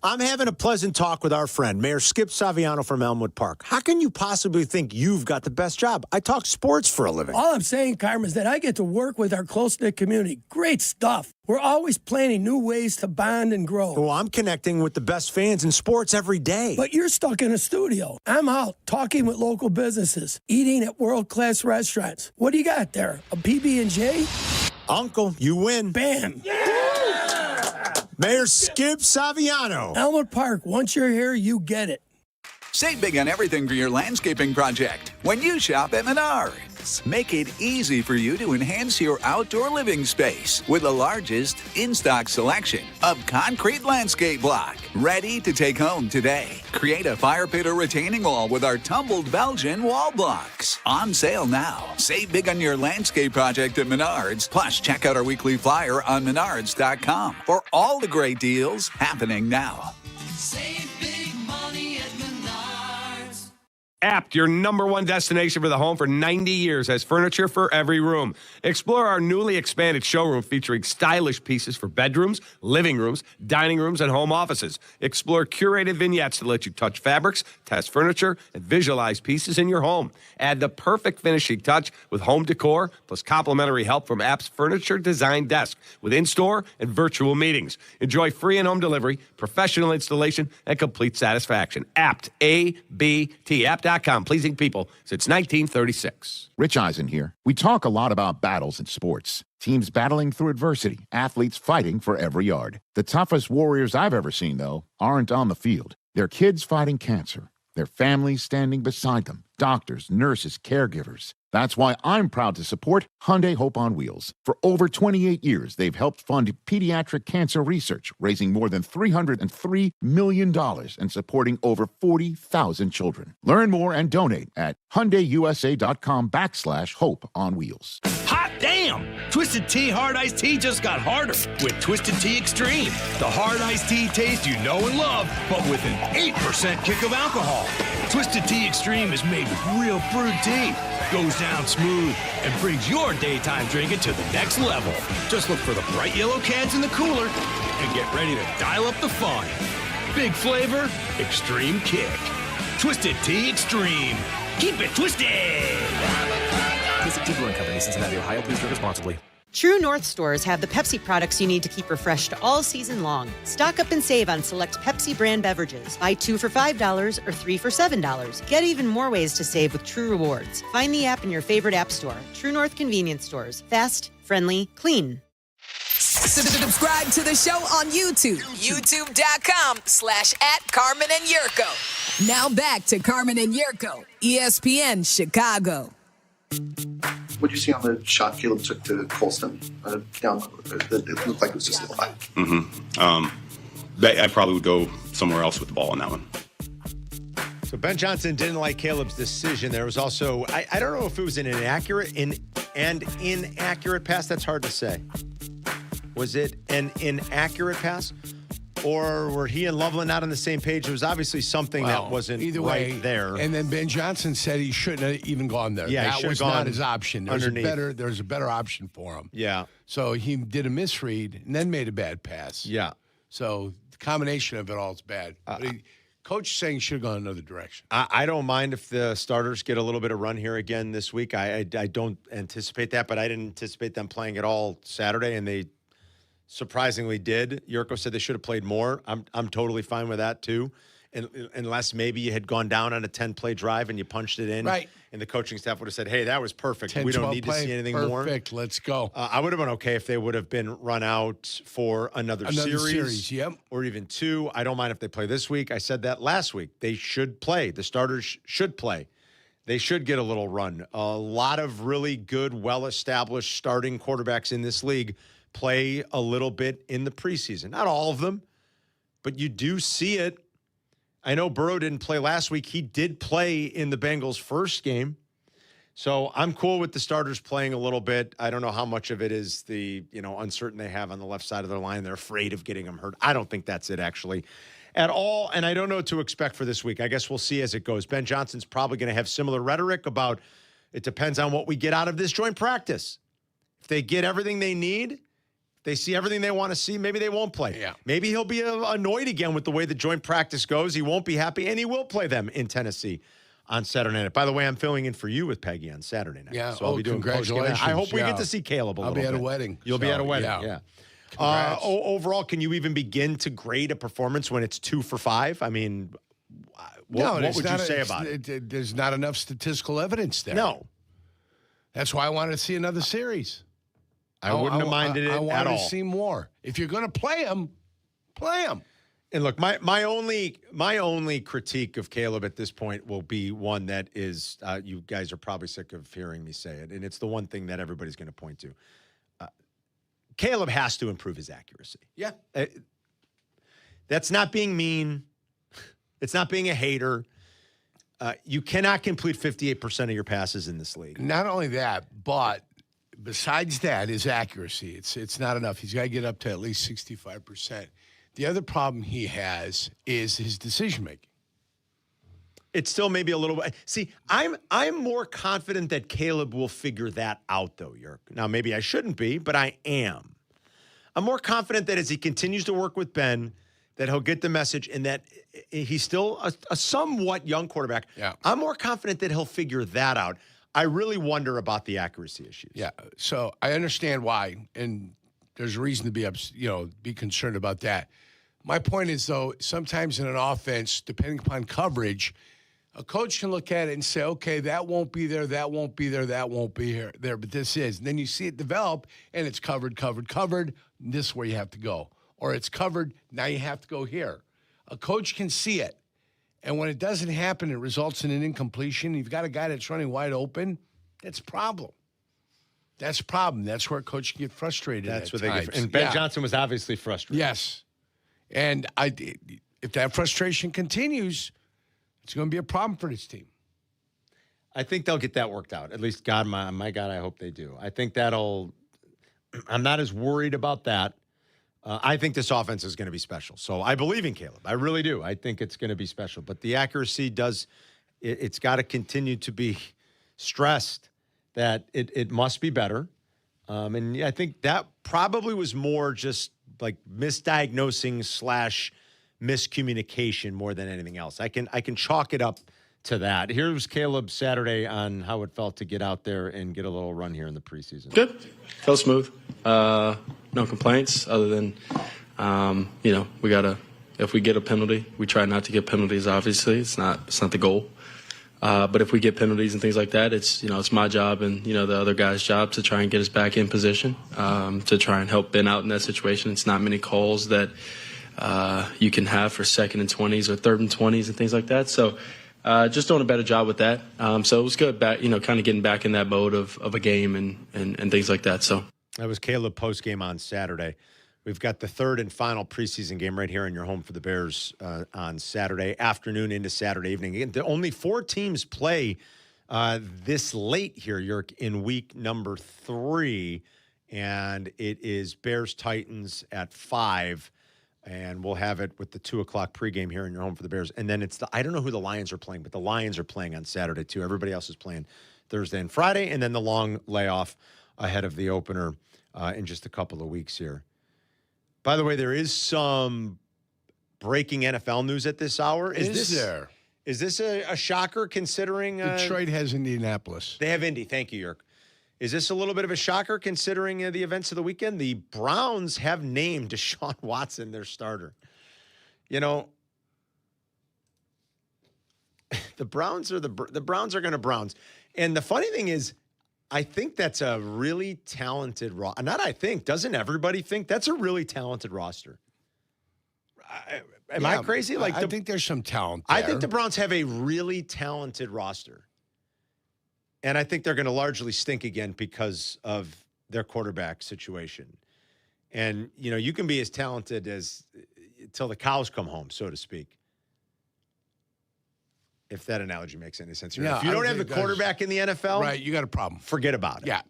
I'm having a pleasant talk with our friend, Mayor Skip Saviano from Elmwood Park. How can you possibly think you've got the best job? I talk sports for a living. All I'm saying, Carmen, is that I get to work with our close-knit community. Great stuff. We're always planning new ways to bond and grow. Well, I'm connecting with the best fans in sports every day. But you're stuck in a studio. I'm out talking with local businesses, eating at world-class restaurants. What do you got there? A PB&J? Uncle, you win. Bam. Mayor Skip Saviano. Elmwood Park, once you're here, you get it. Save big on everything for your landscaping project when you shop at Menards. Make it easy for you to enhance your outdoor living space with the largest in-stock selection of concrete landscape block. Ready to take home today. Create a fire pit or retaining wall with our tumbled Belgian wall blocks. On sale now. Save big on your landscape project at Menards. Plus, check out our weekly flyer on menards.com for all the great deals happening now. Save big money at Menards. Apt, your #1 destination for the home for 90 years, has furniture for every room. Explore our newly expanded showroom featuring stylish pieces for bedrooms, living rooms, dining rooms, and home offices. Explore curated vignettes to let you touch fabrics, test furniture, and visualize pieces in your home. Add the perfect finishing touch with home decor, plus complimentary help from Apt's furniture design desk with in-store and virtual meetings. Enjoy free and home delivery, professional installation, and complete satisfaction. Apt, A-B-T, apt.com, pleasing people since 1936. Rich Eisen here. We talk a lot about battles in sports. Teams battling through adversity, athletes fighting for every yard. The toughest warriors I've ever seen, though, aren't on the field. They're kids fighting cancer. Their families standing beside them. Doctors, nurses, caregivers. That's why I'm proud to support Hyundai Hope on Wheels. For over 28 years, they've helped fund pediatric cancer research, raising more than $303 million and supporting over 40,000 children. Learn more and donate at HyundaiUSA.com/Hope on Wheels. Hot damn! Twisted Tea Hard Iced Tea just got harder with Twisted Tea Extreme. The hard iced tea taste you know and love, but with an 8% kick of alcohol. Twisted Tea Extreme is made with real brewed tea. Goes down smooth and brings your daytime drinking to the next level. Just look for the bright yellow cans in the cooler and get ready to dial up the fun. Big flavor, extreme kick. Twisted Tea Extreme. Keep it twisted! Twisted Tea Brewing Company, Cincinnati, Ohio. Please drink responsibly. True North stores have the Pepsi products you need to keep refreshed all season long. Stock up and save on select Pepsi brand beverages. Buy 2 for $5 or 3 for $7. Get even more ways to save with True Rewards. Find the app in your favorite app store. True North convenience stores. Fast, friendly, clean. Subscribe to the show on YouTube. YouTube.com/@Carmen and Jurko. Now back to Carmen and Jurko. ESPN Chicago. What did you see on the shot Caleb took to Colston down? It looked like it was just a little high. I probably would go somewhere else with the ball on that one. So Ben Johnson didn't like Caleb's decision. There was also, I don't know if it was an inaccurate pass. That's hard to say. Was it an inaccurate pass? Or were he and Loveland not on the same page? It was obviously something that wasn't either right way, there. And then Ben Johnson said he shouldn't have even gone there. Yeah, that was not his option. There was a better option for him. Yeah. So he did a misread and then made a bad pass. Yeah. So the combination of it all is bad. But coach is saying he should have gone another direction. I don't mind if the starters get a little bit of run here again this week. I don't anticipate that, but I didn't anticipate them playing at all Saturday, and they surprisingly did. Jurko said they should have played more. I'm totally fine with that too. And unless maybe you had gone down on a 10-play drive and you punched it in. Right. And the coaching staff would have said, hey, that was perfect. 10, We don't 12 need play, to see anything more. Perfect. Let's go. I would have been okay if they would have been run out for another series. Yep. Or even 2. I don't mind if they play this week. I said that last week. They should play. The starters should play. They should get a little run. A lot of really good, well-established starting quarterbacks in this league play a little bit in the preseason. Not all of them, but you do see it. I know Burrow didn't play last week. He did play in the Bengals' first game. So I'm cool with the starters playing a little bit. I don't know how much of it is the, uncertain they have on the left side of their line. They're afraid of getting them hurt. I don't think that's it, actually, at all. And I don't know what to expect for this week. I guess we'll see as it goes. Ben Johnson's probably going to have similar rhetoric about it depends on what we get out of this joint practice. If they get everything they need, they see everything they want to see, maybe they won't play. Yeah. Maybe he'll be annoyed again with the way the joint practice goes. He won't be happy, and he will play them in Tennessee on Saturday night. By the way, I'm filling in for you with Peggy on Saturday night. Yeah. So I'll be doing congratulations. I hope we get to see Caleb a little bit. I'll be at a wedding. You'll be at a wedding, yeah. Overall, can you even begin to grade a performance when it's 2 for 5? I mean, what would you say about it? There's not enough statistical evidence there. No. That's why I wanted to see another series. I wouldn't have minded it at all. I wanted to see more. If you're going to play him, play him. And look, my only critique of Caleb at this point will be one that is, you guys are probably sick of hearing me say it, and it's the one thing that everybody's going to point to. Caleb has to improve his accuracy. Yeah. That's not being mean. It's not being a hater. You cannot complete 58% of your passes in this league. Not only that, but besides that, his accuracy, it's not enough. He's got to get up to at least 65%. The other problem he has is his decision-making. It's still maybe a little bit. See, I'm more confident that Caleb will figure that out, though, Yerk. Now, maybe I shouldn't be, but I am. I'm more confident that as he continues to work with Ben, that he'll get the message and that he's still a somewhat young quarterback. Yeah. I'm more confident that he'll figure that out. I really wonder about the accuracy issues. Yeah, so I understand why, and there's a reason to be concerned about that. My point is, though, sometimes in an offense, depending upon coverage, a coach can look at it and say, okay, that won't be there, that won't be there, that won't be there, but this is. And then you see it develop, and it's covered. This is where you have to go. Or it's covered, now you have to go here. A coach can see it. And when it doesn't happen, it results in an incompletion. You've got a guy that's running wide open. That's a problem. That's a problem. That's where a coach can get frustrated. That's at what times. they get. And Ben Johnson was obviously frustrated. Yes. And if that frustration continues, it's going to be a problem for this team. I think they'll get that worked out. At least, God, my God, I hope they do. I think I'm not as worried about that. I think this offense is going to be special. So I believe in Caleb. I really do. I think it's going to be special. But the accuracy it's got to continue to be stressed that it must be better. And I think that probably was more just like misdiagnosing / miscommunication more than anything else. I can chalk it up to that. Here's Caleb Saturday on how it felt to get out there and get a little run here in the preseason. Good. Felt smooth. No complaints other than, if we get a penalty, we try not to get penalties, obviously. It's not the goal. But if we get penalties and things like that, it's my job and, the other guy's job to try and get us back in position, to try and help Ben out in that situation. It's not many calls that you can have for 2nd and 20s or 3rd and 20s and things like that. So just doing a better job with that. So it was good back, kind of getting back in that mode of a game and things like that. So that was Caleb post game on Saturday. We've got the 3rd and final preseason game right here in your home for the Bears on Saturday afternoon into Saturday evening. Again, only 4 teams play this late here, Yerk, in week number 3. And it is Bears-Titans at 5. And we'll have it with the 2 o'clock pregame here in your home for the Bears. And then I don't know who the Lions are playing, but the Lions are playing on Saturday too. Everybody else is playing Thursday and Friday. And then the long layoff ahead of the opener in just a couple of weeks here. By the way, there is some breaking NFL news at this hour. Is this a shocker considering Detroit has Indianapolis? They have Indy. Thank you, Yerk. Is this a little bit of a shocker considering the events of the weekend? The Browns have named Deshaun Watson their starter. You know, the Browns are the Browns are going to Browns. And the funny thing is, I think that's a really talented roster. Not I think. Doesn't everybody think that's a really talented roster? Am I crazy? Like I think there's some talent there. I think the Browns have a really talented roster. And I think they're going to largely stink again because of their quarterback situation. And, you know, you can be as talented as till the cows come home, so to speak. If that analogy makes any sense. No, if you don't have the quarterback in the NFL, right, you got a problem. Forget about it. Yeah.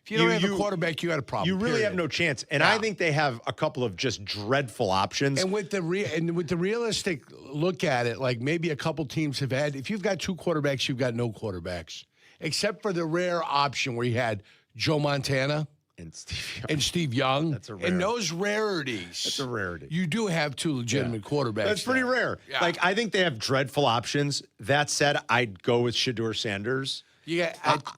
If you don't have a quarterback, you got a problem. You really period. have no chance. And I think they have a couple of just dreadful options. And with the realistic look at it, like maybe a couple teams have had, if you've got two quarterbacks, you've got no quarterbacks. Except for the rare option where you had Joe Montana and Steve Young. That's a rarity. And those rarities. That's a rarity. You do have two legitimate quarterbacks. That's pretty rare. Yeah. Like, I think they have dreadful options. That said, I'd go with Shedeur Sanders. Yeah,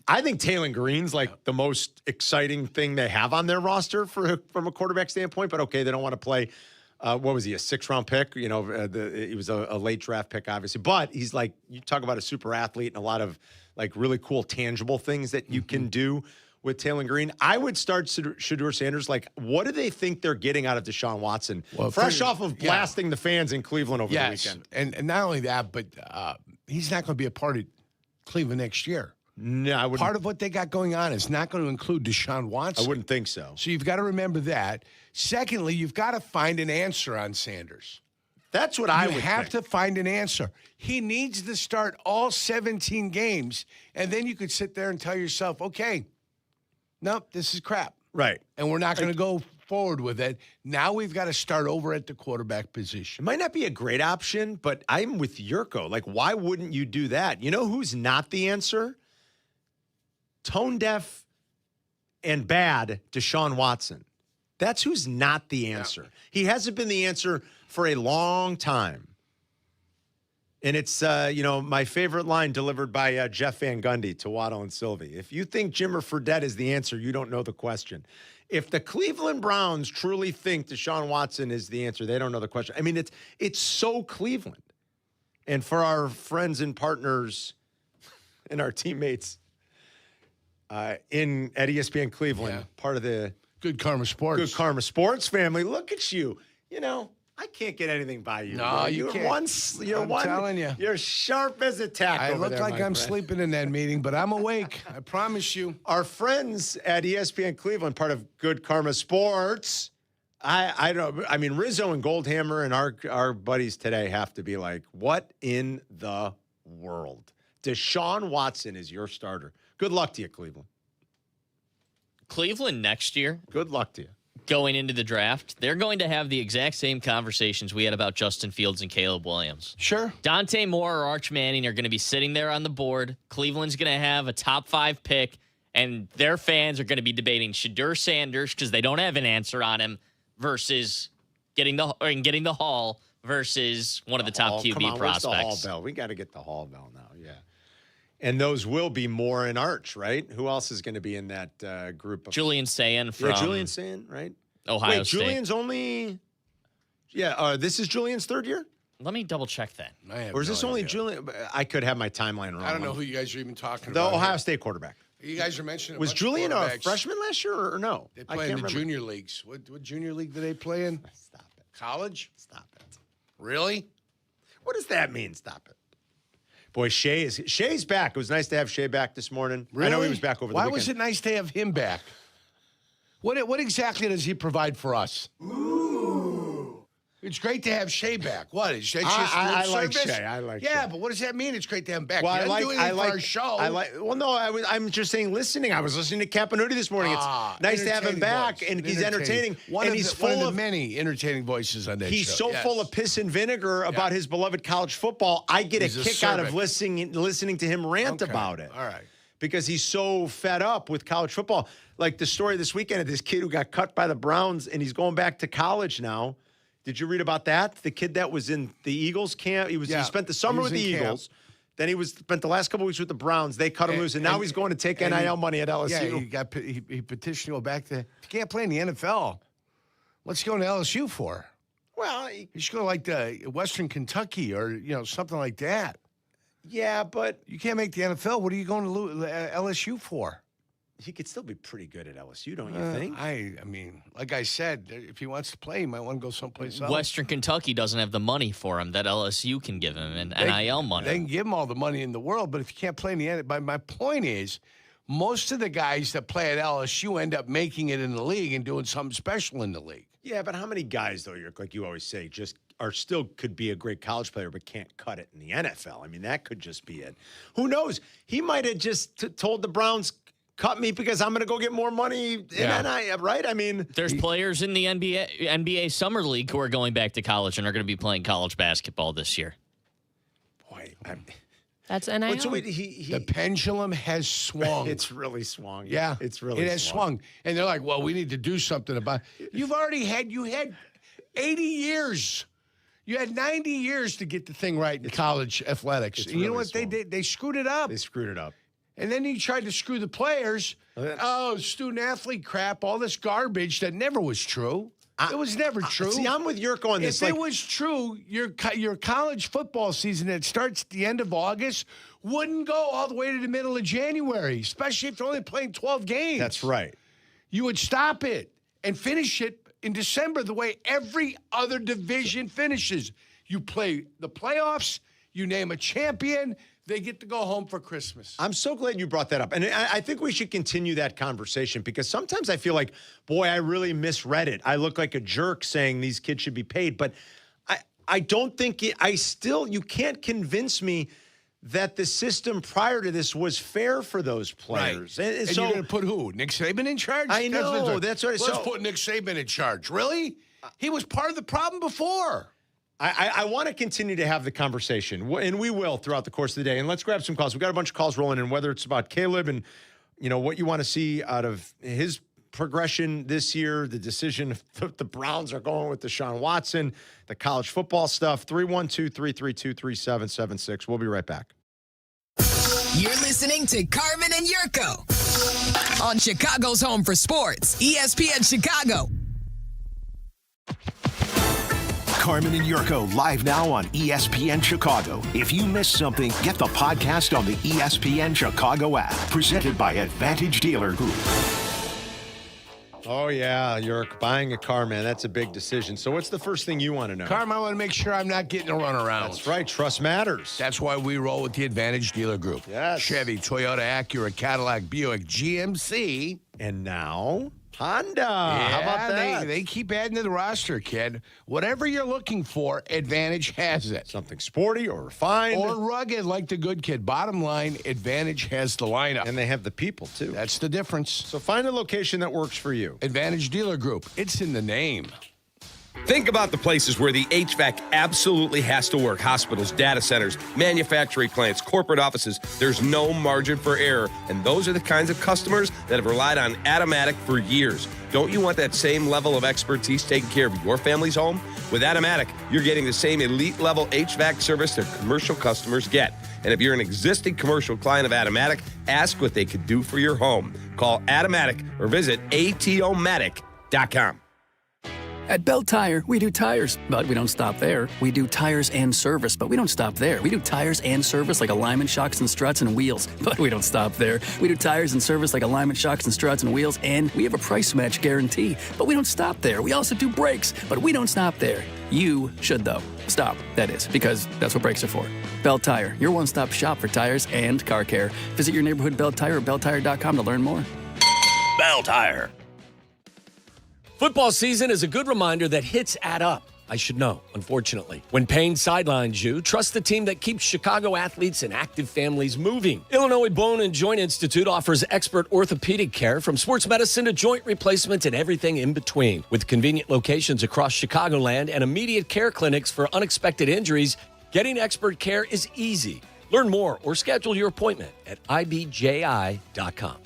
I think Taylor Green's like the most exciting thing they have on their roster from a quarterback standpoint. But okay, they don't want to play. What was he? A 6th-round pick? You know, he was a late draft pick, obviously. But he's like, you talk about a super athlete and a lot of like really cool tangible things that you can do with Taylor Green. I would start Shedeur Sanders. Like, what do they think they're getting out of Deshaun Watson? Well, fresh off of blasting the fans in Cleveland over the weekend. And not only that, but he's not going to be a part of Cleveland next year. No, I wouldn't. Part of what they got going on is not going to include Deshaun Watson. I wouldn't think so. So you've got to remember that. Secondly, you've got to find an answer on Sanders. That's what I would think. You have to find an answer. He needs to start all 17 games, and then you could sit there and tell yourself, okay, nope, this is crap. Right. And we're not going to go forward with it. Now we've got to start over at the quarterback position. It might not be a great option, but I'm with Jurko. Like, why wouldn't you do that? You know who's not the answer? Tone deaf and bad Deshaun Watson. That's who's not the answer. Yeah. He hasn't been the answer for a long time. And it's, my favorite line delivered by Jeff Van Gundy to Waddle and Silvy. If you think Jimmer Fredette is the answer, you don't know the question. If the Cleveland Browns truly think Deshaun Watson is the answer, they don't know the question. I mean, it's so Cleveland. And for our friends and partners and our teammates at ESPN Cleveland, part of the Good Karma Sports family, look at you. You know, I can't get anything by you. No, you can't. I'm telling you. You're sharp as a tack. I over look there, like my I'm friend. sleeping in that meeting, but I'm awake. I promise you. Our friends at ESPN Cleveland, part of Good Karma Sports, I mean, Rizzo and Goldhammer and our buddies today have to be like, what in the world? Deshaun Watson is your starter. Good luck to you, Cleveland. Cleveland next year. Good luck to you. Going into the draft, they're going to have the exact same conversations we had about Justin Fields and Caleb Williams. Sure. Dante Moore or Arch Manning are going to be sitting there on the board. Cleveland's going to have a top 5 pick, and their fans are going to be debating Shedeur Sanders because they don't have an answer on him versus getting the Hall versus one of the top QB prospects. Where's the Hall bell? We got to get the Hall bell now. Yeah. And those will be Moore and Arch, right? Who else is going to be in that group? Julian Sayin from Julian Sayin, right? Ohio State. Julian's only this is Julian's 3rd year? Let me double check that. Or is this only Julian? I could have my timeline wrong. I don't know who you guys are even talking the about. The Ohio here. State quarterback. You guys are mentioning Was Julian a freshman last year or no? They play in the junior leagues. What junior league do they play in? Stop it. College? Stop it. Really? What does that mean? Stop it. Boy, Shay's back. It was nice to have Shay back this morning. Really? I know he was back over the weekend. Why was it nice to have him back? What exactly does he provide for us? Ooh. It's great to have Shay back. What is that? I like Shay. I like Shay. But what does that mean? It's great to have him back. Well, I like our show. I'm just saying listening. I was listening to Kap J Hood this morning. It's nice to have him back, and he's entertaining. One and of he's the, full one of of the many entertaining voices on that show. He's so full of piss and vinegar about his beloved college football. I get a kick out of listening to him rant about it. All right. Because he's so fed up with college football. Like the story this weekend of this kid who got cut by the Browns, and he's going back to college now. Did you read about that? The kid that was in the Eagles camp. He spent the summer with the Eagles. Then he spent the last couple weeks with the Browns. They cut him loose, and now he's going to take NIL money at LSU. Yeah, he petitioned to go back to. If you can't play in the NFL, what's he going to LSU for? Well, he should go like the Western Kentucky or something like that. Yeah, but you can't make the NFL. What are you going to LSU for? He could still be pretty good at LSU, don't you think? I mean, like I said, if he wants to play, he might want to go someplace else. Western Kentucky doesn't have the money for him that LSU can give him, and NIL money. They can give him all the money in the world, but if you can't play in the end, my point is, most of the guys that play at LSU end up making it in the league and doing something special in the league. Yeah, but how many guys, though, like you always say, just are still could be a great college player but can't cut it in the NFL? I mean, that could just be it. Who knows? He might have just told the Browns, cut me because I'm going to go get more money in NIL, right? I mean, there's players in the NBA Summer League who are going back to college and are going to be playing college basketball this year. Boy, that's NIL. So the pendulum has swung. It's really swung. Yeah, it's really it has swung. And they're like, well, we need to do something about it. You had 80 years. You had 90 years to get the thing right in college athletics. And you know what they did? They screwed it up. They screwed it up. And then he tried to screw the players. Student-athlete crap, all this garbage that never was true. It was never true. See, I'm with Jurko on this. If it was true, your college football season that starts at the end of August wouldn't go all the way to the middle of January, especially if you're only playing 12 games. That's right. You would stop it and finish it in December the way every other division finishes. You play the playoffs, you name a champion, they get to go home for Christmas. I'm so glad you brought that up. And I think we should continue that conversation because sometimes I feel like, boy, I really misread it. I look like a jerk saying these kids should be paid. But I don't think you can't convince me that the system prior to this was fair for those players. Right. And so, you're going to put who? Nick Saban in charge? I know. That's right. Let's put Nick Saban in charge. Really? He was part of the problem before. I want to continue to have the conversation, and we will throughout the course of the day. And let's grab some calls. We've got a bunch of calls rolling in, whether it's about Caleb and, what you want to see out of his progression this year, the decision if the Browns are going with Deshaun Watson, the college football stuff, 312-332-3776. We'll be right back. You're listening to Carmen and Jurko on Chicago's home for sports, ESPN Chicago. Carmen and Jurko live now on ESPN Chicago. If you missed something, get the podcast on the ESPN Chicago app. Presented by Advantage Dealer Group. Oh, yeah, Jurk, buying a car, man, that's a big decision. So what's the first thing you want to know? Carmen, I want to make sure I'm not getting a runaround. That's right. Trust matters. That's why we roll with the Advantage Dealer Group. Yes. Chevy, Toyota, Acura, Cadillac, Buick, GMC. And now Honda. Yeah, how about that? They keep adding to the roster, kid. Whatever you're looking for, Advantage has it. Something sporty or refined. Or rugged like the good kid. Bottom line, Advantage has the lineup. And they have the people, too. That's the difference. So find a location that works for you. Advantage Dealer Group. It's in the name. Think about the places where the HVAC absolutely has to work. Hospitals, data centers, manufacturing plants, corporate offices. There's no margin for error. And those are the kinds of customers that have relied on Automatic for years. Don't you want that same level of expertise taking care of your family's home? With Automatic, you're getting the same elite level HVAC service that commercial customers get. And if you're an existing commercial client of Automatic, ask what they could do for your home. Call Automatic or visit atomatic.com. At Belt Tire, we do tires, but we don't stop there. We do tires and service, but we don't stop there. We do tires and service like alignment shocks and struts and wheels, but we don't stop there. We do tires and service like alignment shocks and struts and wheels, and we have a price match guarantee, but we don't stop there. We also do brakes, but we don't stop there. You should, though. Stop, that is, because that's what brakes are for. Belt Tire, your one-stop shop for tires and car care. Visit your neighborhood Belt Tire or BeltTire.com to learn more. Belt Tire. Football season is a good reminder that hits add up. I should know, unfortunately. When pain sidelines you, trust the team that keeps Chicago athletes and active families moving. Illinois Bone and Joint Institute offers expert orthopedic care from sports medicine to joint replacements and everything in between. With convenient locations across Chicagoland and immediate care clinics for unexpected injuries, getting expert care is easy. Learn more or schedule your appointment at ibji.com.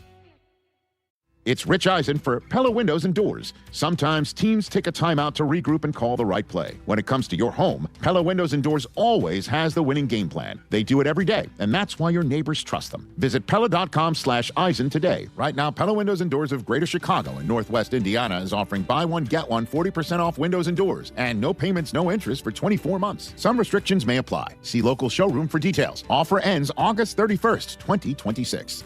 It's Rich Eisen for Pella Windows and Doors. Sometimes teams take a timeout to regroup and call the right play. When it comes to your home, Pella Windows and Doors always has the winning game plan. They do it every day, and that's why your neighbors trust them. Visit Pella.com/Eisen today. Right now, Pella Windows and Doors of Greater Chicago and Northwest Indiana is offering buy one, get one 40% off windows and doors, and no payments, no interest for 24 months. Some restrictions may apply. See local showroom for details. Offer ends August 31st, 2026.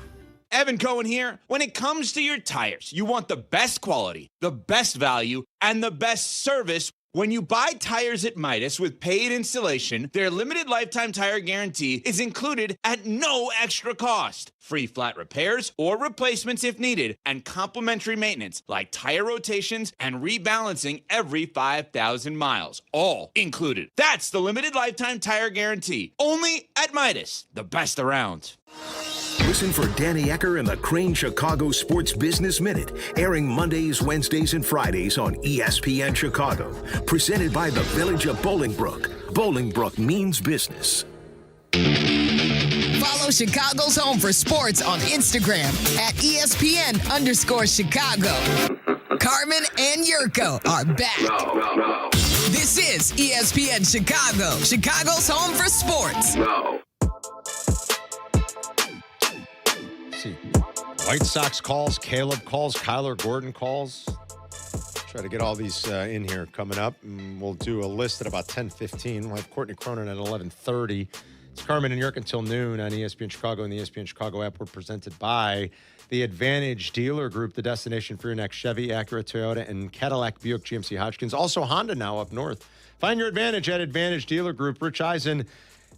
Evan Cohen here. When it comes to your tires, you want the best quality, the best value, and the best service. When you buy tires at Midas with paid installation, their limited lifetime tire guarantee is included at no extra cost. Free flat repairs or replacements if needed, and complimentary maintenance like tire rotations and rebalancing every 5,000 miles. All included. That's the limited lifetime tire guarantee. Only at Midas, the best around. Listen for Danny Ecker and the Crane Chicago Sports Business Minute, airing Mondays, Wednesdays, and Fridays on ESPN Chicago. Presented by the Village of Bolingbrook. Bolingbrook means business. Follow Chicago's Home for Sports on Instagram at ESPN_Chicago. Carmen and Jurko are back. This is ESPN Chicago, Chicago's Home for Sports. See, White Sox calls, Caleb calls, Kyler Gordon calls. Try to get all these in here coming up. And we'll do a list at about 10:15. We'll have Courtney Cronin at 11:30. It's Carmen and Jurko until noon on ESPN Chicago and the ESPN Chicago app. We're presented by the Advantage Dealer Group, the destination for your next Chevy, Acura, Toyota, and Cadillac, Buick, GMC, Hodgkins. Also Honda now up north. Find your advantage at Advantage Dealer Group. Rich Eisen,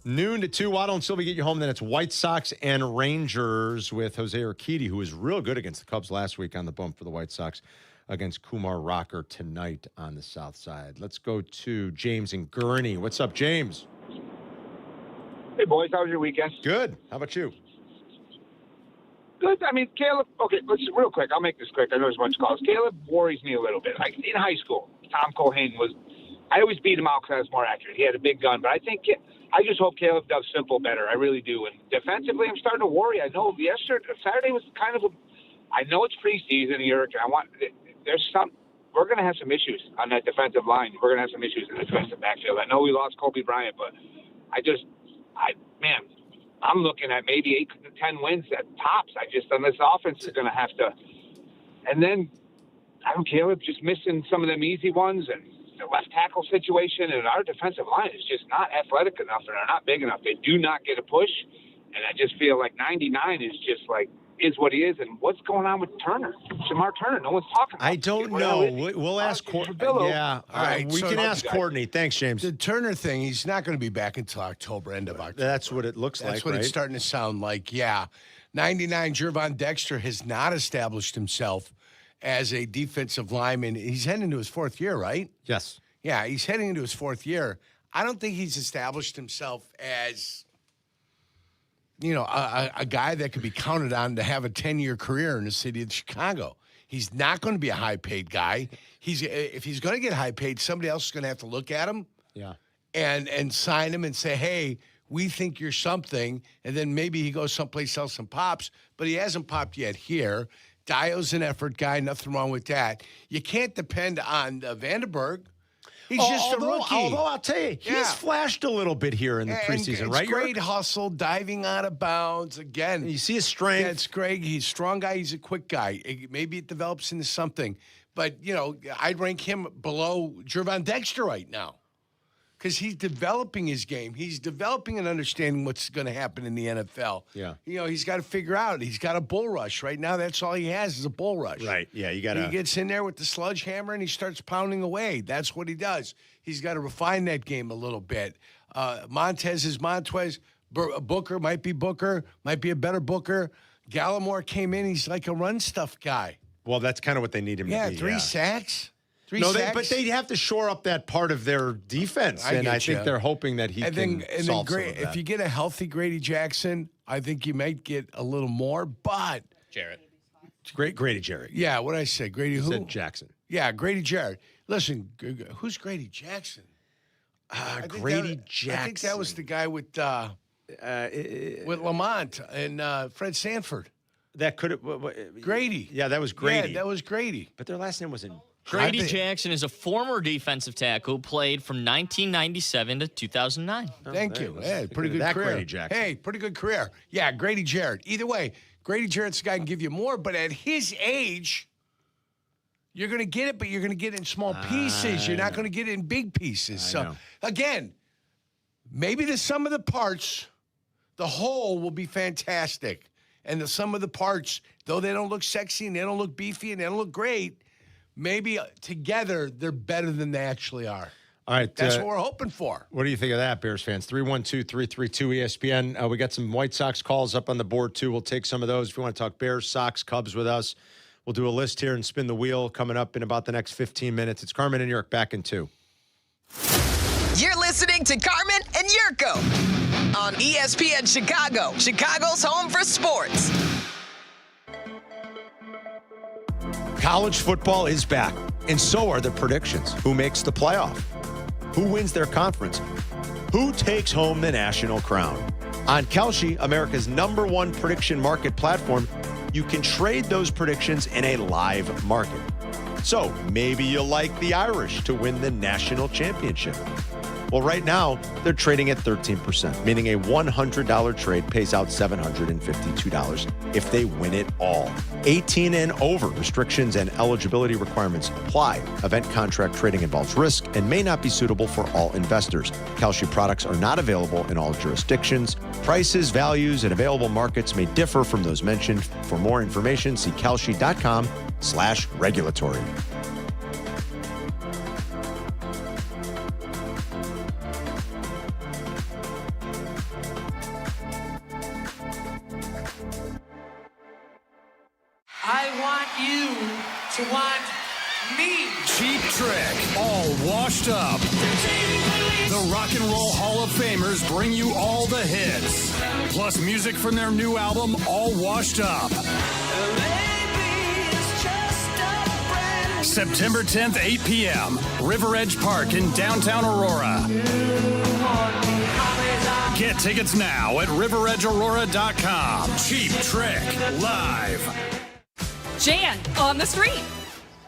noon to 2. Waddle and Silvy get you home. Then it's White Sox and Rangers with Jose Urquidy, who was real good against the Cubs last week on the bump for the White Sox, against Kumar Rocker tonight on the south side. Let's go to James in Gurney. What's up, James? Hey, boys. How was your weekend? Good. How about you? Good. I mean, Caleb, okay, let's real quick. I'll make this quick. I know there's a bunch of calls. Caleb worries me a little bit. Like in high school, Tom Cohane I always beat him out because I was more accurate. He had a big gun, but I just hope Caleb does simple better. I really do. And defensively, I'm starting to worry. I know Saturday was kind of I know it's preseason here, and we're going to have some issues on that defensive line. We're going to have some issues in the defensive backfield. I know we lost Kobe Bryant, but I'm looking at maybe 8 to 10 wins at tops. On this offense is going to have to. And then, Caleb just missing some of them easy ones, and the left tackle situation, and our defensive line is just not athletic enough, and they're not big enough. They do not get a push, and I just feel like 99 is what he is. And what's going on with Turner? Shamar Turner, no one's talking about. I don't know. We'll ask Courtney. Yeah, all right. We can ask Courtney. Thanks, James. The Turner thing, he's not going to be back until October, end of October. That's what it looks like, That's what it's starting to sound like, yeah. 99, Jervon Dexter has not established himself as a defensive lineman. He's heading into his 4th year, right? Yes. Yeah, he's heading into his 4th year. I don't think he's established himself as, a guy that could be counted on to have a 10-year career in the city of Chicago. He's not going to be a high-paid guy. If he's going to get high-paid, somebody else is going to have to look at him. Yeah. And sign him and say, hey, we think you're something, and then maybe he goes someplace else and pops, but he hasn't popped yet here. Dio's an effort guy, nothing wrong with that. You can't depend on Vandenberg. He's just a rookie. Although I'll tell you, he's flashed a little bit here in the preseason, right? Great hustle, diving out of bounds. Again, you see his strength. Yeah, it's great. He's a strong guy. He's a quick guy. Maybe it develops into something. But, I'd rank him below Jervon Dexter right now because he's developing his game. He's developing and understanding what's going to happen in the NFL. Yeah. He's got to figure out. He's got a bull rush. Right now, that's all he has is a bull rush. Right. Yeah, you got to. He gets in there with the sledgehammer and he starts pounding away. That's what he does. He's got to refine that game a little bit. Montez is Montez. Booker might be a better Booker. Gallimore came in. He's like a run stuff guy. Well, that's kind of what they need him to be. 3 sacks. But they have to shore up that part of their defense, I think they're hoping that he can solve some of that. If you get a healthy Grady Jackson, I think you might get a little more. But Jarrett, Grady Jarrett. Yeah, what did I say? Grady who? Said Jackson. Yeah, Grady Jarrett. Listen, who's Grady Jackson? Grady Jackson. I think that was the guy with Lamont and Fred Sanford. That could have Grady. Yeah, that was Grady. Yeah, that was Grady. But their last name wasn't. Grady Jackson is a former defensive tackle who played from 1997 to 2009. Thank you. Yeah, pretty good that career. Grady Jackson. Hey, pretty good career. Yeah, Grady Jarrett. Either way, Grady Jarrett's the guy who can give you more, but at his age, you're going to get it, but you're going to get it in small pieces. You're not going to get it in big pieces. So, again, maybe the sum of the parts, the whole will be fantastic. And the sum of the parts, though they don't look sexy and they don't look beefy and they don't look great, maybe together they're better than they actually are. All right. That's what we're hoping for. What do you think of that, Bears fans? 312-332-ESPN. We got some White Sox calls up on the board, too. We'll take some of those. If you want to talk Bears, Sox, Cubs with us, we'll do a list here and spin the wheel coming up in about the next 15 minutes. It's Carmen and York back in 2. You're listening to Carmen and Jurko on ESPN Chicago, Chicago's home for sports. College football is back, and so are the predictions. Who makes the playoff? Who wins their conference? Who takes home the national crown? On Kalshi, America's #1 prediction market platform, you can trade those predictions in a live market. So maybe you like the Irish to win the national championship. Well, right now, they're trading at 13%, meaning a $100 trade pays out $752 if they win it all. 18 and over. Restrictions and eligibility requirements apply. Event contract trading involves risk and may not be suitable for all investors. Kalshi products are not available in all jurisdictions. Prices, values, and available markets may differ from those mentioned. For more information, see kalshi.com/regulatory. I want you to want me. Cheap Trick, all washed up. The Rock and Roll Hall of Famers bring you all the hits, plus music from their new album, All Washed Up. September 10th, 8 p.m., River Edge Park in downtown Aurora. Get tickets now at riveredgeaurora.com. Cheap Trick, live. Jan on the street.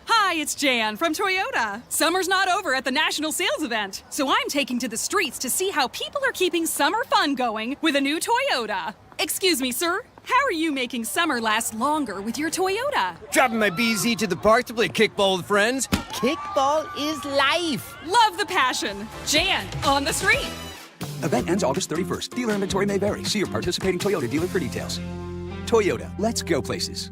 Hi, it's Jan from Toyota. Summer's not over at the national sales event, so I'm taking to the streets to see how people are keeping summer fun going with a new Toyota. Excuse me, sir. How are you making summer last longer with your Toyota? Dropping my BZ to the park to play kickball with friends. Kickball is life. Love the passion. Jan on the street. Event ends August 31st. Dealer inventory may vary. See your participating Toyota dealer for details. Toyota, let's go places.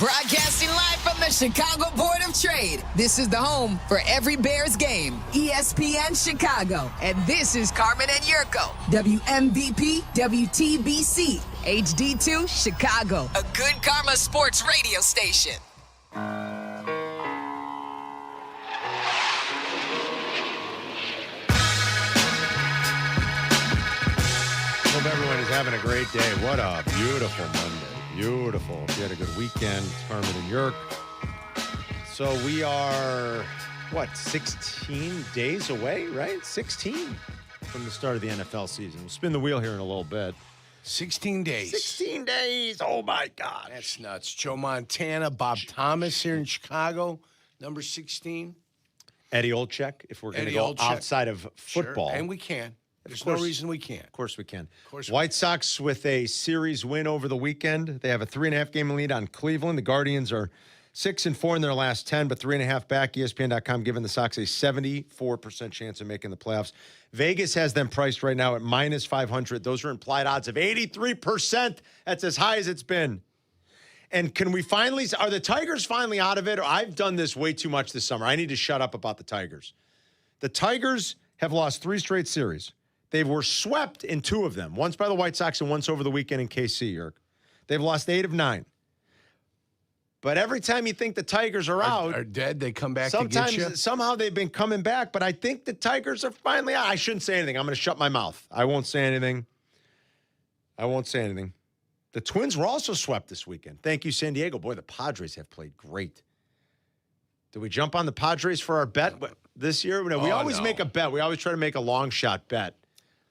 Broadcasting live from the Chicago Board of Trade. This is the home for every Bears game. ESPN Chicago. And this is Carmen and Jurko. WMVP, WTBC, HD2, Chicago. A good Karma Sports radio station. Hope everyone is having a great day. What a beautiful Monday. Beautiful. If you had a good weekend, it's Carmen and York. So we are, 16 days away, right? 16 from the start of the NFL season. We'll spin the wheel here in a little bit. 16 days. 16 days. Oh, my God. That's nuts. Joe Montana, Bob Thomas here in Chicago, number 16. Eddie Olczyk, if we're going to go outside of football. Sure. And we can. There's no reason we can't. Of course we can. Of course White Sox with a series win over the weekend. They have a 3.5-game lead on Cleveland. The Guardians are 6-4 in their last 10, but 3.5 back. ESPN.com giving the Sox a 74% chance of making the playoffs. Vegas has them priced right now at -500. Those are implied odds of 83%. That's as high as it's been. And are the Tigers finally out of it? Or I've done this way too much this summer. I need to shut up about the Tigers. The Tigers have lost 3 straight series. They were swept in 2 of them, once by the White Sox and once over the weekend in KC, Yerk. They've lost 8 of 9. But every time you think the Tigers are out, are dead, they come back to get you. Somehow they've been coming back, but I think the Tigers are finally out. I shouldn't say anything. I'm going to shut my mouth. I won't say anything. The Twins were also swept this weekend. Thank you, San Diego. Boy, the Padres have played great. Did we jump on the Padres for our bet this year? No, we always make a bet. We always try to make a long shot bet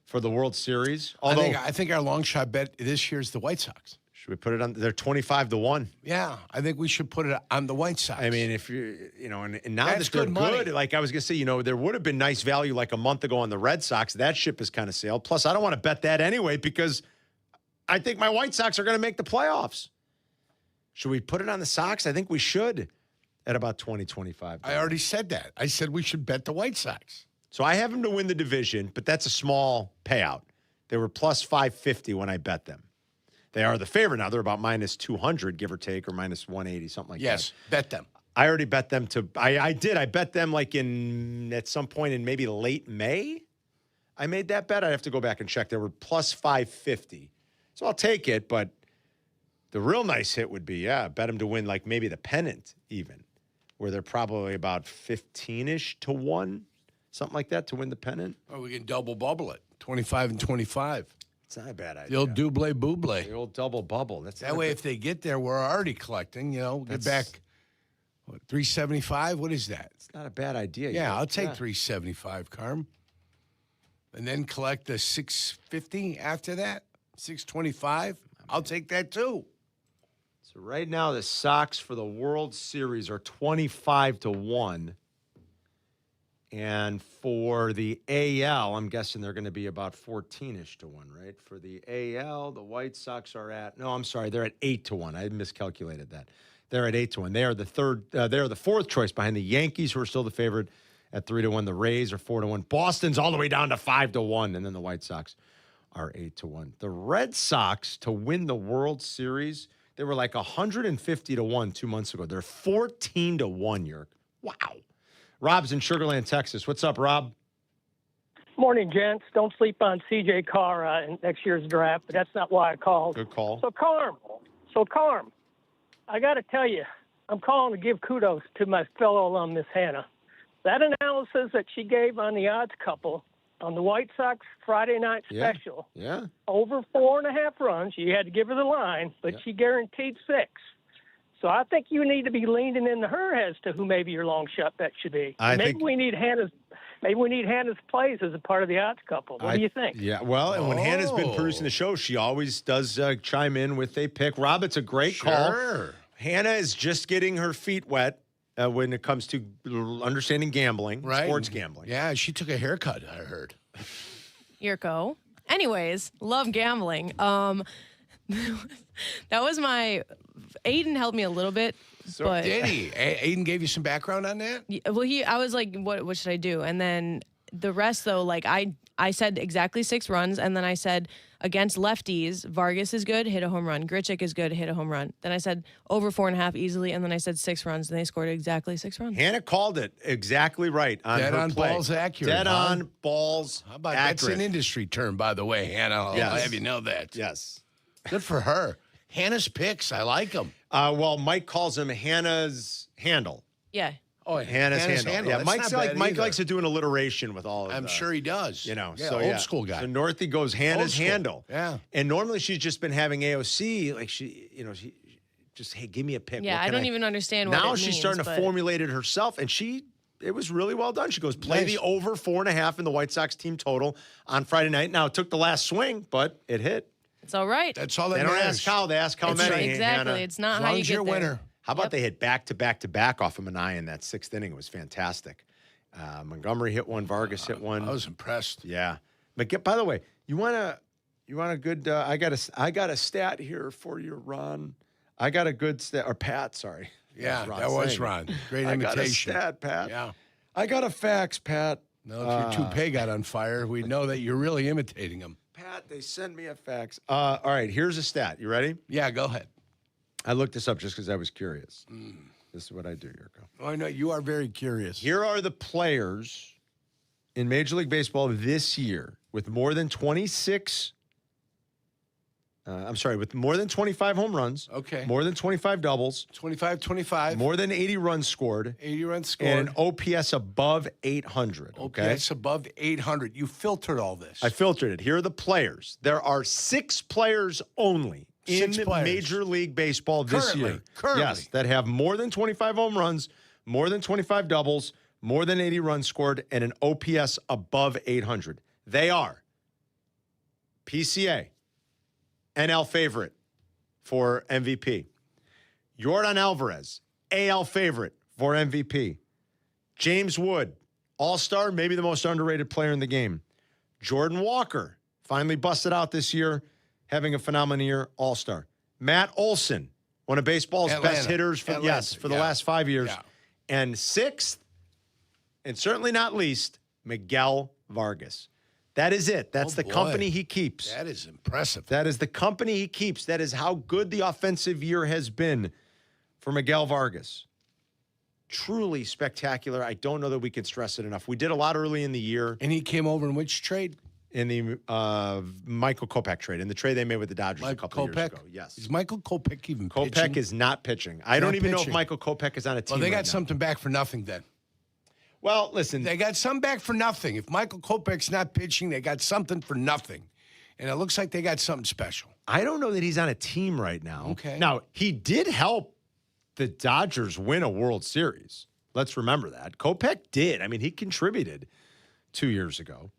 for the World Series. I think our long shot bet this year is the White Sox. Should we put it on? They're 25-1. Yeah, I think we should put it on the White Sox. I mean, if you know, and now That's that they're good money. good, like I was going to say, there would have been nice value like a month ago on the Red Sox. That ship has kind of sailed. Plus, I don't want to bet that anyway because I think my White Sox are going to make the playoffs. Should we put it on the Sox? I think we should at about 20-25. I already said that. I said we should bet the White Sox. So I have them to win the division, but that's a small payout. They were plus 550 when I bet them. They are the favorite now. They're about minus 200, give or take, or minus 180, something like that. Yes, bet them. I already bet them to. I did. I bet them like at some point in maybe late May. I made that bet. I'd have to go back and check. They were plus 550, so I'll take it. But the real nice hit would be bet them to win like maybe the pennant even, where they're probably about 15-ish to 1, something like that to win the pennant. Or we can double bubble it, 25 and 25. It's not a bad idea. The old double bubble. The old double bubble. That way, if they get there, we're already collecting. Get back. What, 375? What is that? It's not a bad idea. Yeah, I'll take 375, Carm. And then collect the 650 after that. 625. I'll take that too. So right now, the Sox for the World Series are 25-1. And for the AL, I'm guessing they're going to be about 14-ish to 1, right? For the AL, the White Sox are at, no, I'm sorry, they're at 8-1. I miscalculated that. They're at 8-1. They are the fourth choice behind the Yankees, who are still the favorite at 3-1. The Rays are 4-1. Boston's all the way down to 5-1, and then the White Sox are 8-1. The Red Sox to win the World Series, they were like 150-1 2 months ago. They're 14-1, Yerk. Wow. Rob's in Sugar Land, Texas. What's up, Rob? Morning, gents. Don't sleep on C.J. Carr in next year's draft, but that's not why I called. Good call. So, Carm, I got to tell you, I'm calling to give kudos to my fellow alum, Miss Hannah. That analysis that she gave on the odds couple on the White Sox Friday night special, over 4.5 runs. You had to give her the line, but she guaranteed 6. So I think you need to be leaning into her as to who maybe your long shot bet should be. Maybe we need Hannah's plays as a part of the odds couple. What do you think? Yeah, well, and when Hannah's been producing the show, she always does chime in with a pick. Rob, it's a great call. Hannah is just getting her feet wet when it comes to understanding gambling, sports gambling. Yeah, she took a haircut, I heard. Yurko. Anyways, love gambling. That was my... Aiden helped me a little bit. So but did he? Aiden gave you some background on that? Well, I was like, what should I do? And then the rest, though, like I said exactly 6 runs, and then I said against lefties, Vargas is good, hit a home run. Grichuk is good, hit a home run. Then I said over 4.5 easily, and then I said 6 runs, and they scored exactly 6 runs. Hannah called it exactly right on Dead her on play. balls accurate. Dead on balls How about accurate. That's an industry term, by the way, Hannah. I'll have you know that. Yes. Good for her. Hannah's picks, I like them. Well, Mike calls him Hannah's handle. Yeah. Oh, Hannah's handle. Yeah, That's Mike likes to do an alliteration with all of I'm sure he does. Yeah, old school guy. So Northie goes Hannah's handle. Yeah. And normally she's just been having AOC, like she just, hey, give me a pick. Yeah, I don't even understand what it Now means. she's starting to formulate it herself, and it was really well done. She goes, play the over 4.5 in the White Sox team total on Friday night. Now, it took the last swing, but it hit. It's all right. That's all that They don't ask how, they ask how many. Exactly. Hannah. It's not how you get there. Winner. How about they hit back-to-back off of Manaea in that 6th inning? It was fantastic. Montgomery hit one. Vargas hit one. I was impressed. Yeah. But by the way, you want a good? I got a stat here for you, Ron. I got a good stat, or Pat. Sorry. Yeah, that was Ron. Great imitation. I got a stat, Pat. Yeah. I got a fax, Pat. No, if your toupee got on fire, we'd know that you're really imitating him. Pat, they send me a fax. All right, here's a stat. You ready? Yeah, go ahead. I looked this up just because I was curious. This is what I do, Yurko. Oh, I know. You are very curious. Here are the players in Major League Baseball this year with more than 26. With more than 25 home runs. Okay. More than 25 doubles. 25. More than 80 runs scored. 80 runs scored. And an OPS above 800. Okay. OPS above 800. You filtered all this. I filtered it. Here are the players. There are 6 players only in Major League Baseball this year. Currently. Yes, that have more than 25 home runs, more than 25 doubles, more than 80 runs scored, and an OPS above 800. They are PCA, NL favorite, for MVP. Yordan Alvarez, AL favorite for MVP. James Wood, all-star, maybe the most underrated player in the game. Jordan Walker, finally busted out this year, having a phenomenal year, all-star. Matt Olson, one of baseball's best hitters for the last 5 years. Yeah. And sixth, and certainly not least, Miguel Vargas. That is it. That's the company he keeps. That is impressive. That is the company he keeps. That is how good the offensive year has been for Miguel Vargas. Truly spectacular. I don't know that we can stress it enough. We did a lot early in the year. And he came over in which trade? In the Michael Kopech trade, in the trade they made with the Dodgers a couple years ago. Yes. Is Michael Kopech even pitching? Kopech is not pitching. I don't even know if Michael Kopech is on a team. Well, they got right now. something back for nothing then. Well, listen. They got some back for nothing. If Michael Kopech's not pitching, they got something for nothing. And it looks like they got something special. I don't know that he's on a team right now. Okay. Now, he did help the Dodgers win a World Series. Let's remember that. Kopech did. I mean, he contributed 2 years ago.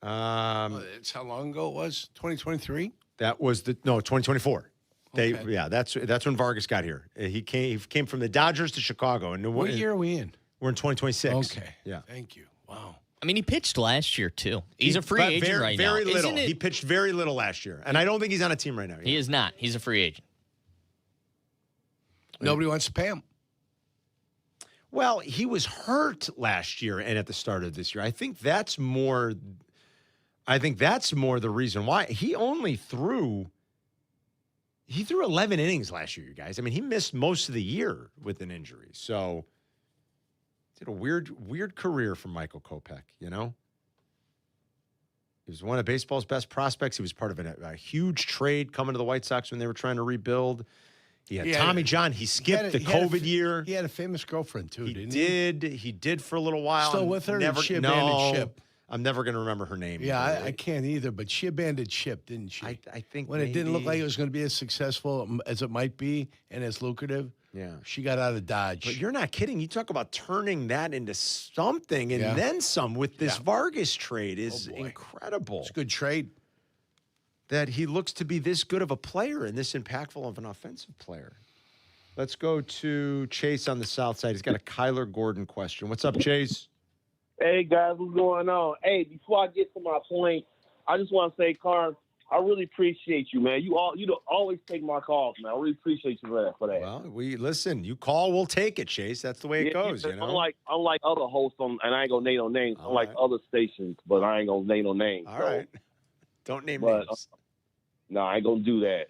That's how long ago it was? 2023? That was 2024. That's when Vargas got here. He came from the Dodgers to Chicago. And what year are we in? We're in 2026. Okay. Yeah. Thank you. Wow. I mean, he pitched last year, too. He's a free agent right now. Very little. Isn't it? He pitched very little last year. And I don't think he's on a team right now. He is not. He's a free agent. Nobody wants to pay him. Well, he was hurt last year and at the start of this year. I think that's more the reason why. He threw 11 innings last year, you guys. I mean, he missed most of the year with an injury. So did a weird career for Michael Kopech, you know? He was one of baseball's best prospects. He was part of a huge trade coming to the White Sox when they were trying to rebuild. He had Tommy John. He skipped the COVID year. He had a famous girlfriend, too, didn't he? He did for a little while. Still with her? She abandoned ship? I'm never going to remember her name. Yeah, I can't either, but she abandoned ship, didn't she? I think when it didn't look like it was going to be as successful as it might be and as lucrative, she got out of Dodge. But you're not kidding. You talk about turning that into something and then some with this Vargas trade is incredible. It's a good trade. That he looks to be this good of a player and this impactful of an offensive player. Let's go to Chase on the south side. He's got a Kyler Gordon question. What's up, Chase? Hey, guys, what's going on? Hey, before I get to my point, I just want to say, Carm, I really appreciate you, man. You always take my calls, man. I really appreciate you for that. Well, listen. You call, we'll take it, Chase. That's the way it goes, you know. Unlike other hosts, and I ain't gonna name no names. Unlike other stations, but I ain't gonna name no names. All right. Don't name names. No, I ain't gonna do that.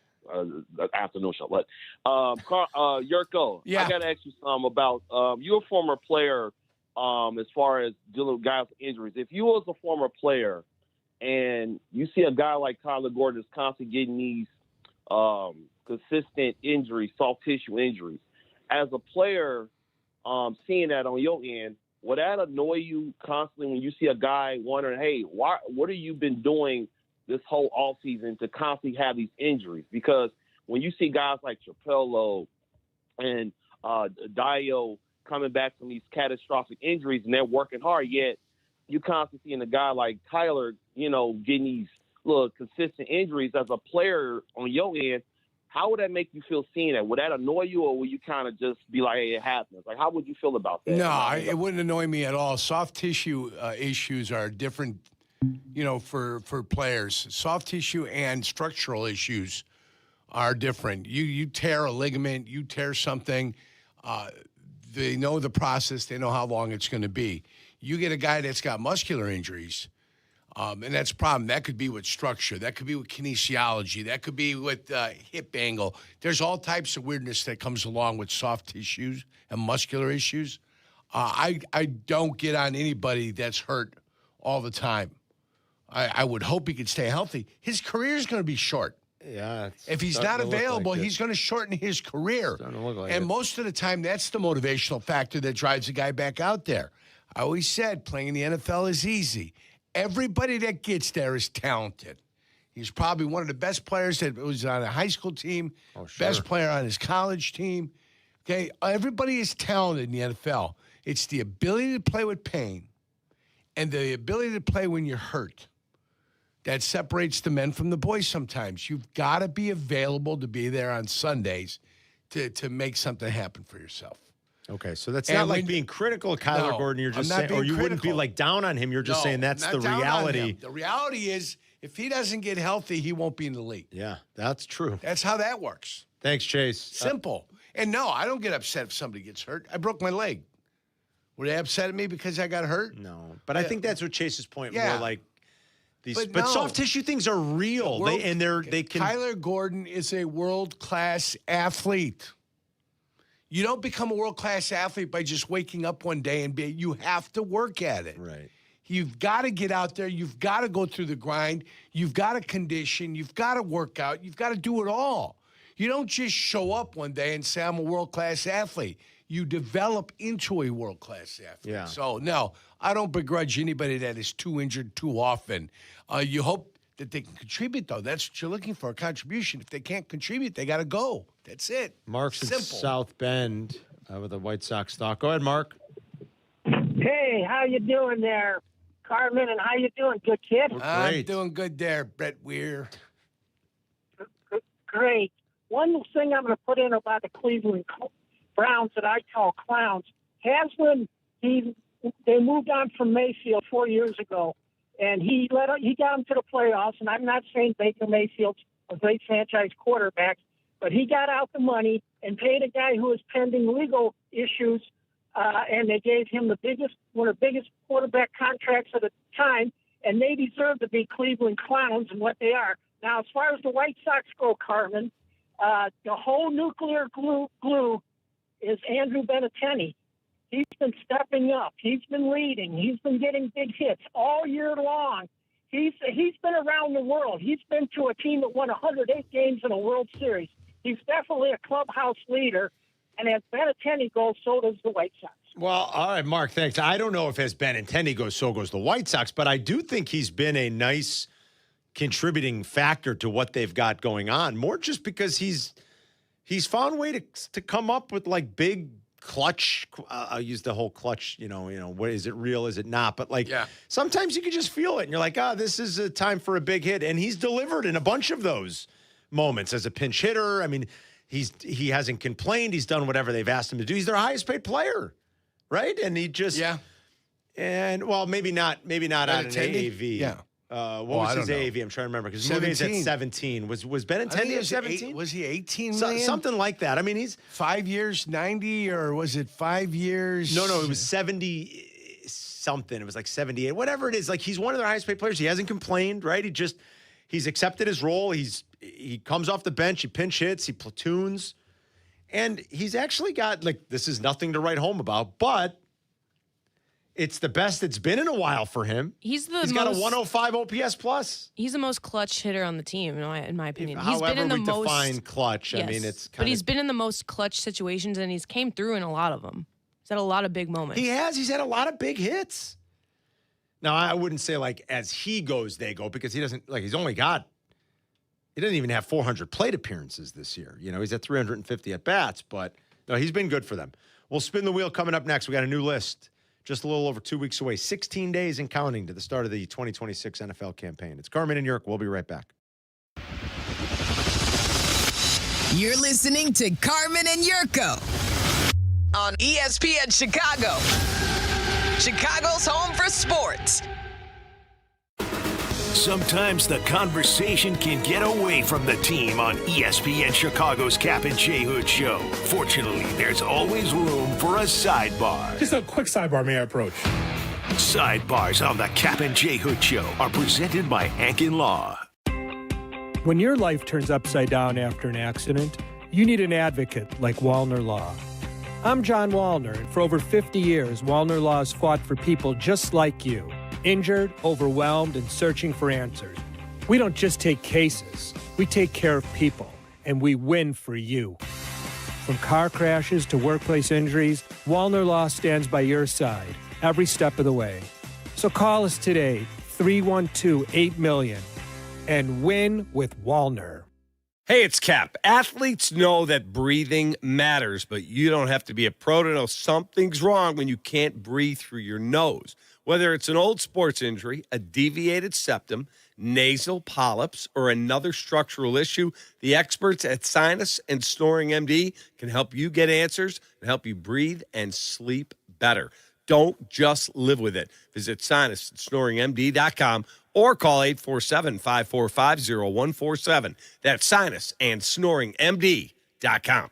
Afternoon show, but Jurko, I gotta ask you something about you're a former player. As far as dealing with guys with injuries, if you was a former player and you see a guy like Kyler Gordon is constantly getting these consistent injuries, soft tissue injuries, as a player, seeing that on your end, would that annoy you constantly when you see a guy wondering, hey, what have you been doing this whole offseason to constantly have these injuries? Because when you see guys like Trapello and Dio coming back from these catastrophic injuries and they're working hard, yet you constantly seeing a guy like Tyler, getting these little consistent injuries as a player on your end, how would that make you feel seeing that? Would that annoy you, or would you kind of just be like, hey, it happens? Like, how would you feel about that? No, it wouldn't annoy me at all. Soft tissue issues are different, for players. Soft tissue and structural issues are different. You tear a ligament, you tear something, they know the process. They know how long it's going to be. You get a guy that's got muscular injuries, and that's a problem. That could be with structure. That could be with kinesiology. That could be with hip angle. There's all types of weirdness that comes along with soft tissues and muscular issues. I don't get on anybody that's hurt all the time. I would hope he could stay healthy. His career is going to be short. Yeah. If he's not available, he's going to shorten his career. And most of the time, that's the motivational factor that drives a guy back out there. I always said playing in the NFL is easy. Everybody that gets there is talented. He's probably one of the best players that was on a high school team, best player on his college team. Okay, everybody is talented in the NFL. It's the ability to play with pain and the ability to play when you're hurt. that separates the men from the boys sometimes. You've got to be available to be there on Sundays to make something happen for yourself. Okay, so that's not like being critical of Kyler Gordon. You're just saying, or you wouldn't be like down on him. You're just saying that's the reality. The reality is, if he doesn't get healthy, he won't be in the league. Yeah, that's true. That's how that works. Thanks, Chase. Simple. And no, I don't get upset if somebody gets hurt. I broke my leg. Were they upset at me because I got hurt? No, but I think that's what Chase's point. Yeah. More like these, but soft tissue things are real. They can. Kyler Gordon is a world-class athlete. You don't become a world-class athlete by just waking up one day and you have to work at it. Right. You've got to get out there. You've got to go through the grind. You've got to condition. You've got to work out. You've got to do it all. You don't just show up one day and say, I'm a world-class athlete. You develop into a world-class athlete. Yeah. So, no, I don't begrudge anybody that is too injured too often. You hope that they can contribute, though. That's what you're looking for, a contribution. If they can't contribute, they got to go. That's it. Mark's in Simple. South Bend with a White Sox stock. Go ahead, Mark. Hey, how you doing there, Carmen? And how you doing, good kid? I'm doing good there, Brett Weir. Great. One thing I'm going to put in about the Cleveland Browns that I call clowns. Haslam, they moved on from Mayfield 4 years ago, and he got them to the playoffs. And I'm not saying Baker Mayfield's a great franchise quarterback, but he got out the money and paid a guy who was pending legal issues, and they gave him one of the biggest quarterback contracts at the time, and they deserve to be Cleveland clowns and what they are. Now, as far as the White Sox go, Carmen, the whole nuclear glue is Andrew Benintendi. He's been stepping up. He's been leading. He's been getting big hits all year long. He's been around the world. He's been to a team that won 108 games in a World Series. He's definitely a clubhouse leader. And as Benintendi goes, so does the White Sox. Well, all right, Mark, thanks. I don't know if as Benintendi goes, so goes the White Sox, but I do think he's been a nice contributing factor to what they've got going on. More just because he's found a way to come up with like big clutch. I'll use the whole clutch, what is it real? Is it not? But sometimes you can just feel it and you're like, this is a time for a big hit. And he's delivered in a bunch of those moments as a pinch hitter. I mean, he hasn't complained. He's done whatever they've asked him to do. He's their highest paid player, right? And he just, and well, maybe not on an AAV. Yeah. What was his AAV? I'm trying to remember because Moody's at 17. Was Benintendi at 17? Was he 18 million? Something like that. I mean, he's 5 years, 90, or was it 5 years? No, it was 70 something. It was like 78, whatever it is. Like he's one of their highest paid players. He hasn't complained, right? He's accepted his role. He comes off the bench. He pinch hits. He platoons, and he's actually got this is nothing to write home about, but it's the best it's been in a while for him. He's got a 105 OPS plus. He's the most clutch hitter on the team, in my opinion. However, he's been in the we define clutch. Yes, I mean, it's but he's been in the most clutch situations, and he's came through in a lot of them. He's had a lot of big moments. He has. He's had a lot of big hits. Now, I wouldn't say as he goes, they go, because he doesn't he doesn't even have 400 plate appearances this year. He's at 350 at bats, but no, he's been good for them. We'll spin the wheel coming up next. We got a new list. Just a little over 2 weeks away, 16 days and counting to the start of the 2026 NFL campaign. It's Carmen and Jurko. We'll be right back. You're listening to Carmen and Jurko on ESPN Chicago, Chicago's home for sports. Sometimes the conversation can get away from the team on ESPN Chicago's Kap J Hood show. Fortunately, there's always room for a sidebar. Just a quick sidebar, may I approach? Sidebars on the Kap J Hood show are presented by Hankin Law. When your life turns upside down after an accident, you need an advocate like Wallner Law. I'm John Wallner, and for over 50 years, Wallner Law has fought for people just like you. Injured, overwhelmed, and searching for answers. We don't just take cases, we take care of people, and we win for you. From car crashes to workplace injuries, Wallner Law stands by your side every step of the way. So call us today, 312-8-million, and win with Wallner. Hey, it's Kap. Athletes know that breathing matters, but you don't have to be a pro to know something's wrong when you can't breathe through your nose. Whether it's an old sports injury, a deviated septum, nasal polyps, or another structural issue, the experts at Sinus and Snoring MD can help you get answers and help you breathe and sleep better. Don't just live with it. Visit sinusandsnoringmd.com or call 847-545-0147. That's sinusandsnoringmd.com.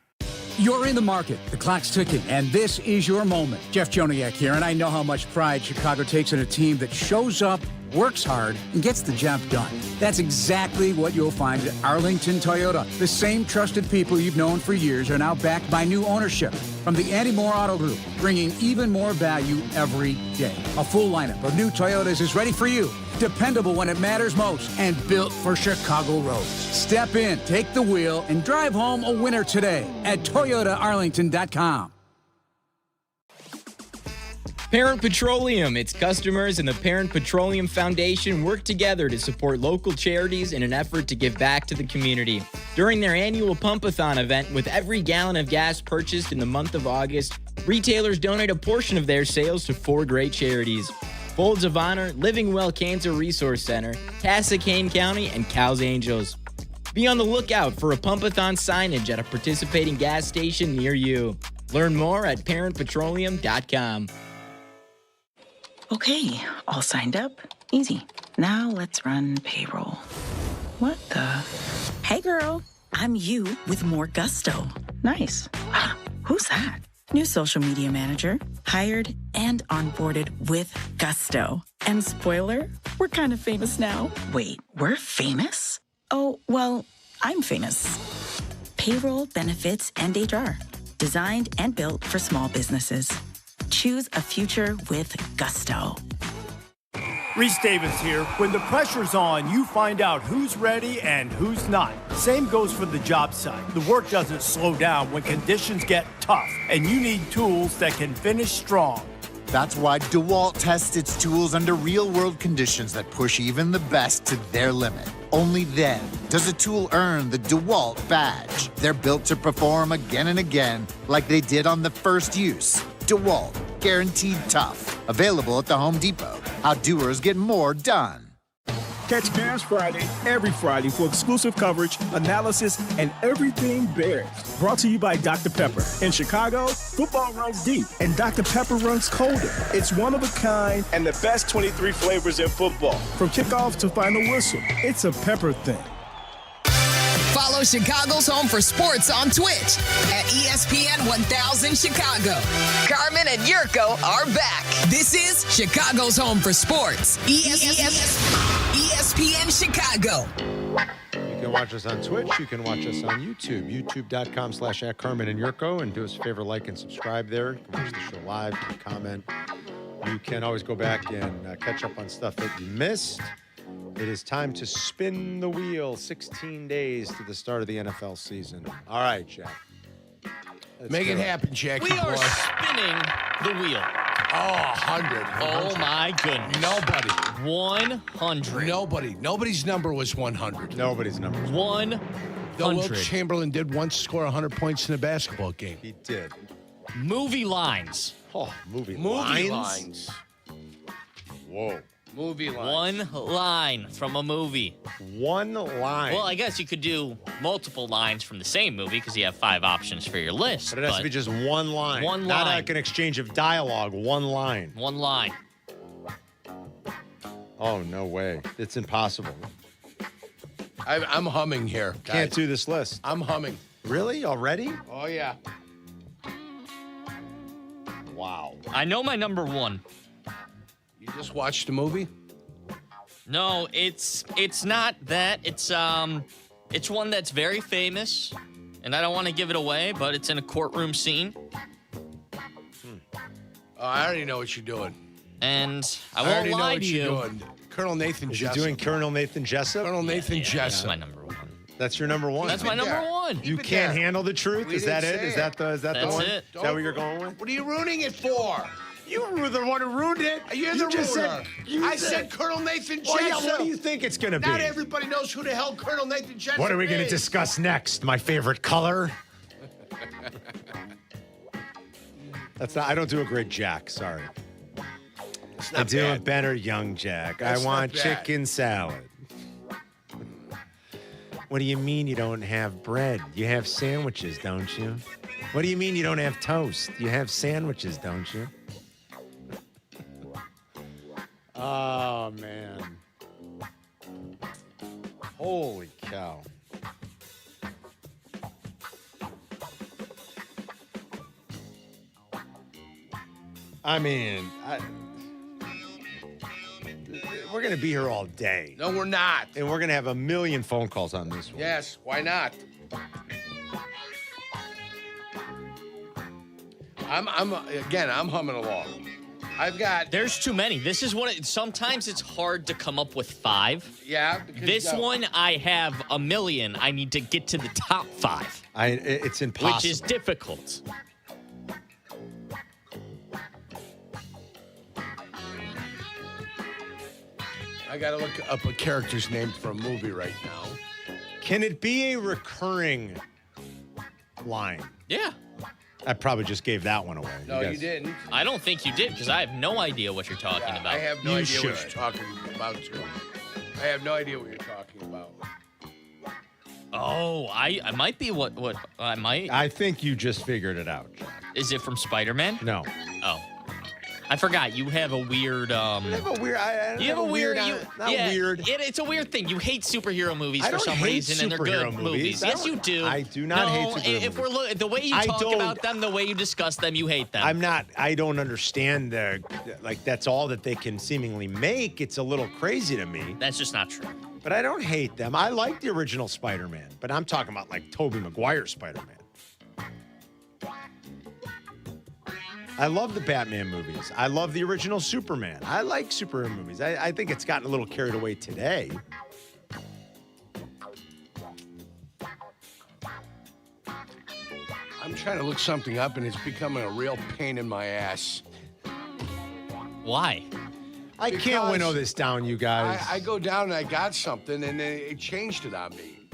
You're in the market. The clock's ticking, and this is your moment. Jeff Joniak here, and I know how much pride Chicago takes in a team that shows up, works hard, and gets the job done. That's exactly what you'll find at Arlington Toyota. The same trusted people you've known for years are now backed by new ownership from the Andy Moore Auto Group, bringing even more value every day. A full lineup of new Toyotas is ready for you. Dependable when it matters most, and built for Chicago roads. Step in, take the wheel, and drive home a winner today at ToyotaArlington.com. Parent Petroleum. Its customers and the Parent Petroleum Foundation work together to support local charities in an effort to give back to the community. During their annual Pump-a-thon event, with every gallon of gas purchased in the month of August, retailers donate a portion of their sales to 4 great charities: Folds of Honor, Living Well Cancer Resource Center, Cascade County, and Cow's Angels. Be on the lookout for a Pump-a-thon signage at a participating gas station near you. Learn more at parentpetroleum.com. Okay, all signed up. Easy. Now let's run payroll. What the? Hey girl, I'm you with more gusto. Nice. Who's that? New social media manager. Hired and onboarded with gusto. And spoiler, we're kind of famous now. Wait, we're famous? Oh, well, I'm famous. Payroll, benefits, and HR. Designed and built for small businesses. Choose a future with gusto. Reese Davis here. When the pressure's on, you find out who's ready and who's not. Same goes for the job site. The work doesn't slow down when conditions get tough, and you need tools that can finish strong. That's why DeWalt tests its tools under real-world conditions that push even the best to their limit. Only then does a tool earn the DeWalt badge. They're built to perform again and again, like they did on the first use. DeWalt, guaranteed tough. Available at the Home Depot. How doers get more done. Catch Bears Friday every Friday for exclusive coverage, analysis, and everything Bears. Brought to you by Dr. Pepper. In Chicago, football runs deep, and Dr. Pepper runs colder. It's one of a kind and the best 23 flavors in football. From kickoff to final whistle, it's a Pepper thing. Follow Chicago's Home for Sports on Twitch at ESPN 1000 Chicago. Carmen and Jurko are back. This is Chicago's Home for Sports. ESPN Chicago. You can watch us on Twitch. You can watch us on YouTube. YouTube.com/@Carmen and Jurko. And do us a favor, like and subscribe there. You can watch the show live. You can comment. You can always go back and catch up on stuff that you missed. It is time to spin the wheel. 16 days to the start of the NFL season. All right, Jack. Make it happen, Jackie. We are spinning the wheel. Oh, 100. Oh, my goodness. Nobody. 100. Nobody's number was 100. Nobody's number was 100. Though Wilt Chamberlain did once score 100 points in a basketball game. He did. Movie lines. Oh, movie lines. Whoa. Movie lines. One line from a movie. One line. Well, I guess you could do multiple lines from the same movie because you have 5 options for your list. But it has to be just one line. One Not line. like an exchange of dialogue. One line. One line. Oh, no way. It's impossible. I'm humming here. Guys. Can't do this list. I'm humming. Really? Already? Oh, yeah. Wow. I know my number 1. You just watched the movie? No, it's not that. It's one that's very famous, and I don't want to give it away, but it's in a courtroom scene. Oh, I already know what you're doing. And I already won't know lie what to you're you. doing. Colonel Nathan Is Jessup. he doing Colonel Nathan Jessup? Colonel Nathan Jessup. That's my number 1. That's your number 1? That's my number 1. You can't handle the truth? We Is that didn't it? say Is that the That's one? it. Is that what you're going with? What are you ruining it for? You were the one who ruined it. You're You the just ruiner. said- I said Colonel Nathan Jessup. Well, yeah, what do you think it's going to be? Not everybody knows who the hell Colonel Nathan Jessup What are we going to is. discuss next? My favorite color? That's not. I don't do a great Jack. Sorry. It's I not do a bad. better young Jack. That's I not want bad. chicken salad. What do you mean you don't have bread? You have sandwiches, don't you? What do you mean you don't have toast? You have sandwiches, don't you? Oh, man. Holy cow. I mean, we're going to be here all day. No, we're not. And we're going to have a million phone calls on this one. Yes, why not? I'm humming along. There's too many. This is sometimes it's hard to come up with 5. Yeah. This one, I have a million. I need to get to the top 5. It's impossible. Which is difficult. I got to look up a character's name for a movie right now. Can it be a recurring line? Yeah. I probably just gave that one away. No, you didn't. I don't think you did because I have no idea what you're talking about. I have no idea what you're talking about, too. I have no idea what you're talking about. Oh, I might be what I might. I think you just figured it out, John. Is it from Spider-Man? No. Oh. I forgot. You have a weird. You have a weird. Weird. It's a weird thing. You hate superhero movies for some reason, and they're good movies. Yes, you do. I do not hate superhero if we're the way you talk about them, the way you discuss them, you hate them. I'm not. I don't understand that's all that they can seemingly make. It's a little crazy to me. That's just not true. But I don't hate them. I like the original Spider-Man, but I'm talking about like Tobey Maguire Spider-Man. I love the Batman movies. I love the original Superman. I like superhero movies. I think it's gotten a little carried away today. I'm trying to look something up, and it's becoming a real pain in my ass. Why? I can't winnow this down, you guys. I go down and I got something, and then it changed it on me.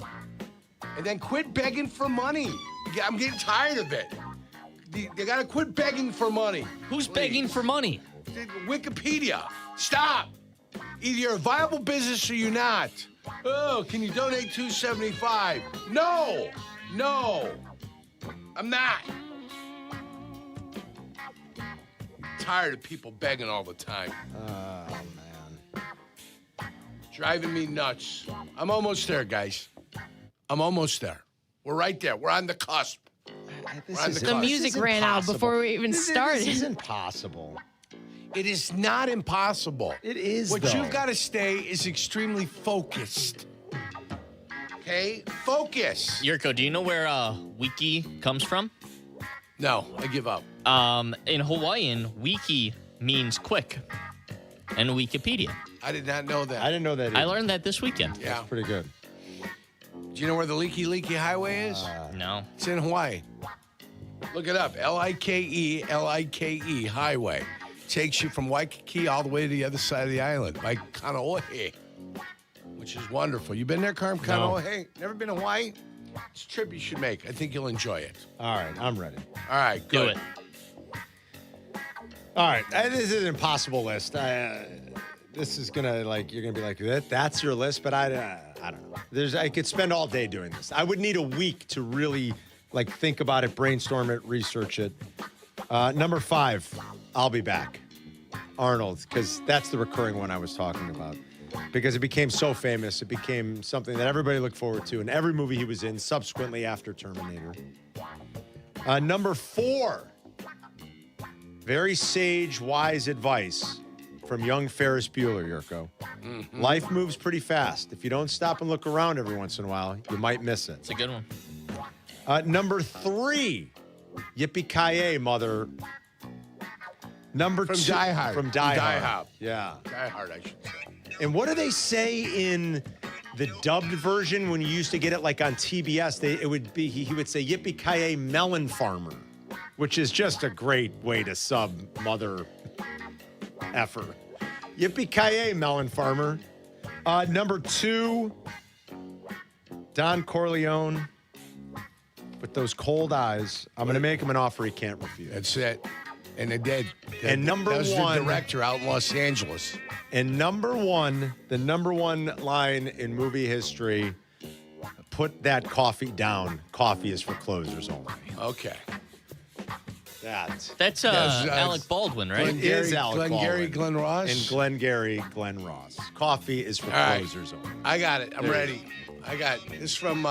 And then quit begging for money. I'm getting tired of it. They got to quit begging for money. Who's begging for money? Wikipedia. Stop. Either you're a viable business or you're not. Oh, can you donate $2.75? No. I'm not. Tired of people begging all the time. Oh, man. Driving me nuts. I'm almost there, guys. I'm almost there. We're right there. We're on the cusp. The music ran out before we even started. This is impossible. It is not impossible. It is, What though. you've got to stay is extremely focused. Okay? Focus. Yurko, do you know where wiki comes from? No, I give up. In Hawaiian, wiki means quick. And Wikipedia. I did not know that. I didn't know that either. I learned that this weekend. Yeah. That's pretty good. Do you know where the Leaky Highway is? No. It's in Hawaii. Look it up. Like Highway. Takes you from Waikiki all the way to the other side of the island by Kanohe, which is wonderful. You been there, Carm? Kanohe? Never been to Hawaii? It's a trip you should make. I think you'll enjoy it. All right, I'm ready. All right, good. Do it. All right, this is an impossible list. This is gonna you're gonna be like that's your list, but I don't know. I could spend all day doing this. I would need a week to really think about it, brainstorm it, research it. Number 5, I'll be back. Arnold, because that's the recurring one I was talking about. Because it became so famous, it became something that everybody looked forward to in every movie he was in, subsequently after Terminator. Number 4, very sage, wise advice from young Ferris Bueller, Yurko. Mm-hmm. Life moves pretty fast. If you don't stop and look around every once in a while, you might miss it. It's a good one. Number 3, yippee-ki-yay, mother. Number 2. Die Hard. From Die Hard. Hard. Yeah. Die Hard, I should say. And what do they say in the dubbed version when you used to get it on TBS? He would say yippee-ki-yay melon farmer, which is just a great way to sub mother effer. Yippee-ki-yay melon farmer. Number 2, Don Corleone with those cold eyes. I'm going to make him an offer he can't refuse. That's it. And they did. And number 1, the director out in Los Angeles. And number 1, the number 1 line in movie history, put that coffee down. Coffee is for closers only. Okay. That's Alec Baldwin, right? It is Alec Glengarry Baldwin. Glen Ross? And Glengarry Glen Ross. Coffee is for All right. closers only. I got it. I'm There you ready. I got this from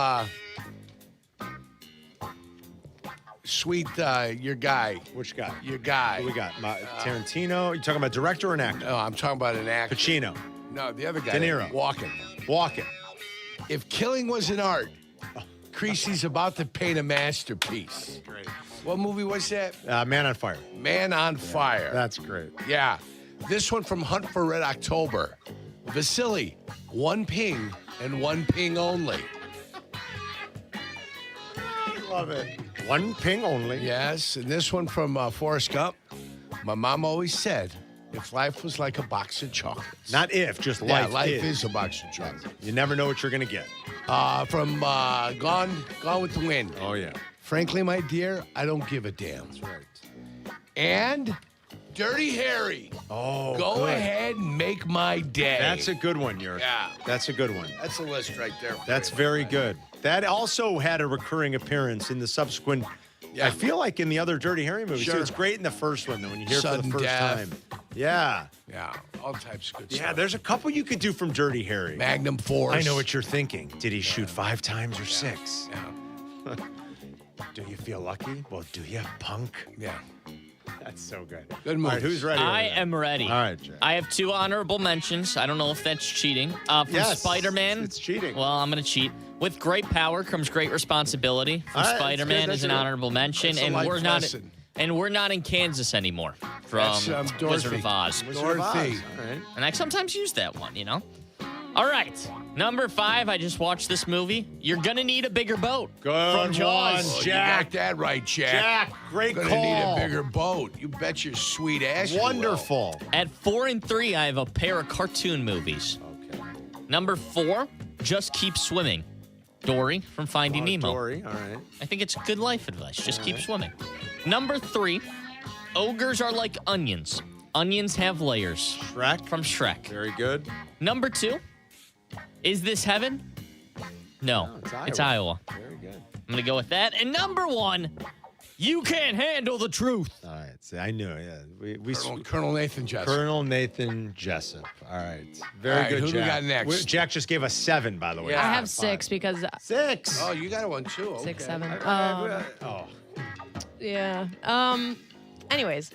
Sweet, your guy. Which guy? Your guy. Who we got? Tarantino? You talking about director or an actor? No, I'm talking about an actor. Pacino. No, the other guy. De Niro. Walken. If killing was an art, Creasy's about to paint a masterpiece. Great. What movie was that? Man on Fire. Man on Fire. That's great. Yeah. This one from Hunt for Red October. Vasily, one ping and one ping only. I love it. One ping only. Yes, and this one from Forrest Gump. My mom always said, if life was like a box of chocolates. Not if, just life. Yeah, life is a box of chocolates. You never know what you're going to get. From Gone with the Wind. Oh, yeah. Frankly, my dear, I don't give a damn. That's right. And Dirty Harry. Oh, Go good. ahead and make my day. That's a good one, Yurk. Yeah. That's a good one. That's a list right there. That's very good. That also had a recurring appearance in the subsequent. Yeah. I feel like in the other Dirty Harry movies. Sure. So it's great in the first one, though, when you hear it for Sudden the first death. time. Yeah. Yeah, all types of good Yeah, stuff. there's a couple you could do from Dirty Harry. Magnum Force. I know what you're thinking. Did he shoot 5 times or 6? Yeah. Do you feel lucky? Well, do you, punk? Yeah. That's so good. Good All move. right, who's ready? over I there? am ready. All right, Jack. I have 2 honorable mentions. I don't know if that's cheating. From Yes, Spider-Man. it's cheating. Well, I'm going to cheat. With great power comes great responsibility. From All right, that's Spider-Man good, that's is an good. honorable mention, That's a and life we're not. lesson. And we're not in Kansas anymore. From That's, Dorothy. Wizard of Oz. Wizard of Oz. Dorothy. All right. And I sometimes use that one, you know? All right. Number 5, I just watched this movie. You're going to need a bigger boat. Good From Jaws. one, Oh, Jack. you got that right, Jack. Jack, great Gonna call. need a bigger boat. You bet your sweet ass. you will. Wonderful. At 4 and 3, I have a pair of cartoon movies. Okay. Number 4, Just Keep Swimming. Dory from Finding Nemo. Dory, all right. I think it's good life advice. Just keep swimming. Number 3, ogres are like onions. Onions have layers. Shrek. From Shrek. Very good. Number 2, Is This Heaven? No, it's Iowa. Very good. I'm going to go with that. And number 1, You Can't Handle the Truth. All right. See, I knew it. Yeah. Colonel Nathan Jessup. Colonel Nathan Jessup. All right. Very All right, good, who do we Jack. got next? Jack just gave us 7, by the way. Yeah. I Not have 6 because 6. Oh, you got one too. Okay. 6, 7. Oh. Yeah. Anyways,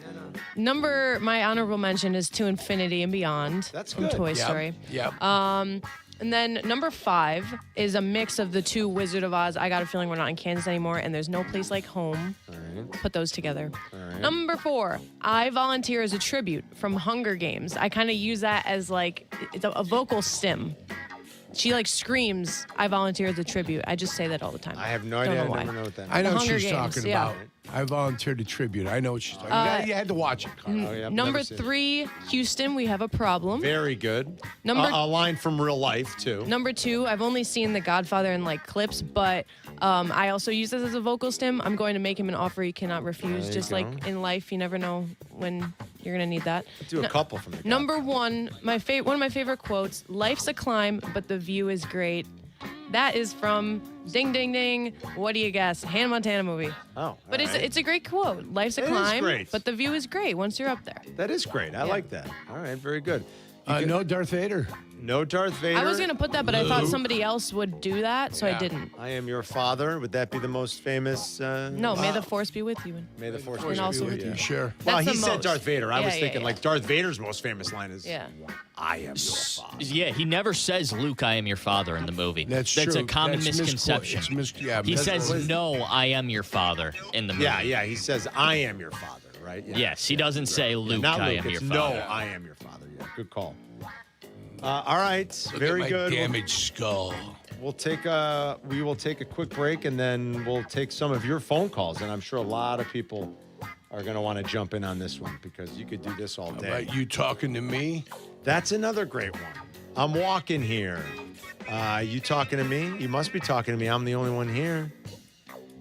my honorable mention is To Infinity and Beyond. That's from good. Toy Yep. Story. Yep. And then number 5 is a mix of the 2 Wizard of Oz. I got a feeling we're not in Kansas anymore, and there's no place like home. All right. Put those together. All right. Number 4, I Volunteer as a Tribute from Hunger Games. I kind of use that as like it's a vocal stim. She like screams, I volunteer as a tribute. I just say that all the time. I have no Don't idea. know I why. never know what that I know The what Hunger she's Games, talking yeah. about. I volunteered to tribute. I know what she's talking about. You had to watch it, Carl. Oh, yeah, Number never seen it. 3, Houston, we have a problem. Very good. Number- a line from real life, too. Number 2, I've only seen The Godfather in like clips, but I also use this as a vocal stim. I'm going to make him an offer he cannot refuse. There you Just go. like in life, you never know when you're gonna need that. Do a couple from the Number 1, one of my favorite quotes: "Life's a climb, but the view is great." That is from Ding Ding Ding. What do you guess? Hannah Montana movie. Oh, But all right. it's a great quote. Life's a It is climb, great. but the view is great once you're up there. That is great. I like that. All right, very good. No Darth Vader. No Darth Vader. I was gonna put that, but I thought Luke. somebody else would do that, so I didn't. I am your father. Would that be the most famous? No, may the force be with you. May the force And be also with with you. you. Sure. Well, That's he the said most. Darth Vader. I Yeah, was yeah, thinking yeah. like Darth Vader's most famous line is, Yeah. "I am your father." Yeah, he never says, Luke, I am your father in the movie. That's a true. common That's misconception. He says, misquoted. no, I am your father in the movie. Yeah. He says, "I am your father." Right? Yeah. Yes, he doesn't say, Luke, Not I Luke. am your It's father. no, I am your father. Yeah. Good call. All right. Look Very at my good. damaged skull. We will take a quick break, and then we'll take some of your phone calls. And I'm sure a lot of people are going to want to jump in on this one because you could do this all How day. about you talking to me? That's another great one. I'm walking here. You talking to me? You must be talking to me. I'm the only one here.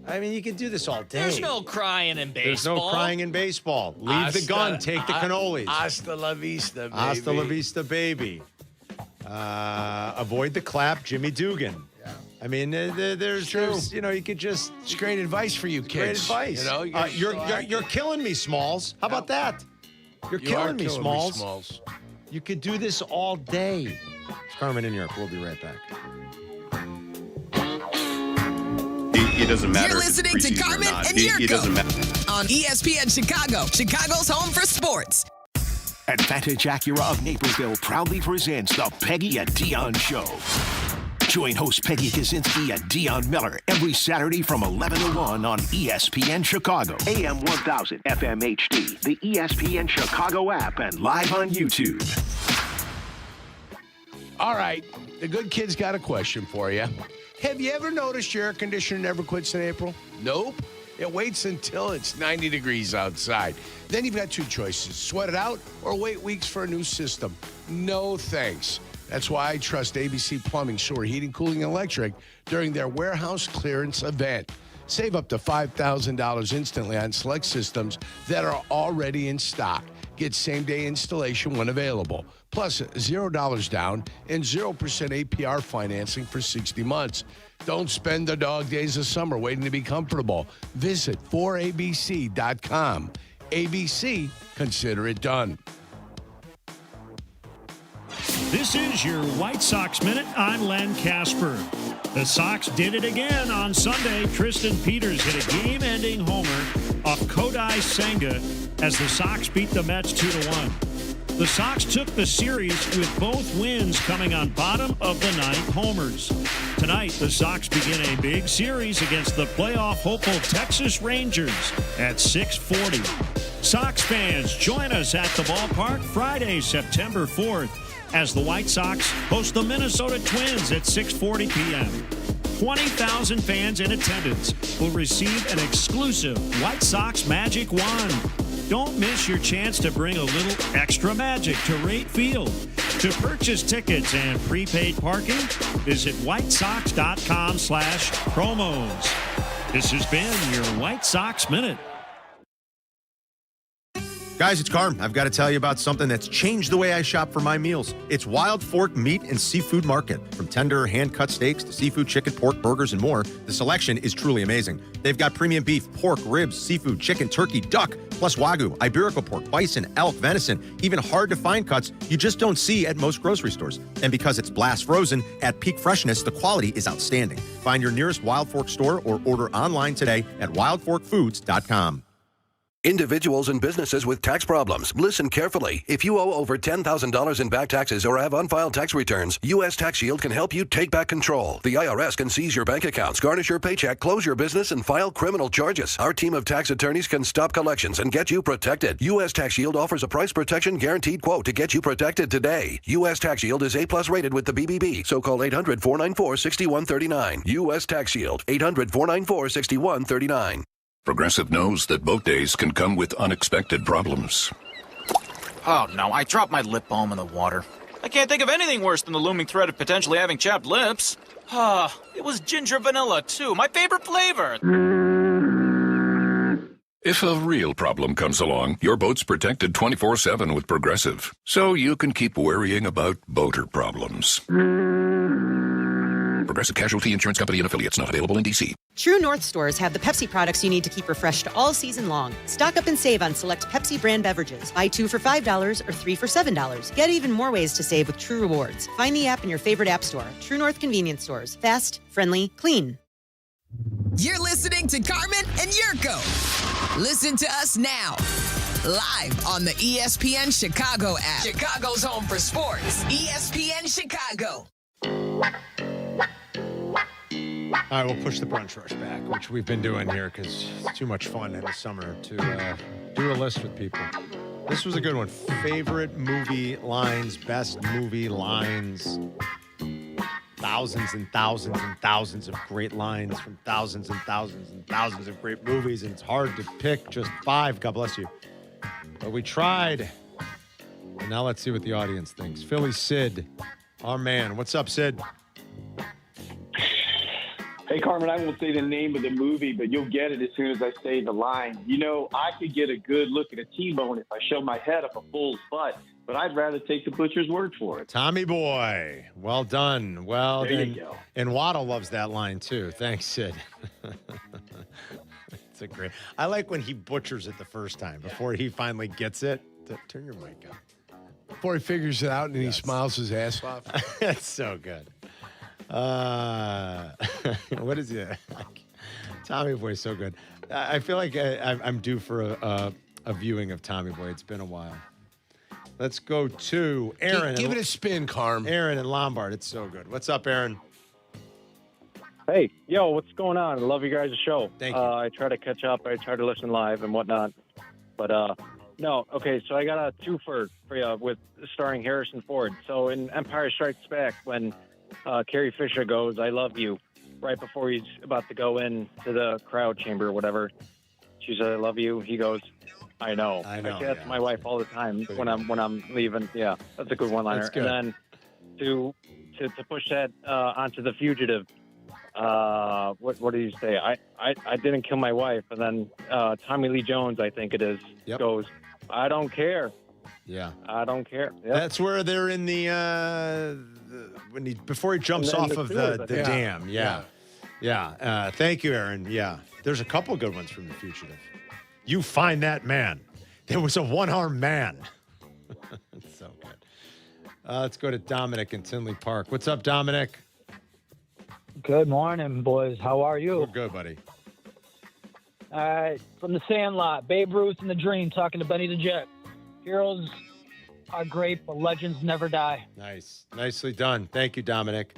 I mean, you can do this all day. There's no crying in baseball. There's no crying in baseball. Leave the gun. Take the cannolis. Hasta la vista, baby. Hasta la vista, baby. Avoid the clap, Jimmy Dugan. I mean, there's you could just. It's great advice for you kids. Great advice. You're killing me, Smalls. How about that? You're killing me, Smalls. You could do this all day. It's Carmen in Europe. We'll be right back. It doesn't matter. You're listening to Carmen and Jurko. It doesn't matter. On ESPN Chicago, Chicago's home for sports. Advantage Acura of Naperville proudly presents the Peggy and Dion Show. Join host Peggy Kaczynski and Dion Miller every Saturday from 11 to 1 on ESPN Chicago, AM 1000, FM HD, the ESPN Chicago app, and live on YouTube. All right, the good kid's got a question for you. Have you ever noticed your air conditioner never quits in April? Nope. It waits until it's 90 degrees outside. Then you've got two choices, sweat it out or wait weeks for a new system. No thanks. That's why I trust ABC Plumbing, Sewer, Heating, Cooling, and Electric during their warehouse clearance event. Save up to $5,000 instantly on select systems that are already in stock. Get same-day installation when available. Plus, $0 down and 0% APR financing for 60 months. Don't spend the dog days of summer waiting to be comfortable. Visit 4abc.com. ABC, consider it done. This is your White Sox Minute. I'm Len Casper. The Sox did it again on Sunday. Tristan Peters hit a game-ending homer off Kodai Senga as the Sox beat the Mets 2-1. The Sox took the series with both wins coming on bottom of the ninth homers. Tonight, the Sox begin a big series against the playoff hopeful Texas Rangers at 6:40. Sox fans, join us at the ballpark Friday, September 4th, as the White Sox host the Minnesota Twins at 6:40 p.m. 20,000 fans in attendance will receive an exclusive White Sox Magic Wand. Don't miss your chance to bring a little extra magic to Rate Field. To purchase tickets and prepaid parking, visit whitesox.com/promos. This has been your White Sox Minute. Guys, it's Carm. I've got to tell you about something that's changed the way I shop for my meals. It's Wild Fork Meat and Seafood Market. From tender, hand-cut steaks to seafood, chicken, pork, burgers, and more, the selection is truly amazing. They've got premium beef, pork, ribs, seafood, chicken, turkey, duck, plus Wagyu, Iberico pork, bison, elk, venison, even hard-to-find cuts you just don't see at most grocery stores. And because it's blast frozen, at peak freshness, the quality is outstanding. Find your nearest Wild Fork store or order online today at wildforkfoods.com. Individuals and businesses with tax problems, listen carefully. If you owe over $10,000 in back taxes or have unfiled tax returns, U.S. Tax Shield can help you take back control. The IRS can seize your bank accounts, garnish your paycheck, close your business, and file criminal charges. Our team of tax attorneys can stop collections and get you protected. U.S. Tax Shield offers a price protection guaranteed quote to get you protected today. U.S. Tax Shield is A+ rated with the BBB, so call 800-494-6139. U.S. Tax Shield, 800-494-6139. Progressive knows that boat days can come with unexpected problems. Oh no, I dropped my lip balm in the water. I can't think of anything worse than the looming threat of potentially having chapped lips. It was ginger vanilla too, my favorite flavor. If a real problem comes along, your boat's protected 24/7 with Progressive, so you can keep worrying about boater problems. Progressive Casualty Insurance Company and Affiliates, not available in D.C. True North stores have the Pepsi products you need to keep refreshed all season long. Stock up and save on select Pepsi brand beverages. Buy 2 for $5 or 3 for $7. Get even more ways to save with True Rewards. Find the app in your favorite app store. True North convenience stores. Fast, friendly, clean. You're listening to Carmen and Jurko. Listen to us now. Live on the ESPN Chicago app. Chicago's home for sports. ESPN Chicago. All right, we'll push the brunch rush back, which we've been doing here because it's too much fun in the summer to do a list with people. This was a good one. Favorite movie lines, best movie lines. Thousands and thousands and thousands of great lines from thousands and thousands and thousands of great movies, and it's hard to pick just 5. God bless you. But we tried. And now let's see what the audience thinks. Philly Sid, our man. What's up, Sid? Hey, Hey, Carmen, I won't say the name of the movie, but you'll get it as soon as I say the line. You know, I could get a good look at a T-bone if I show my head up a bull's butt, but I'd rather take the butcher's word for it. Tommy Boy. Well done. Well There done. you go. And Waddle loves that line, too. Thanks, Sid. It's a great. I like when he butchers it the first time before he finally gets it. Turn your mic up. Before he figures it out and he smiles his ass off. That's so good. What is it? Tommy Boy is so good. I feel like I'm due for a viewing of Tommy Boy. It's been a while. Let's go to Aaron. Give it a spin, Carm. Aaron and Lombard. It's so good. What's up, Aaron? Hey, yo, what's going on? I love you guys' show. Thank you. I try to catch up. I try to listen live and whatnot. But, no, okay, so I got a twofer for you with starring Harrison Ford. So in Empire Strikes Back, when Carrie Fisher goes, "I love you," right before he's about to go in to the crowd chamber or whatever, she says, "I love you." He goes, "I know." I say that to my wife all the time when I'm leaving. Yeah, that's a good one-liner. That's good. And then to push that onto The Fugitive, what did he say? I didn't kill my wife. And then Tommy Lee Jones, I think it is, goes, "I don't care." Yeah. I don't care. Yep. That's where they're in before he jumps off of the dam. Yeah. Thank you, Aaron. Yeah. There's a couple good ones from The Fugitive. You find that man. There was a one-armed man. It's so good. Let's go to Dominic in Tinley Park. What's up, Dominic? Good morning, boys. How are you? We're good, buddy. All right. From the Sandlot, Babe Ruth and the Dream, talking to Benny the Jet. Heroes are great, but legends never die. Nice. Nicely done. Thank you, Dominic.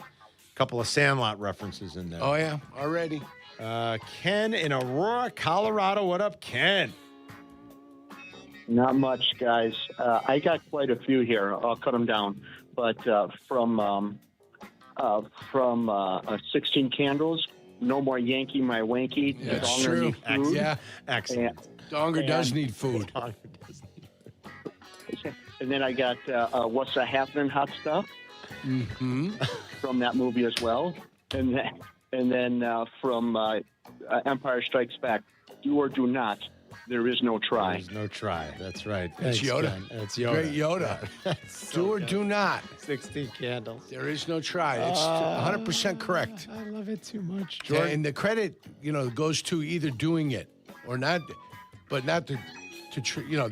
Couple of Sandlot references in there. Oh, yeah. Already. Ken in Aurora, Colorado. What up, Ken? Not much, guys. I got quite a few here. I'll cut them down. But from 16 Candles, No More Yankee My Wanky. Yeah, that's Donger true. Need Food. Yeah. Excellent. Donger does need food. And then I got What's a Happening Hot Stuff from that movie as well. And then from Empire Strikes Back, Do or Do Not, There Is No Try. There's no try. That's right. That's Thanks, Yoda. Ken. That's Yoda. Great Yoda. Do or do not. 16 Candles. There is no try. It's 100% correct. I love it too much. Jordan. And the credit, goes to either doing it or not, but not to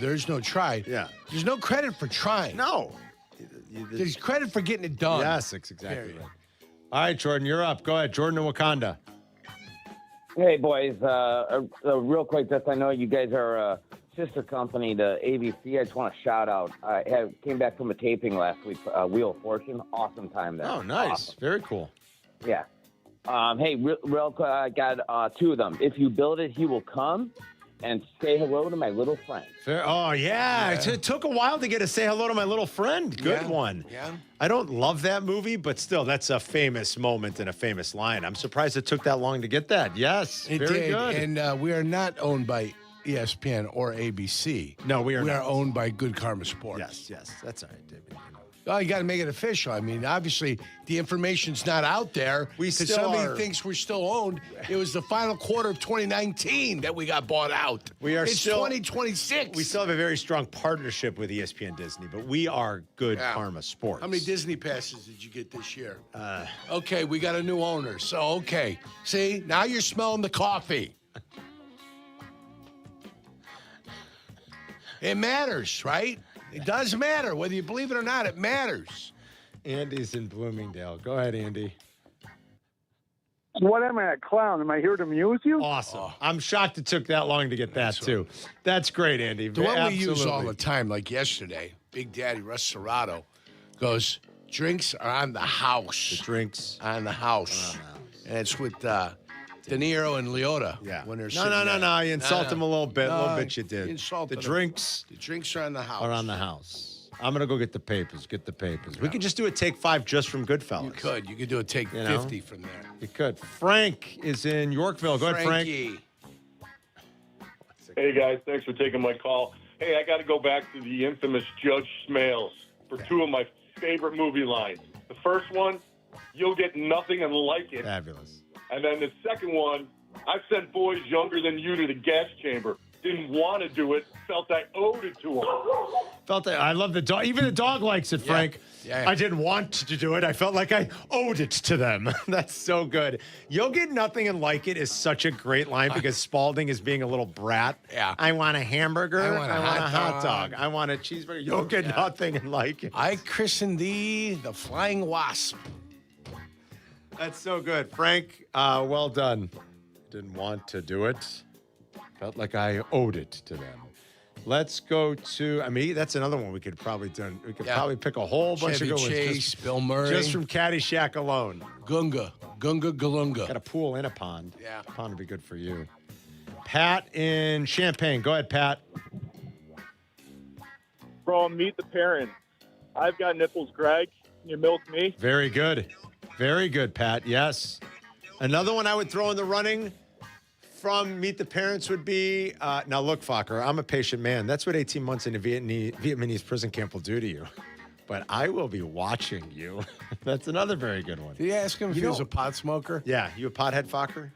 there is no try. Yeah. There's no credit for trying. No. There's credit for getting it done. Yes, that's exactly right. All right, Jordan, you're up. Go ahead. Jordan in Wakanda. Hey, boys. Real quick, just I know you guys are a sister company to ABC. I just want to shout out. I came back from a taping last week, Wheel of Fortune. Awesome time there. Oh, nice. Awesome. Very cool. Yeah. Hey, real quick, I got two of them. If you build it, he will come. And say hello to my little friend. Oh, yeah. It took a while to get to say hello to my little friend. Good one. Yeah. I don't love that movie, but still, that's a famous moment and a famous line. I'm surprised it took that long to get that. Yes. It very did. good. And we are not owned by ESPN or ABC. No, we are We not. are owned by Good Karma Sports. Yes. That's all right, David. Oh, you got to make it official. I mean, obviously, the information's not out there. We because still somebody are. thinks we're still owned. It was the final quarter of 2019 that we got bought out. It's still 2026. We still have a very strong partnership with ESPN Disney, but we are Good Karma Sports. How many Disney passes did you get this year? Okay, we got a new owner. So, okay. See, now you're smelling the coffee. It matters, right? It does matter. Whether you believe it or not, it matters. Andy's in Bloomingdale. Go ahead, Andy. What am I, a clown? Am I here to amuse you? Awesome. I'm shocked it took that long to get that, too. That's great, Andy. The one Absolutely. we use all the time, like yesterday, Big Daddy Russ Serrato goes, drinks are on the house. The drinks on the house. And it's with De Niro and Liotta. Yeah. When they're No. sitting there. You insult him a little bit. No, A little bit you did. you insulted The him. drinks The drinks are on the house. are on the house. I'm going to go get the papers. We could just do a take 5 just from Goodfellas. You could. You could do a take 50 from there. You could. Frank is in Yorkville. Go ahead, Frank. Frankie. Hey, guys. Thanks for taking my call. Hey, I got to go back to the infamous Judge Smales for two of my favorite movie lines. The first one, you'll get nothing and like it. Fabulous. And then the second one, I've sent boys younger than you to the gas chamber. Didn't want to do it. Felt I owed it to them. Felt that. I love the dog. Even the dog likes it, Frank. Yeah. I didn't want to do it. I felt like I owed it to them. That's so good. You'll get nothing and like it is such a great line because Spalding is being a little brat. Yeah. I want a hamburger. I want a hot dog. dog. I want a cheeseburger. You'll get nothing and like it. I christened thee the Flying Wasp. That's so good. Frank, well done. Didn't want to do it. Felt like I owed it to them. Let's go to, that's another one we could probably do. We could probably pick a whole bunch Chevy of good Chase, ones. Just, Bill Murray. Just from Caddyshack alone. Gunga Galunga. Got a pool and a pond. Yeah. Pond would be good for you. Pat in Champaign. Go ahead, Pat. From Meet the Parents. I've got nipples, Greg. Can you milk me? Very good. Very good, Pat. Yes. Another one I would throw in the running from Meet the Parents would be, now look, Fokker, I'm a patient man. That's what 18 months in a Vietnamese prison camp will do to you. But I will be watching you. That's another very good one. Did you ask him if he was a pot smoker? Yeah. You a pothead, Fokker?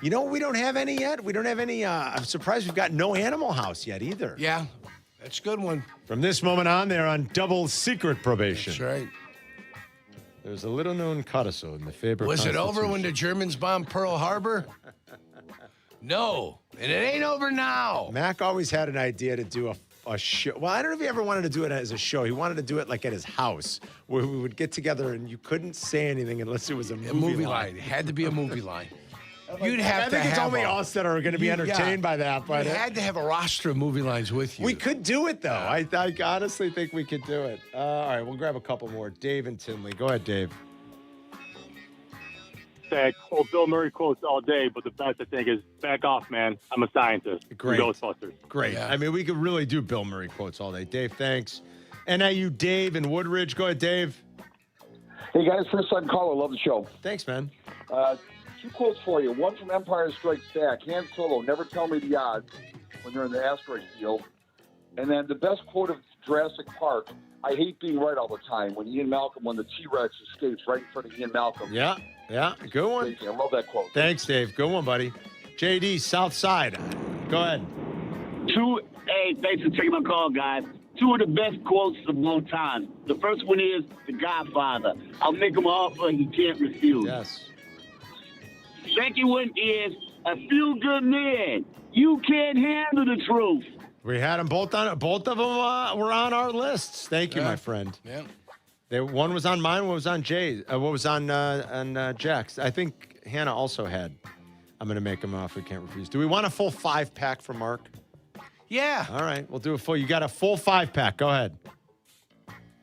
You know, we don't have any yet. We don't have any. I'm surprised we've got no Animal House yet either. Yeah. That's a good one. From this moment on, they're on double secret probation. That's right. There's a little known codicil in the Faber Was it over when Constitution. the Germans bombed Pearl Harbor? No. And it ain't over now. Mac always had an idea to do a show. Well, I don't know if he ever wanted to do it as a show. He wanted to do it like at his house where we would get together and you couldn't say anything unless it was a movie line. It had to be a movie line. You'd have I to think it's have only us that are going to be entertained by that. But you had to have a roster of movie lines with you. we could do it, though. I honestly think we could do it. All right, we'll grab a couple more. Dave and Tinley. Go ahead, Dave. Well, Bill Murray quotes all day, but the best I think is back off, man. I'm a scientist. Great. Ghostbusters. Great. Yeah. I mean, we could really do Bill Murray quotes all day. Dave, thanks. NIU Dave in Woodridge. Go ahead, Dave. Hey, guys, first time caller. Love the show. Thanks, man. Two quotes for you. One from Empire Strikes Back. Han Solo, never tell me the odds when they're in the asteroid field. And then the best quote of Jurassic Park, I hate being right all the time, when Ian Malcolm, when the T-Rex escapes right in front of Ian Malcolm. Yeah, good one. I love that quote. Thanks, Dave. Good one, buddy. JD, South Side. Go ahead. Hey, thanks for taking my call, guys. Two of the best quotes of all time. The first one is The Godfather. I'll make him an offer he can't refuse. Yes. Second one is A Feel-Good Man. You can't handle the truth. We had them both on. Both of them were on our lists. Thank you, my friend. Yeah. One was on mine. One was on Jay's. What was on Jack's? I think Hannah also had. I'm going to make him an offer he can't refuse. Do we want a full 5-pack for Mark? Yeah. All right, we'll do a full. You got a full 5-pack. Go ahead.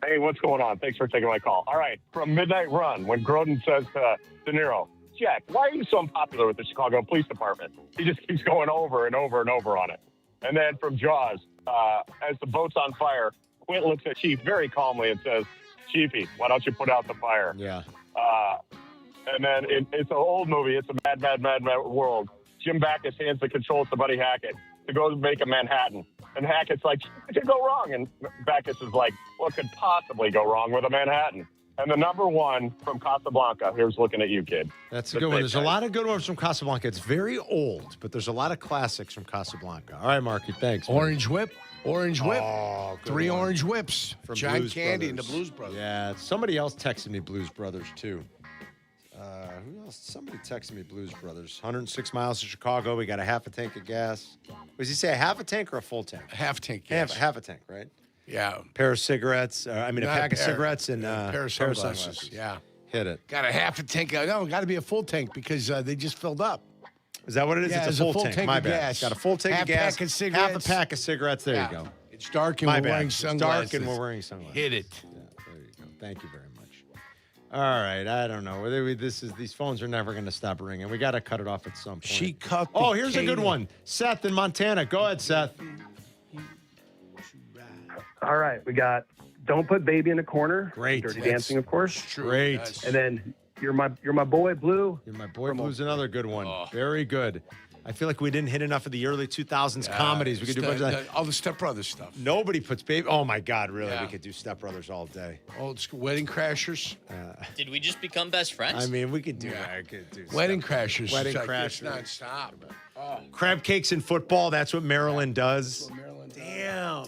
Hey, what's going on? Thanks for taking my call. All right, from Midnight Run, when Grodin says to De Niro, Jack, why are you so unpopular with the Chicago Police Department? He just keeps going over and over and over on it. And then from Jaws, as the boat's on fire, Quint looks at Chief very calmly and says, Chiefy, why don't you put out the fire? Yeah. And then it's an old movie. It's a mad world. Jim Backus hands the controls to Buddy Hackett to go make a Manhattan. And Hackett's like, what could go wrong? And Backus is like, what could possibly go wrong with a Manhattan? And the number one from Casablanca, here's looking at you, kid. That's a good one. There's a lot of good ones from Casablanca. It's very old, but there's a lot of classics from Casablanca. All right, Marky, thanks. Orange Whip. Oh, good 3 one. Orange Whips. From John Blues Candy Brothers. and the Blues Brothers. Yeah, somebody else texted me Blues Brothers, too. Who else? Somebody texted me Blues Brothers. 106 miles to Chicago. We got a half a tank of gas. Was he say a half a tank or a full tank? A half tank, yes. Half a tank, right? Yeah. Pair of cigarettes. A pack of cigarettes and a pair of sunglasses. Yeah. Hit it. Got a half a tank. No, got to be a full tank because they just filled up. Is that what it is? Yeah, it's a full tank. My of bad. gas. Got a full tank half of gas. Pack of cigarettes. Half a pack of cigarettes. There you go. It's dark and My we're bad. wearing It's sunglasses. dark and we're wearing sunglasses. Hit it. Yeah, there you go. Thank you very much. All right. I don't know. These phones are never going to stop ringing. We got to cut it off at some point. She cut the Oh, here's a good cable. one. Seth in Montana. Go ahead, Seth. All right, we got Don't Put Baby in a Corner. Great. Dirty That's Dancing, of course. Great. And then You're My Boy Blue. You're My Boy Blue's another good one. Very good. I feel like we didn't hit enough of the early 2000s comedies. We could do a bunch of that. All the Step Brothers stuff. Nobody puts baby. Oh my God, really? Yeah. We could do Step Brothers all day. Old school Wedding Crashers. Did we just become best friends? I mean, we could do that. Could do Wedding Crashers. Wedding Crashers. Nonstop. Oh. Crab cakes in football. That's what Maryland does. Damn.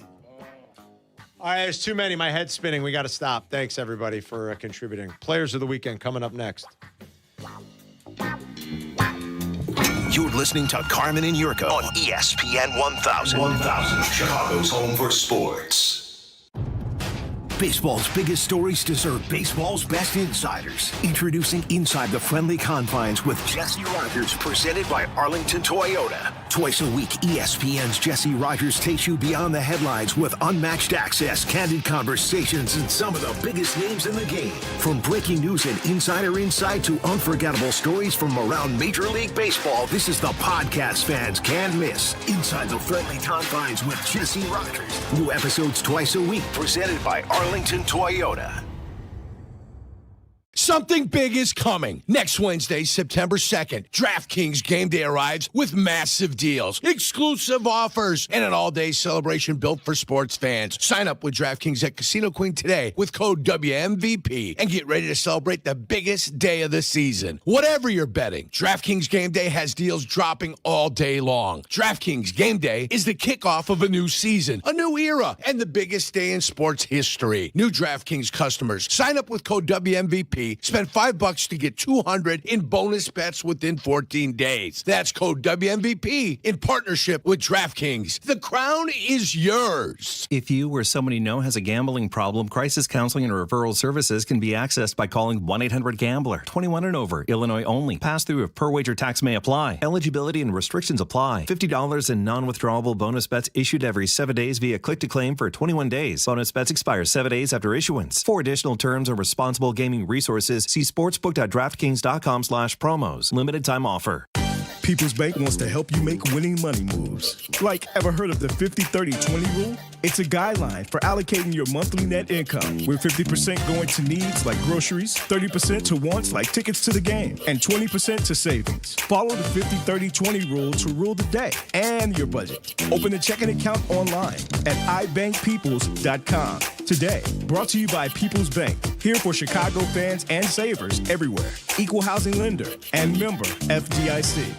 All right, there's too many. My head's spinning. We got to stop. Thanks, everybody, for contributing. Players of the weekend coming up next. You're listening to Carmen and Jurko on ESPN 1000. 1000, Chicago's home for sports. Baseball's biggest stories deserve baseball's best insiders. Introducing Inside the Friendly Confines with Jesse Rogers, presented by Arlington Toyota. Twice a week, ESPN's Jesse Rogers takes you beyond the headlines with unmatched access, candid conversations, and some of the biggest names in the game. From breaking news and insider insight to unforgettable stories from around Major League Baseball, this is the podcast fans can't miss. Inside the Friendly Confines with Jesse Rogers. New episodes twice a week, presented by Arlington Toyota. Something big is coming. Next Wednesday, September 2nd, DraftKings Game Day arrives with massive deals, exclusive offers, and an all-day celebration built for sports fans. Sign up with DraftKings at Casino Queen today with code WMVP and get ready to celebrate the biggest day of the season. Whatever you're betting, DraftKings Game Day has deals dropping all day long. DraftKings Game Day is the kickoff of a new season, a new era, and the biggest day in sports history. New DraftKings customers, sign up with code WMVP. Spend $5 to get $200 in bonus bets within 14 days. That's code WMVP in partnership with DraftKings. The crown is yours. If you or someone you know has a gambling problem, crisis counseling and referral services can be accessed by calling 1-800-GAMBLER. 21 and over, Illinois only. Pass-through of per-wager tax may apply. Eligibility and restrictions apply. $50 in non-withdrawable bonus bets issued every 7 days via click-to-claim for 21 days. Bonus bets expire 7 days after issuance. For additional terms and responsible gaming resources, see sportsbook.draftkings.com/promos. Limited time offer. People's Bank wants to help you make winning money moves. Like, ever heard of the 50-30-20 rule? It's a guideline for allocating your monthly net income, with 50% going to needs like groceries, 30% to wants like tickets to the game, and 20% to savings. Follow the 50-30-20 rule to rule the day and your budget. Open a checking account online at ibankpeoples.com today. Brought to you by People's Bank, here for Chicago fans and savers everywhere. Equal housing lender and member FDIC.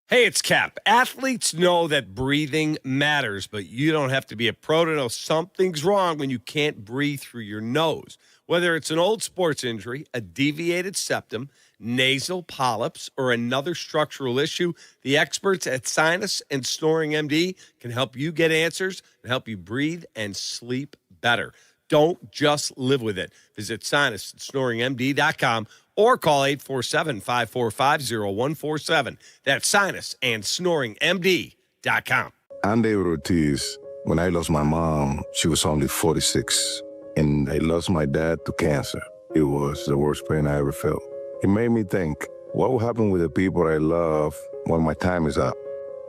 Hey, it's Kap. Athletes know that breathing matters, but you don't have to be a pro to know something's wrong when you can't breathe through your nose. Whether it's an old sports injury, a deviated septum, nasal polyps, or another structural issue, the experts at Sinus and Snoring MD can help you get answers and help you breathe and sleep better. Don't just live with it. Visit sinusandsnoringmd.com or call 847-545-0147. That's sinusandsnoringmd.com. Andy Ortiz, when I lost my mom, she was only 46. And I lost my dad to cancer. It was the worst pain I ever felt. It made me think, what will happen with the people I love when my time is up?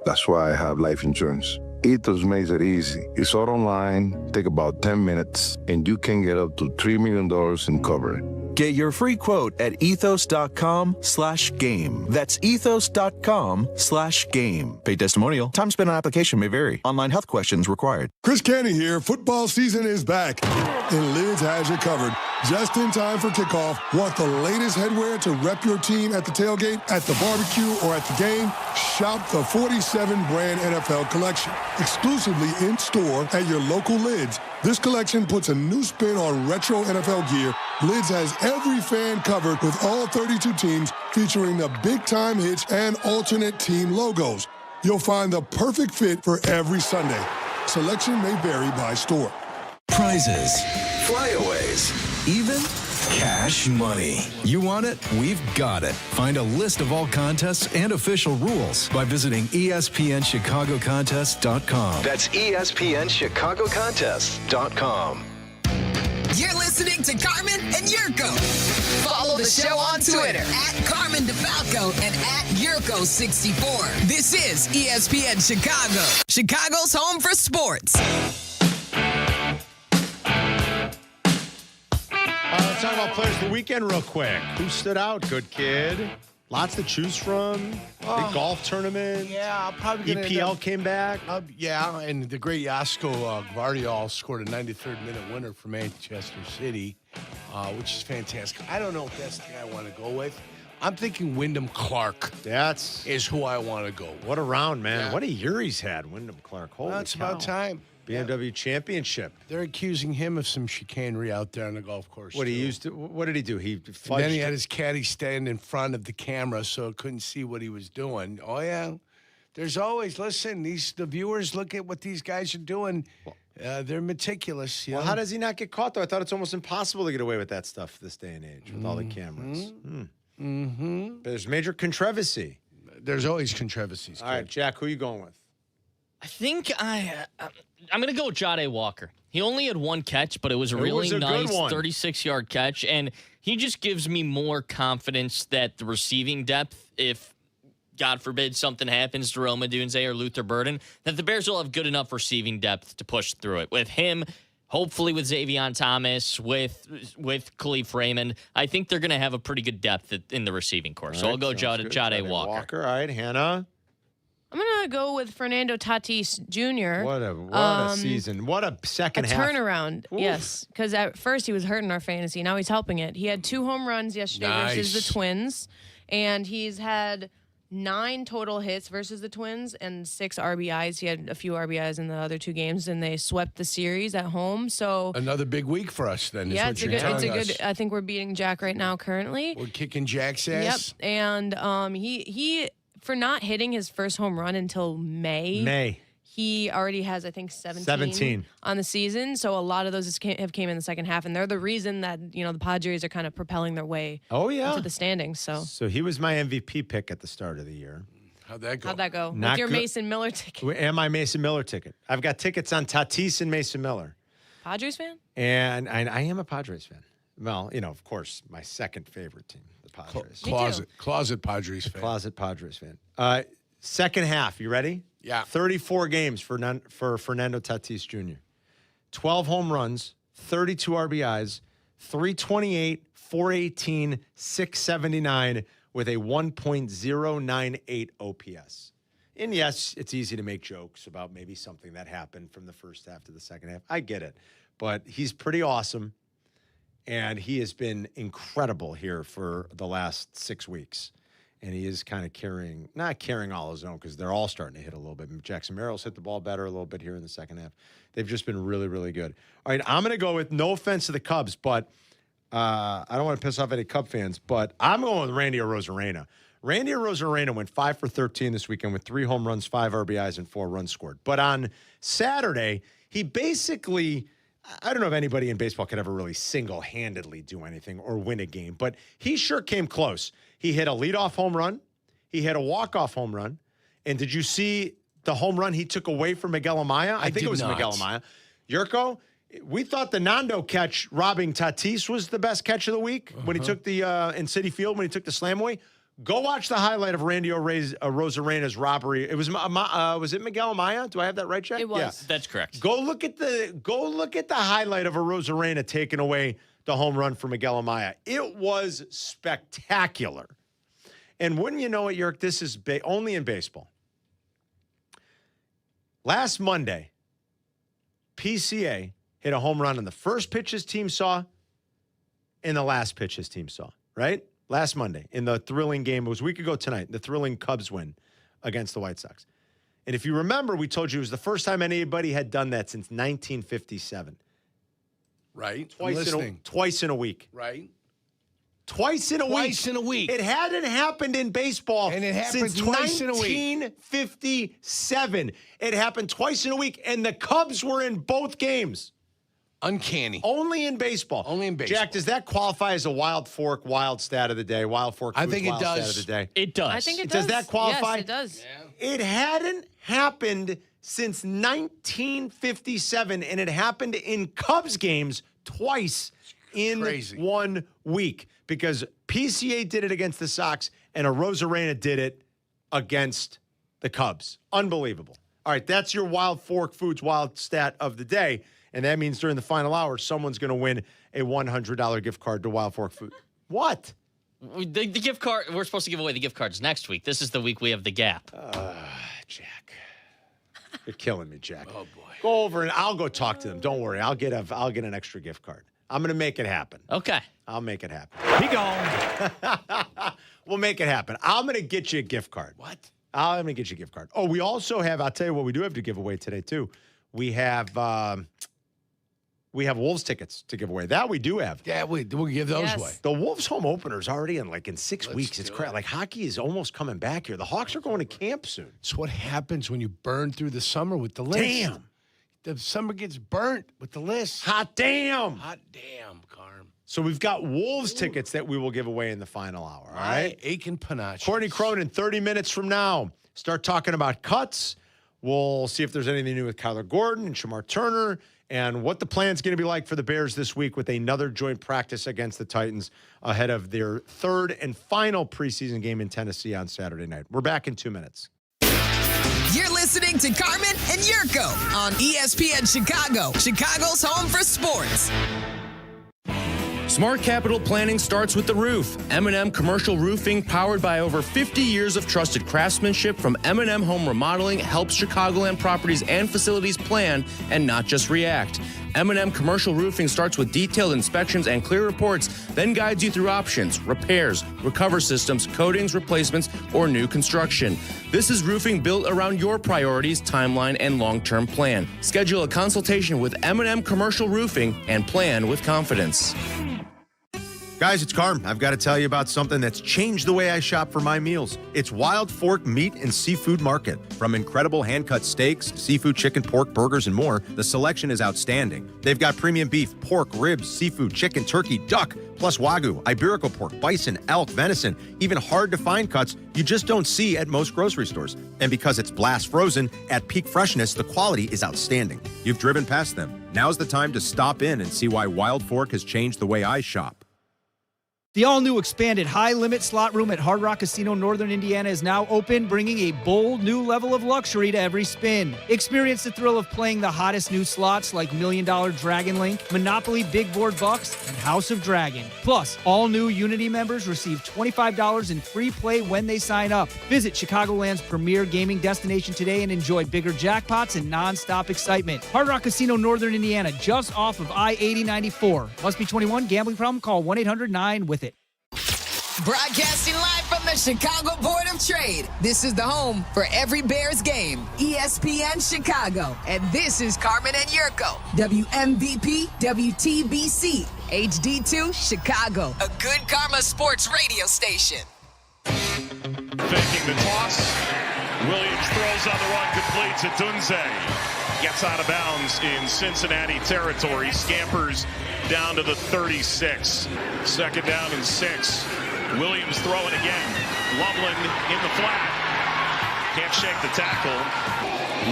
That's why I have life insurance. Ethos makes it easy. It's all online, take about 10 minutes, and you can get up to $3 million in coverage. Get your free quote at ethos.com/game. That's ethos.com/game. Paid testimonial. Time spent on application may vary. Online health questions required. Chris Canty here. Football season is back, and Lids has you covered. Just in time for kickoff. Want the latest headwear to rep your team at the tailgate, at the barbecue, or at the game? Shop the 47 brand NFL collection. Exclusively in store at your local Lids. This collection puts a new spin on retro NFL gear. Lids has every fan covered with all 32 teams, featuring the big-time hits and alternate team logos. You'll find the perfect fit for every Sunday. Selection may vary by store. Prizes, flyaways, even cash money. You want it? We've got it. Find a list of all contests and official rules by visiting ESPNChicagoContests.com. That's ESPNChicagoContests.com. You're listening to Carmen and Jurko. Follow the show on Twitter at Carmen DeFalco and at Jurko64. This is ESPN Chicago, Chicago's home for sports. Let's talk about players of the weekend real quick. Who stood out? Good kid. Lots to choose from. Big golf tournament. Yeah, I'm probably going to EPL came back. Yeah, and the great Jasko Gvardiol scored a 93rd minute winner for Manchester City, which is fantastic. I don't know if that's the thing I want to go with. I'm thinking Wyndham Clark. Is who I want to go with. What a round, man. Yeah. What a year he's had, Wyndham Clark. Holy It's cow. about time. BMW championship. They're accusing him of some chicanery out there on the golf course. What did he do? He fudged. And then he had his caddy stand in front of the camera so it couldn't see what he was doing. Oh yeah, there's always the viewers look at what these guys are doing. They're meticulous. Well, how does he not get caught though? I thought it's almost impossible to get away with that stuff this day and age with all the cameras. Mm-hmm. There's major controversy. There's always controversies. All right, Jack, who are you going with? I think I'm going to go with Jade Walker. He only had one catch, but it was a really nice 36-yard catch, and he just gives me more confidence that the receiving depth, if God forbid something happens to Rome Odunze or Luther Burden, that the Bears will have good enough receiving depth to push through it. With him, hopefully with Xavion Thomas, with Khalif Raymond, I think they're going to have a pretty good depth in the receiving corps. So I'll go Jade Walker. All right, Hannah. I'm going to go with Fernando Tatis Jr. What a season. What a second half. Turnaround, yes. Because at first he was hurting our fantasy. Now he's helping it. He had 2 home runs yesterday versus the Twins. And he's had 9 total hits versus the Twins and 6 RBIs. He had a few RBIs in the other 2 games, and they swept the series at home. So another big week for us then. Yeah, it's a good. I think we're beating Jack right now currently. We're kicking Jack's ass. Yep. And he for not hitting his first home run until May. He already has, I think, 17 on the season. So a lot of those have came in the second half, and they're the reason that the Padres are kind of propelling their way into the standings. So he was my MVP pick at the start of the year. How'd that go? With your Mason Miller ticket? And my Mason Miller ticket. I've got tickets on Tatis and Mason Miller. Padres fan? And I am a Padres fan. Well, of course, my second favorite team, the Padres. Closet Padres fan. Closet Padres fan. Second half, you ready? Yeah. 34 games for Fernando Tatis Jr. 12 home runs, 32 RBIs, 328, 418, 679 with a 1.098 OPS. And yes, it's easy to make jokes about maybe something that happened from the first half to the second half. I get it. But he's pretty awesome. And he has been incredible here for the last 6 weeks. And he is kind of not carrying all his own because they're all starting to hit a little bit. Jackson Merrill's hit the ball better a little bit here in the second half. They've just been really, really good. All right, I'm going to go with, no offense to the Cubs, but I don't want to piss off any Cub fans, but I'm going with Randy Arozarena. Randy Arozarena went 5 for 13 this weekend with 3 home runs, 5 RBIs, and 4 runs scored. But on Saturday, he basically, I don't know if anybody in baseball could ever really single-handedly do anything or win a game, but he sure came close. He hit a leadoff home run. He hit a walk-off home run. And did you see the home run he took away from Miguel Amaya? I think it was Miguel Amaya. Yurko, we thought the Nando catch robbing Tatis was the best catch of the week when he took the in Citi Field, when he took the slam away. Go watch the highlight of Randy Arozarena's robbery. It was it Miguel Amaya? Do I have that right, Jack? It was. Yeah. That's correct. Go look at the highlight of Arozarena taking away the home run for Miguel Amaya. It was spectacular. And wouldn't you know it, Yerk, this is only in baseball. Last Monday, PCA hit a home run on the first pitch his team saw and the last pitch his team saw, right? Last Monday in the thrilling game. It was a week ago tonight, the thrilling Cubs win against the White Sox. And if you remember, we told you it was the first time anybody had done that since 1957. Right. Twice in a week. Right. Twice in a week. It hadn't happened in baseball since twice in a week. 1957. It happened twice in a week, and the Cubs were in both games. Uncanny. Only in baseball. Jack, does that qualify as a Wild Fork wild stat of the day? Wild Fork I think it wild does. Stat of the day? It does. I think it does. Does that qualify? Yes, it does. Yeah. It hadn't happened since 1957, and it happened in Cubs games twice in 1 week because PCA did it against the Sox and Arozarena did it against the Cubs. Unbelievable. All right, that's your Wild Fork Foods wild stat of the day, and that means during the final hour, someone's going to win a $100 gift card to Wild Fork Food. What? The gift card, we're supposed to give away the gift cards next week. This is the week we have the gap. Jack. You're killing me, Jack. Oh, boy. Go over and I'll go talk to them. Don't worry. I'll get an extra gift card. I'm going to make it happen. Okay. I'll make it happen. He gone. We'll make it happen. I'm going to get you a gift card. What? I'm going to get you a gift card. Oh, we also have, I'll tell you what we do have to give away today, too. We have Wolves tickets to give away. That we do have. Yeah, we'll give those away. The Wolves home opener is already in 6 weeks. It's crap. Like hockey is almost coming back here. The Hawks are going to camp soon. It's what happens when you burn through the summer with the list. Damn. The summer gets burnt with the list. Hot damn. Hot damn, Carm. So we've got Wolves tickets that we will give away in the final hour. All right. Aiken Panache. Courtney Cronin, 30 minutes from now. Start talking about cuts. We'll see if there's anything new with Kyler Gordon and Shamar Turner and what the plan's going to be like for the Bears this week with another joint practice against the Titans ahead of their third and final preseason game in Tennessee on Saturday night. We're back in 2 minutes. You're listening to Carmen and Jurko on ESPN Chicago, Chicago's home for sports. Smart capital planning starts with the roof. M&M Commercial Roofing, powered by over 50 years of trusted craftsmanship from M&M Home Remodeling, helps Chicagoland properties and facilities plan and not just react. M&M Commercial Roofing starts with detailed inspections and clear reports, then guides you through options, repairs, recover systems, coatings, replacements, or new construction. This is roofing built around your priorities, timeline, and long-term plan. Schedule a consultation with M&M Commercial Roofing and plan with confidence. Guys, it's Carm. I've got to tell you about something that's changed the way I shop for my meals. It's Wild Fork Meat and Seafood Market. From incredible hand-cut steaks, seafood, chicken, pork, burgers, and more, the selection is outstanding. They've got premium beef, pork, ribs, seafood, chicken, turkey, duck, plus Wagyu, Iberico pork, bison, elk, venison, even hard-to-find cuts you just don't see at most grocery stores. And because it's blast frozen, at peak freshness, the quality is outstanding. You've driven past them. Now's the time to stop in and see why Wild Fork has changed the way I shop. The all-new expanded high-limit slot room at Hard Rock Casino Northern Indiana is now open, bringing a bold new level of luxury to every spin. Experience the thrill of playing the hottest new slots like $1 Million Dragon Link, Monopoly Big Board Bucks, and House of Dragon. Plus, all new Unity members receive $25 in free play when they sign up. Visit Chicagoland's premier gaming destination today and enjoy bigger jackpots and non-stop excitement. Hard Rock Casino Northern Indiana, just off of I-8094. Must be 21. Gambling problem? Call 1-800-9-WITH-IT. Broadcasting live from the Chicago Board of Trade. This is the home for every Bears game. ESPN Chicago. And this is Carmen and Jurko. WMVP, WTBC, HD2, Chicago. A good Karma Sports radio station. Faking the toss. Williams throws on the run, completes it. Dunze gets out of bounds in Cincinnati territory. Scampers down to the 36. Second down and 6. Williams throwing again. Loveland in the flat. Can't shake the tackle.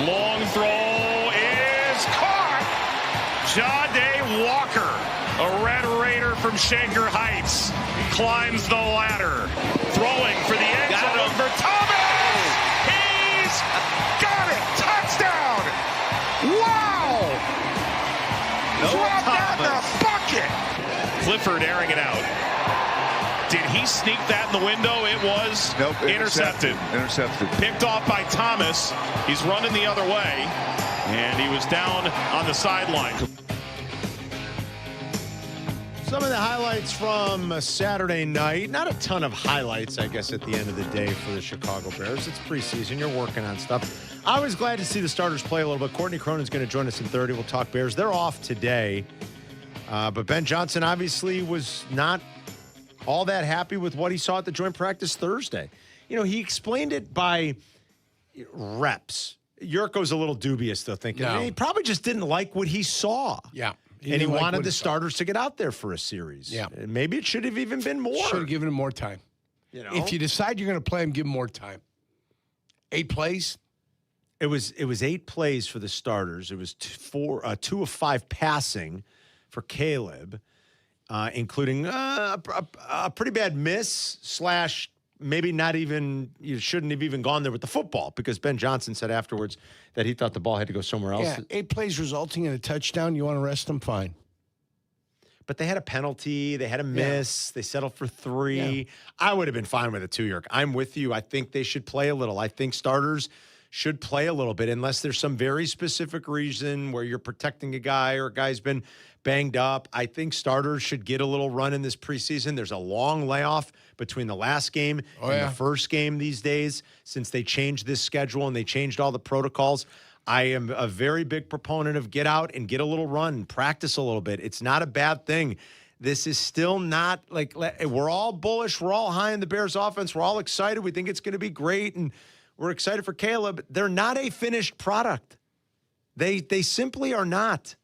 Long throw is caught. Jade Walker, a Red Raider from Shaker Heights, climbs the ladder. Throwing for the end zone for Thomas. He's got it. Touchdown. Wow. Drop down the bucket. Clifford airing it out. Did he sneak that in the window? It was intercepted. Picked off by Thomas. He's running the other way, and he was down on the sideline. Some of the highlights from Saturday night. Not a ton of highlights, I guess, at the end of the day for the Chicago Bears. It's preseason. You're working on stuff. I was glad to see the starters play a little bit. Courtney Cronin's going to join us in 30. We'll talk Bears. They're off today. But Ben Johnson obviously was not all that happy with what he saw at the joint practice Thursday. You know, he explained it by reps. Jurko's a little dubious, though, thinking he probably just didn't like what he saw. Yeah. And he wanted the starters to get out there for a series. Yeah. And maybe it should have even been more. Should have given him more time. You know, if you decide you're going to play him, give him more time. 8 plays? It was 8 plays for the starters. It was 2 of 5 passing for Caleb. Including a pretty bad miss / maybe not even, you shouldn't have even gone there with the football, because Ben Johnson said afterwards that he thought the ball had to go somewhere else. Yeah, 8 plays resulting in a touchdown. You want to rest him? Fine. but they had a penalty. They had a miss. They settled for 3. Yeah. I would have been fine with a 2, Yerk. I'm with you. I think they should play a little. I think starters should play a little bit unless there's some very specific reason where you're protecting a guy or a guy's been banged up. I think starters should get a little run in this preseason. There's a long layoff between the last game and the first game these days since they changed this schedule and they changed all the protocols. I am a very big proponent of get out and get a little run, practice a little bit. It's not a bad thing. This is still not like we're all bullish. We're all high in the Bears offense. We're all excited. We think it's going to be great. And we're excited for Caleb. They're not a finished product. They simply are not.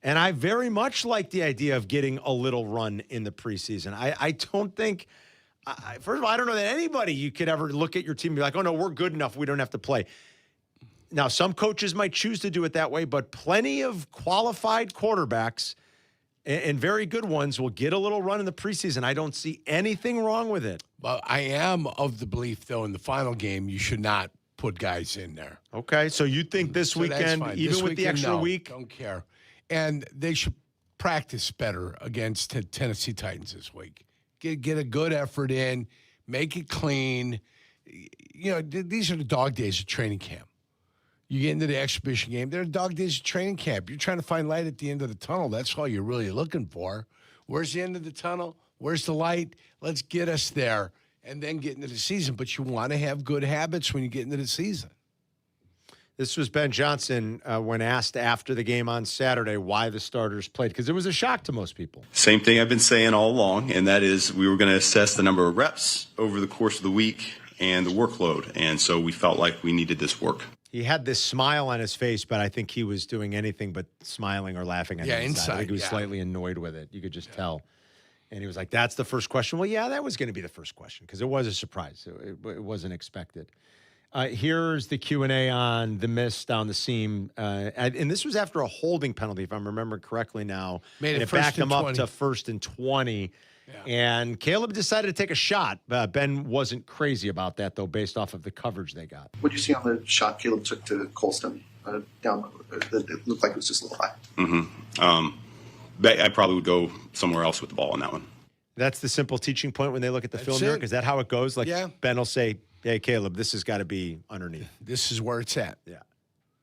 And I very much like the idea of getting a little run in the preseason. I don't think, first of all, I don't know that anybody you could ever look at your team and be like, oh, no, we're good enough. We don't have to play. Now, some coaches might choose to do it that way, but plenty of qualified quarterbacks and very good ones will get a little run in the preseason. I don't see anything wrong with it. But I am of the belief, though, in the final game, you should not put guys in there. Okay, so you think this weekend, even with the extra week? Don't care. And they should practice better against Tennessee Titans this week. Get a good effort in, make it clean. You know, these are the dog days of training camp. You get into the exhibition game, they're dog days of training camp. You're trying to find light at the end of the tunnel. That's all you're really looking for. Where's the end of the tunnel? Where's the light? Let's get us there and then get into the season. But you want to have good habits when you get into the season. This was Ben Johnson when asked after the game on Saturday why the starters played, because it was a shock to most people. Same thing I've been saying all along, and that is we were going to assess the number of reps over the course of the week and the workload. And so we felt like we needed this work. He had this smile on his face, but I think he was doing anything but smiling or laughing. Inside. I think he was slightly annoyed with it. You could just tell. And he was like, that's the first question. Well, yeah, that was going to be the first question because it was a surprise. It wasn't expected. Here's the Q&A on the miss down the seam. And this was after a holding penalty, if I'm remembering correctly now. Made it backed them up to 1st and 20. Yeah. And Caleb decided to take a shot. Ben wasn't crazy about that, though, based off of the coverage they got. What did you see on the shot Caleb took to Colston down? It looked like it was just a little high. Mm-hmm. I probably would go somewhere else with the ball on that one. That's the simple teaching point when they look at the film. Is that how it goes? Like Ben will say, hey, Caleb, this has got to be underneath. This is where it's at. Yeah.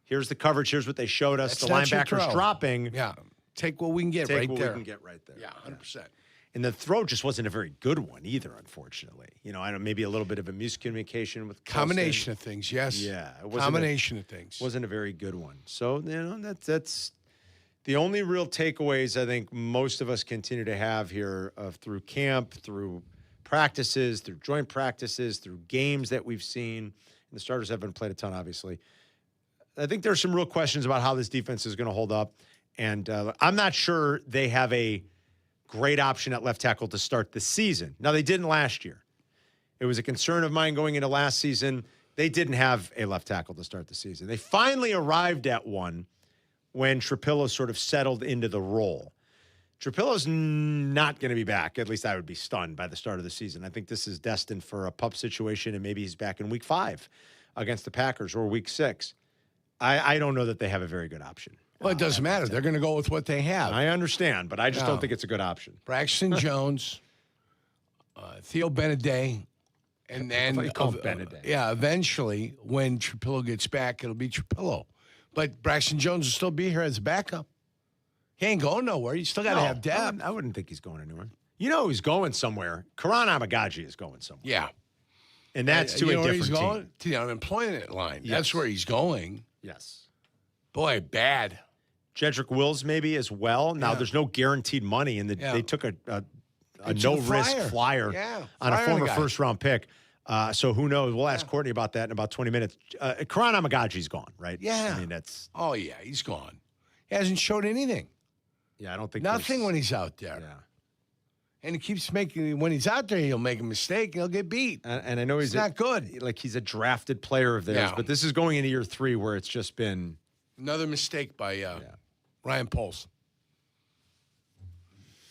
Here's the coverage. Here's what they showed us. The linebacker's dropping. Yeah. Take what we can get right there. Take what we can get right there. Yeah, 100%. And the throw just wasn't a very good one either, unfortunately. You know, I don't maybe a little bit of a miscommunication with combination of things. Yes. Yeah. It combination of things. Wasn't a very good one. So, you know, that's the only real takeaways I think most of us continue to have here through camp, through practices, through joint practices, through games that we've seen. And the starters haven't played a ton, obviously. I think there's some real questions about how this defense is going to hold up. And I'm not sure they have a great option at left tackle to start the season. Now, they didn't last year. It was a concern of mine going into last season. They didn't have a left tackle to start the season. They finally arrived at one when Trapillo sort of settled into the role. Trapillo's not going to be back. At least I would be stunned by the start of the season. I think this is destined for a pup situation, and maybe he's back in week 5 against the Packers or week 6. I don't know that they have a very good option. Well, it doesn't matter. They're going to go with what they have. I understand, but I just don't think it's a good option. Braxton Jones, Theo Beneday, and then eventually when Trapillo gets back, it'll be Trapillo. But Braxton Jones will still be here as a backup. He ain't going nowhere. You still got to have depth. I wouldn't think he's going anywhere. You know who's going somewhere? Karan Amagaji is going somewhere. Yeah. And that's to a different team. Going? To the unemployment line. Yes. That's where he's going. Yes. Boy, bad. Jedrick Wills maybe as well. Now, there's no guaranteed money, and they took a no-risk flyer on a former first-round pick. So who knows? We'll ask Courtney about that in about 20 minutes. Karan Amagaji's gone, right? Yeah. I mean, that's... Oh, yeah, he's gone. He hasn't showed anything. Yeah, I don't think nothing when he's out there. Yeah. And he keeps making, when he's out there, he'll make a mistake and he'll get beat. And I know he's not good. Like he's a drafted player of theirs, but this is going into year 3 where it's just been... Another mistake by Ryan Poles.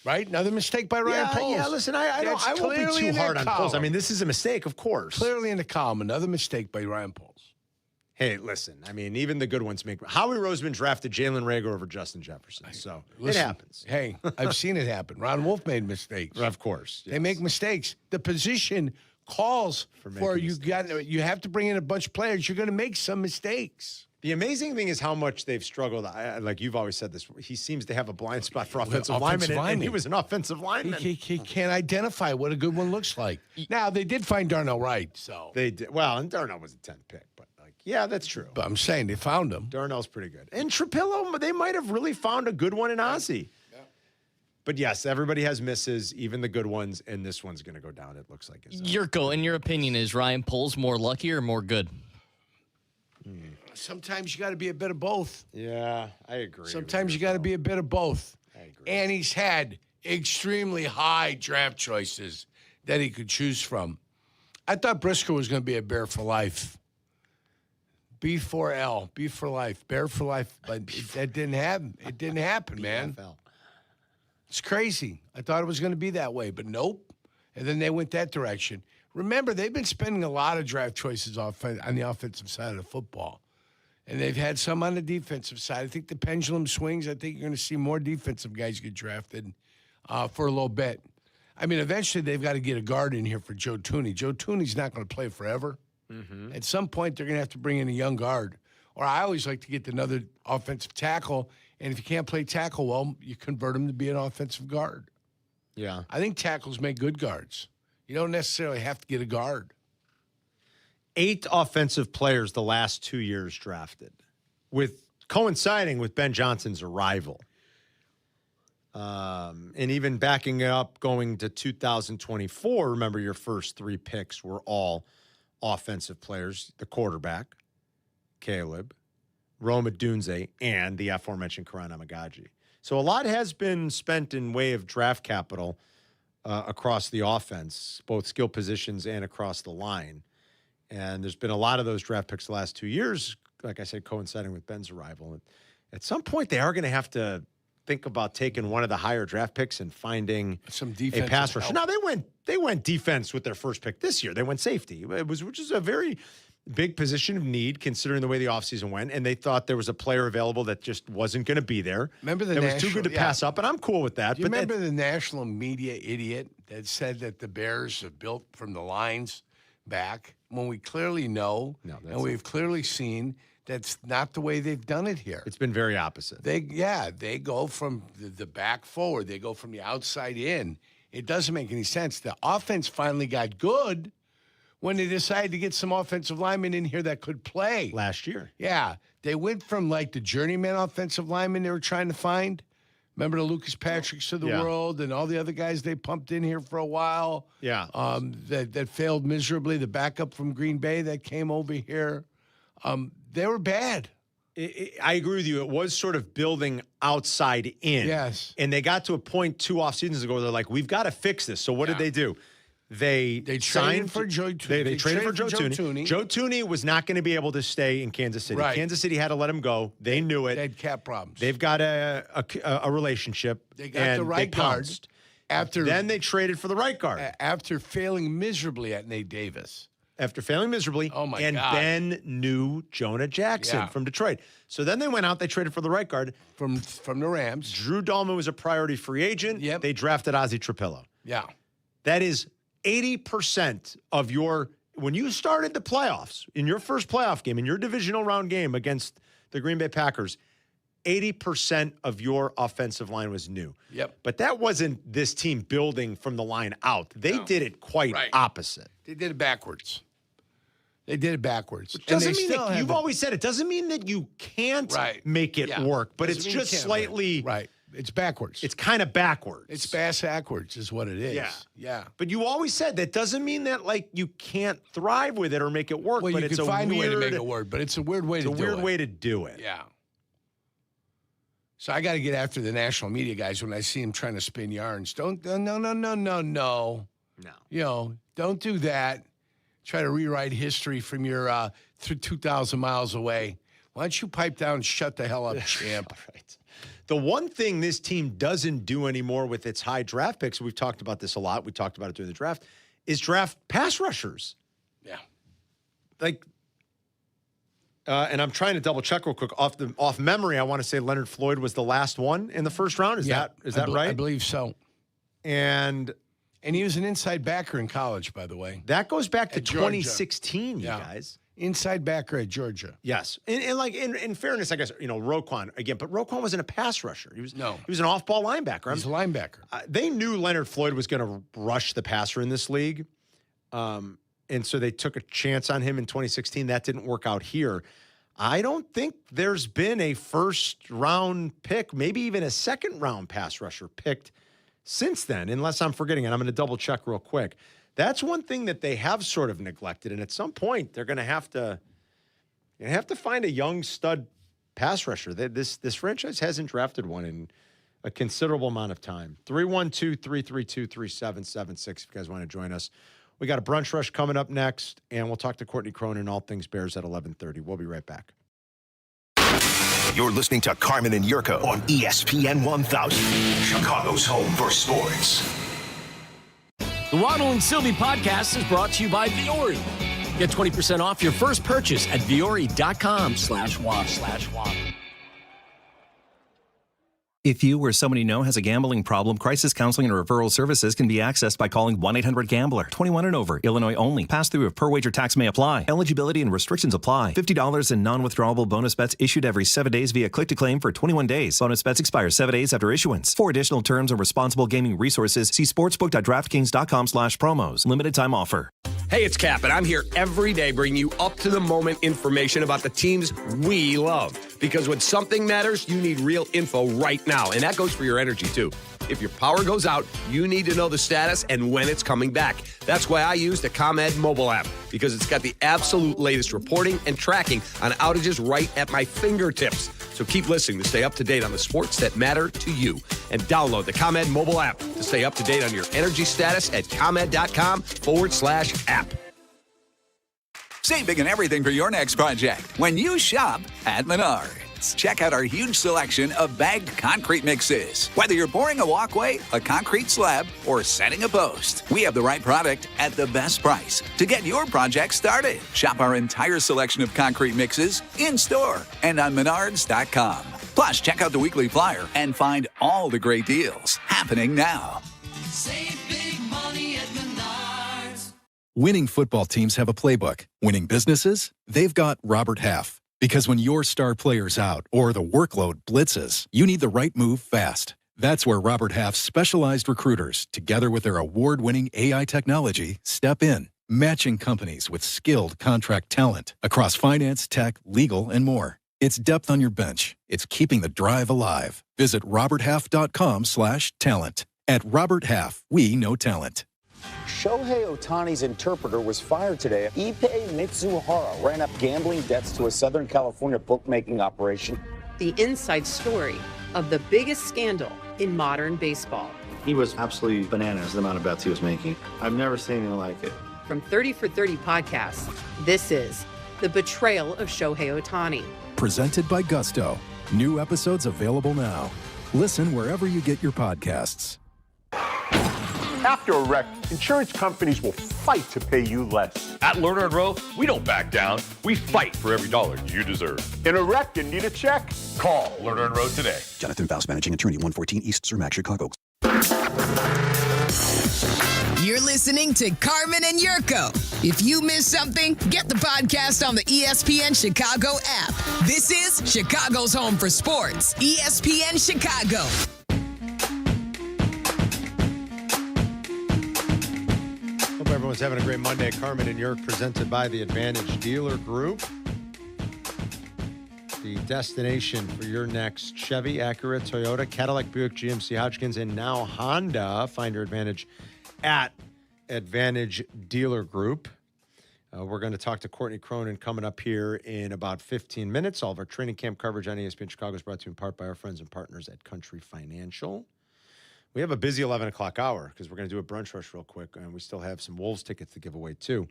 Right? Another mistake by Ryan Poles. Yeah, listen, I won't be too hard on Poles. I mean, this is a mistake, of course. Clearly in the column, another mistake by Ryan Poles. Hey, listen, I mean, even the good ones make. Howie Roseman drafted Jalen Reagor over Justin Jefferson, so it happens. Hey, I've seen it happen. Ron Wolf made mistakes. Of course. They make mistakes. The position calls for you. You have to bring in a bunch of players. You're going to make some mistakes. The amazing thing is how much they've struggled. Like you've always said this, he seems to have a blind spot for offensive linemen, and he was an offensive lineman. He can't identify what a good one looks like. Now, they did find Darnell Wright, so. They did. Well, and Darnell was a 10th pick, but yeah, that's true. But I'm saying they found him. Darnell's pretty good. And Trapillo, they might have really found a good one in Ozzie. Yeah. But yes, everybody has misses, even the good ones, and this one's going to go down, it looks like. Yurko, in your opinion, is Ryan Poles more lucky or more good? Sometimes you got to be a bit of both. Yeah, I agree. Sometimes you got to be a bit of both. I agree. And he's had extremely high draft choices that he could choose from. I thought Briscoe was going to be a Bear for life. B4L, B for life, Bear for life. But that didn't happen. It didn't happen, man. It's crazy. I thought it was going to be that way, but nope. And then they went that direction. Remember, they've been spending a lot of draft choices on the offensive side of the football. And they've had some on the defensive side. I think the pendulum swings. I think you're going to see more defensive guys get drafted for a little bit. I mean, eventually they've got to get a guard in here for Joe Tooney. Joe Tooney's not going to play forever. Mm-hmm. At some point, they're going to have to bring in a young guard. Or I always like to get another offensive tackle. And if you can't play tackle well, you convert him to be an offensive guard. Yeah. I think tackles make good guards. You don't necessarily have to get a guard. 8 offensive players the last 2 years drafted, with coinciding with Ben Johnson's arrival. And even backing it up, going to 2024, remember your first 3 picks were all offensive players. The quarterback, Caleb, Rome Odunze, and the aforementioned Karan Amagaji. So a lot has been spent in way of draft capital across the offense, both skill positions and across the line. And there's been a lot of those draft picks the last 2 years, like I said, coinciding with Ben's arrival. And at some point, they are going to have to think about taking one of the higher draft picks and finding some a defensive pass rusher. help. Now, they went defense with their first pick this year. They went safety, which is a very big position of need considering the way the offseason went. And they thought there was a player available that just wasn't going to be there. Remember the It was too good to pass up, and I'm cool with that. Do you remember the national media idiot that said that the Bears have built from the lines back when we clearly know and we've clearly seen that's not the way they've done it here. It's been very opposite. They go from the back forward. They go from the outside in. It doesn't make any sense. The offense finally got good when they decided to get some offensive linemen in here that could play. Last year. Yeah. They went from like the journeyman offensive linemen they were trying to find. Remember the Lucas Patricks of the world and all the other guys they pumped in here for a while? Yeah. That failed miserably. The backup from Green Bay that came over here. They were bad. I agree with you. It was sort of building outside in. Yes. And they got to a point 2 off seasons ago where they're like, we've got to fix this. So what did they do? They traded for Joe Tooney. They traded for Joe Tooney. Joe Tooney was not going to be able to stay in Kansas City. Right. Kansas City had to let him go. They knew it. They had cap problems. They've got a relationship. They got the right guard. Then they traded for the right guard. After failing miserably at Nate Davis. After failing miserably. Oh, my and God. Ben knew Jonah Jackson from Detroit. So then they went out, they traded for the right guard. From the Rams. Drew Dahlman was a priority free agent. Yep. They drafted Ozzie Trapillo. Yeah. That is 80% of when you started the playoffs, in your first playoff game, in your divisional round game against the Green Bay Packers, 80% of your offensive line was new. Yep. But that wasn't this team building from the line out. They did it quite opposite. They did it backwards. Which doesn't mean that you've always said it doesn't mean that you can't make it work, but it's just slightly right. It's backwards. It's kind of backwards. It's backwards is what it is. Yeah. But you always said that doesn't mean that like you can't thrive with it or make it work. Well, but you it's can find a way to make weird- it work, but it's a weird way to do it. It's a weird way to do it. Yeah. So I got to get after the national media guys when I see them trying to spin yarns. No. You know, don't do that. Try to rewrite history from your 2,000 miles away. Why don't you pipe down and shut the hell up, champ? All right. The one thing this team doesn't do anymore with its high draft picks, we've talked about this a lot, we talked about it during the draft, is draft pass rushers. Yeah. Like, And I'm trying to double check real quick. Off memory, I want to say Leonard Floyd was the last one in the first round. Is that right? I believe so. And he was an inside backer in college, by the way. That goes back to At Georgia. 2016, you guys. Inside backer at Georgia. Yes. And like in fairness, I guess, Roquan again, but Roquan wasn't a pass rusher. He was an off-ball linebacker. He's a linebacker. They knew Leonard Floyd was going to rush the passer in this league. And so they took a chance on him in 2016. That didn't work out here. I don't think there's been a first-round pick, maybe even a second-round pass rusher picked since then, unless I'm forgetting it. I'm going to double-check real quick. That's one thing that they have sort of neglected, and at some point they're going to have to find a young stud pass rusher. This franchise hasn't drafted one in a considerable amount of time. 312-332-3776 if you guys want to join us. We got a brunch rush coming up next, and we'll talk to Courtney Cronin, all things Bears at 11:30. We'll be right back. You're listening to Carmen and Jurko on ESPN 1000, Chicago's home for sports. The Waddle Silvy podcast is brought to you by Viore. Get 20% off your first purchase at Viore.com/waddle. If you or someone you know has a gambling problem, crisis counseling and referral services can be accessed by calling 1-800-GAMBLER. 21 and over, Illinois only. Pass-through of per-wager tax may apply. Eligibility and restrictions apply. $50 in non-withdrawable bonus bets issued every 7 days via click-to-claim for 21 days. Bonus bets expire 7 days after issuance. For additional terms and responsible gaming resources, see sportsbook.draftkings.com/promos. Limited time offer. Hey, it's Kap, and I'm here every day bringing you up-to-the-moment information about the teams we love. Because when something matters, you need real info right now, and that goes for your energy, too. If your power goes out, you need to know the status and when it's coming back. That's why I use the ComEd mobile app, because it's got the absolute latest reporting and tracking on outages right at my fingertips. So keep listening to stay up to date on the sports that matter to you. And download the ComEd mobile app to stay up to date on your energy status at ComEd.com/app. Save big on everything for your next project when you shop at Menards. Check out our huge selection of bagged concrete mixes. Whether you're pouring a walkway, a concrete slab, or setting a post, we have the right product at the best price to get your project started. Shop our entire selection of concrete mixes in-store and on Menards.com. Plus, check out the weekly flyer and find all the great deals happening now. Save big money at Menards. Winning football teams have a playbook. Winning businesses? They've got Robert Half. Because when your star player's out or the workload blitzes, you need the right move fast. That's where Robert Half's specialized recruiters, together with their award-winning AI technology, step in, matching companies with skilled contract talent across finance, tech, legal, and more. It's depth on your bench. It's keeping the drive alive. Visit roberthalf.com/talent. At Robert Half, we know talent. Shohei Ohtani's interpreter was fired today. Ippei Mitsuhara ran up gambling debts to a Southern California bookmaking operation. The inside story of the biggest scandal in modern baseball. He was absolutely bananas, the amount of bets he was making. I've never seen anything like it. From 30 for 30 podcasts, this is The Betrayal of Shohei Ohtani. Presented by Gusto. New episodes available now. Listen wherever you get your podcasts. After a wreck, insurance companies will fight to pay you less. At Lerner & Rowe, we don't back down. We fight for every dollar you deserve. In a wreck and need a check? Call Lerner & Rowe today. Jonathan Faust, Managing Attorney, 114 East Cermak, Chicago. You're listening to Carmen and Jurko. If you missed something, get the podcast on the ESPN Chicago app. This is Chicago's home for sports, ESPN Chicago. Hope everyone's having a great Monday. Carmen and Jurk presented by the Advantage Dealer Group. The destination for your next Chevy, Acura, Toyota, Cadillac, Buick, GMC, Hodgkins, and now Honda. Find your Advantage at Advantage Dealer Group. We're going to talk to Courtney Cronin coming up here in about 15 minutes. All of our training camp coverage on ESPN Chicago is brought to you in part by our friends and partners at Country Financial. We have a busy 11 o'clock hour because we're going to do a brunch rush real quick, and we still have some Wolves tickets to give away, too.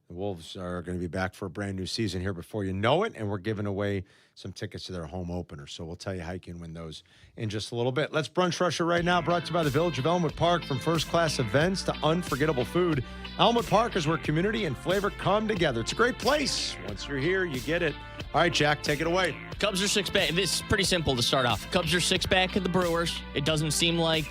The Wolves are going to be back for a brand new season here before you know it, and we're giving away some tickets to their home opener. So we'll tell you how you can win those in just a little bit. Let's brunch rusher right now, brought to you by the Village of Elmwood Park. From first-class events to unforgettable food, Elmwood Park is where community and flavor come together. It's a great place. Once you're here, you get it. All right, Jack, take it away. Cubs are 6 back. This is pretty simple to start off. Cubs are 6 back of the Brewers. It doesn't seem like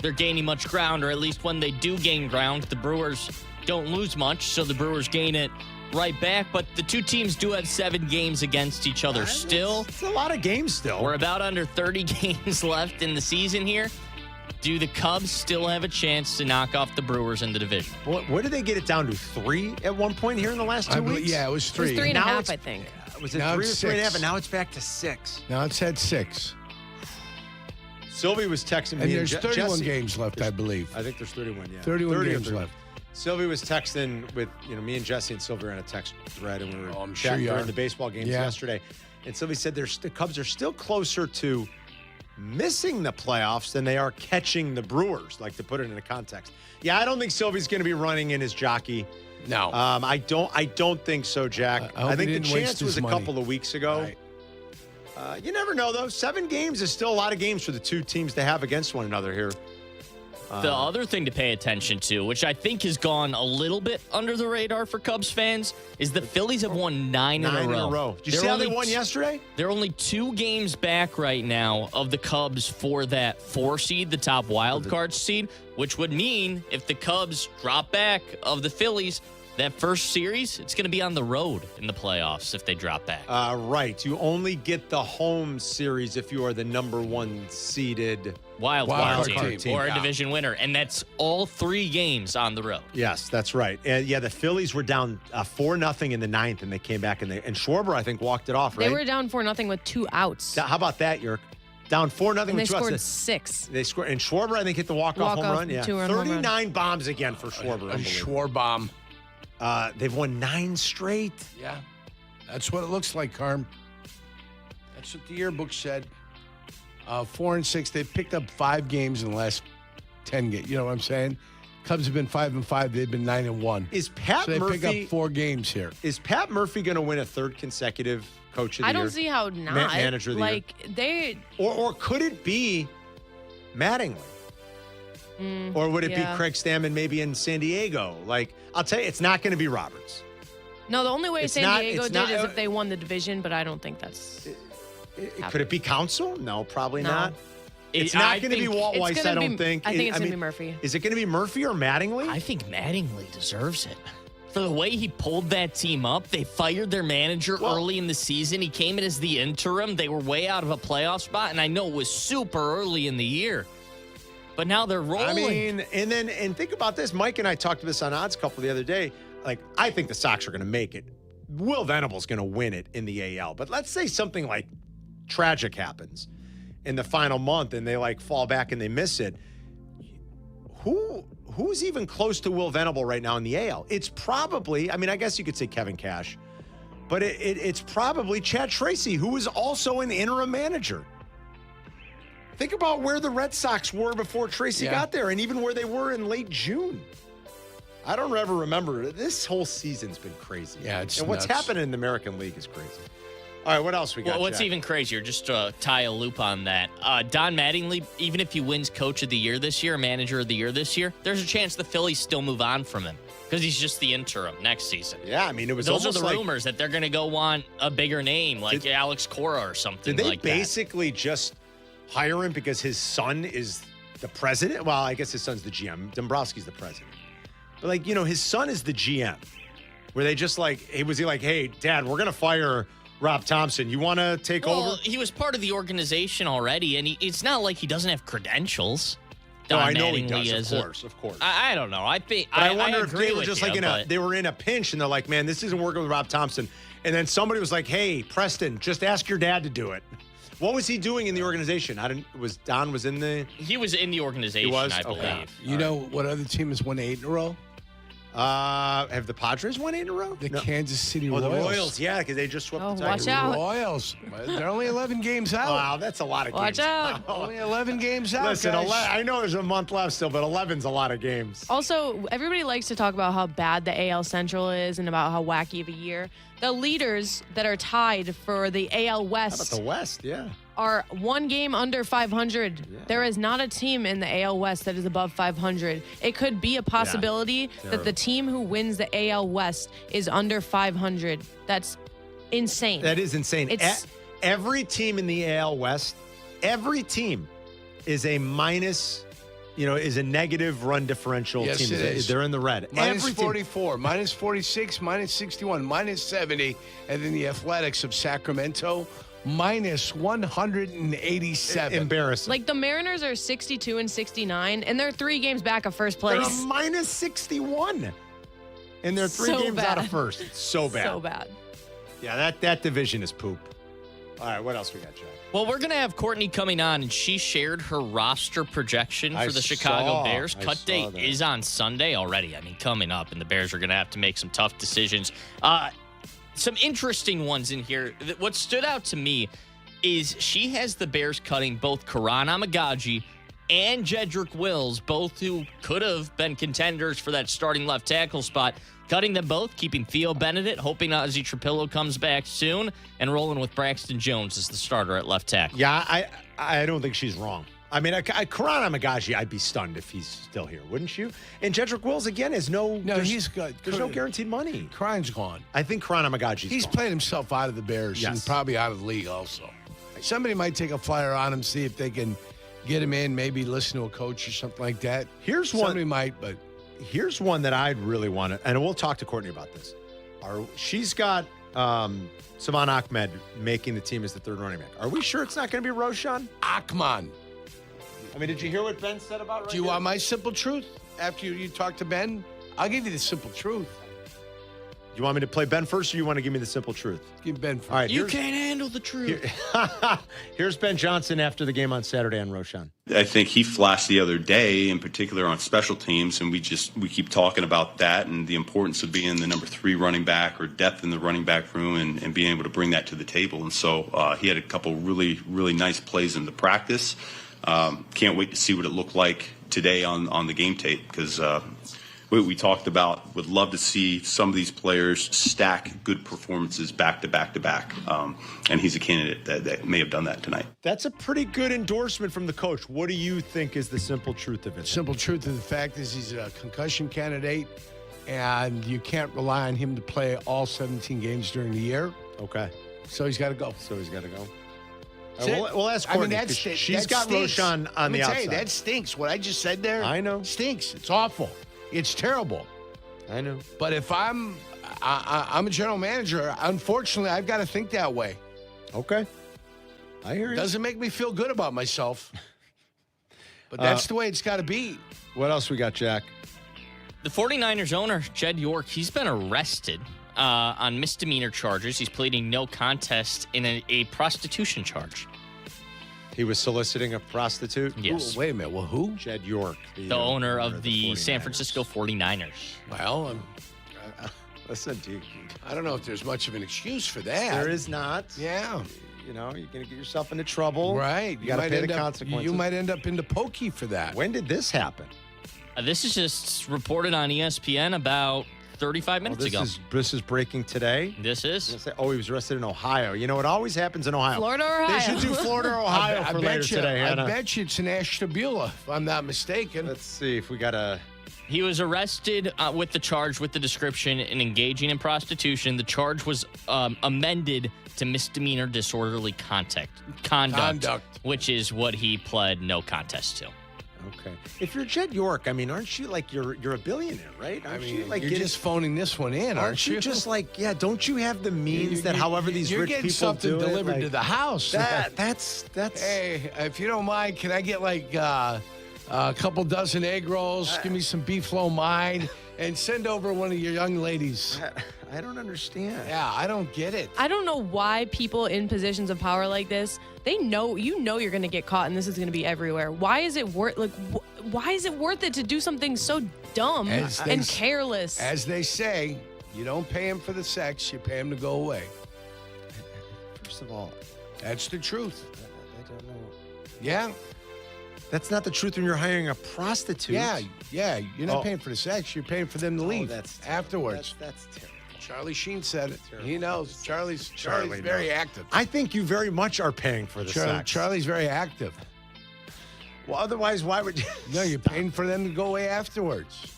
they're gaining much ground, or at least when they do gain ground, the Brewers don't lose much, so the Brewers gain it right back. But the two teams do have 7 games against each other still. It's a lot of games still. We're about under 30 games left in the season here. Do the Cubs still have a chance to knock off the Brewers in the division? What did they get it down to? 3 at one point here in the last 2 weeks? Yeah, it was 3. It was 3.5, I think. Was it Now 3 or it's 3.5? 6. And now it's back to 6. Now it's at 6. Sylvie was texting me. And there's 31 Jesse, games left, I believe. I think there's 31, yeah. 31 games 31. left. Sylvie was texting with, me and Jesse and Sylvie were on a text thread, and we were I'm chatting sure you during are. the baseball games yesterday. And Sylvie said the Cubs are still closer to missing the playoffs than they are catching the Brewers, like to put it into context. Yeah, I don't think Sylvie's going to be running in his jockey. No. I don't think so, Jack. I think the chance was a couple of weeks ago. Right. You never know, though. 7 games is still a lot of games for the two teams to have against one another here. The other thing to pay attention to, which I think has gone a little bit under the radar for Cubs fans, is the Phillies have won 9 in a row. Did you see how they won yesterday? They're only 2 games back right now of the Cubs for that 4 seed, the top wild card seed, which would mean if the Cubs drop back of the Phillies, that first series, it's going to be on the road in the playoffs if they drop back. Right. You only get the home series if you are the number 1 seeded wild card team or a Yeah. division winner, and that's all 3 games on the road. Yes, that's right. And the Phillies were down 4-0 in the 9th, and they came back, and Schwarber, I think, walked it off, right? They were down 4-0 with 2 outs. How about that, Yerk? Down 4-0 And with they 2 outs. scored 6. They scored, and Schwarber, I think, hit the walk-off home run. Yeah, 2-run home run. 39 bombs again for Schwarber. A Schwarbomb. They've won 9 straight. Yeah. That's what it looks like, Carm. That's what the yearbook said. 4-6. They picked up 5 games in the last 10 games. You know what I'm saying? Cubs have been 5-5. They've been 9-1. Is Pat so they Murphy pick up 4 games here? Is Pat Murphy going to win a 3rd consecutive Coach of the I Year? don't see how not. Manager of the Year. They. Or could it be Mattingly? Or would it be Craig Stammen maybe in San Diego? Like, I'll tell you, it's not going to be Roberts. No, the only way It's San not- Diego it's did not- is if they won the division, but I don't think that's. Could it be Counsell? No, probably No. not. It's I not going to be think- Walt It's Weiss, gonna I don't be- think. I think it's going to mean, be Murphy. Is it going to be Murphy or Mattingly? I think Mattingly deserves it. For the way he pulled that team up, they fired their manager early in the season. He came in as the interim. They were way out of a playoff spot, and I know it was super early in the year. But now they're rolling. I mean, and think about this. Mike and I talked to this on Odds Couple the other day. Like, I think the Sox are going to make it. Will Venable's going to win it in the AL. But let's say something like tragic happens in the final month and they fall back and they miss it. Who's even close to Will Venable right now in the AL? It's probably, I guess you could say Kevin Cash, but it's probably Chad Tracy, who is also an interim manager. Think about where the Red Sox were before Tracy got there, and even where they were in late June. I don't ever remember. This whole season's been crazy. Yeah, it's and what's nuts. happening in the American League is crazy. All right, what else we got? Well, what's Jack? even crazier, just to tie a loop on that, Don Mattingly, even if he wins Coach of the Year this year, Manager of the Year this year, there's a chance the Phillies still move on from him because he's just the interim next season. Yeah, it was Those are almost the like, rumors that they're going to go want a bigger name, like Alex Cora or something Did they like that. basically just hire him because his son is the president? Well, I guess his son's the GM. Dombrowski's the president. But, his son is the GM. Where they just hey, Dad, we're going to fire Rob Thompson. You want to take over? He was part of the organization already, and it's not like he doesn't have credentials. No, Don I know he Mattingly does, is of course. I don't know. I think But I wonder if agree they were with just you, they were in a pinch and they're like, man, this isn't working with Rob Thompson. And then somebody was like, hey, Preston, just ask your dad to do it. What was he doing in the organization? Don was in the... He was in the organization, He was? I believe. Okay. You know what other team has won 8 in a row? Have the Padres won 8 in a row? The Kansas City Oh, Royals. the Royals, yeah, because they just swept the Tigers. watch out. Royals. They're only 11 games out. Wow, that's a lot of Watch games. out. Only 11 games out, Listen, guys. I know there's a month left still, but 11's a lot of games. Also, everybody likes to talk about how bad the AL Central is and about how wacky of a year. The leaders that are tied for the AL West. How about the West? Yeah. Are one game under 500. Yeah. There is not a team in the AL West that is above 500. It could be a possibility that the team who wins the AL West is under 500. That's insane. That is insane. It's, Every team in the AL West, every team is a minus, is a negative run differential Yes, team. it is. They're in the red. Minus Every team. 44, minus 46, minus 61, minus 70. And then the Athletics of Sacramento, minus 187. Embarrassing. like the Mariners are 62 and 69, and they're 3 games back of first place. They're a minus 61. And they're 3 So games out of bad. first. It's so bad. So bad. Yeah, that division is poop. All right, what else we got, Jack? Well, we're going to have Courtney coming on, and she shared her roster projection for the Chicago Bears. Cut date is on Sunday already. I mean, coming up, and the Bears are going to have to make some tough decisions. Some interesting ones in here. What stood out to me is she has the Bears cutting both Karan Amagaji and Jedrick Wills, both who could have been contenders for that starting left tackle spot. Cutting them both, keeping Theo Benedict, hoping Ozzie Trapillo comes back soon, and rolling with Braxton Jones as the starter at left tackle. Yeah, I don't think she's wrong. I mean, Karan Amagaji, I'd be stunned if he's still here, wouldn't you? And Jedrick Wills, again, is he's good. There's no guaranteed money. Karan's gone. I think Karan Amagaji's He's gone. played himself out of the Bears and probably out of the league also. Somebody might take a flyer on him, see if they can get him in, maybe listen to a coach or something like that. Somebody might, but here's one that I'd really want to, and we'll talk to Courtney about this. She's got Saman Ahmed making the team as the third running back. Are we sure it's not going to be Roshan? Ahman. I mean, did you hear what Ben said about Do you want my simple truth after you talk to Ben? I'll give you the simple truth. You want me to play Ben first, or you want to give me the simple truth? Give Ben first. All right, You can't handle the truth. Here's Ben Johnson after the game on Saturday on Roshan. I think he flashed the other day, in particular on special teams, and we keep talking about that and the importance of being the number 3 running back or depth in the running back room and being able to bring that to the table. And so he had a couple really, really nice plays in the practice. Can't wait to see what it looked like today on the game tape because we talked about would love to see some of these players stack good performances back to back to back. And he's a candidate that may have done that tonight. That's a pretty good endorsement from the coach. What do you think is the simple truth of it? Simple truth of the fact is he's a concussion candidate, and you can't rely on him to play all 17 games during the year. Okay. So he's got to go. We'll ask Courtney. I mean, she's got Roshan on the outside. Tell you, that stinks. What I just said there. I know. Stinks. It's awful. It's terrible. I know. But if I'm a general manager, unfortunately, I've got to think that way. Okay. I hear you. Doesn't make me feel good about myself. But that's the way it's got to be. What else we got, Jack? The 49ers owner, Jed York, he's been arrested on misdemeanor charges. He's pleading no contest in a prostitution charge. He was soliciting a prostitute? Yes. Ooh, wait a minute. Well, who? Jed York. The owner of the San Francisco 49ers. Well, listen, I don't know if there's much of an excuse for that. There is not. Yeah. You're going to get yourself into trouble. Right. You got to pay the consequences. You might end up into pokey for that. When did this happen? This is just reported on ESPN about 35 minutes ago. This is breaking today? This is. Oh, he was arrested in Ohio. You know, it always happens in Ohio. Florida or Ohio? They should do Florida or Ohio for later today, Hannah. I bet you it's an Ashtabula, if I'm not mistaken. Let's see if we got a... He was arrested with the charge with the description in engaging in prostitution. The charge was amended to misdemeanor disorderly conduct, which is what he pled no contest to. Okay. If you're Jed York, I mean, aren't you like you're a billionaire, right? Aren't you like you're just phoning this one in, aren't you? Just like, yeah, don't you have the means that however these rich people do it? You're getting something delivered to the house. That's. Hey, if you don't mind, can I get like a couple dozen egg rolls? Give me some beef lo mein, and send over one of your young ladies. I don't understand. Yeah, I don't get it. I don't know why people in positions of power like this, you're going to get caught and this is going to be everywhere. Why is it worth it to do something so dumb and careless? As they say, you don't pay him for the sex, you pay him to go away. First of all, that's the truth. I don't know. Yeah. That's not the truth when you're hiring a prostitute. Yeah. You're not paying for the sex. You're paying for them to leave afterwards. That's terrible. Charlie Sheen said it. He knows. Charlie's Charlie very knows. active. I think you very much are paying for the sex. Charlie's very active. Well, otherwise, why would you? No, you're paying for them to go away afterwards.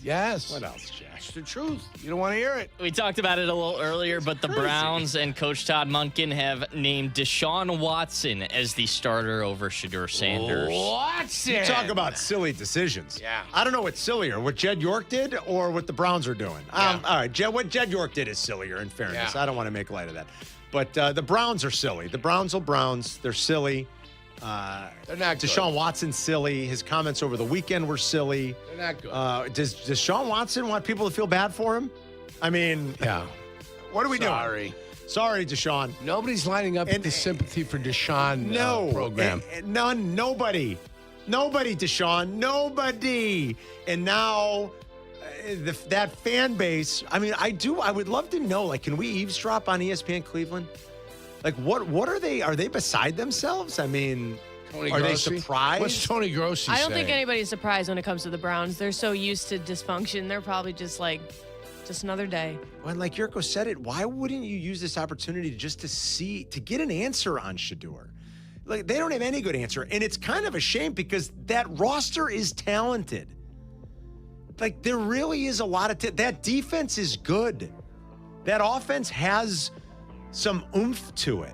Yes. What else, Jack? It's the truth. You don't want to hear it. We talked about it a little earlier, but the Browns and Coach Todd Monken have named Deshaun Watson as the starter over Shedeur Sanders. Watson! You talk about silly decisions. Yeah. I don't know what's sillier, what Jed York did or what the Browns are doing. Yeah. All right, what Jed York did is sillier, in fairness. Yeah. I don't want to make light of that. But the Browns are silly. The Browns will Browns. They're silly. They're not good. Deshaun Watson's silly. His comments over the weekend were silly. They're not good. Does Deshaun Watson want people to feel bad for him? I mean, Yeah. what are we doing? Sorry, Deshaun. Nobody's lining up with the sympathy for Deshaun program. None. Nobody, Deshaun. Nobody. And now that fan base, I mean, I would love to know, like, can we eavesdrop on ESPN Cleveland? Like, what are they? Are they beside themselves? I mean, Tony are Grossi? they surprised? What's Tony Grossi I don't saying? think anybody's surprised when it comes to the Browns. They're so used to dysfunction. They're probably just like, just another day. When, like Yurko said it, why wouldn't you use this opportunity to get an answer on Shedeur? Like, they don't have any good answer. And it's kind of a shame because that roster is talented. Like, there really is a lot of that defense is good. That offense has some oomph to it.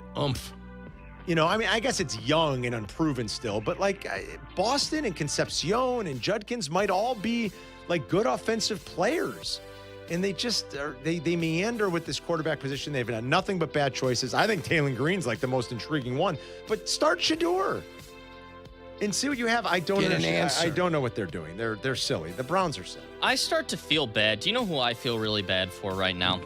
You know, I mean, I guess it's young and unproven still, but like Boston and Concepcion and Judkins might all be like good offensive players. And they just they meander with this quarterback position. They've had nothing but bad choices. I think Taylon Green's like the most intriguing one. But start Shedeur and see what you have. I don't Get an understand. answer. I don't know what they're doing. They're silly. The Browns are silly. I start to feel bad. Do you know who I feel really bad for right now?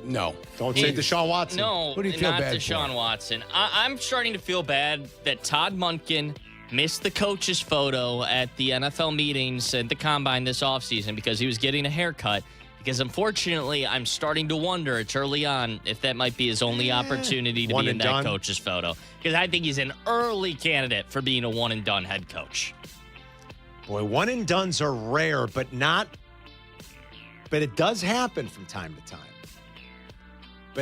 No. Don't say Deshaun Watson. No, Who do you feel not bad Deshaun for? Watson. I'm starting to feel bad that Todd Monken missed the coach's photo at the NFL meetings at the Combine this offseason because he was getting a haircut. Because unfortunately, I'm starting to wonder, it's early on, if that might be his only opportunity to One be in and that done. coach's photo. Because I think he's an early candidate for being a one-and-done head coach. Boy, one and dones are rare, but it does happen from time to time.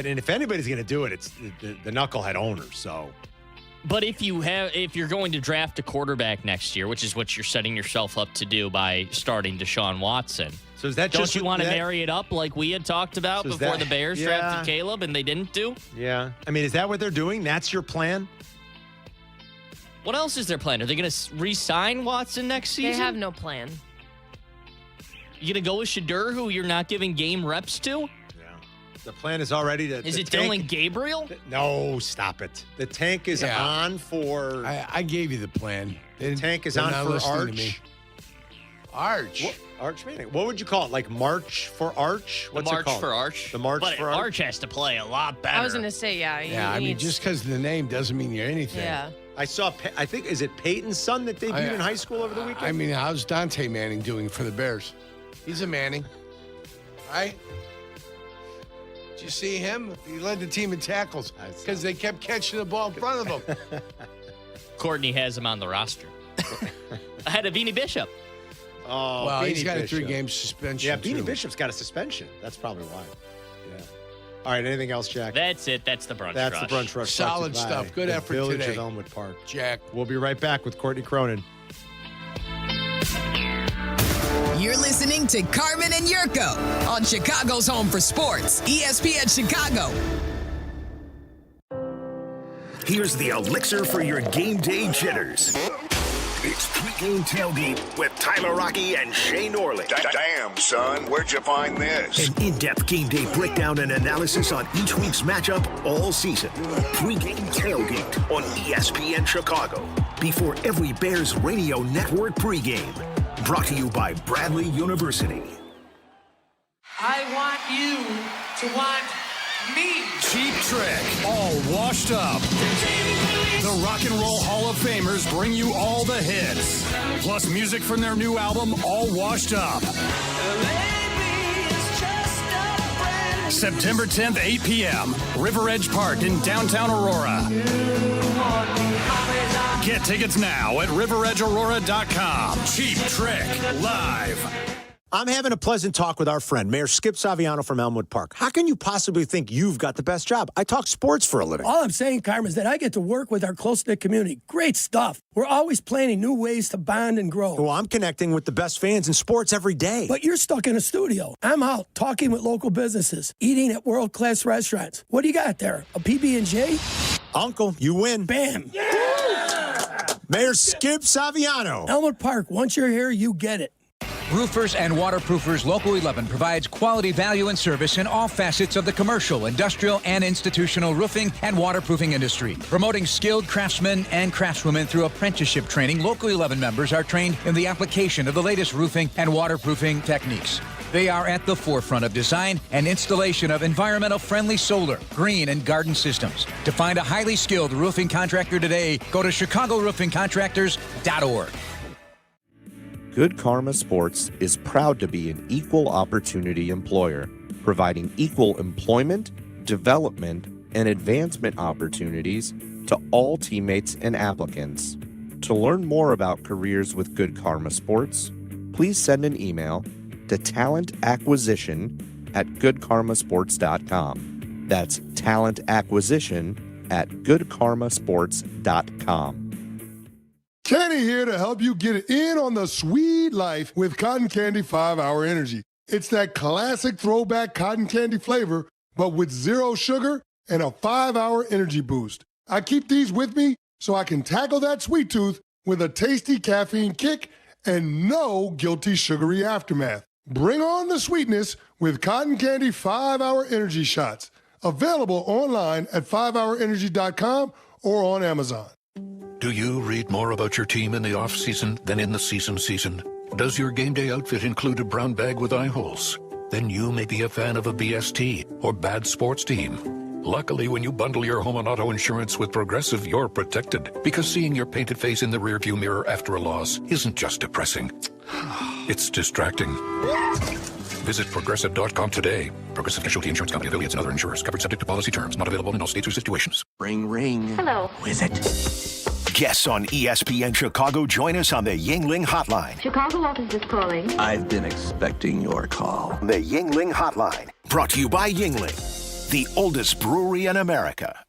And if anybody's going to do it, it's the knucklehead owner. So, But if you're going to draft a quarterback next year, which is what you're setting yourself up to do by starting Deshaun Watson, so is that don't just you want to that- marry it up like we had talked about So is before that- the Bears yeah. drafted Caleb and they didn't do? Yeah, I mean, is that what they're doing? That's your plan? What else is their plan? Are they going to re-sign Watson next season? They have no plan. You going to go with Shedeur, who you're not giving game reps to? The plan is already to. Is the it tank- Dylan Gabriel? No, stop it. The tank is Yeah. on for. I gave you the plan. The tank is They're on not for listening to me. Arch. Arch. Arch Manning. What would you call it? Like March for Arch? What's the it March called? for Arch. The March but for Arch. Arch has to play a lot better. I was going to say, yeah. Yeah, I mean, just because of the name doesn't mean you're anything. Yeah. I saw. I think is it Peyton's son that debuted in high school over the weekend? I mean, how's Dante Manning doing for the Bears? He's a Manning, right? Did you see him? He led the team in tackles because they kept catching the ball in front of him. Courtney has him on the roster. Ahead of Beanie Bishop. Oh, well, he's Beanie got Bishop. a 3-game suspension. Yeah, Beanie too. Bishop's got a suspension. That's probably why. Yeah. All right. Anything else, Jack? That's it. That's the brunch That's rush. the brunch rush. Solid brought to you by stuff. Good the effort Village today. of Elmwood Park. Jack. We'll be right back with Courtney Cronin. You're listening to Carmen and Yurko on Chicago's home for sports, ESPN Chicago. Here's the elixir for your game day jitters. It's pregame tailgate with Tyler Rocky and Shay Norley. Damn, son, where'd you find this? An in-depth game day breakdown and analysis on each week's matchup all season. Pregame tailgate on ESPN Chicago. Before every Bears radio network pregame. Brought to you by Bradley University. I want you to want me. Cheap Trick, all washed up. The Rock and Roll Hall of Famers bring you all the hits, plus music from their new album, All Washed Up. September 10th, 8 p.m., River Edge Park in downtown Aurora. Get tickets now at riveredgeaurora.com. Cheap Trick, live. I'm having a pleasant talk with our friend, Mayor Skip Saviano from Elmwood Park. How can you possibly think you've got the best job? I talk sports for a living. All I'm saying, Carmen, is that I get to work with our close-knit community. Great stuff. We're always planning new ways to bond and grow. Well, I'm connecting with the best fans in sports every day. But you're stuck in a studio. I'm out talking with local businesses, eating at world-class restaurants. What do you got there? A PB&J? Uncle, you win. Bam. Yeah! Mayor Skip Saviano. Elmwood Park, once you're here, you get it. Roofers and Waterproofers Local 11 provides quality value and service in all facets of the commercial, industrial, and institutional roofing and waterproofing industry. Promoting skilled craftsmen and craftswomen through apprenticeship training, Local 11 members are trained in the application of the latest roofing and waterproofing techniques. They are at the forefront of design and installation of environmental-friendly solar, green, and garden systems. To find a highly skilled roofing contractor today, go to ChicagoRoofingContractors.org. Good Karma Sports is proud to be an equal opportunity employer, providing equal employment, development, and advancement opportunities to all teammates and applicants. To learn more about careers with Good Karma Sports, please send an email to talentacquisition@goodkarmasports.com. That's talentacquisition@goodkarmasports.com. Kenny here to help you get in on the sweet life with Cotton Candy 5-Hour Energy. It's that classic throwback cotton candy flavor, but with 0 sugar and a 5-hour energy boost. I keep these with me so I can tackle that sweet tooth with a tasty caffeine kick and no guilty sugary aftermath. Bring on the sweetness with Cotton Candy 5-Hour Energy Shots. Available online at 5hourenergy.com or on Amazon. Do you read more about your team in the off-season than in the season? Does your game day outfit include a brown bag with eye holes? Then you may be a fan of a BST or bad sports team. Luckily, when you bundle your home and auto insurance with Progressive, you're protected. Because seeing your painted face in the rearview mirror after a loss isn't just depressing. It's distracting. Visit Progressive.com today. Progressive Casualty Insurance Company, affiliates, and other insurers. Covered subject to policy terms. Not available in all states or situations. Ring, ring. Hello. Who is it? Guests on ESPN Chicago join us on the Yingling Hotline. Chicago office is calling. I've been expecting your call. The Yingling Hotline. Brought to you by Yingling, the oldest brewery in America.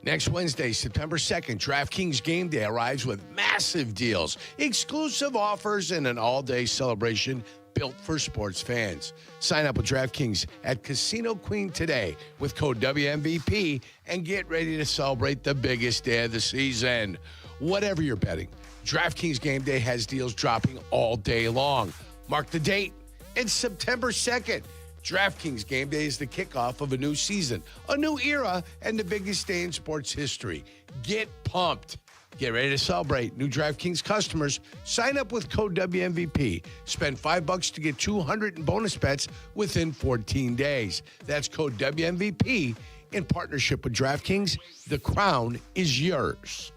Next Wednesday, September 2nd, DraftKings Game Day arrives with massive deals, exclusive offers, and an all-day celebration built for sports fans. Sign up with DraftKings at Casino Queen today with code WMVP and get ready to celebrate the biggest day of the season. Whatever you're betting, DraftKings Game Day has deals dropping all day long. Mark the date. It's September 2nd. DraftKings Game Day is the kickoff of a new season, a new era, and the biggest day in sports history. Get pumped. Get ready to celebrate. New DraftKings customers, sign up with code WMVP. Spend $5 to get $200 in bonus bets within 14 days. That's code WMVP in partnership with DraftKings. The crown is yours.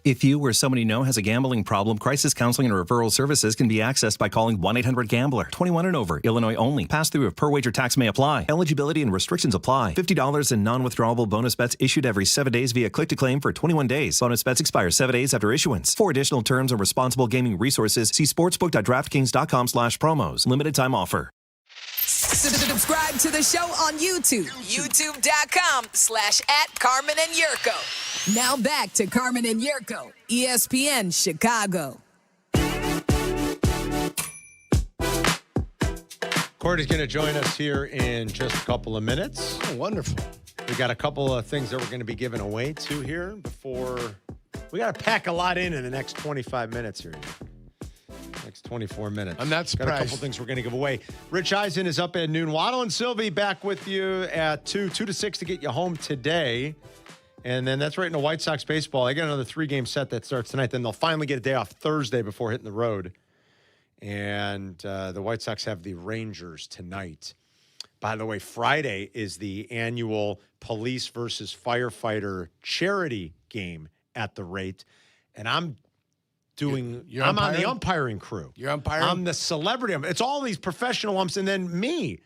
If you or someone you know has a gambling problem, crisis counseling and referral services can be accessed by calling 1-800-GAMBLER. 21 and over, Illinois only. Pass-through of per-wager tax may apply. Eligibility and restrictions apply. $50 in non-withdrawable bonus bets issued every 7 days via click-to-claim for 21 days. Bonus bets expire 7 days after issuance. For additional terms and responsible gaming resources, see sportsbook.draftkings.com/promos. Limited time offer. Subscribe to the show on YouTube. YouTube.com/@Carmen and Jurko. Now back to Carmen and Jurko, ESPN Chicago. Cordy's going to join us here in just a couple of minutes. Oh, wonderful. We got a couple of things that we're going to be giving away too here before. We got to pack a lot in the next 25 minutes here. Next 24 minutes. I'm not surprised. Got a couple things we're going to give away. Rich Eisen is up at noon. Waddle and Silvy back with you at 2 to 6 to get you home today. And then that's right into White Sox baseball. I got another 3-game set that starts tonight. Then they'll finally get a day off Thursday before hitting the road. And the White Sox have the Rangers tonight. By the way, Friday is the annual police versus firefighter charity game at the rate. And I'm I'm on the umpiring crew. You're umpiring? I'm the celebrity. It's all these professional umps and then me.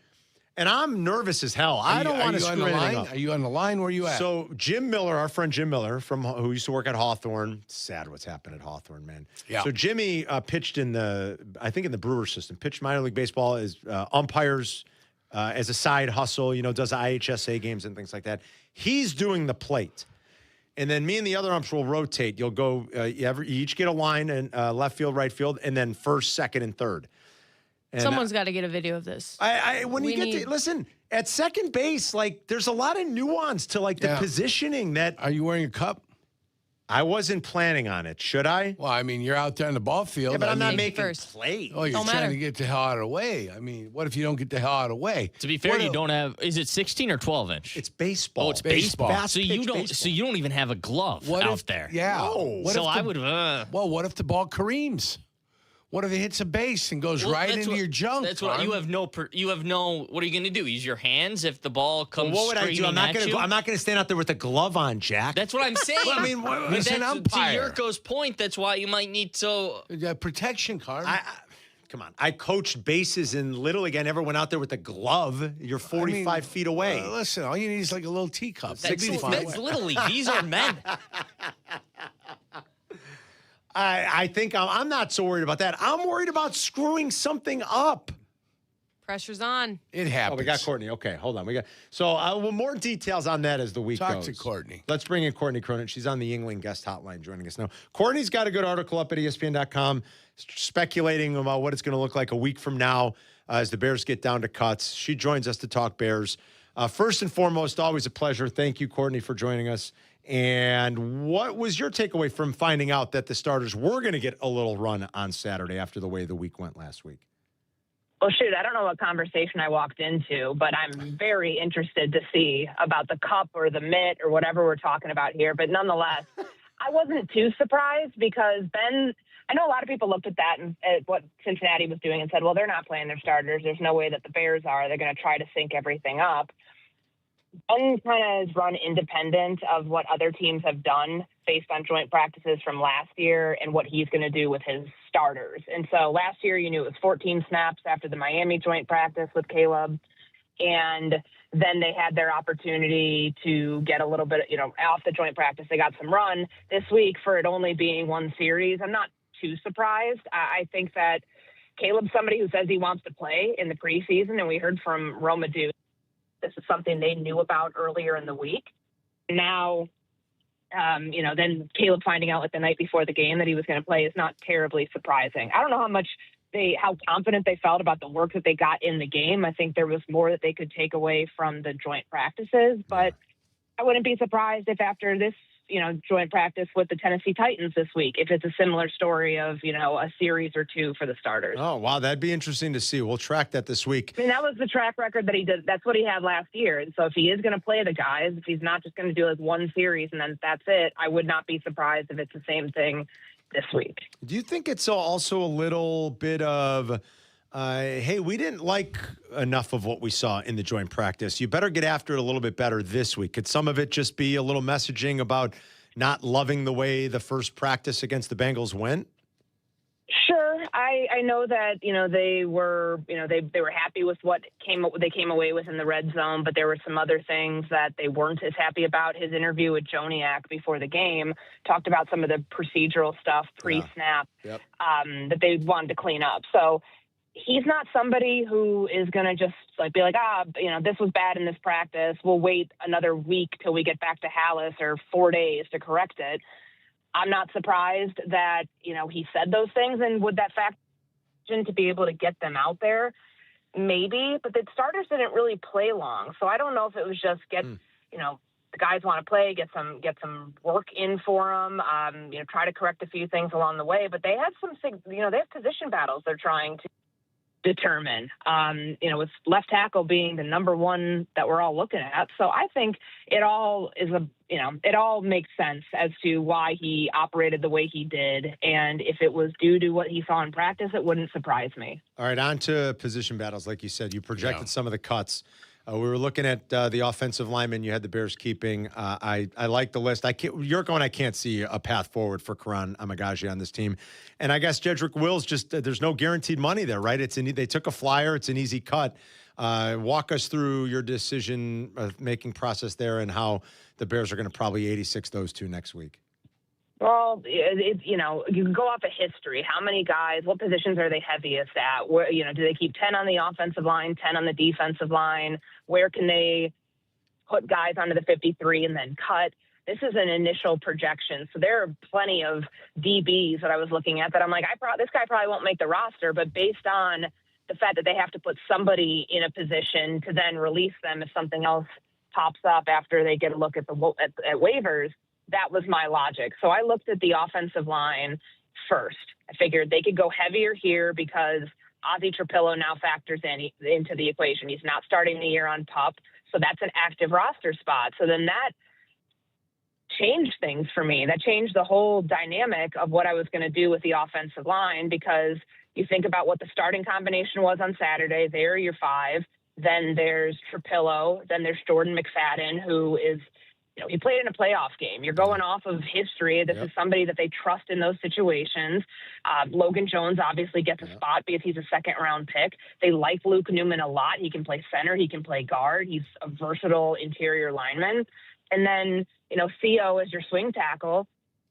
And I'm nervous as hell. I don't want to screw anything up. Are you on the line? Where are you at? So Jim Miller, our friend Jim Miller, who used to work at Hawthorne. Sad what's happened at Hawthorne, man. Yeah. So Jimmy pitched in the Brewers system, pitched minor league baseball as umpires as a side hustle, does IHSA games and things like that. He's doing the plate. And then me and the other umps will rotate. You'll go, you each get a line in left field, right field, and then first, second, and third. And someone's got to get a video of this. Listen, at second base, there's a lot of nuance to the positioning that. Are you wearing a cup? I wasn't planning on it. Should I? Well, I mean, you're out there in the ball field. Yeah, but I'm not making plays. Oh, you're trying to get the hell out of the way. I mean, what if you don't get the hell out of the way? To be fair, you don't have. Is it 16 or 12 inch? It's baseball. Oh, it's baseball. Fast So you pitch don't. baseball. So you don't even have a glove out there. Yeah. No. What so if I would. Well, what if the ball careens? What if it hits a base and goes right into your junk? That's what you have no. You have no. What are you going to do? Use your hands if the ball comes. Well, what would I do? I'm not going to stand out there with a glove on, Jack. That's what I'm saying. Well, I mean, But an umpire. To Yurko's point, that's why you might need to. Protection card. Come on. I coached bases in Little League. I never went out there with a glove. You're 45 feet away. Listen, all you need is a little teacup. That's Little League. These are men. I think I'm not so worried about that. I'm worried about screwing something up. Pressure's on. It happens. Oh, we got Courtney. Okay, hold on. So more details on that as the week goes. Talk to Courtney. Let's bring in Courtney Cronin. She's on the Yingling guest hotline joining us now. Courtney's got a good article up at ESPN.com speculating about what it's going to look like a week from now as the Bears get down to cuts. She joins us to talk Bears. First and foremost, always a pleasure. Thank you, Courtney, for joining us. And what was your takeaway from finding out that the starters were going to get a little run on Saturday after the way the week went last week? Well, shoot, I don't know what conversation I walked into, but I'm very interested to see about the cup or the mitt or whatever we're talking about here. But nonetheless, I wasn't too surprised because I know a lot of people looked at that and at what Cincinnati was doing and said, well, they're not playing their starters. There's no way that the Bears are. They're going to try to sync everything up. Ben kind of is run independent of what other teams have done based on joint practices from last year and what he's going to do with his starters. And so last year, it was 14 snaps after the Miami joint practice with Caleb. And then they had their opportunity to get a little bit, off the joint practice. They got some run this week for it only being one series. I'm not too surprised. I think that Caleb's somebody who says he wants to play in the preseason. And we heard from Roma Dude. This is something they knew about earlier in the week. Now, then Caleb finding out the night before the game that he was going to play is not terribly surprising. I don't know how confident they felt about the work that they got in the game. I think there was more that they could take away from the joint practices, but I wouldn't be surprised if after this, joint practice with the Tennessee Titans this week, if it's a similar story of, a series or two for the starters. Oh, wow. That'd be interesting to see. We'll track that this week. I mean, that was the track record that he did. That's what he had last year. And so if he is going to play the guys, if he's not just going to do one series and then that's it, I would not be surprised if it's the same thing this week. Do you think it's also a little bit of, hey, we didn't like enough of what we saw in the joint practice. You better get after it a little bit better this week. Could some of it just be a little messaging about not loving the way the first practice against the Bengals went? Sure. I know that, they were, they were happy with what they came away with in the red zone, but there were some other things that they weren't as happy about. His interview with Joniak before the game talked about some of the procedural stuff pre-snap that they wanted to clean up. So he's not somebody who is going to just be like, this was bad in this practice. We'll wait another week till we get back to Hallis or 4 days to correct it. I'm not surprised that, he said those things. And would that factor to be able to get them out there? Maybe, but the starters didn't really play long. So I don't know if it was just the guys want to play, get some work in for them, try to correct a few things along the way. But they had they have position battles they're trying to determine, with left tackle being the number one that we're all looking at. So I think it all makes sense as to why he operated the way he did. And if it was due to what he saw in practice, it wouldn't surprise me. All right, on to position battles. Like you said, you projected some of the cuts. We were looking at the offensive linemen you had the Bears keeping. I like the list. Jurko and I can't see a path forward for Karan Amagaji on this team. And I guess Jedrick Wills, there's no guaranteed money there, right? They took a flyer. It's an easy cut. Walk us through your decision-making process there and how the Bears are going to probably 86 those two next week. Well, you can go off of history. How many guys, what positions are they heaviest at? Where, do they keep 10 on the offensive line, 10 on the defensive line? Where can they put guys onto the 53 and then cut? This is an initial projection. So there are plenty of DBs that I was looking at that I'm like, this guy probably won't make the roster, but based on the fact that they have to put somebody in a position to then release them if something else pops up after they get a look at waivers, that was my logic. So I looked at the offensive line first. I figured they could go heavier here because Ozzie Trapillo now factors into the equation. He's not starting the year on PUP, so that's an active roster spot. So then that changed things for me. That changed the whole dynamic of what I was going to do with the offensive line, because you think about what the starting combination was on Saturday. There are your five. Then there's Trapillo. Then there's Jordan McFadden, who is, he played in a playoff game. You're going off of history. This is somebody that they trust in those situations. Logan Jones obviously gets a spot because he's a second-round pick. They like Luke Newman a lot. He can play center. He can play guard. He's a versatile interior lineman. And then, Theo is your swing tackle.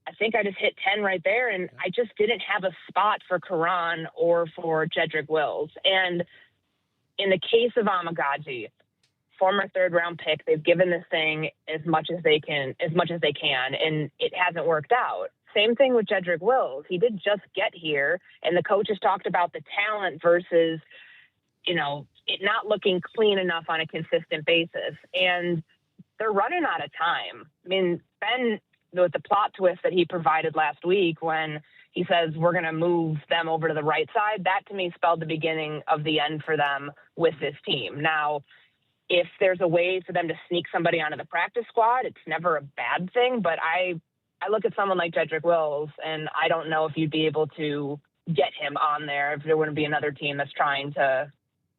I think I just hit 10 right there, and I just didn't have a spot for Karan or for Jedrick Wills. And in the case of Amagaji, former third-round pick, they've given this thing as much as they can, and it hasn't worked out. Same thing with Jedrick Wills. He did just get here, and the coaches talked about the talent versus, it not looking clean enough on a consistent basis. And they're running out of time. I mean, Ben, with the plot twist that he provided last week when he says we're going to move them over to the right side, that to me spelled the beginning of the end for them with this team. Now, if there's a way for them to sneak somebody onto the practice squad, it's never a bad thing. But I look at someone like Jedrick Wills, and I don't know if you'd be able to get him on there if there wouldn't be another team that's trying to,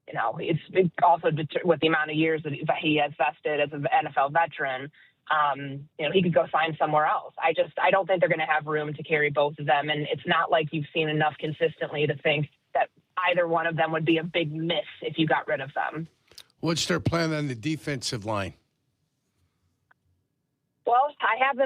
it's also with the amount of years that he has vested as an NFL veteran. He could go sign somewhere else. I don't think they're going to have room to carry both of them. And it's not like you've seen enough consistently to think that either one of them would be a big miss if you got rid of them. What's their plan on the defensive line? Well, I have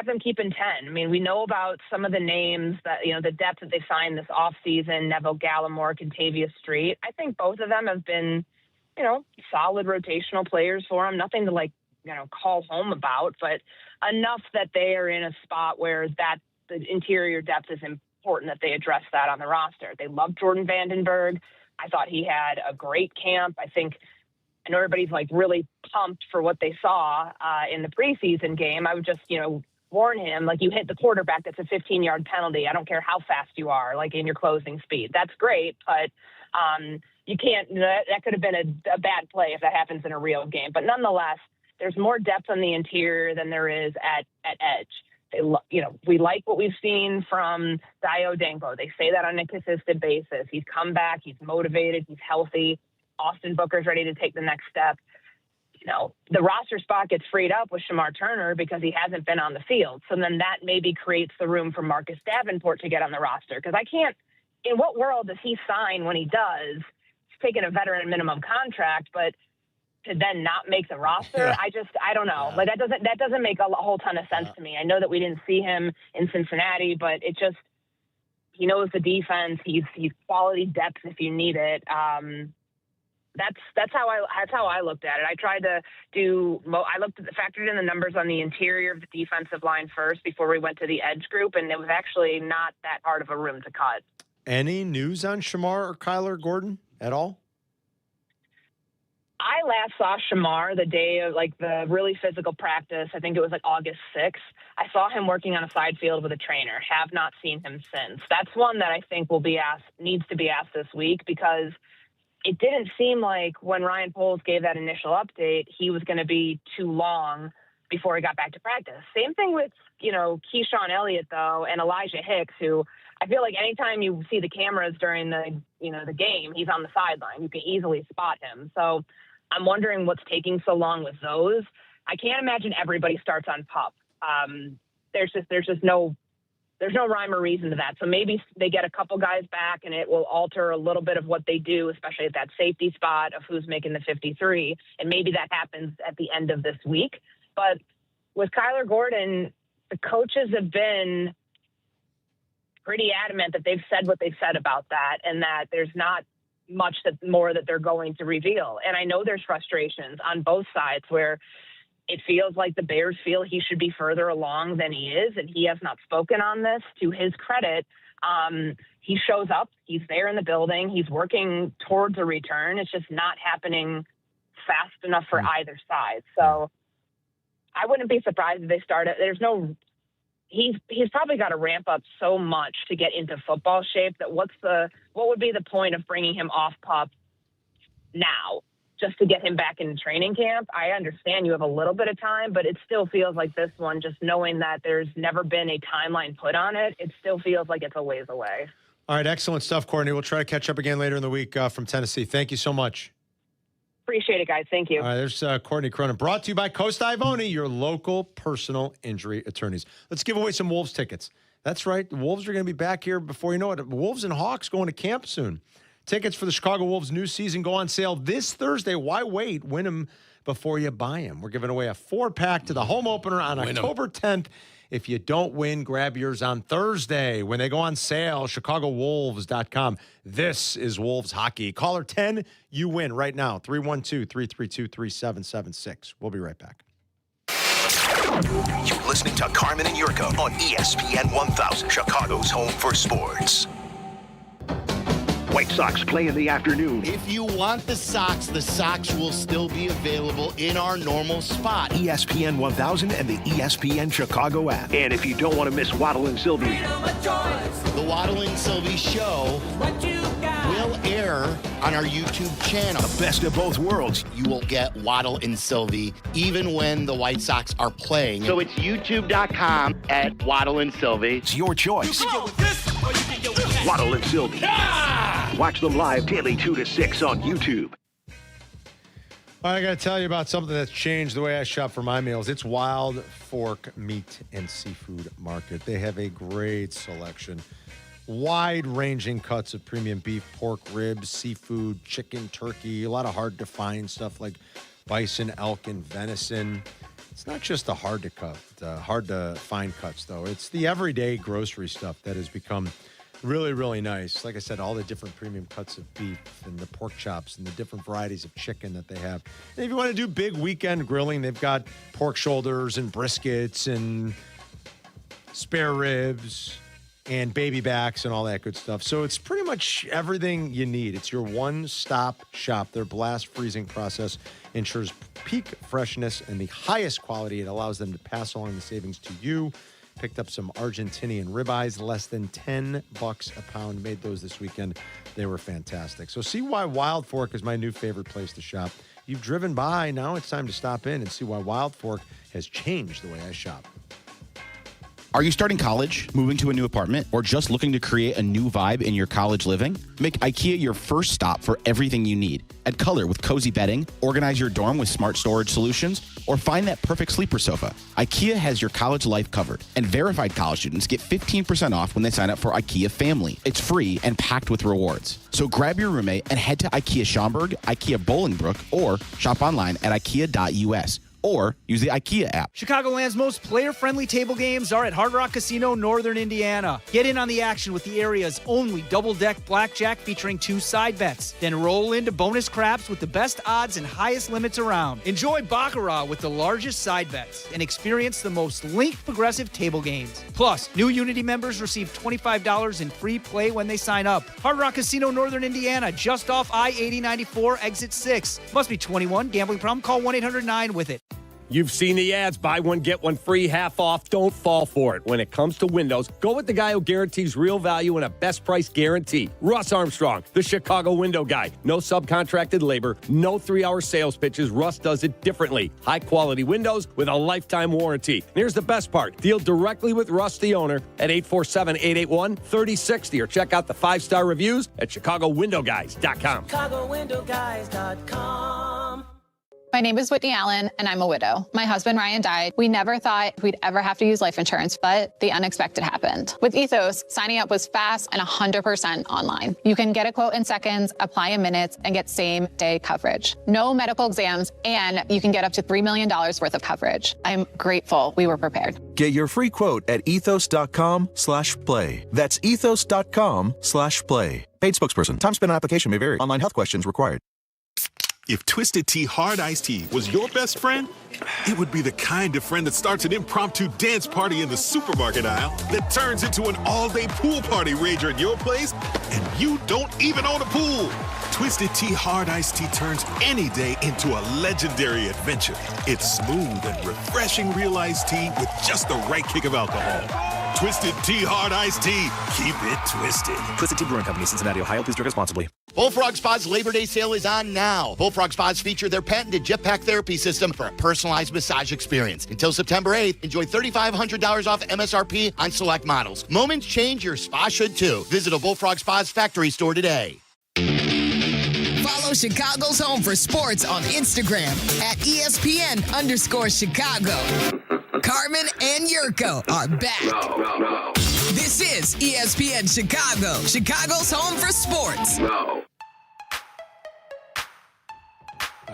them keeping 10. I mean, we know about some of the names that, the depth that they signed this offseason, Neville Gallimore, Contavious Street. I think both of them have been, solid rotational players for them. Nothing to call home about, but enough that they are in a spot where the interior depth is important that they address that on the roster. They love Jordan Vandenberg. I thought he had a great camp. I know everybody's really pumped for what they saw in the preseason game. I would just, warn him, you hit the quarterback, that's a 15-yard penalty. I don't care how fast you are, in your closing speed. That's great, but you can't, that could have been a bad play if that happens in a real game. But nonetheless, there's more depth on the interior than there is at edge. We like what we've seen from Dio Dengbo. They say that on a consistent basis. He's come back. He's motivated. He's healthy. Austin Booker's ready to take the next step. The roster spot gets freed up with Shamar Turner because he hasn't been on the field. So then that maybe creates the room for Marcus Davenport to get on the roster. Because in what world does he sign when he does? He's taking a veteran minimum contract, but to then not make the roster, I don't know. That doesn't make a whole ton of sense to me. I know that we didn't see him in Cincinnati, but he knows the defense. He's quality depth if you need it. That's how I looked at it. I tried to factored in the numbers on the interior of the defensive line first before we went to the edge group, and it was actually not that hard of a room to cut. Any news on Shamar or Kyler Gordon at all? I last saw Shamar the day of the really physical practice. I think it was August 6th. I saw him working on a side field with a trainer. Have not seen him since. That's one that I think needs to be asked this week, because it didn't seem like when Ryan Poles gave that initial update, he was going to be too long before he got back to practice. Same thing with, Keyshawn Elliott, though, and Elijah Hicks, who I feel like anytime you see the cameras during the game, he's on the sideline. You can easily spot him. So I'm wondering what's taking so long with those. I can't imagine everybody starts on PUP. There's just no rhyme or reason to that. So maybe they get a couple guys back and it will alter a little bit of what they do, especially at that safety spot of who's making the 53. And maybe that happens at the end of this week. But with Kyler Gordon, the coaches have been pretty adamant that they've said what they've said about that, and that there's not much more that they're going to reveal. And I know there's frustrations on both sides where it feels like the Bears feel he should be further along than he is, and he has not spoken on this. To his credit, he shows up. He's there in the building. He's working towards a return. It's just not happening fast enough for either side. So I wouldn't be surprised if they started. He's probably got to ramp up so much to get into football shape that what would be the point of bringing him off PUP now? Just to get him back in training camp. I understand you have a little bit of time, but it still feels like this one, just knowing that there's never been a timeline put on it, it still feels like it's a ways away. All right, excellent stuff, Courtney. We'll try to catch up again later in the week from Tennessee. Thank you so much. Appreciate it, guys. Thank you. All right, there's Courtney Cronin, brought to you by Coast Ivoni, your local personal injury attorneys. Let's give away some Wolves tickets. That's right. The Wolves are going to be back here before you know it. Wolves and Hawks going to camp soon. Tickets for the Chicago Wolves' new season go on sale this Thursday. Why wait? Win them before you buy them. We're giving away a 4-pack to the home opener on October 10th. If you don't win, grab yours on Thursday when they go on sale, ChicagoWolves.com. This is Wolves hockey. Caller 10, you win right now. 312-332-3776. We'll be right back. You're listening to Carmen and Jurko on ESPN 1000, Chicago's home for sports. White Sox play in the afternoon. If you want the Sox will still be available in our normal spot. ESPN 1000 and the ESPN Chicago app. And if you don't want to miss Waddle and Silvy, the Waddle and Silvy show will air on our YouTube channel. The best of both worlds. You will get Waddle and Silvy even when the White Sox are playing. So it's youtube.com at Waddle and Silvy. It's your choice. Waddle and Silvy. Watch them live daily 2 to 6 on YouTube. I got to tell you about something that's changed the way I shop for my meals. It's Wild Fork Meat and Seafood Market. They have a great selection. Wide-ranging cuts of premium beef, pork, ribs, seafood, chicken, turkey, a lot of hard-to-find stuff like bison, elk, and venison. It's not just the hard-to-find cuts, though. It's the everyday grocery stuff that has become really, really nice. Like I said, all the different premium cuts of beef and the pork chops and the different varieties of chicken that they have. And if you want to do big weekend grilling, they've got pork shoulders and briskets and spare ribs and baby backs and all that good stuff. So it's pretty much everything you need. It's your one-stop shop. Their blast freezing process ensures peak freshness and the highest quality. It allows them to pass along the savings to you. Picked up some Argentinian ribeyes, less than $10 a pound. Made those this weekend. They were fantastic. So see why Wild Fork is my new favorite place to shop. You've driven by. Now it's time to stop in and see why Wild Fork has changed the way I shop. Are you starting college, moving to a new apartment, or just looking to create a new vibe in your college living? Make IKEA your first stop for everything you need. Add color with cozy bedding, organize your dorm with smart storage solutions, or find that perfect sleeper sofa. IKEA has your college life covered, and verified college students get 15% off when they sign up for IKEA Family. It's free and packed with rewards. So grab your roommate and head to IKEA Schaumburg, IKEA Bolingbrook, or shop online at ikea.us. or use the IKEA app. Chicagoland's most player-friendly table games are at Hard Rock Casino, Northern Indiana. Get in on the action with the area's only double-deck blackjack featuring 2 side bets. Then roll into bonus craps with the best odds and highest limits around. Enjoy Baccarat with the largest side bets and experience the most linked progressive table games. Plus, new Unity members receive $25 in free play when they sign up. Hard Rock Casino, Northern Indiana, just off I-8094, exit 6. Must be 21. Gambling problem? Call 1-800-9-WITH-IT. You've seen the ads, buy one, get one free, half off. Don't fall for it. When it comes to windows, go with the guy who guarantees real value and a best price guarantee. Russ Armstrong, the Chicago window guy. No subcontracted labor, no 3-hour sales pitches. Russ does it differently. High quality windows with a lifetime warranty. And here's the best part. Deal directly with Russ, the owner, at 847-881-3060 or check out the 5-star reviews at ChicagoWindowGuys.com. ChicagoWindowGuys.com. My name is Whitney Allen, and I'm a widow. My husband, Ryan, died. We never thought we'd ever have to use life insurance, but the unexpected happened. With Ethos, signing up was fast and 100% online. You can get a quote in seconds, apply in minutes, and get same-day coverage. No medical exams, and you can get up to $3 million worth of coverage. I'm grateful we were prepared. Get your free quote at ethos.com/play. That's ethos.com/play. Paid spokesperson. Time spent on application may vary. Online health questions required. If Twisted Tea Hard Iced Tea was your best friend, it would be the kind of friend that starts an impromptu dance party in the supermarket aisle that turns into an all-day pool party rager at your place, and you don't even own a pool. Twisted Tea Hard Iced Tea turns any day into a legendary adventure. It's smooth and refreshing real iced tea with just the right kick of alcohol. Twisted Tea Hard Iced Tea. Keep it twisted. Twisted Tea Brewing Company, Cincinnati, Ohio. Please drink responsibly. Bullfrog Spa's Labor Day sale is on now. Bullfrog Spas feature their patented jetpack therapy system for a personalized massage experience. Until September 8th, enjoy $3,500 off MSRP on select models. Moments change, your spa should too. Visit a Bullfrog Spa's factory store today. Follow Chicago's Home for Sports on Instagram at ESPN_Chicago. Carmen and Jurko are back. This is ESPN Chicago, Chicago's Home for Sports.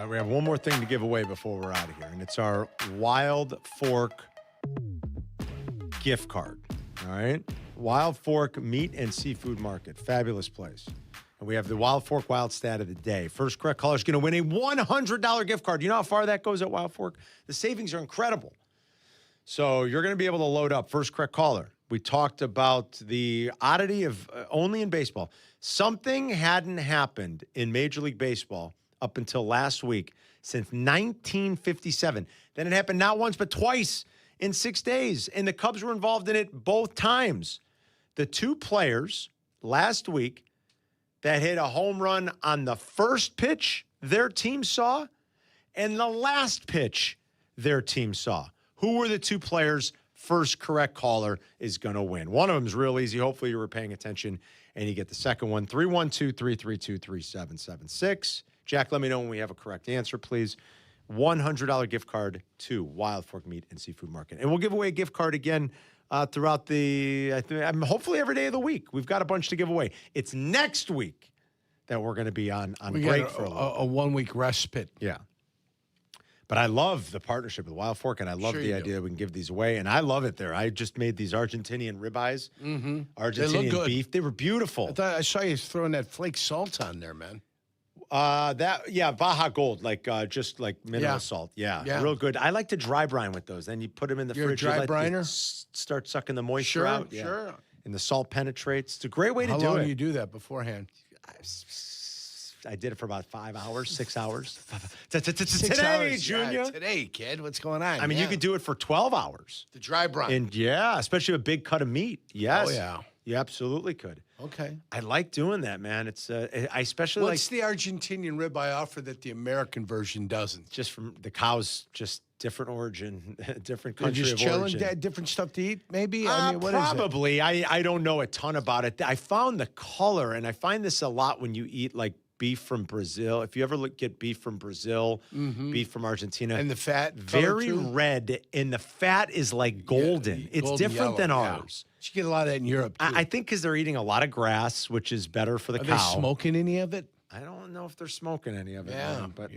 We have one more thing to give away before we're out of here, and it's our Wild Fork gift card. All right? Wild Fork Meat and Seafood Market. Fabulous place. And we have the Wild Fork Wild Stat of the Day. First correct caller is going to win a $100 gift card. You know how far that goes at Wild Fork? The savings are incredible. So you're going to be able to load up. First correct caller. We talked about the oddity of only in baseball. Something hadn't happened in Major League Baseball up until last week since 1957. Then it happened not once but twice in 6 days. And the Cubs were involved in it both times. The two players last week that hit a home run on the first pitch their team saw and the last pitch their team saw. Who were the two players? First correct caller is going to win. One of them is real easy. Hopefully you were paying attention and you get the second one. 312-332-3776. Jack, let me know when we have a correct answer, please. $100 gift card to Wild Fork Meat and Seafood Market. And we'll give away a gift card again throughout hopefully every day of the week. We've got a bunch to give away. It's next week that we're going to be on break for a 1 week respite. Yeah. But I love the partnership with Wild Fork, and I love the idea that we can give these away. And I love it there. I just made these Argentinian ribeyes, Argentinian beef. They were beautiful. I saw you throwing that flake salt on there, man. Baja Gold, just like mineral salt. Yeah, real good. I like to dry brine with those. Then you put them in the fridge. Dry briner? Start sucking the moisture out. Sure. And the salt penetrates. It's a great way to do it. How long do you do that beforehand? I did it for about 5 hours, 6 hours. 6 hours, Junior. Today, kid. What's going on? I mean, you could do it for 12 hours. The dry brine. And especially a big cut of meat. Yes. Oh, yeah. You absolutely could. Okay. I like doing that, man. It's I especially What's the Argentinian ribeye offer that the American version doesn't? Just from the cows, just different origin, different country just of chilling, origin. Different stuff to eat, maybe? I mean, what probably. is it? I don't know a ton about it. I found the color, and I find this a lot when you eat like beef from Brazil. If you ever get beef from Brazil, beef from Argentina. And the fat? Very red, and the fat is like golden. It's golden different than yellow, ours. You get a lot of that in Europe, too. I think because they're eating a lot of grass, which is better for the cow. Are they smoking any of it? I don't don't know if they're smoking any of it. Yeah, man, but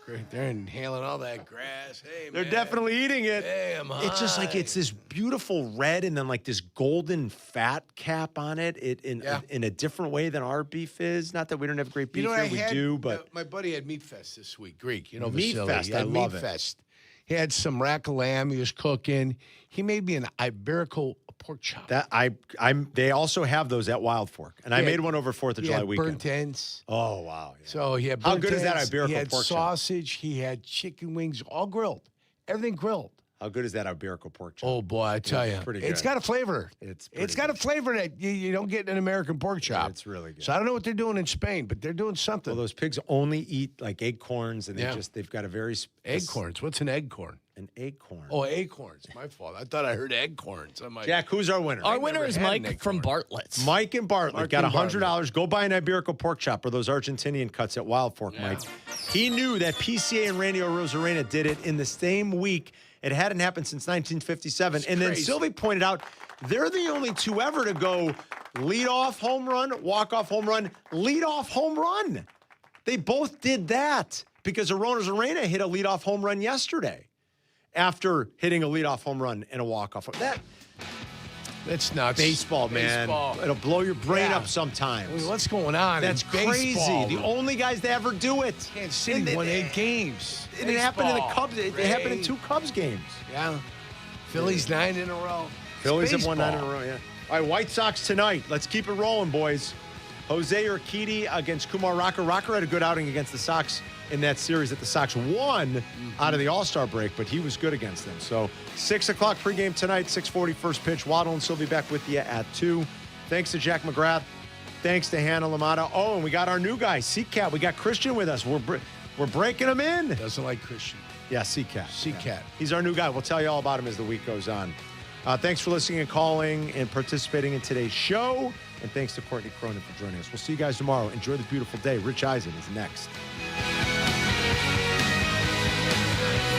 great. They're inhaling all that grass. Hey, they're man. definitely eating it. Hey, I'm It's just like high. it's this beautiful red and then like this golden fat cap on it. In a different way than our beef is. Not that we don't have great beef here, we do, but my buddy had Meat Fest this week. Greek, Meat Vasily. Fest, He had I love Meat it. Fest. He had some rack of lamb he was cooking. He made me an Iberico pork chop. They also have those at Wild Fork, and I made one over 4th of He July had weekend. burnt ends. Oh wow! Yeah. So he had How burnt good is that ends, Iberico He had pork chop? sausage. He had chicken wings, all grilled. Everything grilled. How good is that Iberico pork chop? Oh boy, I tell you, pretty it's good. got a flavor. It's got a flavor that you don't get in an American pork chop. It's really good. So I don't know what they're doing in Spain, but they're doing something. Well, those pigs only eat like acorns, and they've got a very acorns. What's an acorn? An acorn. Oh, acorns. My fault. I thought I heard acorns. I'm like, Jack, who's our winner? Our winner is Mike from Bartlett's. Mike and Bartlett Mark got and $100. Go buy an Iberico pork chop or those Argentinian cuts at Wild Fork, Mike. He knew that PCA and Randy Rosarena did it in the same week. It hadn't happened since 1957. And then Sylvie pointed out they're the only two ever to go lead-off home run, walk-off home run, lead-off home run. They both did that because Aronas Arena hit a lead-off home run yesterday after hitting a lead-off home run and a walk-off. That's nuts. Baseball, man. Baseball. It'll blow your brain Yeah. up sometimes. I mean, what's going on? That's in crazy. baseball? The only guys that ever do it. Kansas City won 8 games. And it happened in the Baseball. Cubs. It happened in 2 Cubs games. Yeah. Phillies 9 in a row. Phillies have won 9 in a baseball. row, yeah. All right, White Sox tonight. Let's keep it rolling, boys. Jose Urquidy against Kumar Rocker. Rocker had a good outing against the Sox in that series that the Sox won out of the All-Star break, but he was good against them. So 6 o'clock pregame tonight, 6:40 first pitch. Waddle and Silvy back with you at 2. Thanks to Jack McGrath. Thanks to Hannah Lamata. Oh, and we got our new guy, C-Cat. We got Christian with us. We're breaking him in. Doesn't like Christian. Yeah, C-Cat. C-Cat. Yeah. He's our new guy. We'll tell you all about him as the week goes on. Thanks for listening and calling and participating in today's show. And thanks to Courtney Cronin for joining us. We'll see you guys tomorrow. Enjoy the beautiful day. Rich Eisen is next.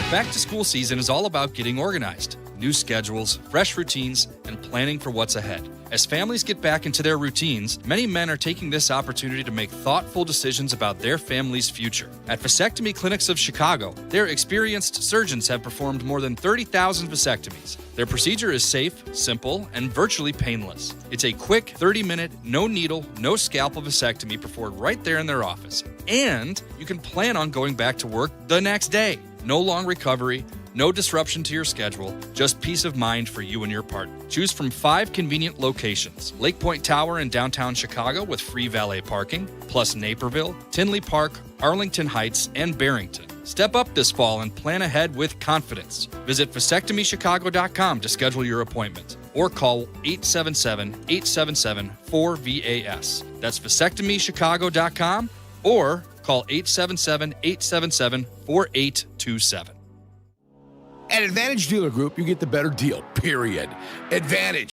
Back to school season is all about getting organized. New schedules, fresh routines, and planning for what's ahead. As families get back into their routines, many men are taking this opportunity to make thoughtful decisions about their family's future. At Vasectomy Clinics of Chicago, their experienced surgeons have performed more than 30,000 vasectomies. Their procedure is safe, simple, and virtually painless. It's a quick 30-minute, no needle, no scalpel vasectomy performed right there in their office. And you can plan on going back to work the next day. No long recovery, no disruption to your schedule, just peace of mind for you and your partner. Choose from 5 convenient locations: Lake Point Tower in downtown Chicago with free valet parking, plus Naperville, Tinley Park, Arlington Heights, and Barrington. Step up this fall and plan ahead with confidence. Visit vasectomychicago.com to schedule your appointment or call 877-877-4VAS. That's vasectomychicago.com or call 877-877-4827. At Advantage Dealer Group, you get the better deal, period. Advantage.